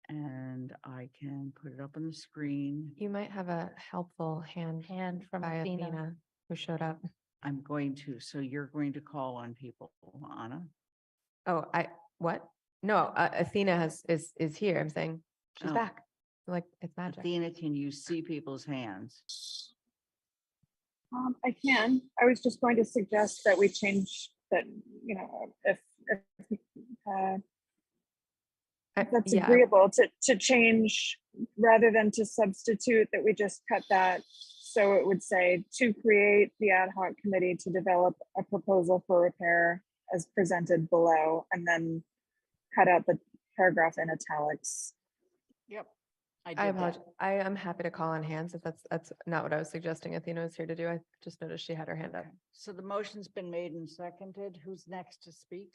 and I can put it up on the screen. You might have a helpful hand from by Athena. Athena who showed up. I'm going to, so you're going to call on people, Anna? Oh, what? No, Athena is here. I'm saying she's Oh. back. Like it's magic. Athena, can you see people's hands? I can. I was just going to suggest that we change that, you know, if that's yeah, agreeable to change rather than to substitute, that we just cut that. So it would say to create the ad hoc committee to develop a proposal for repair as presented below, and then cut out the paragraph in italics. Yep. I apologize. I am happy to call on hands if that's not what I was suggesting Athena was here to do. I just noticed she had her hand up. So the motion's been made and seconded. Who's next to speak?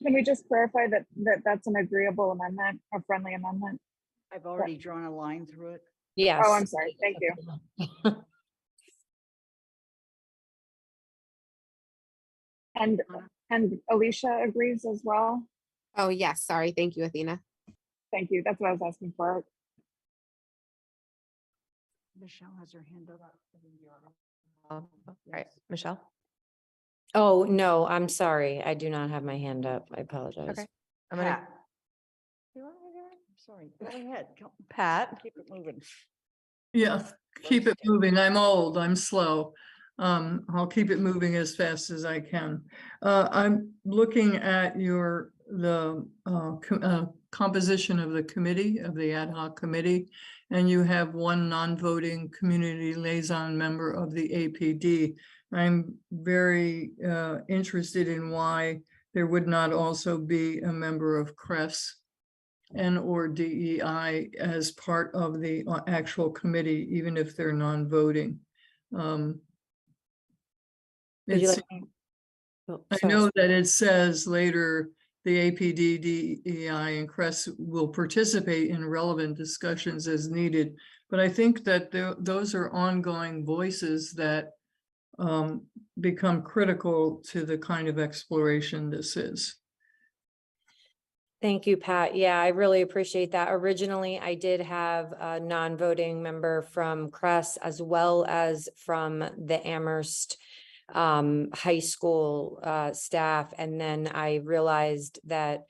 Can we just clarify that that's an agreeable amendment, a friendly amendment? I've already drawn a line through it. Yes. Oh, I'm sorry. Thank you. And Alicia agrees as well. Oh, yes, sorry. Thank you, Athena. Thank you. That's what I was asking for. Michelle has her hand up. Right, Michelle? Oh, no, I'm sorry. I do not have my hand up. I apologize. Okay. I'm gonna, Pat. You want me to do it? Sorry, go ahead. Pat, keep it moving. Yeah, keep it moving. I'm old, I'm slow. I'll keep it moving as fast as I can. I'm looking at the composition of the committee, of the ad hoc committee, and you have one non-voting community liaison member of the APD. I'm very interested in why there would not also be a member of CRES and or DEI as part of the actual committee, even if they're non-voting. Would you It's, like me- Oh, I sorry. know that it says later, the APD, DEI, and CRES will participate in relevant discussions as needed. But I think that those are ongoing voices that become critical to the kind of exploration this is. Thank you, Pat. Yeah, I really appreciate that. Originally, I did have a non-voting member from CRES as well as from the Amherst high school staff. And then I realized that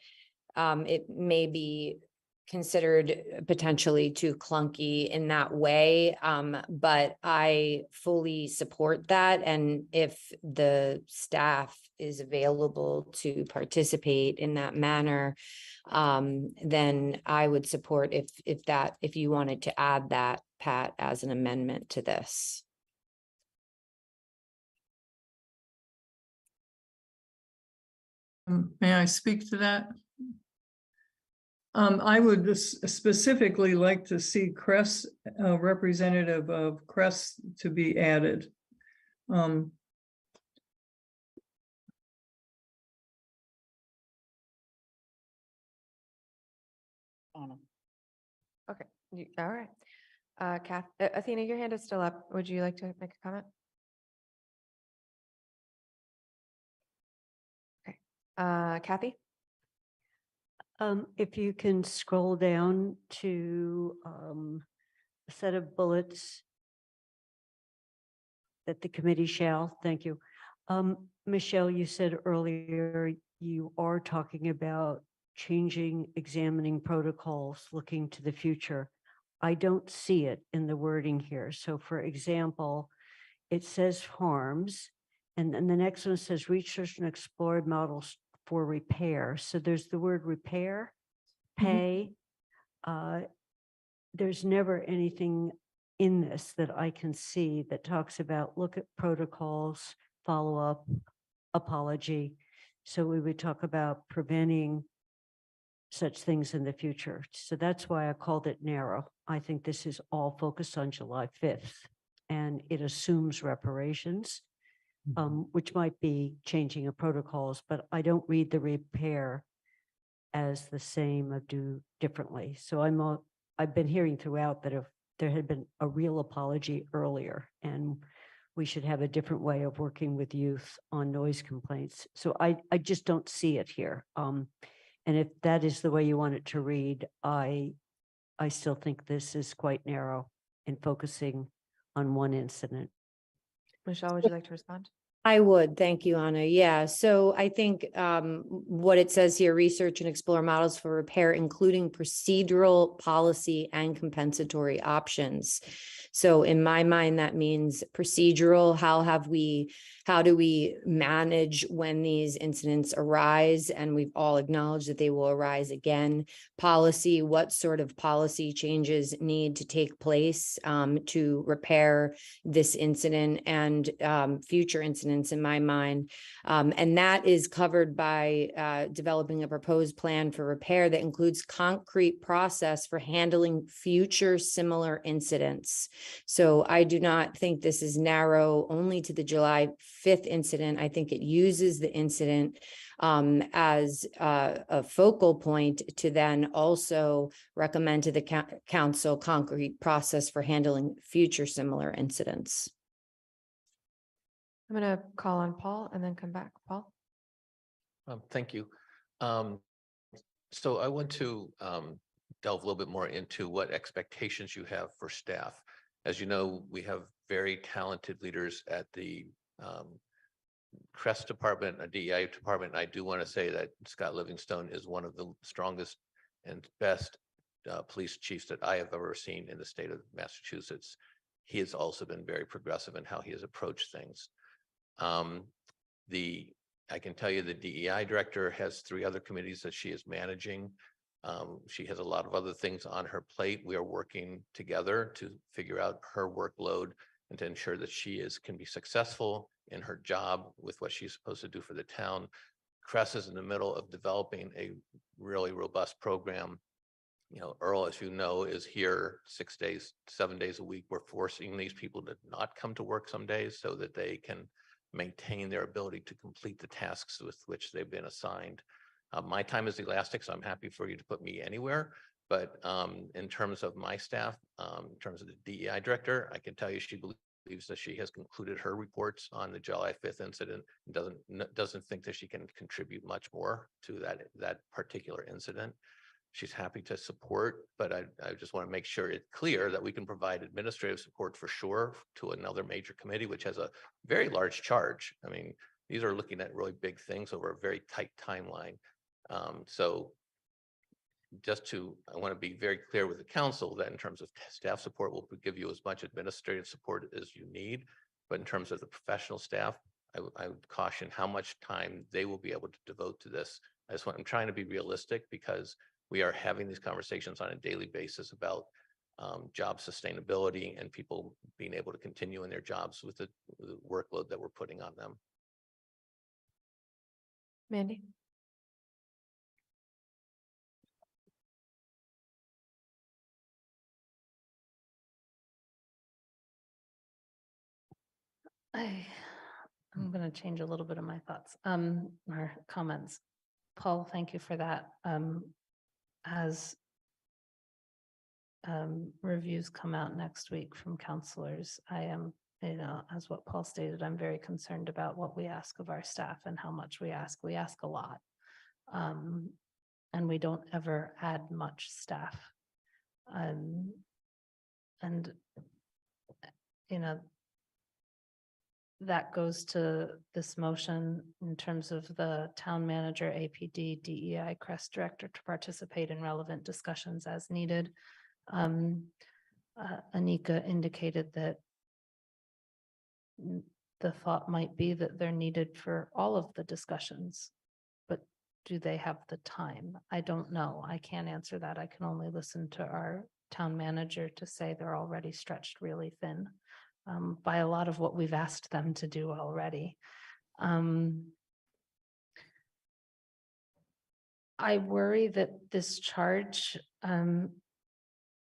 it may be considered potentially too clunky in that way. But I fully support that. And if the staff is available to participate in that manner, then I would support if you wanted to add that, Pat, as an amendment to this. May I speak to that? I would specifically like to see CRES, representative of CRES to be added. okay, all right. Athena, your hand is still up. Would you like to make a comment? Okay, Kathy? If you can scroll down to a set of bullets that the committee shall, thank you. Michelle, you said earlier you are talking about changing examining protocols, looking to the future. I don't see it in the wording here. So for example, it says harms, and then the next one says research and explored models for repair. So there's the word repair, pay. There's never anything in this that I can see that talks about look at protocols, follow up, apology. So we would talk about preventing such things in the future. So that's why I called it narrow. I think this is all focused on July 5th, and it assumes reparations, which might be changing of protocols, but I don't read the repair as the same or do differently. So I've been hearing throughout that if there had been a real apology earlier, and we should have a different way of working with youth on noise complaints. So I just don't see it here. And if that is the way you want it to read, I still think this is quite narrow in focusing on one incident. Michelle, would you like to respond? I would, thank you, Anna. Yeah, so I think what it says here, research and explore models for repair, including procedural, policy, and compensatory options. So in my mind, that means procedural. How do we manage when these incidents arise? And we've all acknowledged that they will arise again. Policy, what sort of policy changes need to take place to repair this incident and future incidents in my mind. And that is covered by developing a proposed plan for repair that includes concrete process for handling future similar incidents. So I do not think this is narrow only to the July 5th incident. I think it uses the incident as a focal point to then also recommend to the council concrete process for handling future similar incidents. I'm going to call on Paul and then come back. Paul? Thank you. So I want to delve a little bit more into what expectations you have for staff. As you know, we have very talented leaders at the Crest Department, a DEI department, I do want to say that Scott Livingstone is one of the strongest and best police chiefs that I have ever seen in the state of Massachusetts. He has also been very progressive in how he has approached things. I can tell you the DEI director has 3 other committees that she is managing. She has a lot of other things on her plate. We are working together to figure out her workload and to ensure that she can be successful in her job with what she's supposed to do for the town. Crest is in the middle of developing a really robust program. You know, Earl, as you know, is here 6 days, 7 days a week. We're forcing these people to not come to work some days so that they can maintain their ability to complete the tasks with which they've been assigned. My time is elastic, so I'm happy for you to put me anywhere. But in terms of my staff, in terms of the DEI director, I can tell you she believes that she has concluded her reports on the July 5th incident and doesn't think that she can contribute much more to that particular incident. She's happy to support, but I just want to make sure it's clear that we can provide administrative support for sure to another major committee, which has a very large charge. I mean, these are looking at really big things over a very tight timeline. So I want to be very clear with the council that in terms of staff support, we'll give you as much administrative support as you need. But in terms of the professional staff, I would caution how much time they will be able to devote to this. I'm trying to be realistic because we are having these conversations on a daily basis about job sustainability and people being able to continue in their jobs with the workload that we're putting on them. Mandy? I'm going to change a little bit of my thoughts or comments. Paul, thank you for that. As reviews come out next week from counselors, I am, as what Paul stated, I'm very concerned about what we ask of our staff and how much we ask. We ask a lot. And we don't ever add much staff. And that goes to this motion in terms of the town manager, APD, DEI, Crest director to participate in relevant discussions as needed. Anika indicated that the thought might be that they're needed for all of the discussions, but do they have the time? I don't know. I can't answer that. I can only listen to our town manager to say they're already stretched really thin. By a lot of what we've asked them to do already. I worry that this charge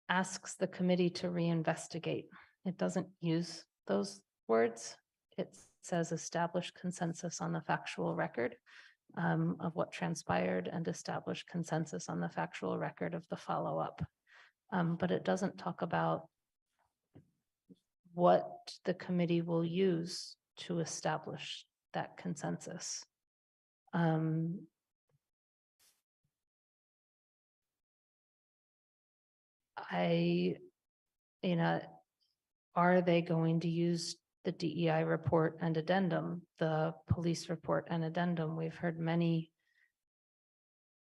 asks the committee to reinvestigate. It doesn't use those words. It says establish consensus on the factual record of what transpired and establish consensus on the factual record of the follow-up. But it doesn't talk about what the committee will use to establish that consensus. Are they going to use the DEI report and addendum, the police report and addendum? We've heard many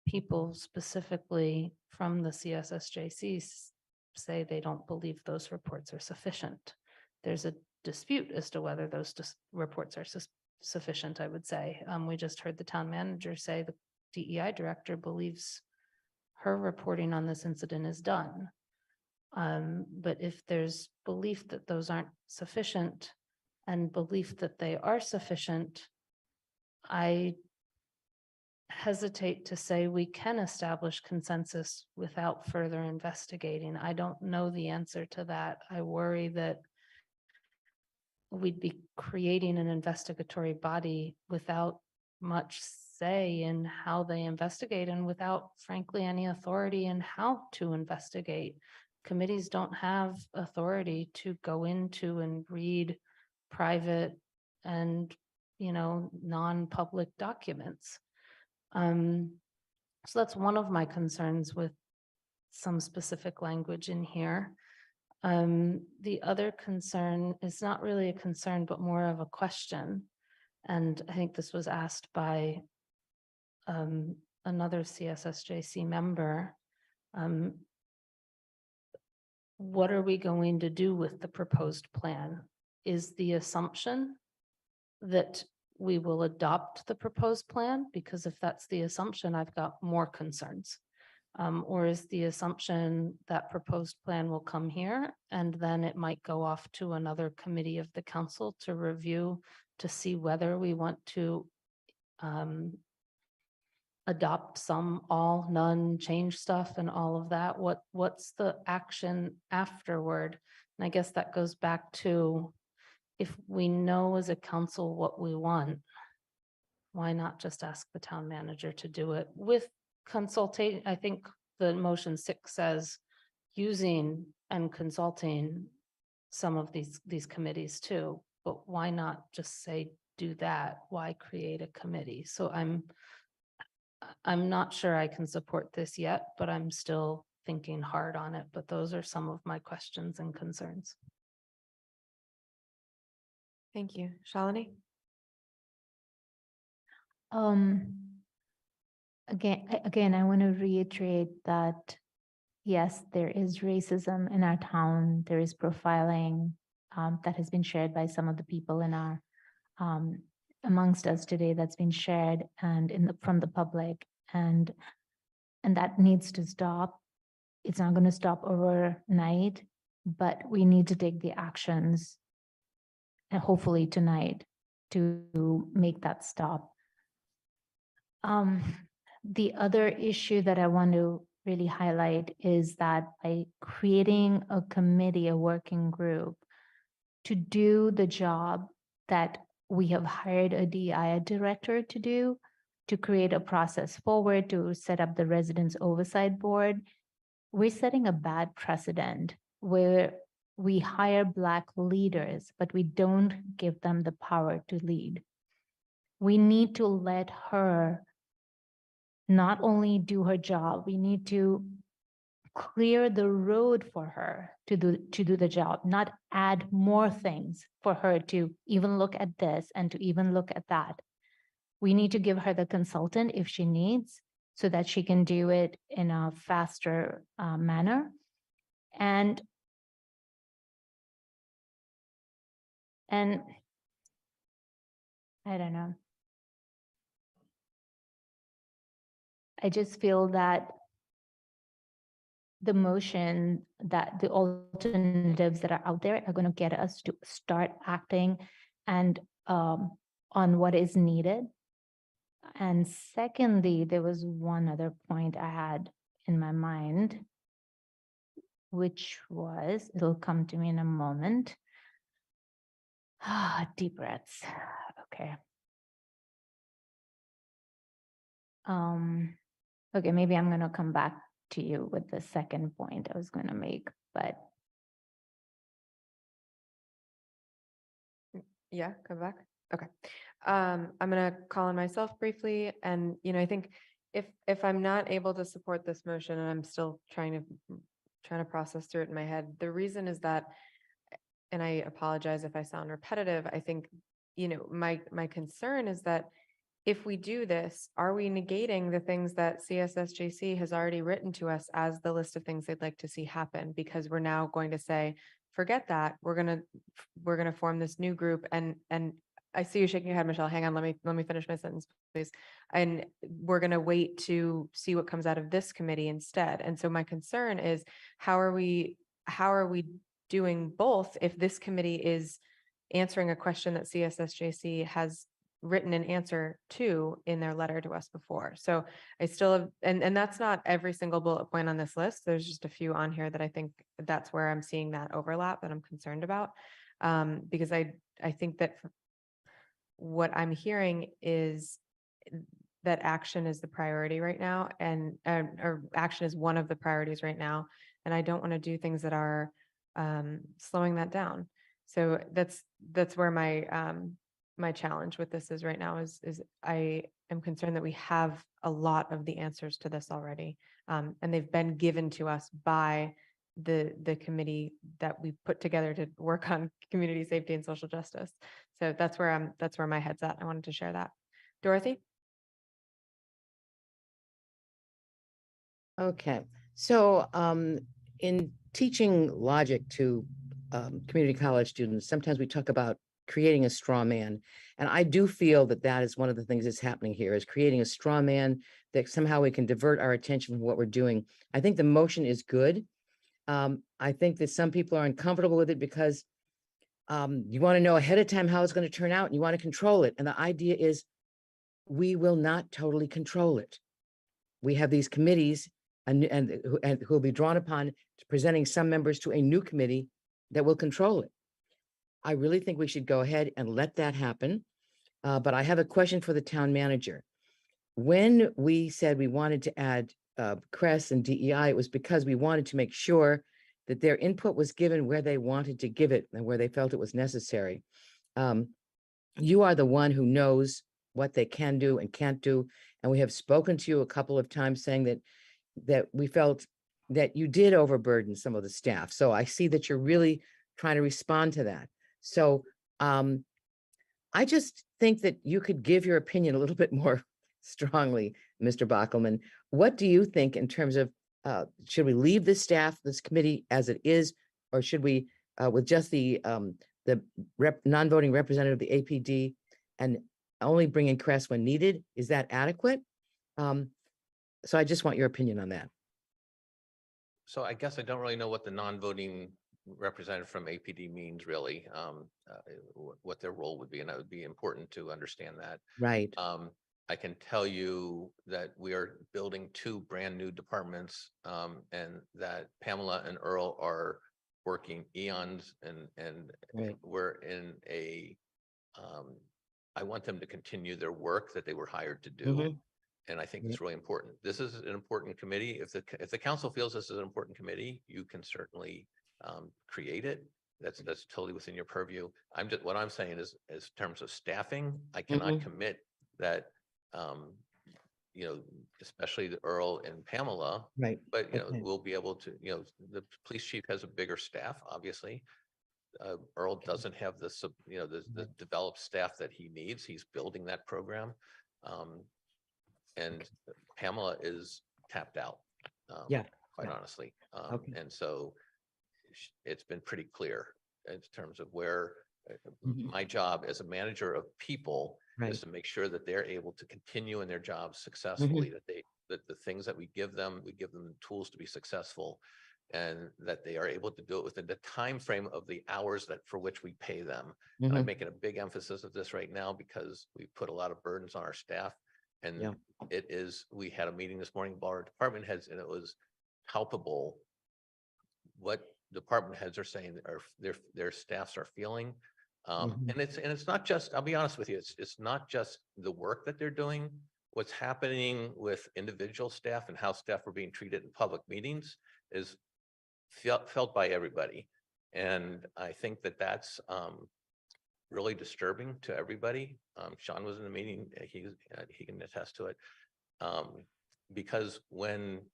people specifically from the CSSJC say they don't believe those reports are sufficient. There's a dispute as to whether those reports are sufficient, I would say. We just heard the town manager say the DEI director believes her reporting on this incident is done. But if there's belief that those aren't sufficient and belief that they are sufficient, I hesitate to say we can establish consensus without further investigating. I don't know the answer to that. I worry that we'd be creating an investigatory body without much say in how they investigate and without, frankly, any authority in how to investigate. Committees don't have authority to go into and read private and, non-public documents. So that's one of my concerns with some specific language in here. The other concern is not really a concern, but more of a question. And I think this was asked by another CSSJC member. What are we going to do with the proposed plan? Is the assumption that we will adopt the proposed plan? Because if that's the assumption, I've got more concerns. Or is the assumption that proposed plan will come here and then it might go off to another committee of the council to review to see whether we want to adopt some, all, none, change stuff and all of that? What's the action afterward? And I guess that goes back to, if we know as a council what we want, why not just ask the town manager to do it with consultation? I think the motion 6 says using and consulting some of these committees too, but why not just say do that? Why create a committee? So I'm not sure I can support this yet, but I'm still thinking hard on it. But those are some of my questions and concerns. Thank you. Shalini? Again, I want to reiterate that, yes, there is racism in our town. There is profiling that has been shared by some of the people in our amongst us today, that's been shared and from the public, and that needs to stop. It's not going to stop overnight, but we need to take the actions, and hopefully tonight, to make that stop. The other issue that I want to really highlight is that by creating a committee, a working group to do the job that we have hired a DEI director to do, to create a process forward, to set up the residents oversight board, we're setting a bad precedent where we hire Black leaders, but we don't give them the power to lead. We need to let her not only do her job, we need to clear the road for her to do the job, not add more things for her to even look at this and to even look at that. We need to give her the consultant if she needs, so that she can do it in a faster manner. And I don't know. I just feel that the motion, that the alternatives that are out there are going to get us to start acting and on what is needed. And secondly, there was one other point I had in my mind, which was, it'll come to me in a moment. Deep breaths. Okay. Okay, maybe I'm going to come back to you with the second point I was going to make, but. Yeah, come back. Okay. I'm going to call on myself briefly. And, I think if I'm not able to support this motion, and I'm still trying to process through it in my head, the reason is that, and I apologize if I sound repetitive, I think, my concern is that if we do this, are we negating the things that CSSJC has already written to us as the list of things they'd like to see happen? Because we're now going to say, forget that, we're gonna form this new group. And I see you shaking your head, Michelle. Hang on, let me finish my sentence, please. And we're gonna wait to see what comes out of this committee instead. And so my concern is, how are we doing both if this committee is answering a question that CSSJC has written an answer to in their letter to us before? So I still have, and that's not every single bullet point on this list. There's just a few on here that I think that's where I'm seeing that overlap that I'm concerned about. Because I think that what I'm hearing is that action is the priority right now, and or action is one of the priorities right now. And I don't want to do things that are slowing that down. So that's where my challenge with this is right now is I am concerned that we have a lot of the answers to this already. And they've been given to us by the committee that we put together to work on community safety and social justice. So that's where my head's at. I wanted to share that. Dorothy? Okay, so in teaching logic to community college students, sometimes we talk about creating a straw man. And I do feel that that is one of the things that's happening here, is creating a straw man that somehow we can divert our attention from what we're doing. I think the motion is good. I think that some people are uncomfortable with it because you want to know ahead of time how it's going to turn out and you want to control it. And the idea is we will not totally control it. We have these committees and who will be drawn upon presenting some members to a new committee that will control it. I really think we should go ahead and let that happen. But I have a question for the town manager. When we said we wanted to add CRES and DEI, it was because we wanted to make sure that their input was given where they wanted to give it and where they felt it was necessary. You are the one who knows what they can do and can't do. And we have spoken to you a couple of times saying that we felt that you did overburden some of the staff. So I see that you're really trying to respond to that. So I just think that you could give your opinion a little bit more strongly, Mr. Bockelman. What do you think in terms of, should we leave this staff, this committee as it is, or should we, with just the non-voting representative of the APD and only bring in CRES when needed? Is that adequate? So I just want your opinion on that. So I guess I don't really know what the non-voting representative from APD means really, what their role would be, and that would be important to understand that. Right. I can tell you that we are building 2 brand new departments, and that Pamela and Earl are working eons, and Right. we're in a, I want them to continue their work that they were hired to do. Mhm. And I think it's really important. This is an important committee. If the council feels this is an important committee, you can certainly create it. That's totally within your purview. What I'm saying is, as terms of staffing, I cannot Mhm. commit that, especially the Earl and Pamela. Right. But, Okay. we'll be able to, the police chief has a bigger staff, obviously. Earl doesn't have the developed staff that he needs. He's building that program. And Pamela is tapped out. Yeah. Quite Yeah. honestly. Okay. And so it's been pretty clear in terms of where Mhm. my job as a manager of people Right. is to make sure that they're able to continue in their jobs successfully, that the things that we give them the tools to be successful, and that they are able to do it within the time frame of the hours for which we pay them. And I'm Mhm. making a big emphasis of this right now because we put a lot of burdens on our staff. And Yeah. we had a meeting this morning with our department heads, and it was palpable what department heads are saying their staffs are feeling. Mhm. And it's not just, I'll be honest with you, it's not just the work that they're doing. What's happening with individual staff and how staff are being treated in public meetings is felt by everybody. And I think that that's really disturbing to everybody. Sean was in the meeting, he can attest to it. Because when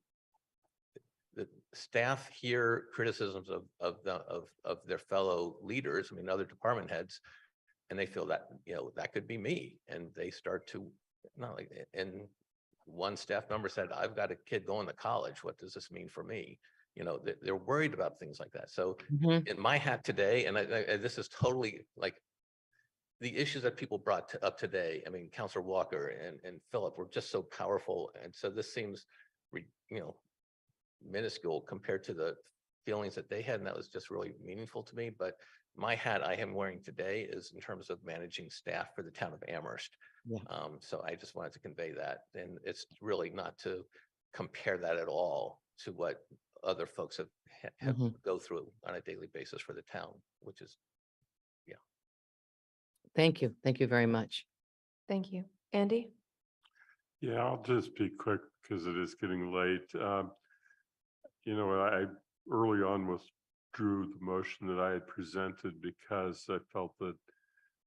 the staff hear criticisms of their fellow leaders, I mean, other department heads, and they feel that, that could be me, and they start to, and one staff member said, I've got a kid going to college. What does this mean for me? They're worried about things like that. So Mhm. in my hat today, and this is totally like the issues that people brought up today. I mean, Councilor Walker and Philip were just so powerful. And so this seems, minuscule compared to the feelings that they had. And that was just really meaningful to me. But my hat I am wearing today is in terms of managing staff for the town of Amherst. Yeah. So I just wanted to convey that. And it's really not to compare that at all to what other folks have Mhm. go through on a daily basis for the town, which is, Thank you. Thank you very much. Thank you. Andy? Yeah, I'll just be quick because it is getting late. I early on withdrew the motion that I had presented because I felt that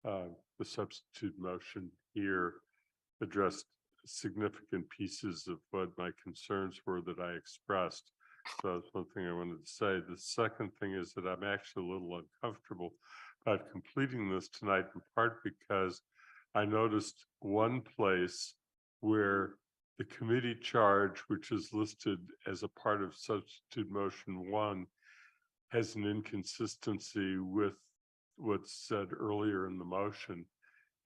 the substitute motion here addressed significant pieces of what my concerns were that I expressed. So that's one thing I wanted to say. The second thing is that I'm actually a little uncomfortable about completing this tonight, in part because I noticed one place where the committee charge, which is listed as a part of substitute motion 1, has an inconsistency with what's said earlier in the motion.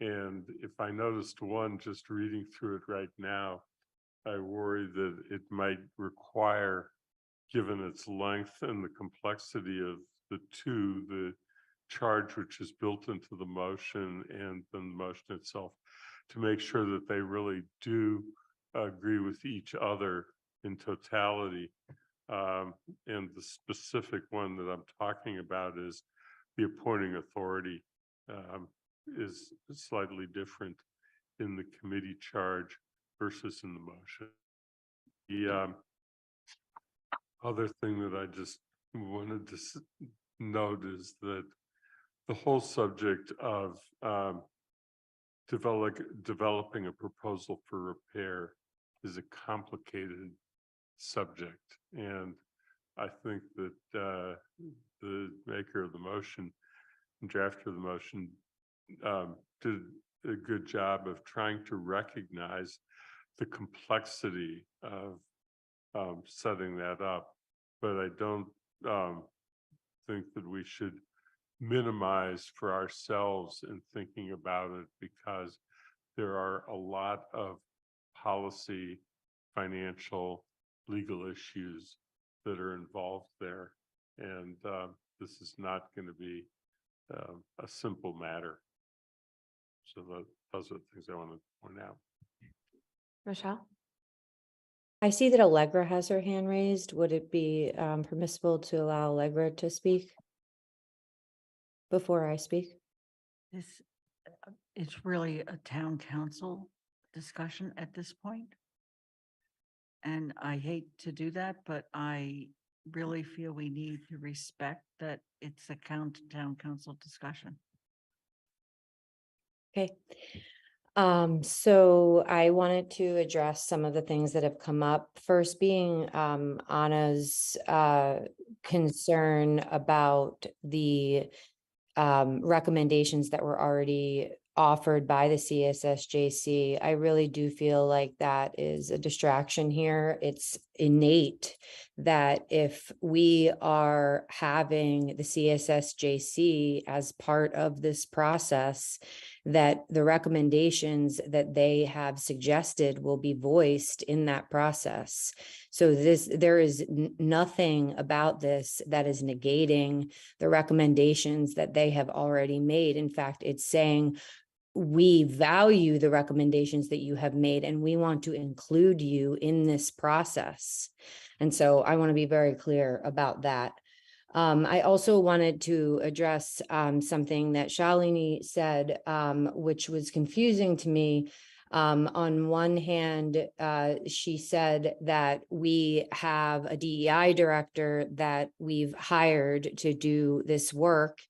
And if I noticed one, just reading through it right now, I worry that it might require, given its length and the complexity of the two, the charge which is built into the motion and then the motion itself, to make sure that they really do agree with each other in totality. And the specific one that I'm talking about is the appointing authority is slightly different in the committee charge versus in the motion. The other thing that I just wanted to note is that the whole subject of developing a proposal for repair is a complicated subject. And I think that the maker of the motion, drafter of the motion, did a good job of trying to recognize the complexity of setting that up. But I don't think that we should minimize for ourselves in thinking about it, because there are a lot of policy, financial, legal issues that are involved there. And this is not going to be a simple matter. So those are the things I want to point out. Michelle? I see that Allegra has her hand raised. Would it be permissible to allow Allegra to speak before I speak? This it's really a town council discussion at this point. And I hate to do that, but I really feel we need to respect that it's a town council discussion. Okay. So I wanted to address some of the things that have come up. First being Anna's concern about the recommendations that were already offered by the CSSJC. I really do feel like that is a distraction here. It's innate that if we are having the CSSJC as part of this process, that the recommendations that they have suggested will be voiced in that process. So there is nothing about this that is negating the recommendations that they have already made. In fact, it's saying, we value the recommendations that you have made, and we want to include you in this process. And so I want to be very clear about that. I also wanted to address something that Shalini said, which was confusing to me. On one hand, she said that we have a DEI director that we've hired to do this work.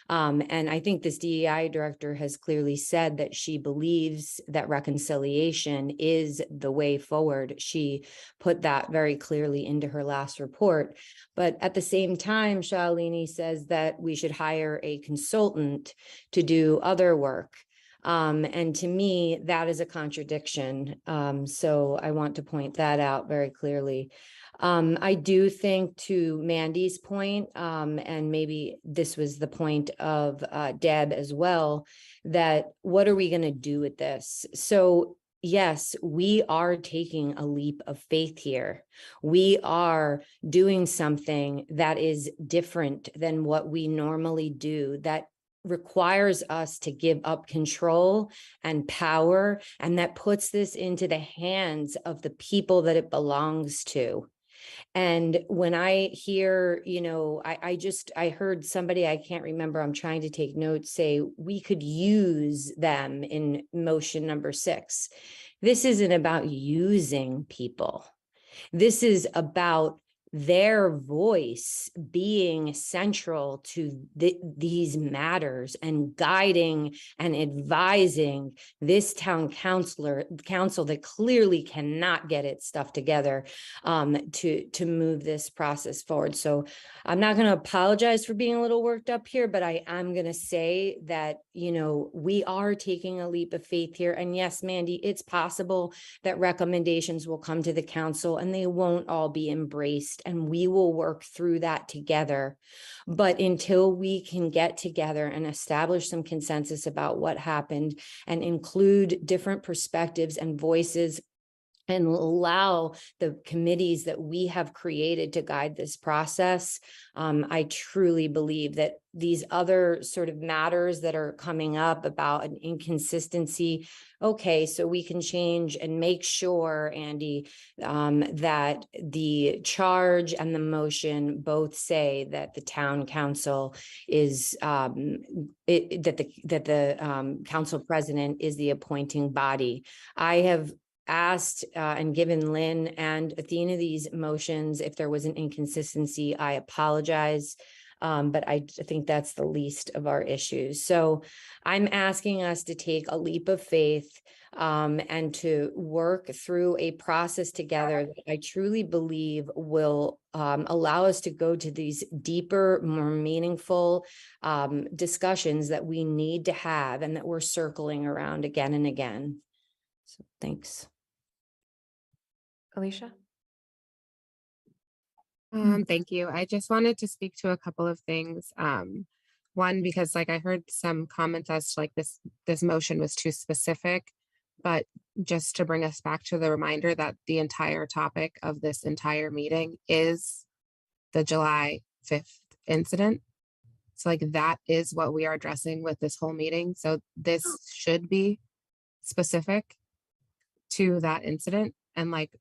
And I think this DEI director has clearly said that she believes that reconciliation is the way forward. She put that very clearly into her last report. But at the same time, Shalini says that we should hire a consultant to do other work. And to me, that is a contradiction. So I want to point that out very clearly. I do think, to Mandy's point, and maybe this was the point of Deb as well, that what are we going to do with this? So yes, we are taking a leap of faith here. We are doing something that is different than what we normally do, that requires us to give up control and power, and that puts this into the hands of the people that it belongs to. And when I hear, I heard somebody, I can't remember, I'm trying to take notes, say we could use them in motion number 6. This isn't about using people. This is about their voice being central to these matters and guiding and advising this town council that clearly cannot get its stuff together to move this process forward. So I'm not going to apologize for being a little worked up here, but I'm going to say that, you know, we are taking a leap of faith here. And yes, Mandy, it's possible that recommendations will come to the council and they won't all be embraced, and we will work through that together. But until we can get together and establish some consensus about what happened and include different perspectives and voices and allow the committees that we have created to guide this process, I truly believe that these other sort of matters that are coming up about an inconsistency, okay, so we can change and make sure, Andy, that the charge and the motion both say that the town council is, that the council president is the appointing body. I have asked and given Lynn and Athena these motions. If there was an inconsistency, I apologize. But I think that's the least of our issues. So I'm asking us to take a leap of faith and to work through a process together that I truly believe will allow us to go to these deeper, more meaningful discussions that we need to have and that we're circling around again and again. So thanks. Alicia? Thank you. I just wanted to speak to a couple of things. One, because like I heard some comments as to like this motion was too specific, but just to bring us back to the reminder that the entire topic of this entire meeting is the July 5th incident. So like that is what we are addressing with this whole meeting. So this should be specific to that incident and like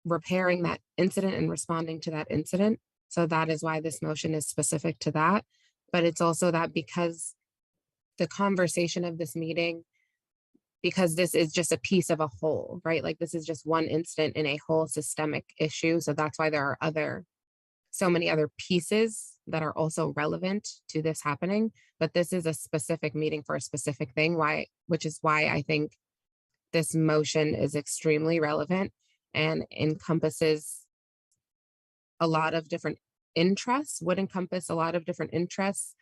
repairing that incident and responding to that incident. So that is why this motion is specific to that. But it's also that because the conversation of this meeting, because this is just a piece of a whole, right? Like this is just one incident in a whole systemic issue. So that's why there are so many other pieces that are also relevant to this happening. But this is a specific meeting for a specific thing, which is why I think this motion is extremely relevant and encompasses a lot of different interests, would encompass a lot of different interests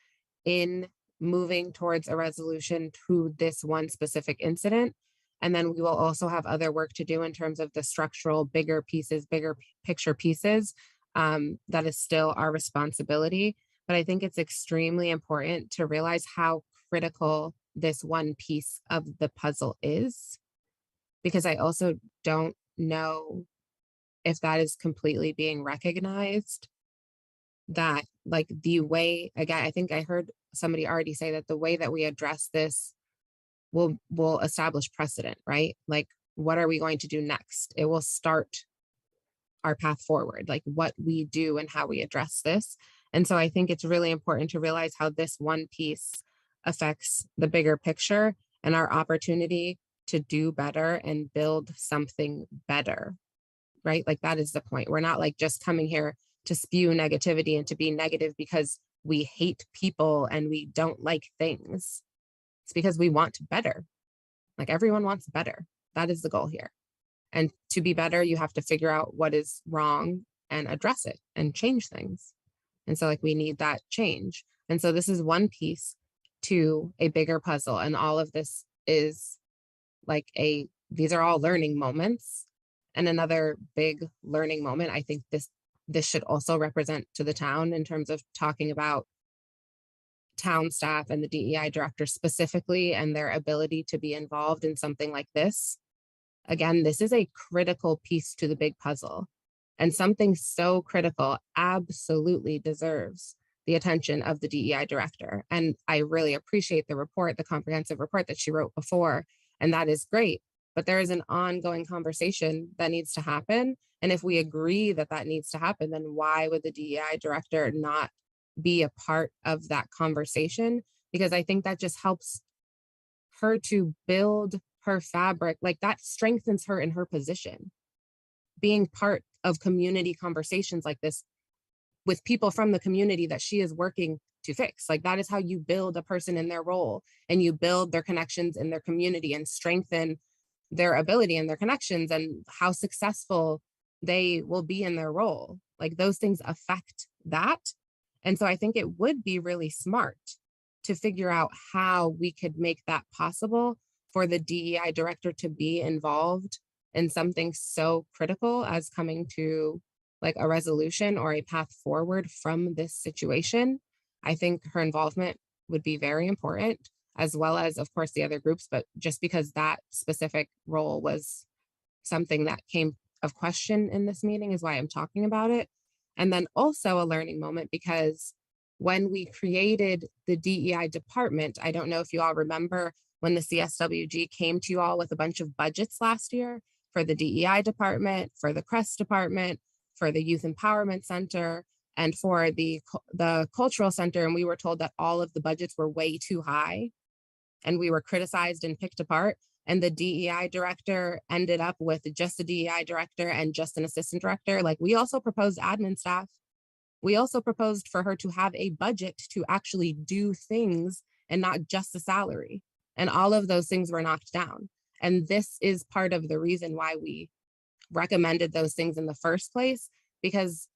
in moving towards a resolution to this one specific incident. And then we will also have other work to do in terms of the structural, bigger pieces, bigger picture pieces. That is still our responsibility. But I think it's extremely important to realize how critical this one piece of the puzzle is, because I also don't know if that is completely being recognized, that like the way, again, I think I heard somebody already say that the way that we address this will establish precedent, right? Like, what are we going to do next? It will start our path forward, like what we do and how we address this. And so I think it's really important to realize how this one piece affects the bigger picture and our opportunity to do better and build something better, right? Like that is the point. We're not like just coming here to spew negativity and to be negative because we hate people and we don't like things. It's because we want better. Like everyone wants better. That is the goal here. And to be better, you have to figure out what is wrong and address it and change things. And so like we need that change. And so this is one piece to a bigger puzzle. And all of this is like these are all learning moments. And another big learning moment, I think this should also represent to the town in terms of talking about town staff and the DEI director specifically and their ability to be involved in something like this. Again, this is a critical piece to the big puzzle, and something so critical absolutely deserves the attention of the DEI director. And I really appreciate the report, the comprehensive report that she wrote before, and that is great. But there is an ongoing conversation that needs to happen. And if we agree that that needs to happen, then why would the DEI director not be a part of that conversation? Because I think that just helps her to build her fabric, like that strengthens her in her position. Being part of community conversations like this with people from the community that she is working to fix. Like that is how you build a person in their role, and you build their connections in their community and strengthen their ability and their connections and how successful they will be in their role. Like those things affect that. And so I think it would be really smart to figure out how we could make that possible for the DEI director to be involved in something so critical as coming to like a resolution or a path forward from this situation. I think her involvement would be very important, as well as, of course, the other groups, but just because that specific role was something that came of question in this meeting is why I'm talking about it. And then also a learning moment, because when we created the DEI department, I don't know if you all remember when the CSWG came to you all with a bunch of budgets last year for the DEI department, for the CREST department, for the Youth Empowerment Center, and for the Cultural Center. And we were told that all of the budgets were way too high, and we were criticized and picked apart. And the DEI director ended up with just a DEI director and just an assistant director. Like we also proposed admin staff. We also proposed for her to have a budget to actually do things and not just a salary. And all of those things were knocked down. And this is part of the reason why we recommended those things in the first place, because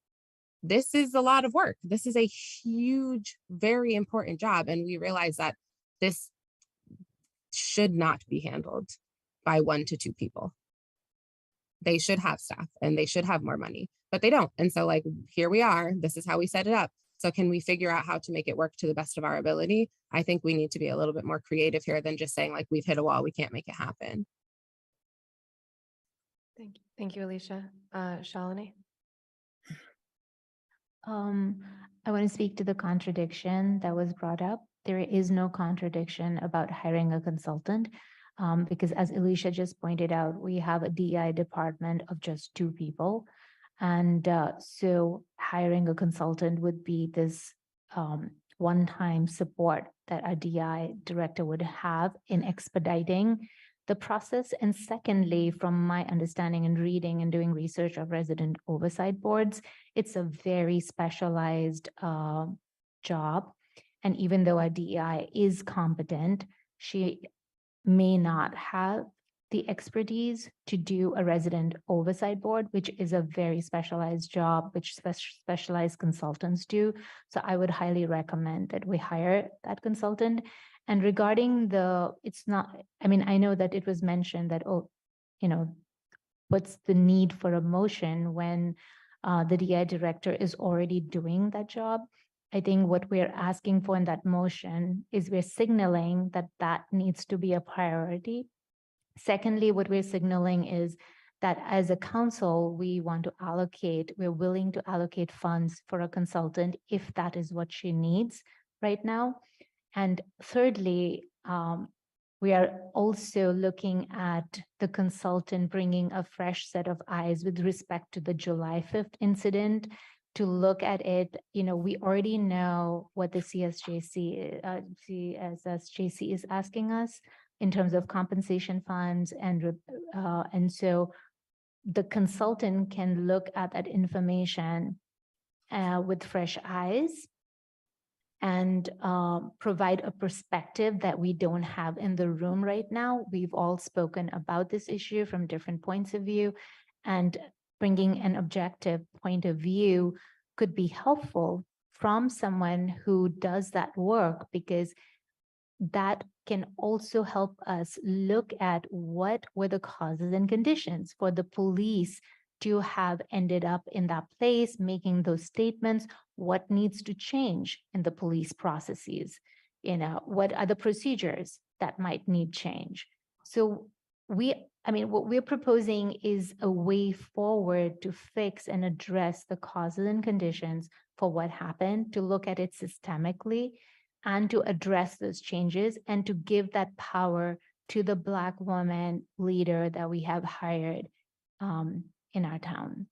this is a lot of work. This is a huge, very important job. And we realize that this should not be handled by 1 to 2 people. They should have staff and they should have more money, but they don't. And so like, here we are, this is how we set it up. So can we figure out how to make it work to the best of our ability? I think we need to be a little bit more creative here than just saying like, we've hit a wall, we can't make it happen. Thank you, Alicia. Shalini? I want to speak to the contradiction that was brought up. There is no contradiction about hiring a consultant, because as Alicia just pointed out, we have a DEI department of just 2 people. And so hiring a consultant would be this one-time support that a DEI director would have in expediting the process. And secondly, from my understanding and reading and doing research of resident oversight boards, it's a very specialized job. And even though a DEI is competent, she may not have the expertise to do a resident oversight board, which is a very specialized job, which specialized consultants do. So I would highly recommend that we hire that consultant. And regarding it's not, I mean, I know that it was mentioned that, oh, you know, what's the need for a motion when the DEI director is already doing that job? I think what we're asking for in that motion is we're signaling that that needs to be a priority. Secondly, what we're signaling is that as a council, we're willing to allocate funds for a consultant if that is what she needs right now. And thirdly, we are also looking at the consultant bringing a fresh set of eyes with respect to the July 5th incident to look at it. You know, we already know what the CSJC is asking us in terms of compensation funds, and so the consultant can look at that information with fresh eyes and provide a perspective that we don't have in the room right now. We've all spoken about this issue from different points of view, and bringing an objective point of view could be helpful from someone who does that work, because that can also help us look at what were the causes and conditions for the police to have ended up in that place, making those statements, what needs to change in the police processes, you know, what are the procedures that might need change. So what we're proposing is a way forward to fix and address the causes and conditions for what happened, to look at it systemically and to address those changes and to give that power to the Black woman leader that we have hired in our town.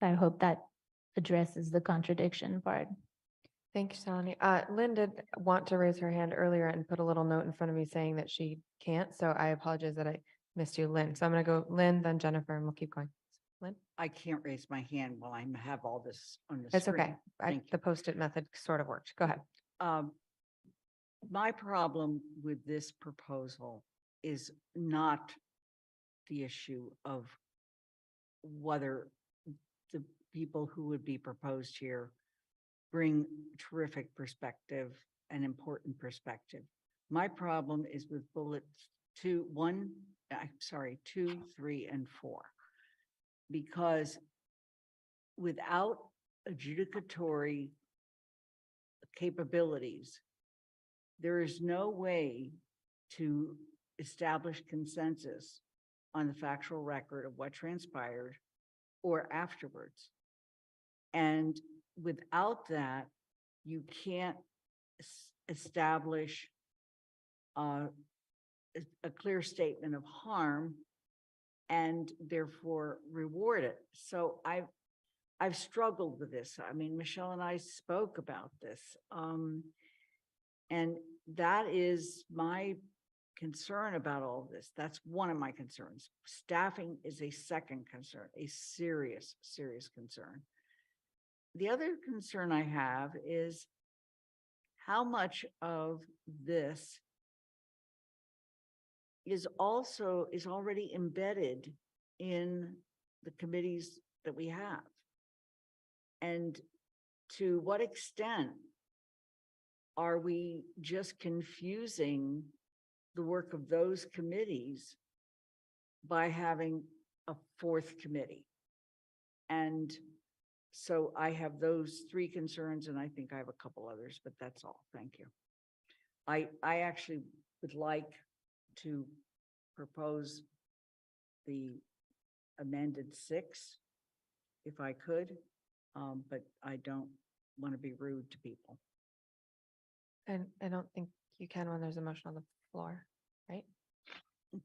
I hope that addresses the contradiction part. Thank you, Shalini. Lynn did want to raise her hand earlier and put a little note in front of me saying that she can't. So I apologize that I missed you, Lynn. So I'm going to go Lynn, then Jennifer, and we'll keep going. Lynn? I can't raise my hand while I have all this on the It's screen. okay. Thank The post-it method sort of worked. Go ahead. My problem with this proposal is not the issue of whether the people who would be proposed here bring terrific perspective and important perspective. My problem is with bullets 2, 3, and 4. Because without adjudicatory capabilities, there is no way to establish consensus on the factual record of what transpired or afterwards. And without that, you can't establish a clear statement of harm and therefore reward it. So I've struggled with this. I mean, Michelle and I spoke about this. And that is my concern about all of this. That's one of my concerns. Staffing is a second concern, a serious, serious concern. The other concern I have is how much of this is already embedded in the committees that we have. And to what extent are we just confusing the work of those committees by having a fourth committee? And so I have those 3 concerns, and I think I have a couple others, but that's all. Thank you. I actually would like to propose the amended 6, if I could, but I don't want to be rude to people. And I don't think you can when there's a motion on the floor, right?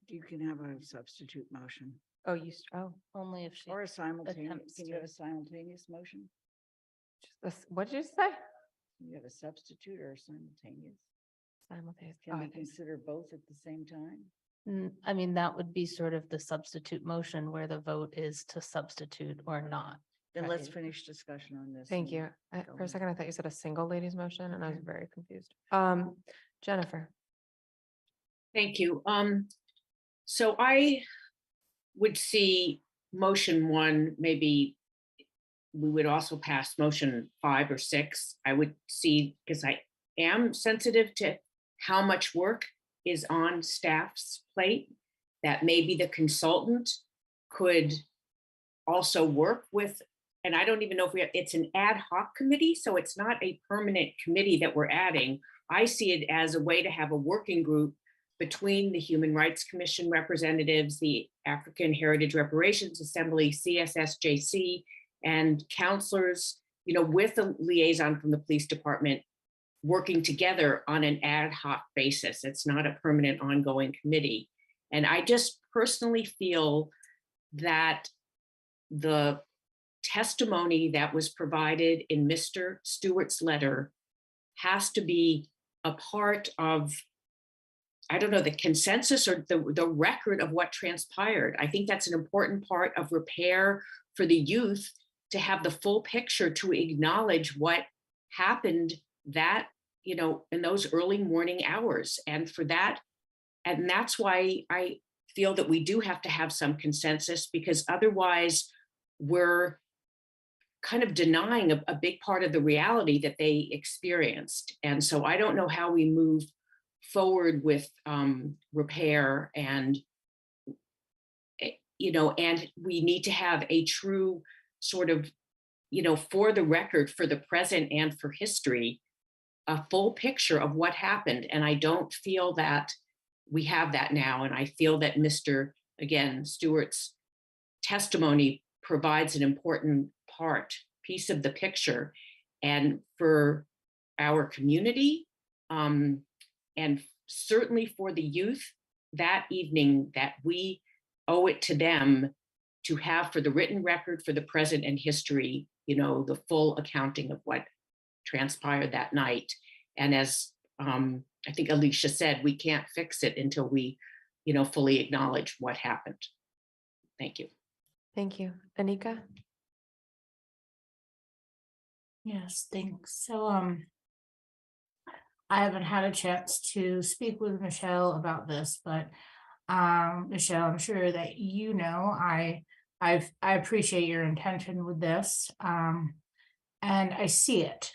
You can have a substitute motion. Oh, Only if she Or a simultaneous, attempts can you to. have a simultaneous motion? What did you say? You have a substitute or a simultaneous? Simultaneous. Can we consider both at the same time? I mean, that would be sort of the substitute motion where the vote is to substitute or not. Then let's Right. finish discussion on this. Thank and you. go For a ahead. second, I thought you said a single ladies motion and I was very confused. Jennifer. Thank you. So I would see motion 1, maybe we would also pass motion 5 or 6. I would see, because I am sensitive to how much work is on staff's plate, that maybe the consultant could also work with, and I don't even know if it's an ad hoc committee, so it's not a permanent committee that we're adding. I see it as a way to have a working group between the Human Rights Commission representatives, the African Heritage Reparations Assembly, CSSJC, and counselors, with a liaison from the police department, working together on an ad hoc basis. It's not a permanent ongoing committee. And I just personally feel that the testimony that was provided in Mr. Stewart's letter has to be a part of, I don't know, the consensus or the record of what transpired. I think that's an important part of repair for the youth, to have the full picture, to acknowledge what happened that, in those early morning hours. And for that, and that's why I feel that we do have to have some consensus, because otherwise we're kind of denying a big part of the reality that they experienced. And so I don't know how we move forward with repair, and and we need to have a true sort of, for the record, for the present and for history, a full picture of what happened. And I don't feel that we have that now. And I feel that Mr. Stewart's testimony provides an important piece of the picture. And for our community, and certainly for the youth that evening, that we owe it to them to have, for the written record, for the present and history, the full accounting of what transpired that night. And as I think Alicia said, we can't fix it until we, fully acknowledge what happened. Thank you. Thank you. Anika? Yes, thanks. So, I haven't had a chance to speak with Michelle about this, but, Michelle, I'm sure that you know, I appreciate your intention with this, and I see it.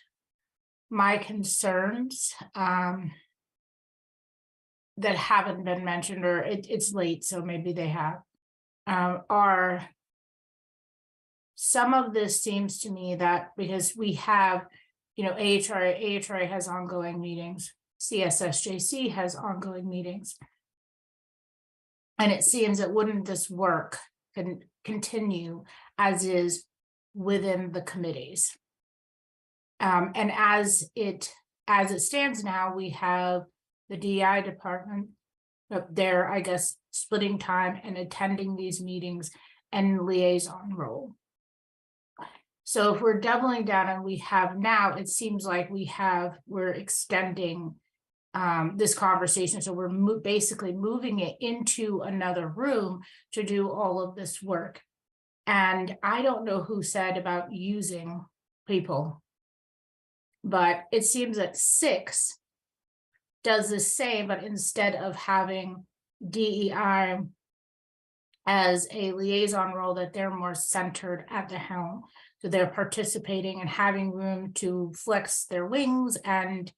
My concerns, that haven't been mentioned, or it's late, so maybe they have, are some of this seems to me that because we have, you know, AHRA has ongoing meetings, CSSJC has ongoing meetings. And it seems that wouldn't this work can continue as is within the committees. And as it stands now, we have the DI department up there, I guess, splitting time and attending these meetings and liaison role. So if we're doubling down and we have now, it seems like we're extending this conversation. So we're basically moving it into another room to do all of this work. And I don't know who said about using people, but it seems that 6 does the same, but instead of having DEI as a liaison role, that they're more centered at the helm. So they're participating and having room to flex their wings and,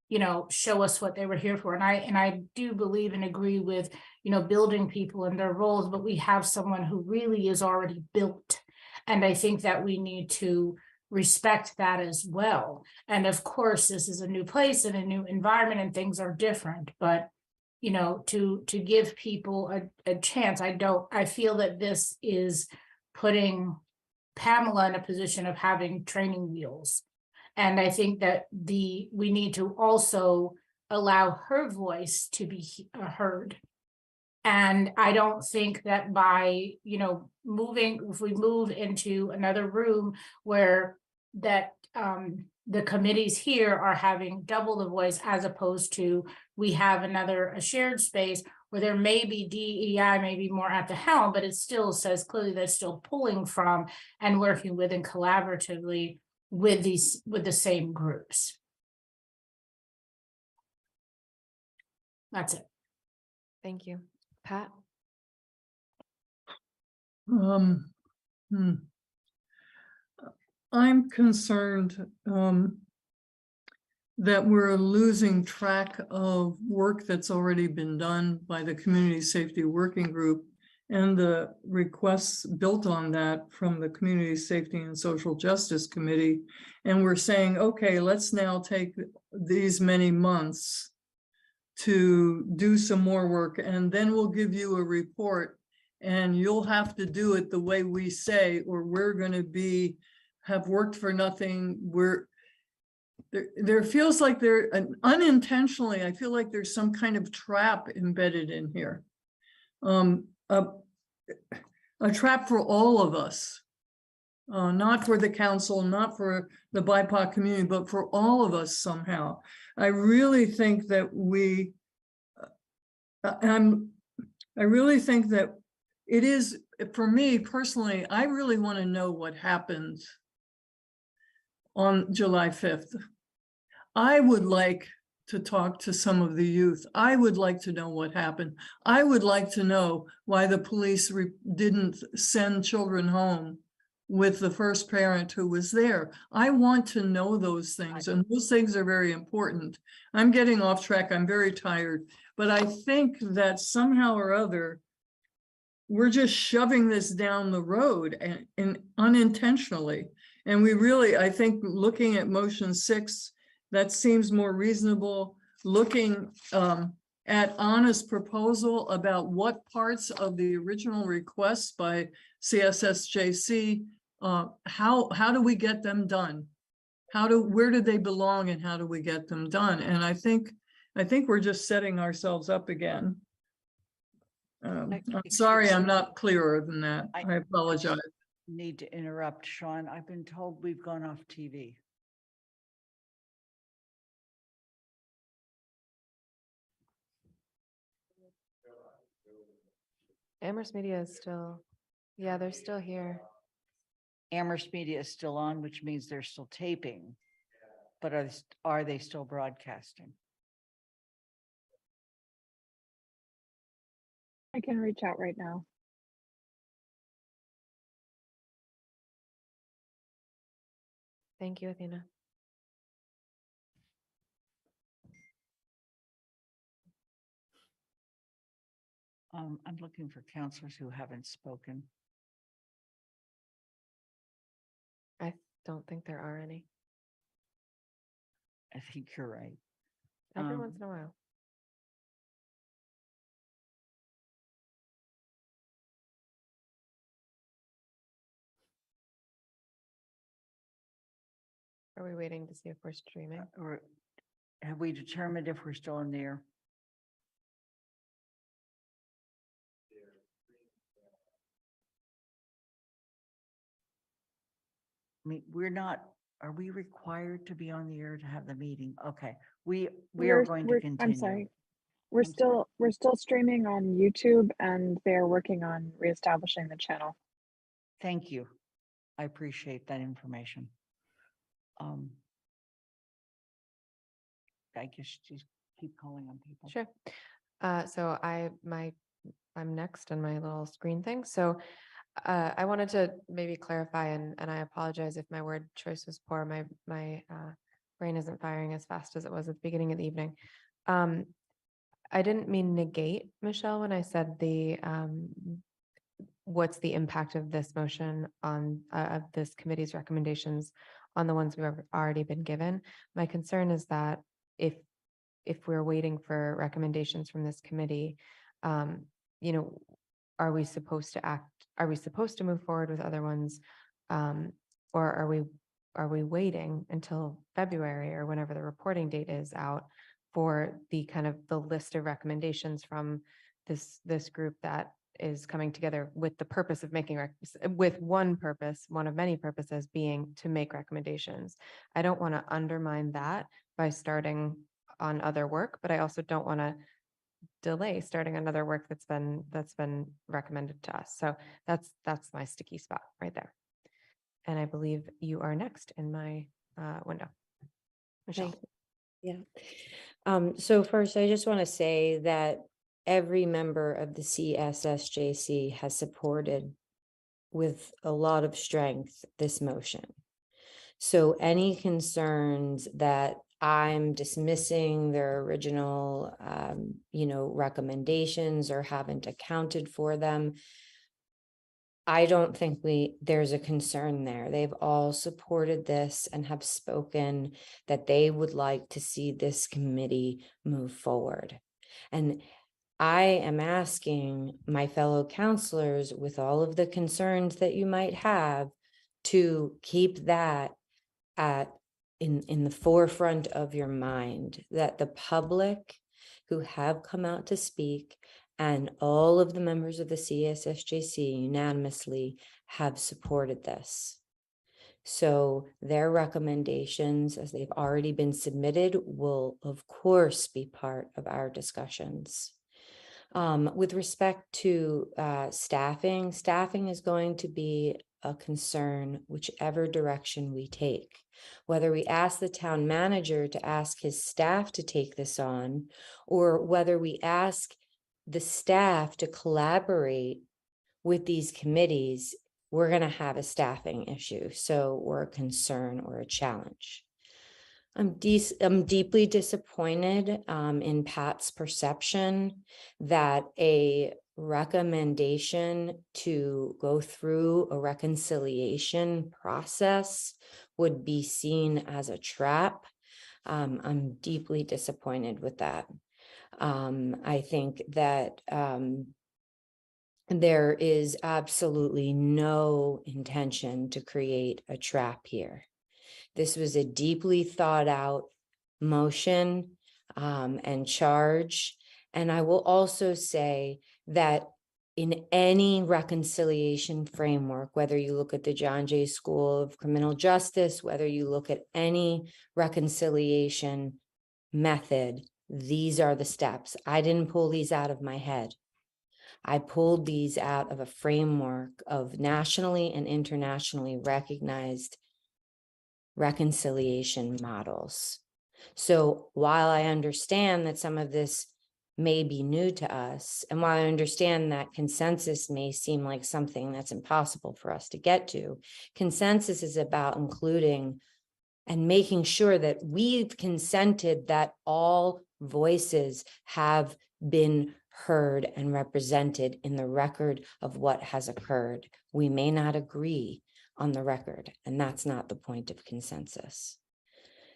you know, show us what they were here for. And I do believe and agree with, you know, building people in their roles, but we have someone who really is already built. And I think that we need to respect that as well. And of course, this is a new place and a new environment and things are different, but you know, to give people a chance. I feel that this is putting Pamela in a position of having training wheels. And I think that we need to also allow her voice to be heard. And I don't think that by, you know, if we move into another room where that the committees here are having double the voice, as opposed to we have a shared space where there may be DEI maybe more at the helm, but it still says clearly they're still pulling from and working with and collaboratively with the same groups. That's it. Thank you. Pat? I'm concerned that we're losing track of work that's already been done by the Community Safety Working Group and the requests built on that from the Community Safety and Social Justice Committee. And we're saying, okay, let's now take these many months to do some more work, and then we'll give you a report and you'll have to do it the way we say, or we're going to have worked for nothing. There feels like unintentionally, I feel like there's some kind of trap embedded in here. A trap for all of us, not for the council, not for the BIPOC community, but for all of us somehow. I really think that I really think that it is, for me personally, I really want to know what happened on July 5th. I would like to talk to some of the youth. I would like to know what happened. I would like to know why the police didn't send children home with the first parent who was there. I want to know those things, and those things are very important. I'm getting off track. I'm very tired, but I think that somehow or other, we're just shoving this down the road and unintentionally. And we really, I think, looking at motion 6, that seems more reasonable. Looking at Anna's proposal about what parts of the original requests by CSSJC, how do we get them done? Where do they belong and how do we get them done? And I think we're just setting ourselves up again. I'm sorry, I'm not clearer than that. I apologize. Need to interrupt, Sean. I've been told we've gone off TV. Amherst Media is still, Yeah, they're still here. Amherst Media is still on, which means they're still taping. But are they still broadcasting? I can reach out right now. Thank you, Athena. I'm looking for counselors who haven't spoken. I don't think there are any. I think you're right. Every Um, once in a while. Are we waiting to see if we're streaming? Or have we determined if we're still in the air? I mean, are we required to be on the air to have the meeting? Okay, we are going to continue. I'm sorry. We're still streaming on YouTube, and they're working on reestablishing the channel. Thank you. I appreciate that information. I guess just keep calling on people. Sure. So I'm next on my little screen thing. So I wanted to maybe clarify, and I apologize if my word choice was poor. My brain isn't firing as fast as it was at the beginning of the evening. I didn't mean negate, Michelle, when I said what's the impact of this motion on of this committee's recommendations on the ones we've already been given. My concern is that if we're waiting for recommendations from this committee, you know, are we supposed to act? Are we supposed to move forward with other ones? Or are we waiting until February or whenever the reporting date is out for the kind of the list of recommendations from this group that is coming together with the purpose of making with one purpose, one of many purposes being to make recommendations. I don't want to undermine that by starting on other work, but I also don't want to delay starting another work that's been recommended to us. So that's my sticky spot right there. And I believe you are next in my window. Michelle. Yeah. So first, I just want to say that every member of the CSSJC has supported with a lot of strength this motion. So any concerns that I'm dismissing their original, recommendations or haven't accounted for them, I don't think there's a concern there. They've all supported this and have spoken that they would like to see this committee move forward. And I am asking my fellow counselors, with all of the concerns that you might have, to keep that in the forefront of your mind, that the public who have come out to speak and all of the members of the CSSJC unanimously have supported this. So their recommendations, as they've already been submitted, will of course be part of our discussions. With respect to staffing is going to be a concern whichever direction we take. Whether we ask the town manager to ask his staff to take this on, or whether we ask the staff to collaborate with these committees, we're going to have a staffing issue. So, or a concern or a challenge. I'm deeply disappointed in Pat's perception that a recommendation to go through a reconciliation process would be seen as a trap. I'm deeply disappointed with that. I think that there is absolutely no intention to create a trap here. This was a deeply thought out motion and charge. And I will also say that in any reconciliation framework, whether you look at the John Jay School of Criminal Justice, whether you look at any reconciliation method, these are the steps. I didn't pull these out of my head. I pulled these out of a framework of nationally and internationally recognized reconciliation models. So while I understand that some of this may be new to us, and while I understand that consensus may seem like something that's impossible for us to get to, consensus is about including and making sure that we've consented that all voices have been heard and represented in the record of what has occurred. We may not agree on the record, and that's not the point of consensus.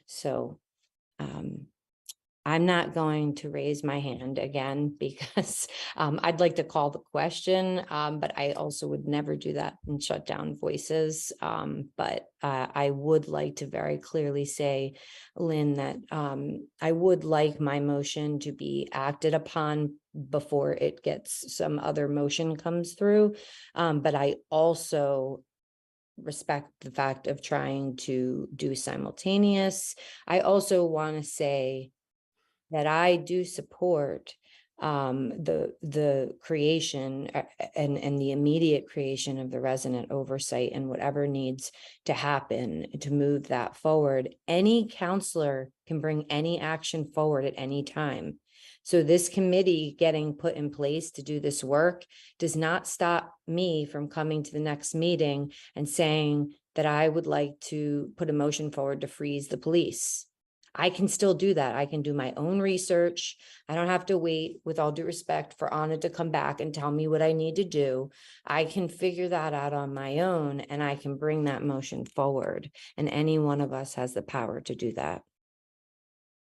So I'm not going to raise my hand again because I'd like to call the question, but I also would never do that and shut down voices. But I would like to very clearly say, Lynn, that I would like my motion to be acted upon before it gets some other motion comes through. But I also respect the fact of trying to do simultaneous. I also want to say that I do support the creation and the immediate creation of the resident oversight and whatever needs to happen to move that forward. Any counselor can bring any action forward at any time. So this committee getting put in place to do this work does not stop me from coming to the next meeting and saying that I would like to put a motion forward to freeze the police. I can still do that. I can do my own research. I don't have to wait, with all due respect, for Anna to come back and tell me what I need to do. I can figure that out on my own, and I can bring that motion forward. And any one of us has the power to do that.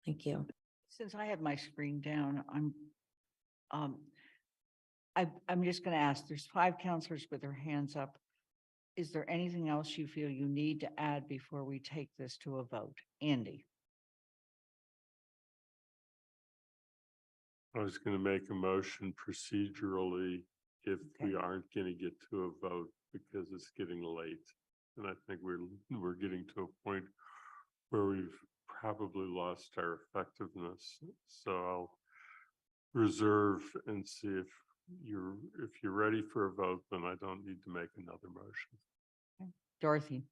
Thank you. Since I have my screen down, I'm just going to ask, there's 5 counselors with their hands up. Is there anything else you feel you need to add before we take this to a vote? Andy? I was going to make a motion procedurally if we aren't going to get to a vote because it's getting late. And I think we're getting to a point where we've probably lost our effectiveness. So I'll reserve and see if you're ready for a vote, then I don't need to make another motion. Dorothy?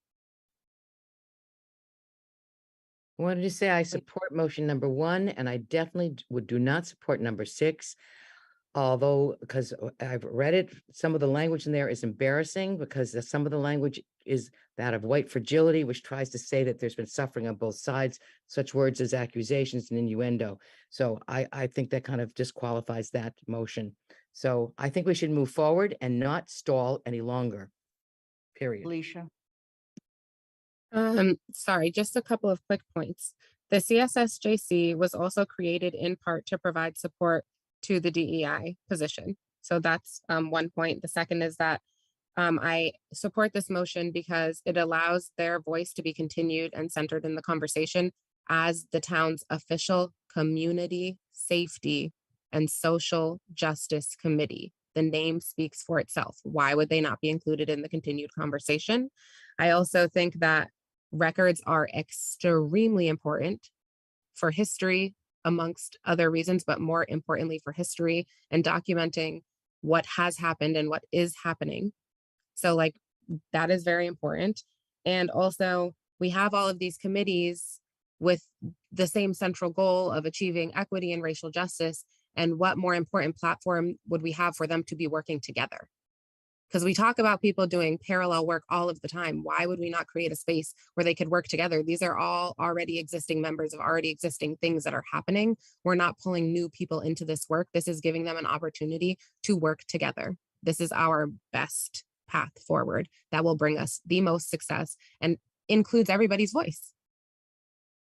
I wanted to say I support motion number 1, and I definitely do not support number 6. Although, because I've read it, some of the language in there is embarrassing because some of the language is that of white fragility, which tries to say that there's been suffering on both sides, such words as accusations and innuendo. So I think that kind of disqualifies that motion. So I think we should move forward and not stall any longer, period. Alicia? Sorry, just a couple of quick points. The CSSJC was also created in part to provide support to the DEI position. So that's one point. The second is that I support this motion because it allows their voice to be continued and centered in the conversation as the town's official community safety and social justice committee. The name speaks for itself. Why would they not be included in the continued conversation? I also think that records are extremely important for history, amongst other reasons, but more importantly for history and documenting what has happened and what is happening. So like that is very important. And also we have all of these committees with the same central goal of achieving equity and racial justice. And what more important platform would we have for them to be working together? Because we talk about people doing parallel work all of the time. Why would we not create a space where they could work together? These are all already existing members of already existing things that are happening. We're not pulling new people into this work. This is giving them an opportunity to work together. This is our best path forward that will bring us the most success and includes everybody's voice.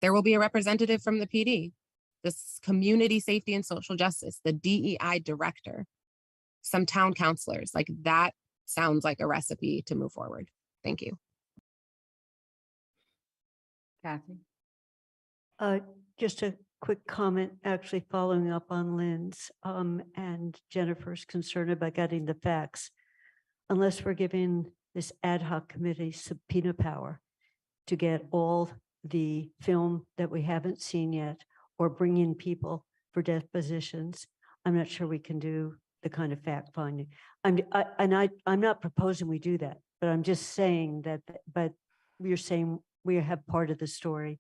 There will be a representative from the PD, this community safety and social justice, the DEI director, some town councilors. Like that sounds like a recipe to move forward. Thank you. Kathy? Just a quick comment, actually following up on Lynn's and Jennifer's concern about getting the facts. Unless we're giving this ad hoc committee subpoena power to get all the film that we haven't seen yet or bring in people for depositions, I'm not sure we can do the kind of fact finding. I'm not proposing we do that, but I'm just saying that, but we're saying we have part of the story.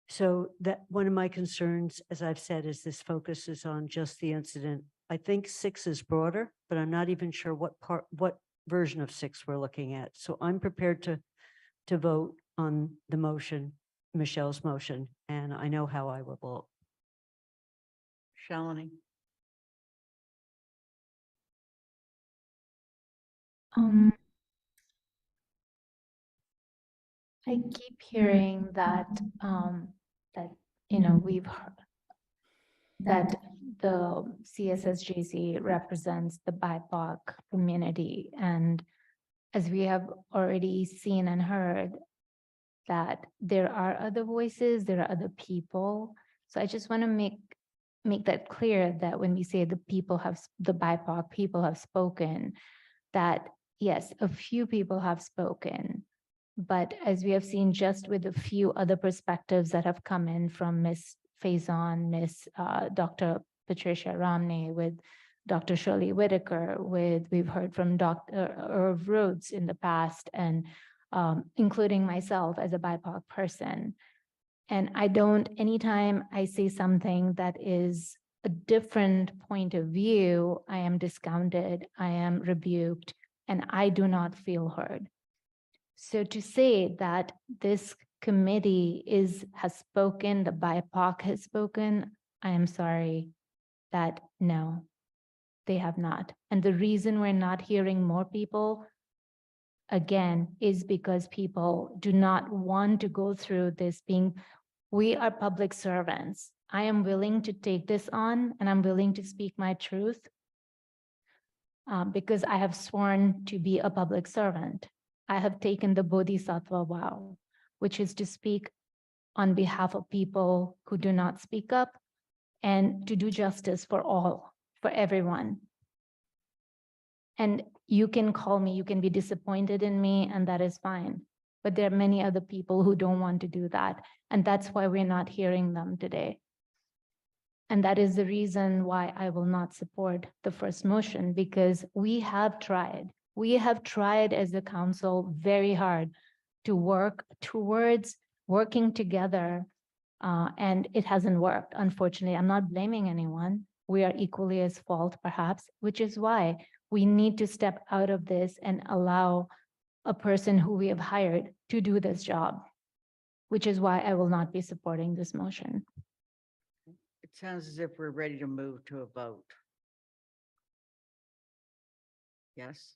So that one of my concerns, as I've said, is this focuses on just the incident. I think 6 is broader, but I'm not even sure what version of 6 we're looking at. So I'm prepared to vote on the motion, Michelle's motion, and I know how I will vote. Shalini, I keep hearing that, that, we've heard that the CSSJC represents the BIPOC community. And as we have already seen and heard, that there are other voices, there are other people. So I just want to make that clear that when we say the BIPOC people have spoken, that yes, a few people have spoken. But as we have seen just with a few other perspectives that have come in from Ms. Faison, Dr. Patricia Romney, with Dr. Shirley Whitaker, we've heard from Dr. Irv Rhodes in the past, and including myself as a BIPOC person. And anytime I say something that is a different point of view, I am discounted, I am rebuked, and I do not feel heard. So to say that this committee has spoken, the BIPOC has spoken, I am sorry that no, they have not. And the reason we're not hearing more people, again, is because people do not want to go through this we are public servants. I am willing to take this on, and I'm willing to speak my truth because I have sworn to be a public servant. I have taken the Bodhisattva vow, which is to speak on behalf of people who do not speak up and to do justice for all, for everyone. And you can call me, you can be disappointed in me, and that is fine. But there are many other people who don't want to do that. And that's why we're not hearing them today. And that is the reason why I will not support the first motion, because we have tried. We have tried as a council very hard to work towards working together, and it hasn't worked. Unfortunately, I'm not blaming anyone. We are equally as fault, perhaps, which is why we need to step out of this and allow a person who we have hired to do this job, which is why I will not be supporting this motion. it sounds as if we're ready to move to a vote. Yes?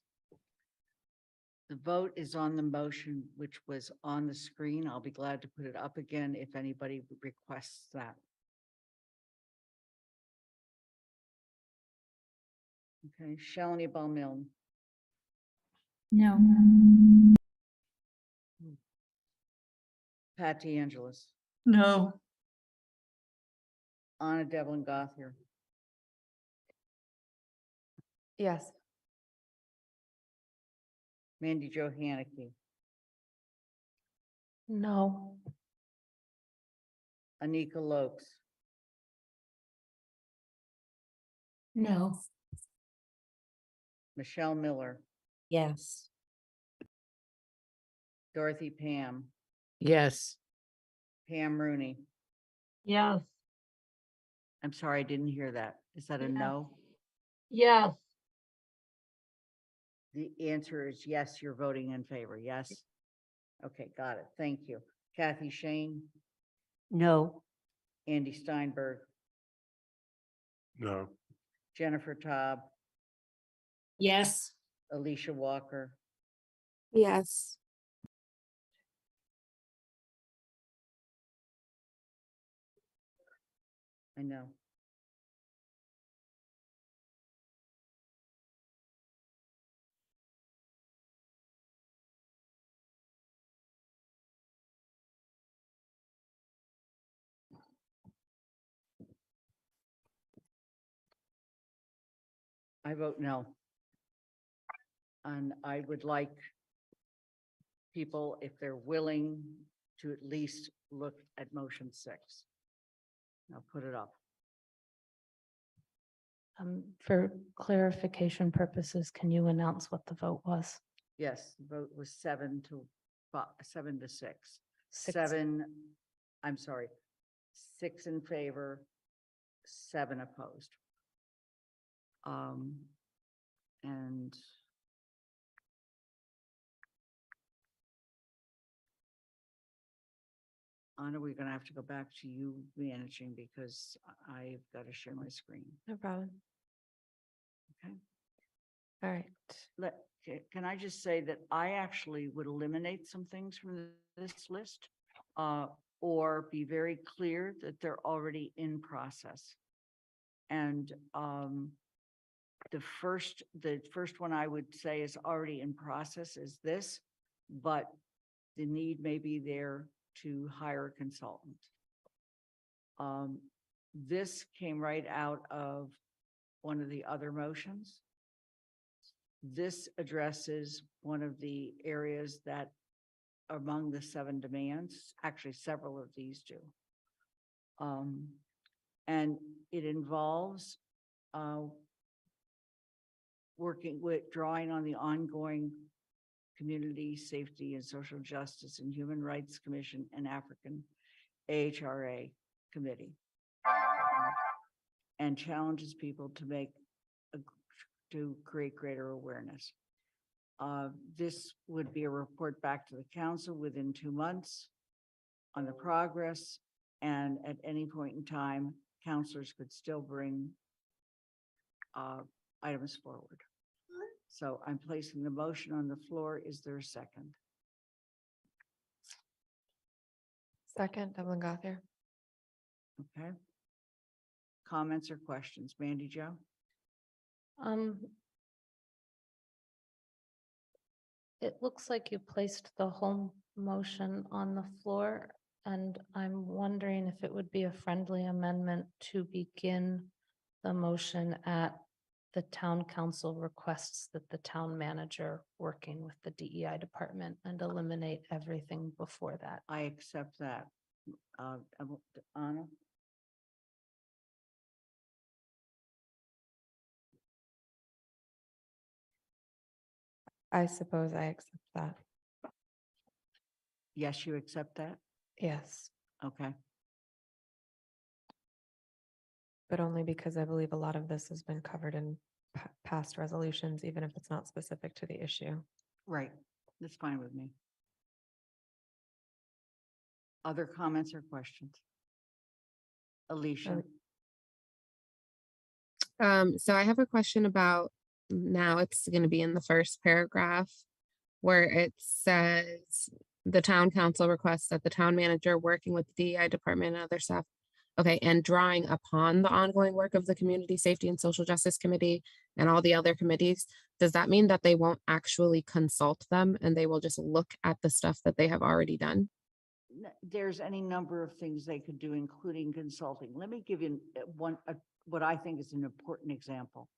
The vote is on the motion, which was on the screen. I'll be glad to put it up again if anybody requests that. Okay, Shalini Bahl-Milne. No. Pat DeAngelis, No, Anna Devlin Gothier, Yes. Mandy Jo Haneke, No. Anika Lokes, No. Michelle Miller, Yes. Dorothy Pam, Yes. Pam Rooney. Yes. I'm sorry, I didn't hear that. Is that a no? Yes. The answer is yes, you're voting in favor, yes? Okay, got it. Thank you. Kathy Shane, No, Andy Steinberg, No, Jennifer Taub, Yes. Alicia Walker, Yes. I know. I vote no. And I would like people, if they're willing, to at least look at motion 6. I'll put it up. For clarification purposes, can you announce what the vote was? Yes, the vote was 7 to 6. Six. 6 in favor, 7 opposed. And Anna, we're gonna have to go back to you managing because I've got to share my screen. No problem. Okay. All right. Can I just say that I actually would eliminate some things from this list, or be very clear that they're already in process. And the first one I would say is already in process is this, but the need may be there to hire a consultant. This came right out of one of the other motions. This addresses one of the areas that among the 7 demands, actually several of these do. And it involves drawing on the ongoing Community Safety and Social Justice and Human Rights Commission and African AHRA Committee. And challenges people to create greater awareness. This would be a report back to the council within 2 months on the progress, and at any point in time, counselors could still bring items forward. So I'm placing the motion on the floor. Is there a second? Second, Devlin Gothier. Okay. Comments or questions? Mandy Jo? It looks like you placed the whole motion on the floor, and I'm wondering if it would be a friendly amendment to begin the motion at the town council requests that the town manager working with the DEI department and eliminate everything before that. I accept that. Anna? I suppose I accept that. Yes, you accept that? Yes, Okay. but only because I believe a lot of this has been covered in past resolutions, even if it's not specific to the issue. Right. That's fine with me. Other comments or questions? Alicia? So I have a question about, now it's going to be in the first paragraph where it says the town council requests that the town manager working with the DEI department and other staff. Okay, and drawing upon the ongoing work of the Community Safety and Social Justice Committee and all the other committees. Does that mean that they won't actually consult them and they will just look at the stuff that they have already done? There's any number of things they could do, including consulting. Let me give you what I think is an important example.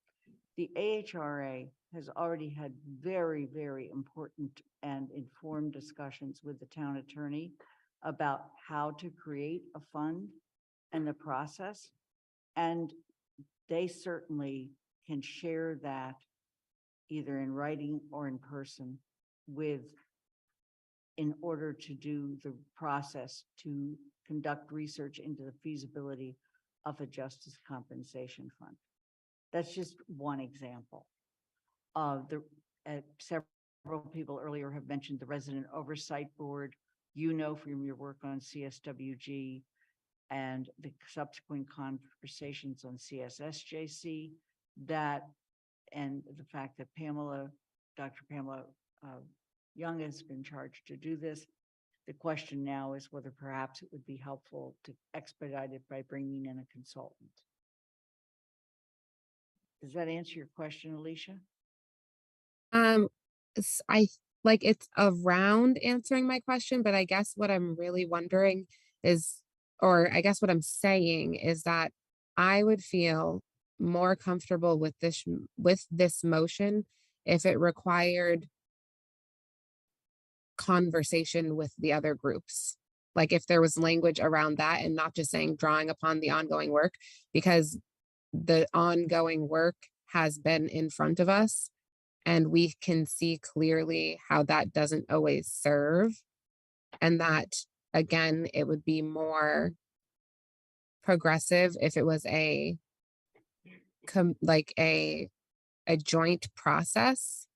The AHRA has already had very, very important and informed discussions with the town attorney about how to create a fund and the process. And they certainly can share that either in writing or in person in order to do the process to conduct research into the feasibility of a justice compensation fund. That's just one example. Several people earlier have mentioned the Resident Oversight Board. You know from your work on CSWG and the subsequent conversations on CSSJC and the fact that Dr. Pamela Young has been charged to do this. The question now is whether perhaps it would be helpful to expedite it by bringing in a consultant. Does that answer your question, Alicia? It's around answering my question, but I guess what I'm really wondering is, or I guess what I'm saying is that I would feel more comfortable with this motion if it required conversation with the other groups. Like if there was language around that and not just saying drawing upon the ongoing work, because the ongoing work has been in front of us. And we can see clearly how that doesn't always serve. And that, again, it would be more progressive if it was like a joint process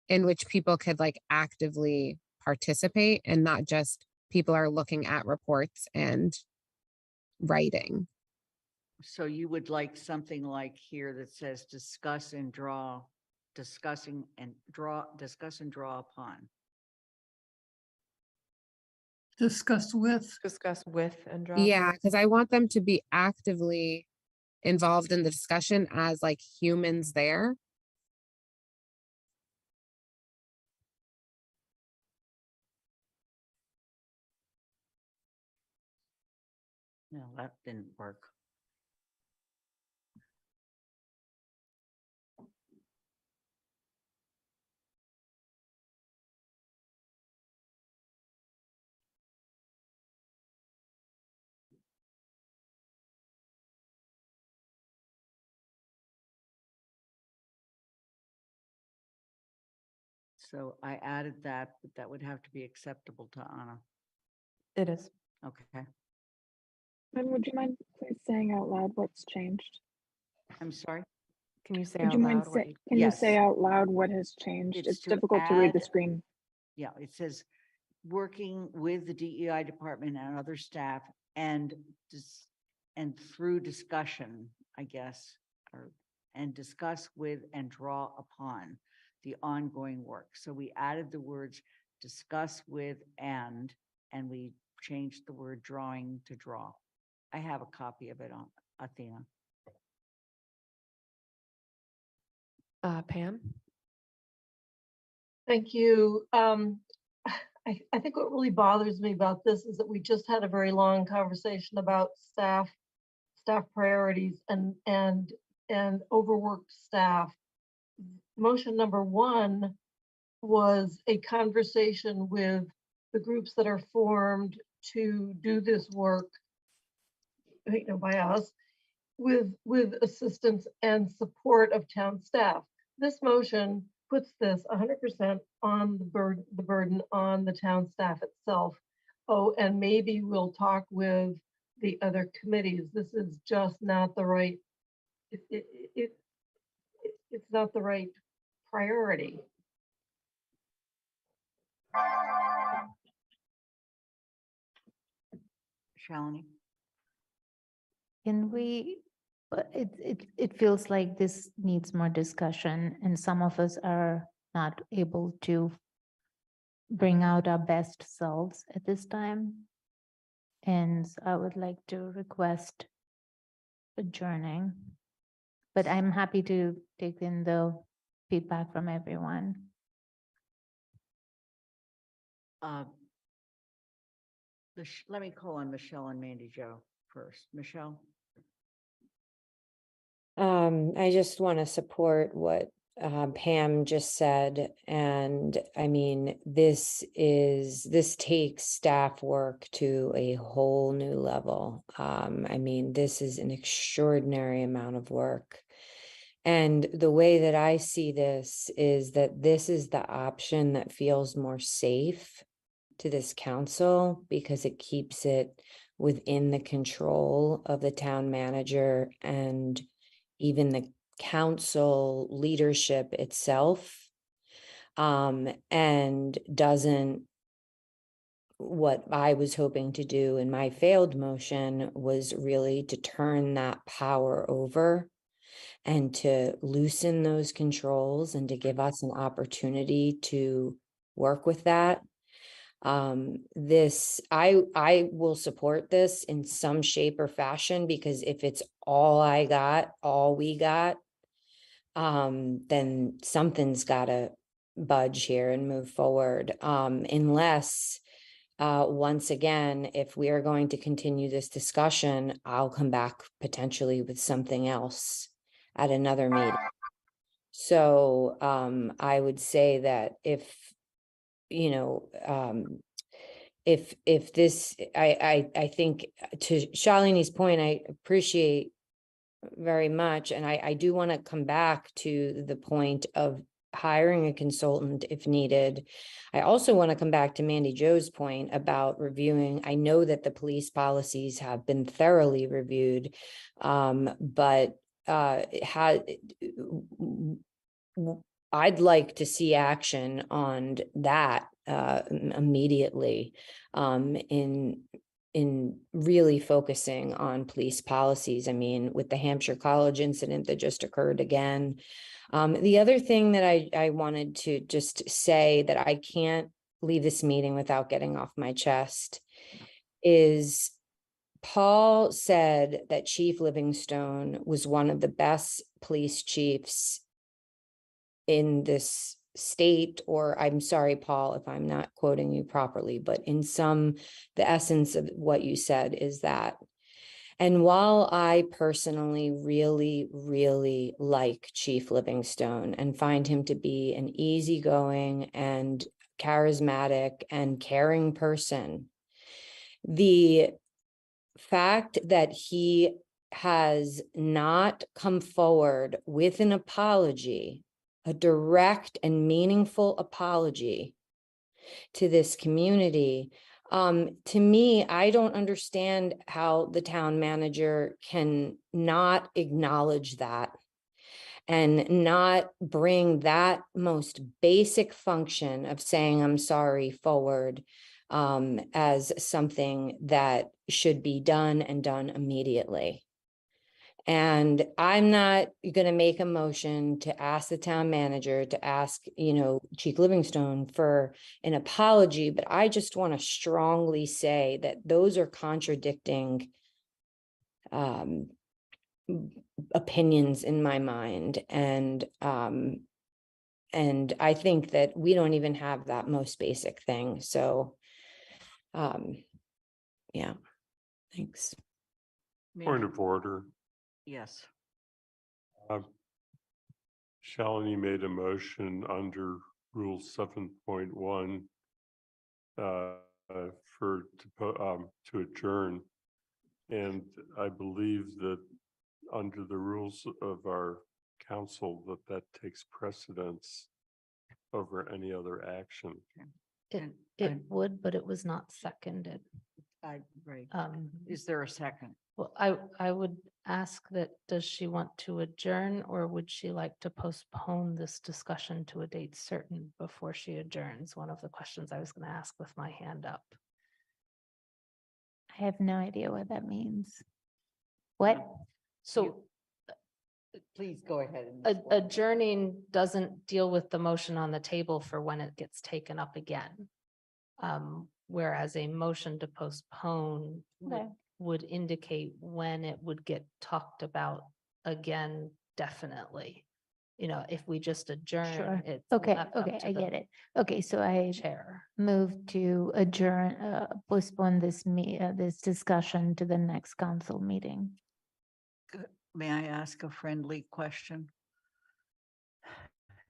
in which people could like actively participate and not just people are looking at reports and writing. So you would like something like here that says discuss and draw, discuss and draw upon. Discuss with. Discuss with and draw. Yeah, because I want them to be actively involved in the discussion as like humans there. No, that didn't work. So I added that, but that would have to be acceptable to Anna. It is. Okay, And would you mind please saying out loud what's changed? I'm sorry. Can you say Would out you mind loud what say, you? can you say Yes. out loud what has changed? It's It's to difficult to read the add- screen. Yeah, it says, working with the DEI department and other staff and and through discussion, I guess, and discuss with and draw upon the ongoing work. So we added the words discuss with and we changed the word drawing to draw. I have a copy of it on Athena. Pam? Thank you. I think what really bothers me about this is that we just had a very long conversation about staff priorities and overworked staff. Motion number 1 was a conversation with the groups that are formed to do this work, by us, with assistance and support of town staff. This motion puts this 100% on the burden on the town staff itself. Oh, and maybe we'll talk with the other committees. This is just not the right, it's not the right priority. Shalini? Can we, but it feels like this needs more discussion and some of us are not able to bring out our best selves at this time. And so I would like to request adjourning, but I'm happy to take in the feedback from everyone. Let me call on Michelle and Mandy Jo first. Michelle? I just want to support what Pam just said. And I mean, this takes staff work to a whole new level. I mean, this is an extraordinary amount of work. And the way that I see this is that this is the option that feels more safe to this council because it keeps it within the control of the town manager and even the council leadership itself, and doesn't, what I was hoping to do in my failed motion was really to turn that power over and to loosen those controls and to give us an opportunity to work with that. I will support this in some shape or fashion, because if it's all we got, then something's gotta budge here and move forward. Unless, once again, if we are going to continue this discussion, I'll come back potentially with something else at another meeting. So, I would say that if this, I think to Shalini's point, I appreciate very much. And I do want to come back to the point of hiring a consultant if needed. I also want to come back to Mandy Jo's point about reviewing. I know that the police policies have been thoroughly reviewed, but I'd like to see action on that immediately, in really focusing on police policies. I mean, with the Hampshire College incident that just occurred again. The other thing that I wanted to just say that I can't leave this meeting without getting off my chest is Paul said that Chief Livingstone was one of the best police chiefs in this state, or I'm sorry, Paul, if I'm not quoting you properly, but in the essence of what you said is that. And while I personally really, really like Chief Livingstone and find him to be an easygoing and charismatic and caring person, the fact that he has not come forward with an apology, a direct and meaningful apology to this community, to me, I don't understand how the town manager can not acknowledge that and not bring that most basic function of saying I'm sorry forward as something that should be done and done immediately. And I'm not going to make a motion to ask the town manager to ask, Chief Livingstone for an apology, but I just want to strongly say that those are contradicting opinions in my mind. And I think that we don't even have that most basic thing. So, yeah, thanks. Point of order. Yes. Shalini made a motion under Rule 7.1 to adjourn. And I believe that under the rules of our council, that takes precedence over any other action. It would, but it was not seconded. Right. Is there a second? Well, I would ask that, does she want to adjourn, or would she like to postpone this discussion to a date certain before she adjourns? One of the questions I was going to ask with my hand up. I have no idea what that means. What? So Please go ahead. and adjourning doesn't deal with the motion on the table for when it gets taken up again. Whereas a motion to postpone would indicate when it would get talked about again, definitely. If we just adjourn, Sure. it's Okay, left up okay, to I the get it. Okay, so I chair. move to adjourn, postpone this discussion to the next council meeting. May I ask a friendly question?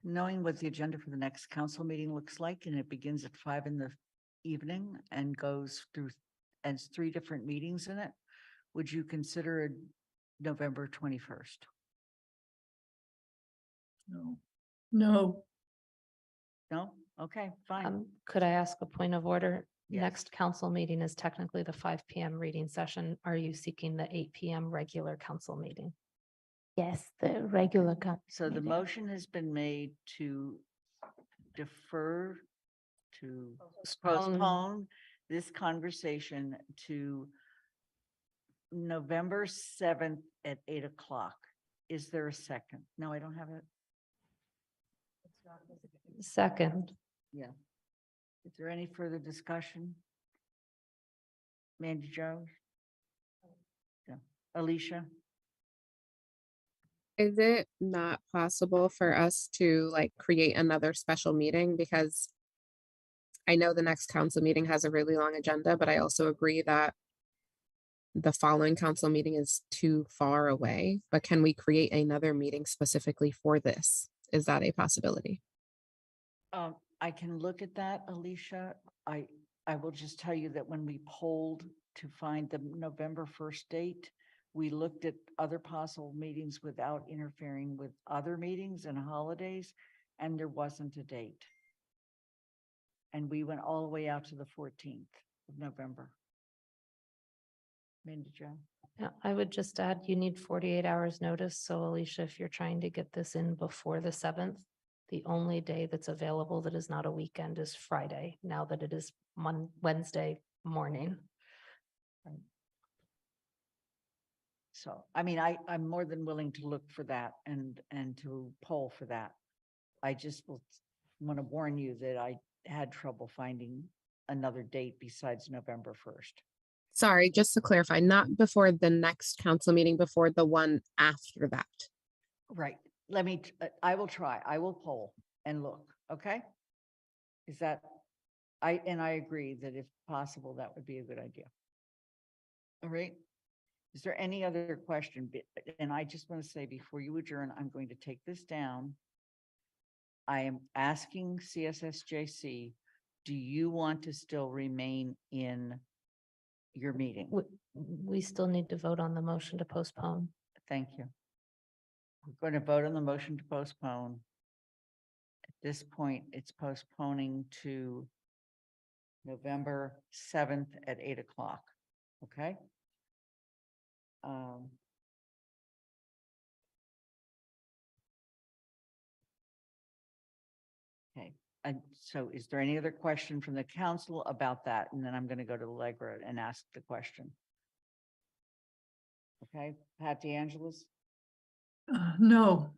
Knowing what the agenda for the next council meeting looks like, and it begins at 5 p.m. and goes through, and it's 3 different meetings in it, would you consider it November 21st? No. No. No? Okay, fine. Could I ask a point of order? Yes. Next council meeting is technically the 5 p.m. reading session. Are you seeking the 8 p.m. regular council meeting? Yes, the regular council. So the meeting. motion has been made to defer, to Postpone. postpone this conversation to November 7th at 8 o'clock. Is there a second? No, I don't have it. Second. Yeah. Is there any further discussion? Mandy Jo? Yeah. Alicia? Is it not possible for us to create another special meeting? Because I know the next council meeting has a really long agenda, but I also agree that the following council meeting is too far away. But can we create another meeting specifically for this? Is that a possibility? I can look at that, Alicia. I will just tell you that when we polled to find the November 1st date, we looked at other possible meetings without interfering with other meetings and holidays, and there wasn't a date. And we went all the way out to the 14th of November. Mindy Jo? Yeah, I would just add, you need 48 hours notice. So Alicia, if you're trying to get this in before the 7th, the only day that's available that is not a weekend is Friday, now that it is Wednesday morning. So, I mean, I'm more than willing to look for that and to poll for that. I just want to warn you that I had trouble finding another date besides November 1st. Sorry, just to clarify, not before the next council meeting, before the one after that. Right. I will try. I will poll and look, okay? Is that, I agree that if possible, that would be a good idea. All right. Is there any other question? And I just want to say before you adjourn, I'm going to take this down. I am asking CSSJC, do you want to still remain in your meeting? We still need to vote on the motion to postpone. Thank you. We're going to vote on the motion to postpone. At this point, it's postponing to November 7th at 8 o'clock. Okay. Okay, and so is there any other question from the council about that? And then I'm going to go to Allegra and ask the question. Okay, Pat DeAngelis, No.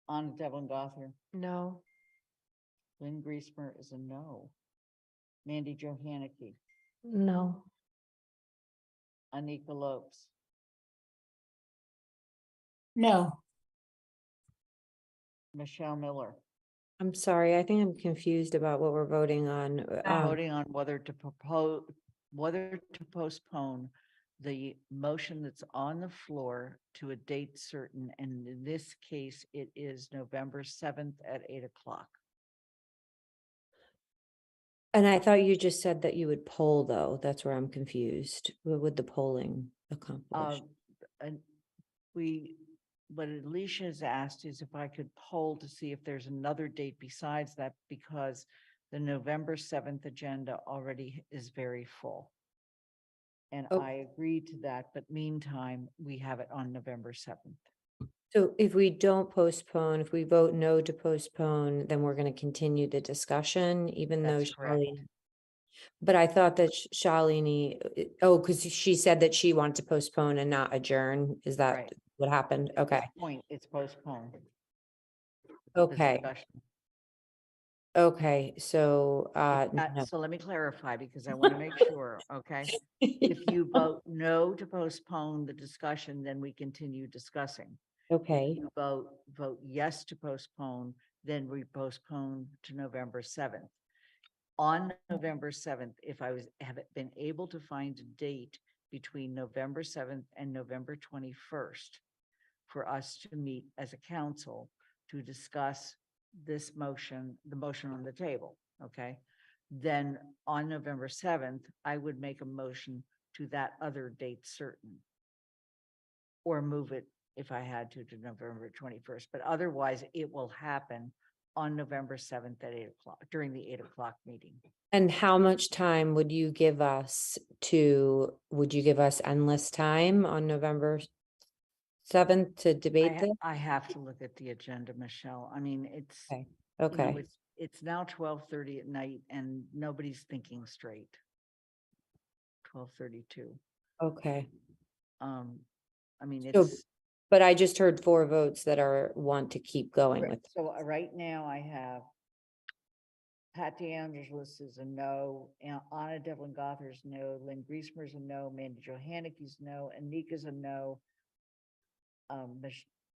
Anna Devlin Gother, No. Lynn Griesmer is a no. Mandy Johanicky, No. Anika Lopes, No. Michelle Miller. I'm sorry, I think I'm confused about what we're voting on. Voting on whether to postpone the motion that's on the floor to a date certain, and in this case, it is November 7th at 8 o'clock. And I thought you just said that you would poll, though. That's where I'm confused. What would the polling accomplish? And what Alicia has asked is if I could poll to see if there's another date besides that, because the November 7th agenda already is very full. And Oh. I agreed to that, but meantime, we have it on November 7th. So if we don't postpone, if we vote no to postpone, then we're going to continue the discussion, even though That's correct. Charlene. But I thought that Shalini, because she said that she wanted to postpone and not adjourn. Is that Right. what happened? Okay. Point, it's postponed. Okay. Discussion. Okay. So, no. So let me clarify because I want to make sure, okay? If you vote no to postpone the discussion, then we continue discussing. Okay. If you vote yes to postpone, then we postpone to November 7th. On November 7th, if I have been able to find a date between November 7th and November 21st for us to meet as a council to discuss this motion, the motion on the table, okay? Then on November 7th, I would make a motion to that other date certain. Or move it if I had to November 21st, but otherwise it will happen on November 7th at 8 o'clock during the 8 o'clock meeting. And how much time would you give us endless time on November 7th to debate this? I have to look at the agenda, Michelle. I mean, it's, Okay. you know, Okay. it's now 12:30 at night and nobody's thinking straight. 12:32. Okay. I mean, So, it's. but I just heard 4 votes that want to keep going with. So right now I have Pat DeAngelis is a no, Anna Devlin Gother's no, Lynn Griesmer's a no, Mandy Johanicki's no, and Nika's a no.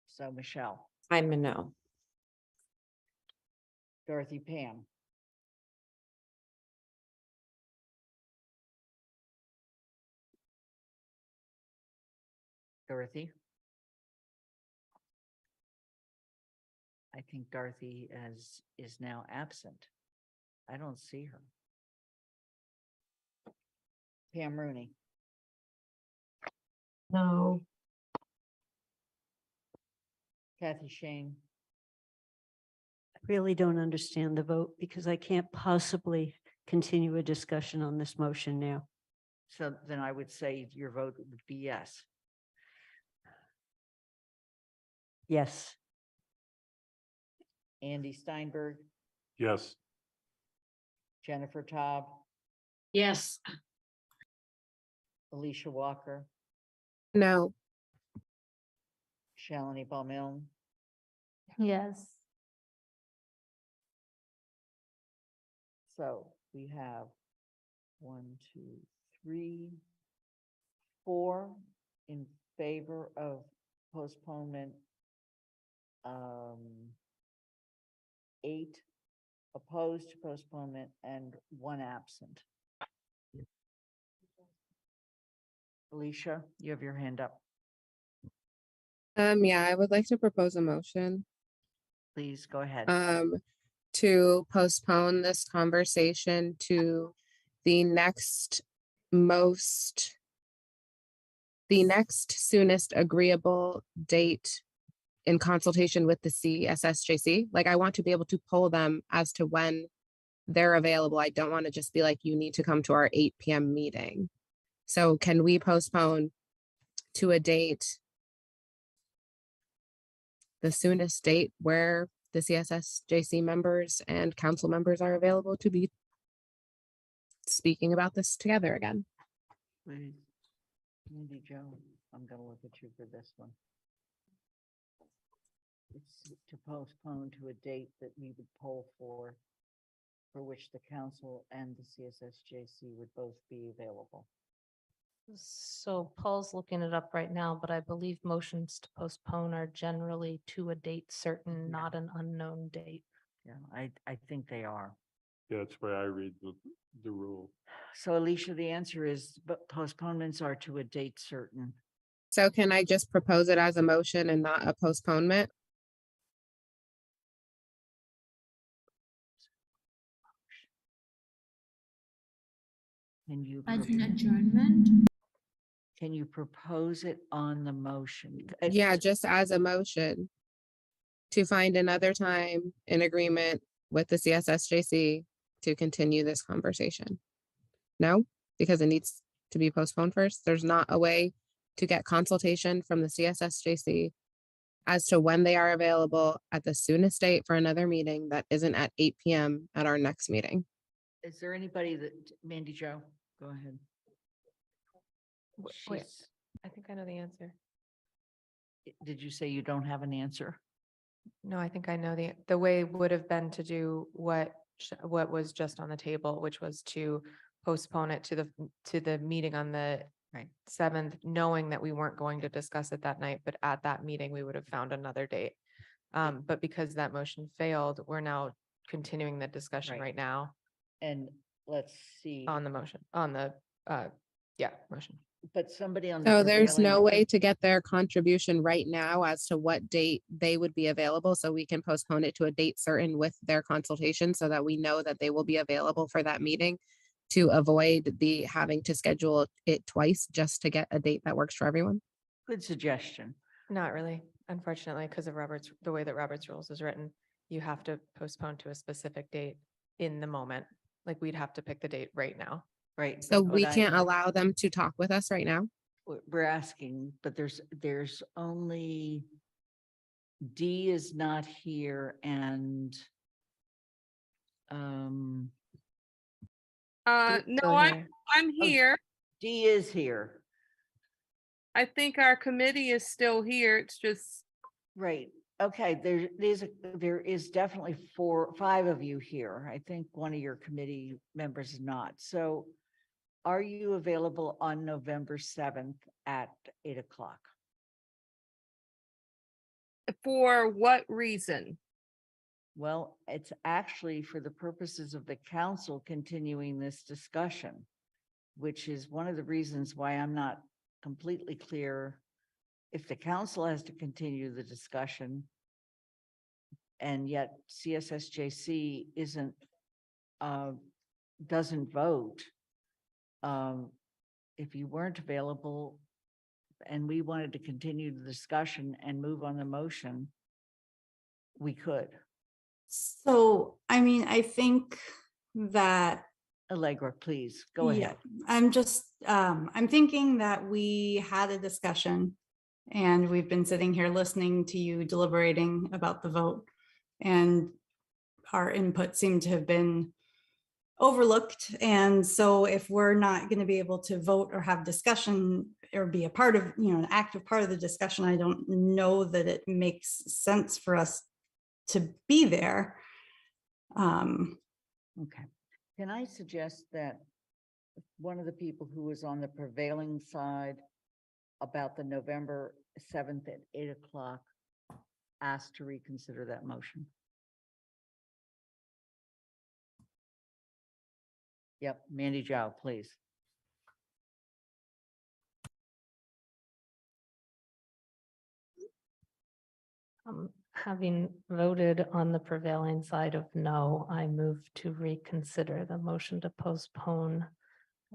So Michelle, I'm a no. Dorothy, Pam. Dorothy. I think Dorothy is now absent. I don't see her. Pam Rooney. No. Kathy Shane. I really don't understand the vote because I can't possibly continue a discussion on this motion now. So then I would say your vote would be yes. Yes. Andy Steinberg, Yes. Jennifer Taub, Yes. Alicia Walker, No. Shalini Baumil, Yes. so we have 1, 2, 3, 4 in favor of postponement. 8 opposed to postponement and 1 absent. Alicia, you have your hand up. Yeah, I would like to propose a motion Please go ahead. to postpone this conversation to the next soonest agreeable date in consultation with the CSSJC. Like, I want to be able to poll them as to when they're available. I don't want to just be like, you need to come to our 8 PM meeting. So can we postpone to a date, the soonest date where the CSSJC members and council members are available to be speaking about this together again? Please. Mindy Jo, I'm gonna look at you for this one. It's to postpone to a date that we would poll for which the council and the CSSJC would both be available. So Paul's looking it up right now, but I believe motions to postpone are generally to a date certain, not an unknown date. Yeah, I think they are. Yeah, that's why I read the rule. So Alicia, the answer is, but postponements are to a date certain. So can I just propose it as a motion and not a postponement? Can you? As an pro- adjournment? Can you propose it on the motion? Yeah, just as a motion to find another time in agreement with the CSSJC to continue this conversation. No, because it needs to be postponed first. There's not a way to get consultation from the CSSJC as to when they are available at the soonest date for another meeting that isn't at 8 PM at our next meeting. Is there anybody that, Mandy Jo, go ahead. Wait, She's- I think I know the answer. Did you say you don't have an answer? No, I think I know the way would have been to do what was just on the table, which was to postpone it to the meeting on the Right. 7th, knowing that we weren't going to discuss it that night, but at that meeting, we would have found another date. But because that motion failed, we're now continuing the discussion Right. right now And let's see, on the motion, motion. but somebody on. the So there's no prevailing- way to get their contribution right now as to what date they would be available, so we can postpone it to a date certain with their consultation so that we know that they will be available for that meeting, to avoid the having to schedule it twice just to get a date that works for everyone. Good suggestion. Not really, unfortunately, because of the way that Robert's rules is written, you have to postpone to a specific date in the moment. Like, we'd have to pick the date right now. Right. So but we I- can't allow them to talk with us right now. We're asking, but there's only D is not here and Still here. I'm Oh, here. D is here. I think our committee is still here. It's just, Right. Okay, there is definitely 5 of you here. I think one of your committee members is not. So are you available on November 7th at 8 o'clock? for what reason? Well, it's actually for the purposes of the council continuing this discussion, which is one of the reasons why I'm not completely clear if the council has to continue the discussion and yet CSSJC doesn't vote. If you weren't available, and we wanted to continue the discussion and move on the motion, we could. So, I mean, I think that, Allegra, please, go ahead. I'm thinking that we had a discussion and we've been sitting here listening to you deliberating about the vote. And our input seemed to have been overlooked. And so if we're not going to be able to vote or have discussion or be a part of, an active part of the discussion, I don't know that it makes sense for us to be there. Okay. Can I suggest that one of the people who was on the prevailing side about the November 7th at 8 o'clock asked to reconsider that motion? Yep, Mandy Zhao, please. Having voted on the prevailing side of no, I move to reconsider the motion to postpone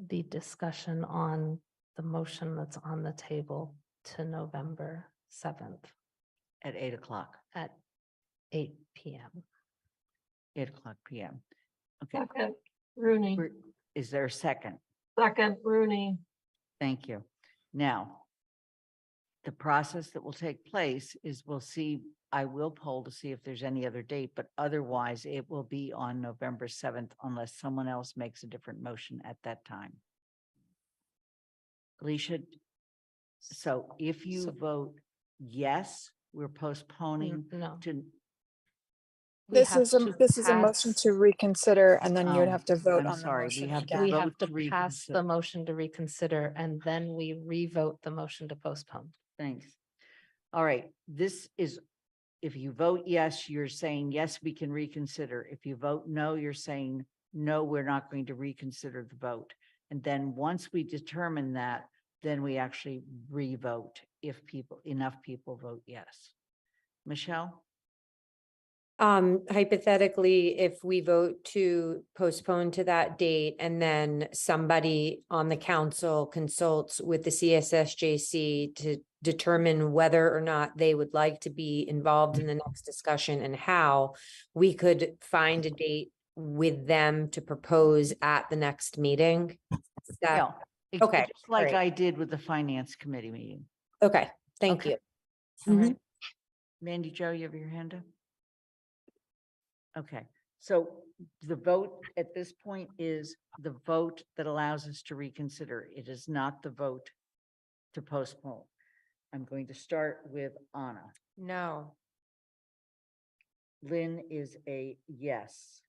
the discussion on the motion that's on the table to November 7th At 8 o'clock, at 8 p.m. 8 o'clock PM. Okay, Second, Rooney. is there a second? Second, Rooney. Thank you. Now, the process that will take place is I will poll to see if there's any other date, but otherwise it will be on November 7th unless someone else makes a different motion at that time. Alicia, so if you vote yes, we're postponing No. to. We This have is a, to this is a motion pass- to reconsider, and then you would Oh, have to vote I'm on the sorry, we motion have to again. We vote have to to pass the reconsider. motion to reconsider and then we re-vote the motion to postpone. Thanks. All right, this is, if you vote yes, you're saying, yes, we can reconsider. If you vote no, you're saying, no, we're not going to reconsider the vote. And then once we determine that, then we actually re-vote if enough people vote yes. Michelle? Hypothetically, if we vote to postpone to that date and then somebody on the council consults with the CSSJC to determine whether or not they would like to be involved in the next discussion and how, we could find a date with them to propose at the next meeting. Is that- Yeah. Okay, Just like all right. I did with the finance committee meeting. Okay, thank Okay. you. All Mhm. right. Mandy Jo, you have your hand up? Okay, so the vote at this point is the vote that allows us to reconsider. It is not the vote to postpone. I'm going to start with Anna. No. Lynn is a yes.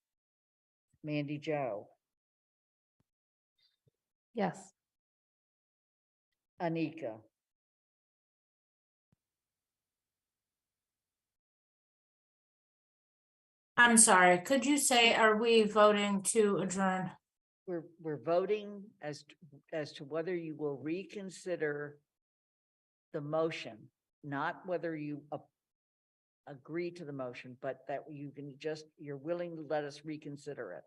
Mandy Jo, Yes. Anika, I'm sorry, could you say, are we voting to adjourn? we're voting as to whether you will reconsider the motion, not whether you agree to the motion, but that you can you're willing to let us reconsider it.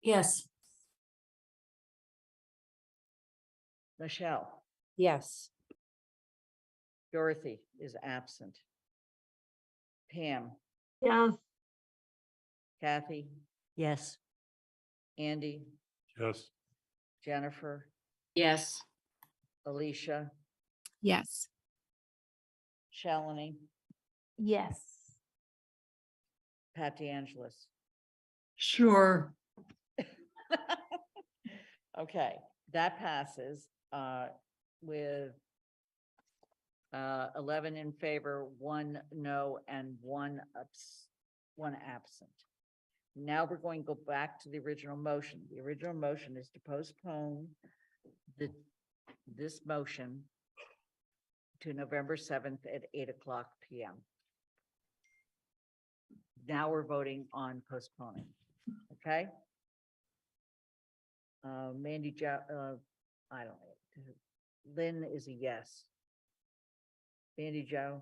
Yes. Michelle, Yes. Dorothy is absent. Pam, Yes. Kathy, Yes. Andy, Yes. Jennifer, Yes. Alicia, Yes. Shalini, Yes. Pat DeAngelis. Sure. Okay, that passes with 11 in favor, 1 no, and 1 absent. Now we're going to go back to the original motion. The original motion is to postpone this motion to November 7th at 8 o'clock PM. Now we're voting on postponing, okay? Mandy Jo, I don't know. Lynn is a yes. Mandy Jo,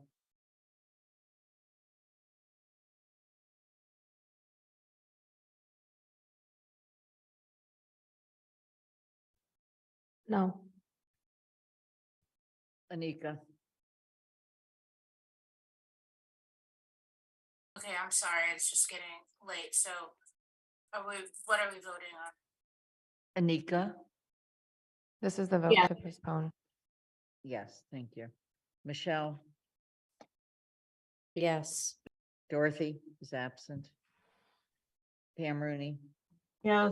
No. Anika, Okay, I'm sorry, it's just getting late, so what are we voting on? Anika, This is the vote Yeah. to postpone. yes, thank you. Michelle, Yes. Dorothy is absent. Pam Rooney, Yes.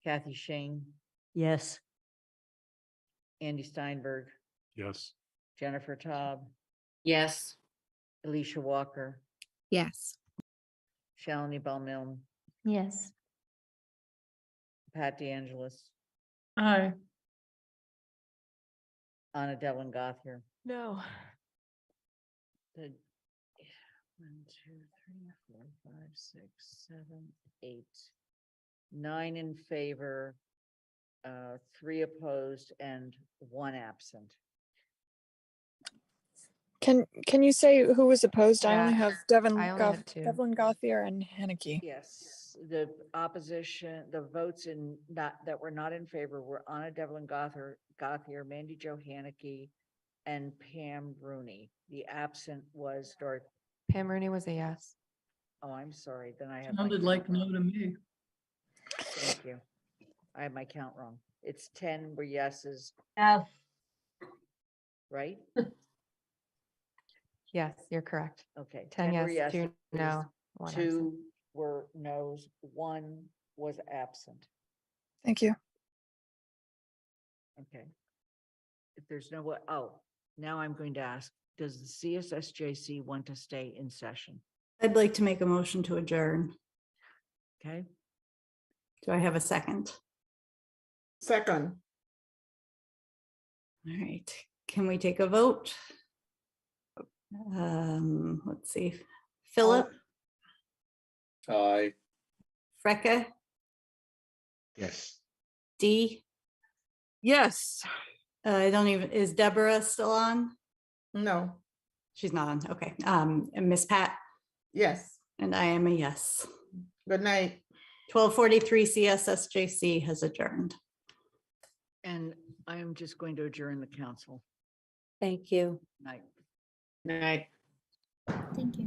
Kathy Shane, Yes. Andy Steinberg, Yes. Jennifer Taub, Yes. Alicia Walker, Yes. Shalini Bal-Milne, Yes. Pat DeAngelis, Aye. Anna Devlin Gothier. No. The 1, 2, 3, 4, 5, 6, 7, 8, 9 in favor, 3 opposed, and 1 absent. Can you say who was opposed? I only Yeah, have Devin I only had 2. Devlin Gothier and Hannicky. Yes, the opposition, the votes that were not in favor were Anna Devlin Gothier, Mandy Jo Hannicky, and Pam Rooney. The absent was Dorothy. Pam Rooney was a yes. Oh, I'm sorry, then I have. my Sounded count like wrong. no to me. Thank you. I have my count wrong. It's 10 were yeses, Yes. right? Yes, you're correct. Okay. 10 were yes, 2 yeses, no, 1 absent. 2 were no's, 1 was absent. Thank you. Okay. If there's no, now I'm going to ask, does the CSSJC want to stay in session? I'd like to make a motion to adjourn. Okay, Do I have a second? Second. All right, can we take a vote? Let's see. Philip, Aye. Freka, Yes. Dee, Yes. I don't even, is Deborah still on? No. She's not on, okay. And Miss Pat, Yes. and I am a yes. Good night. 12:43 CSSJC has adjourned. and I am just going to adjourn the council. Thank you. Night. Night. Thank you.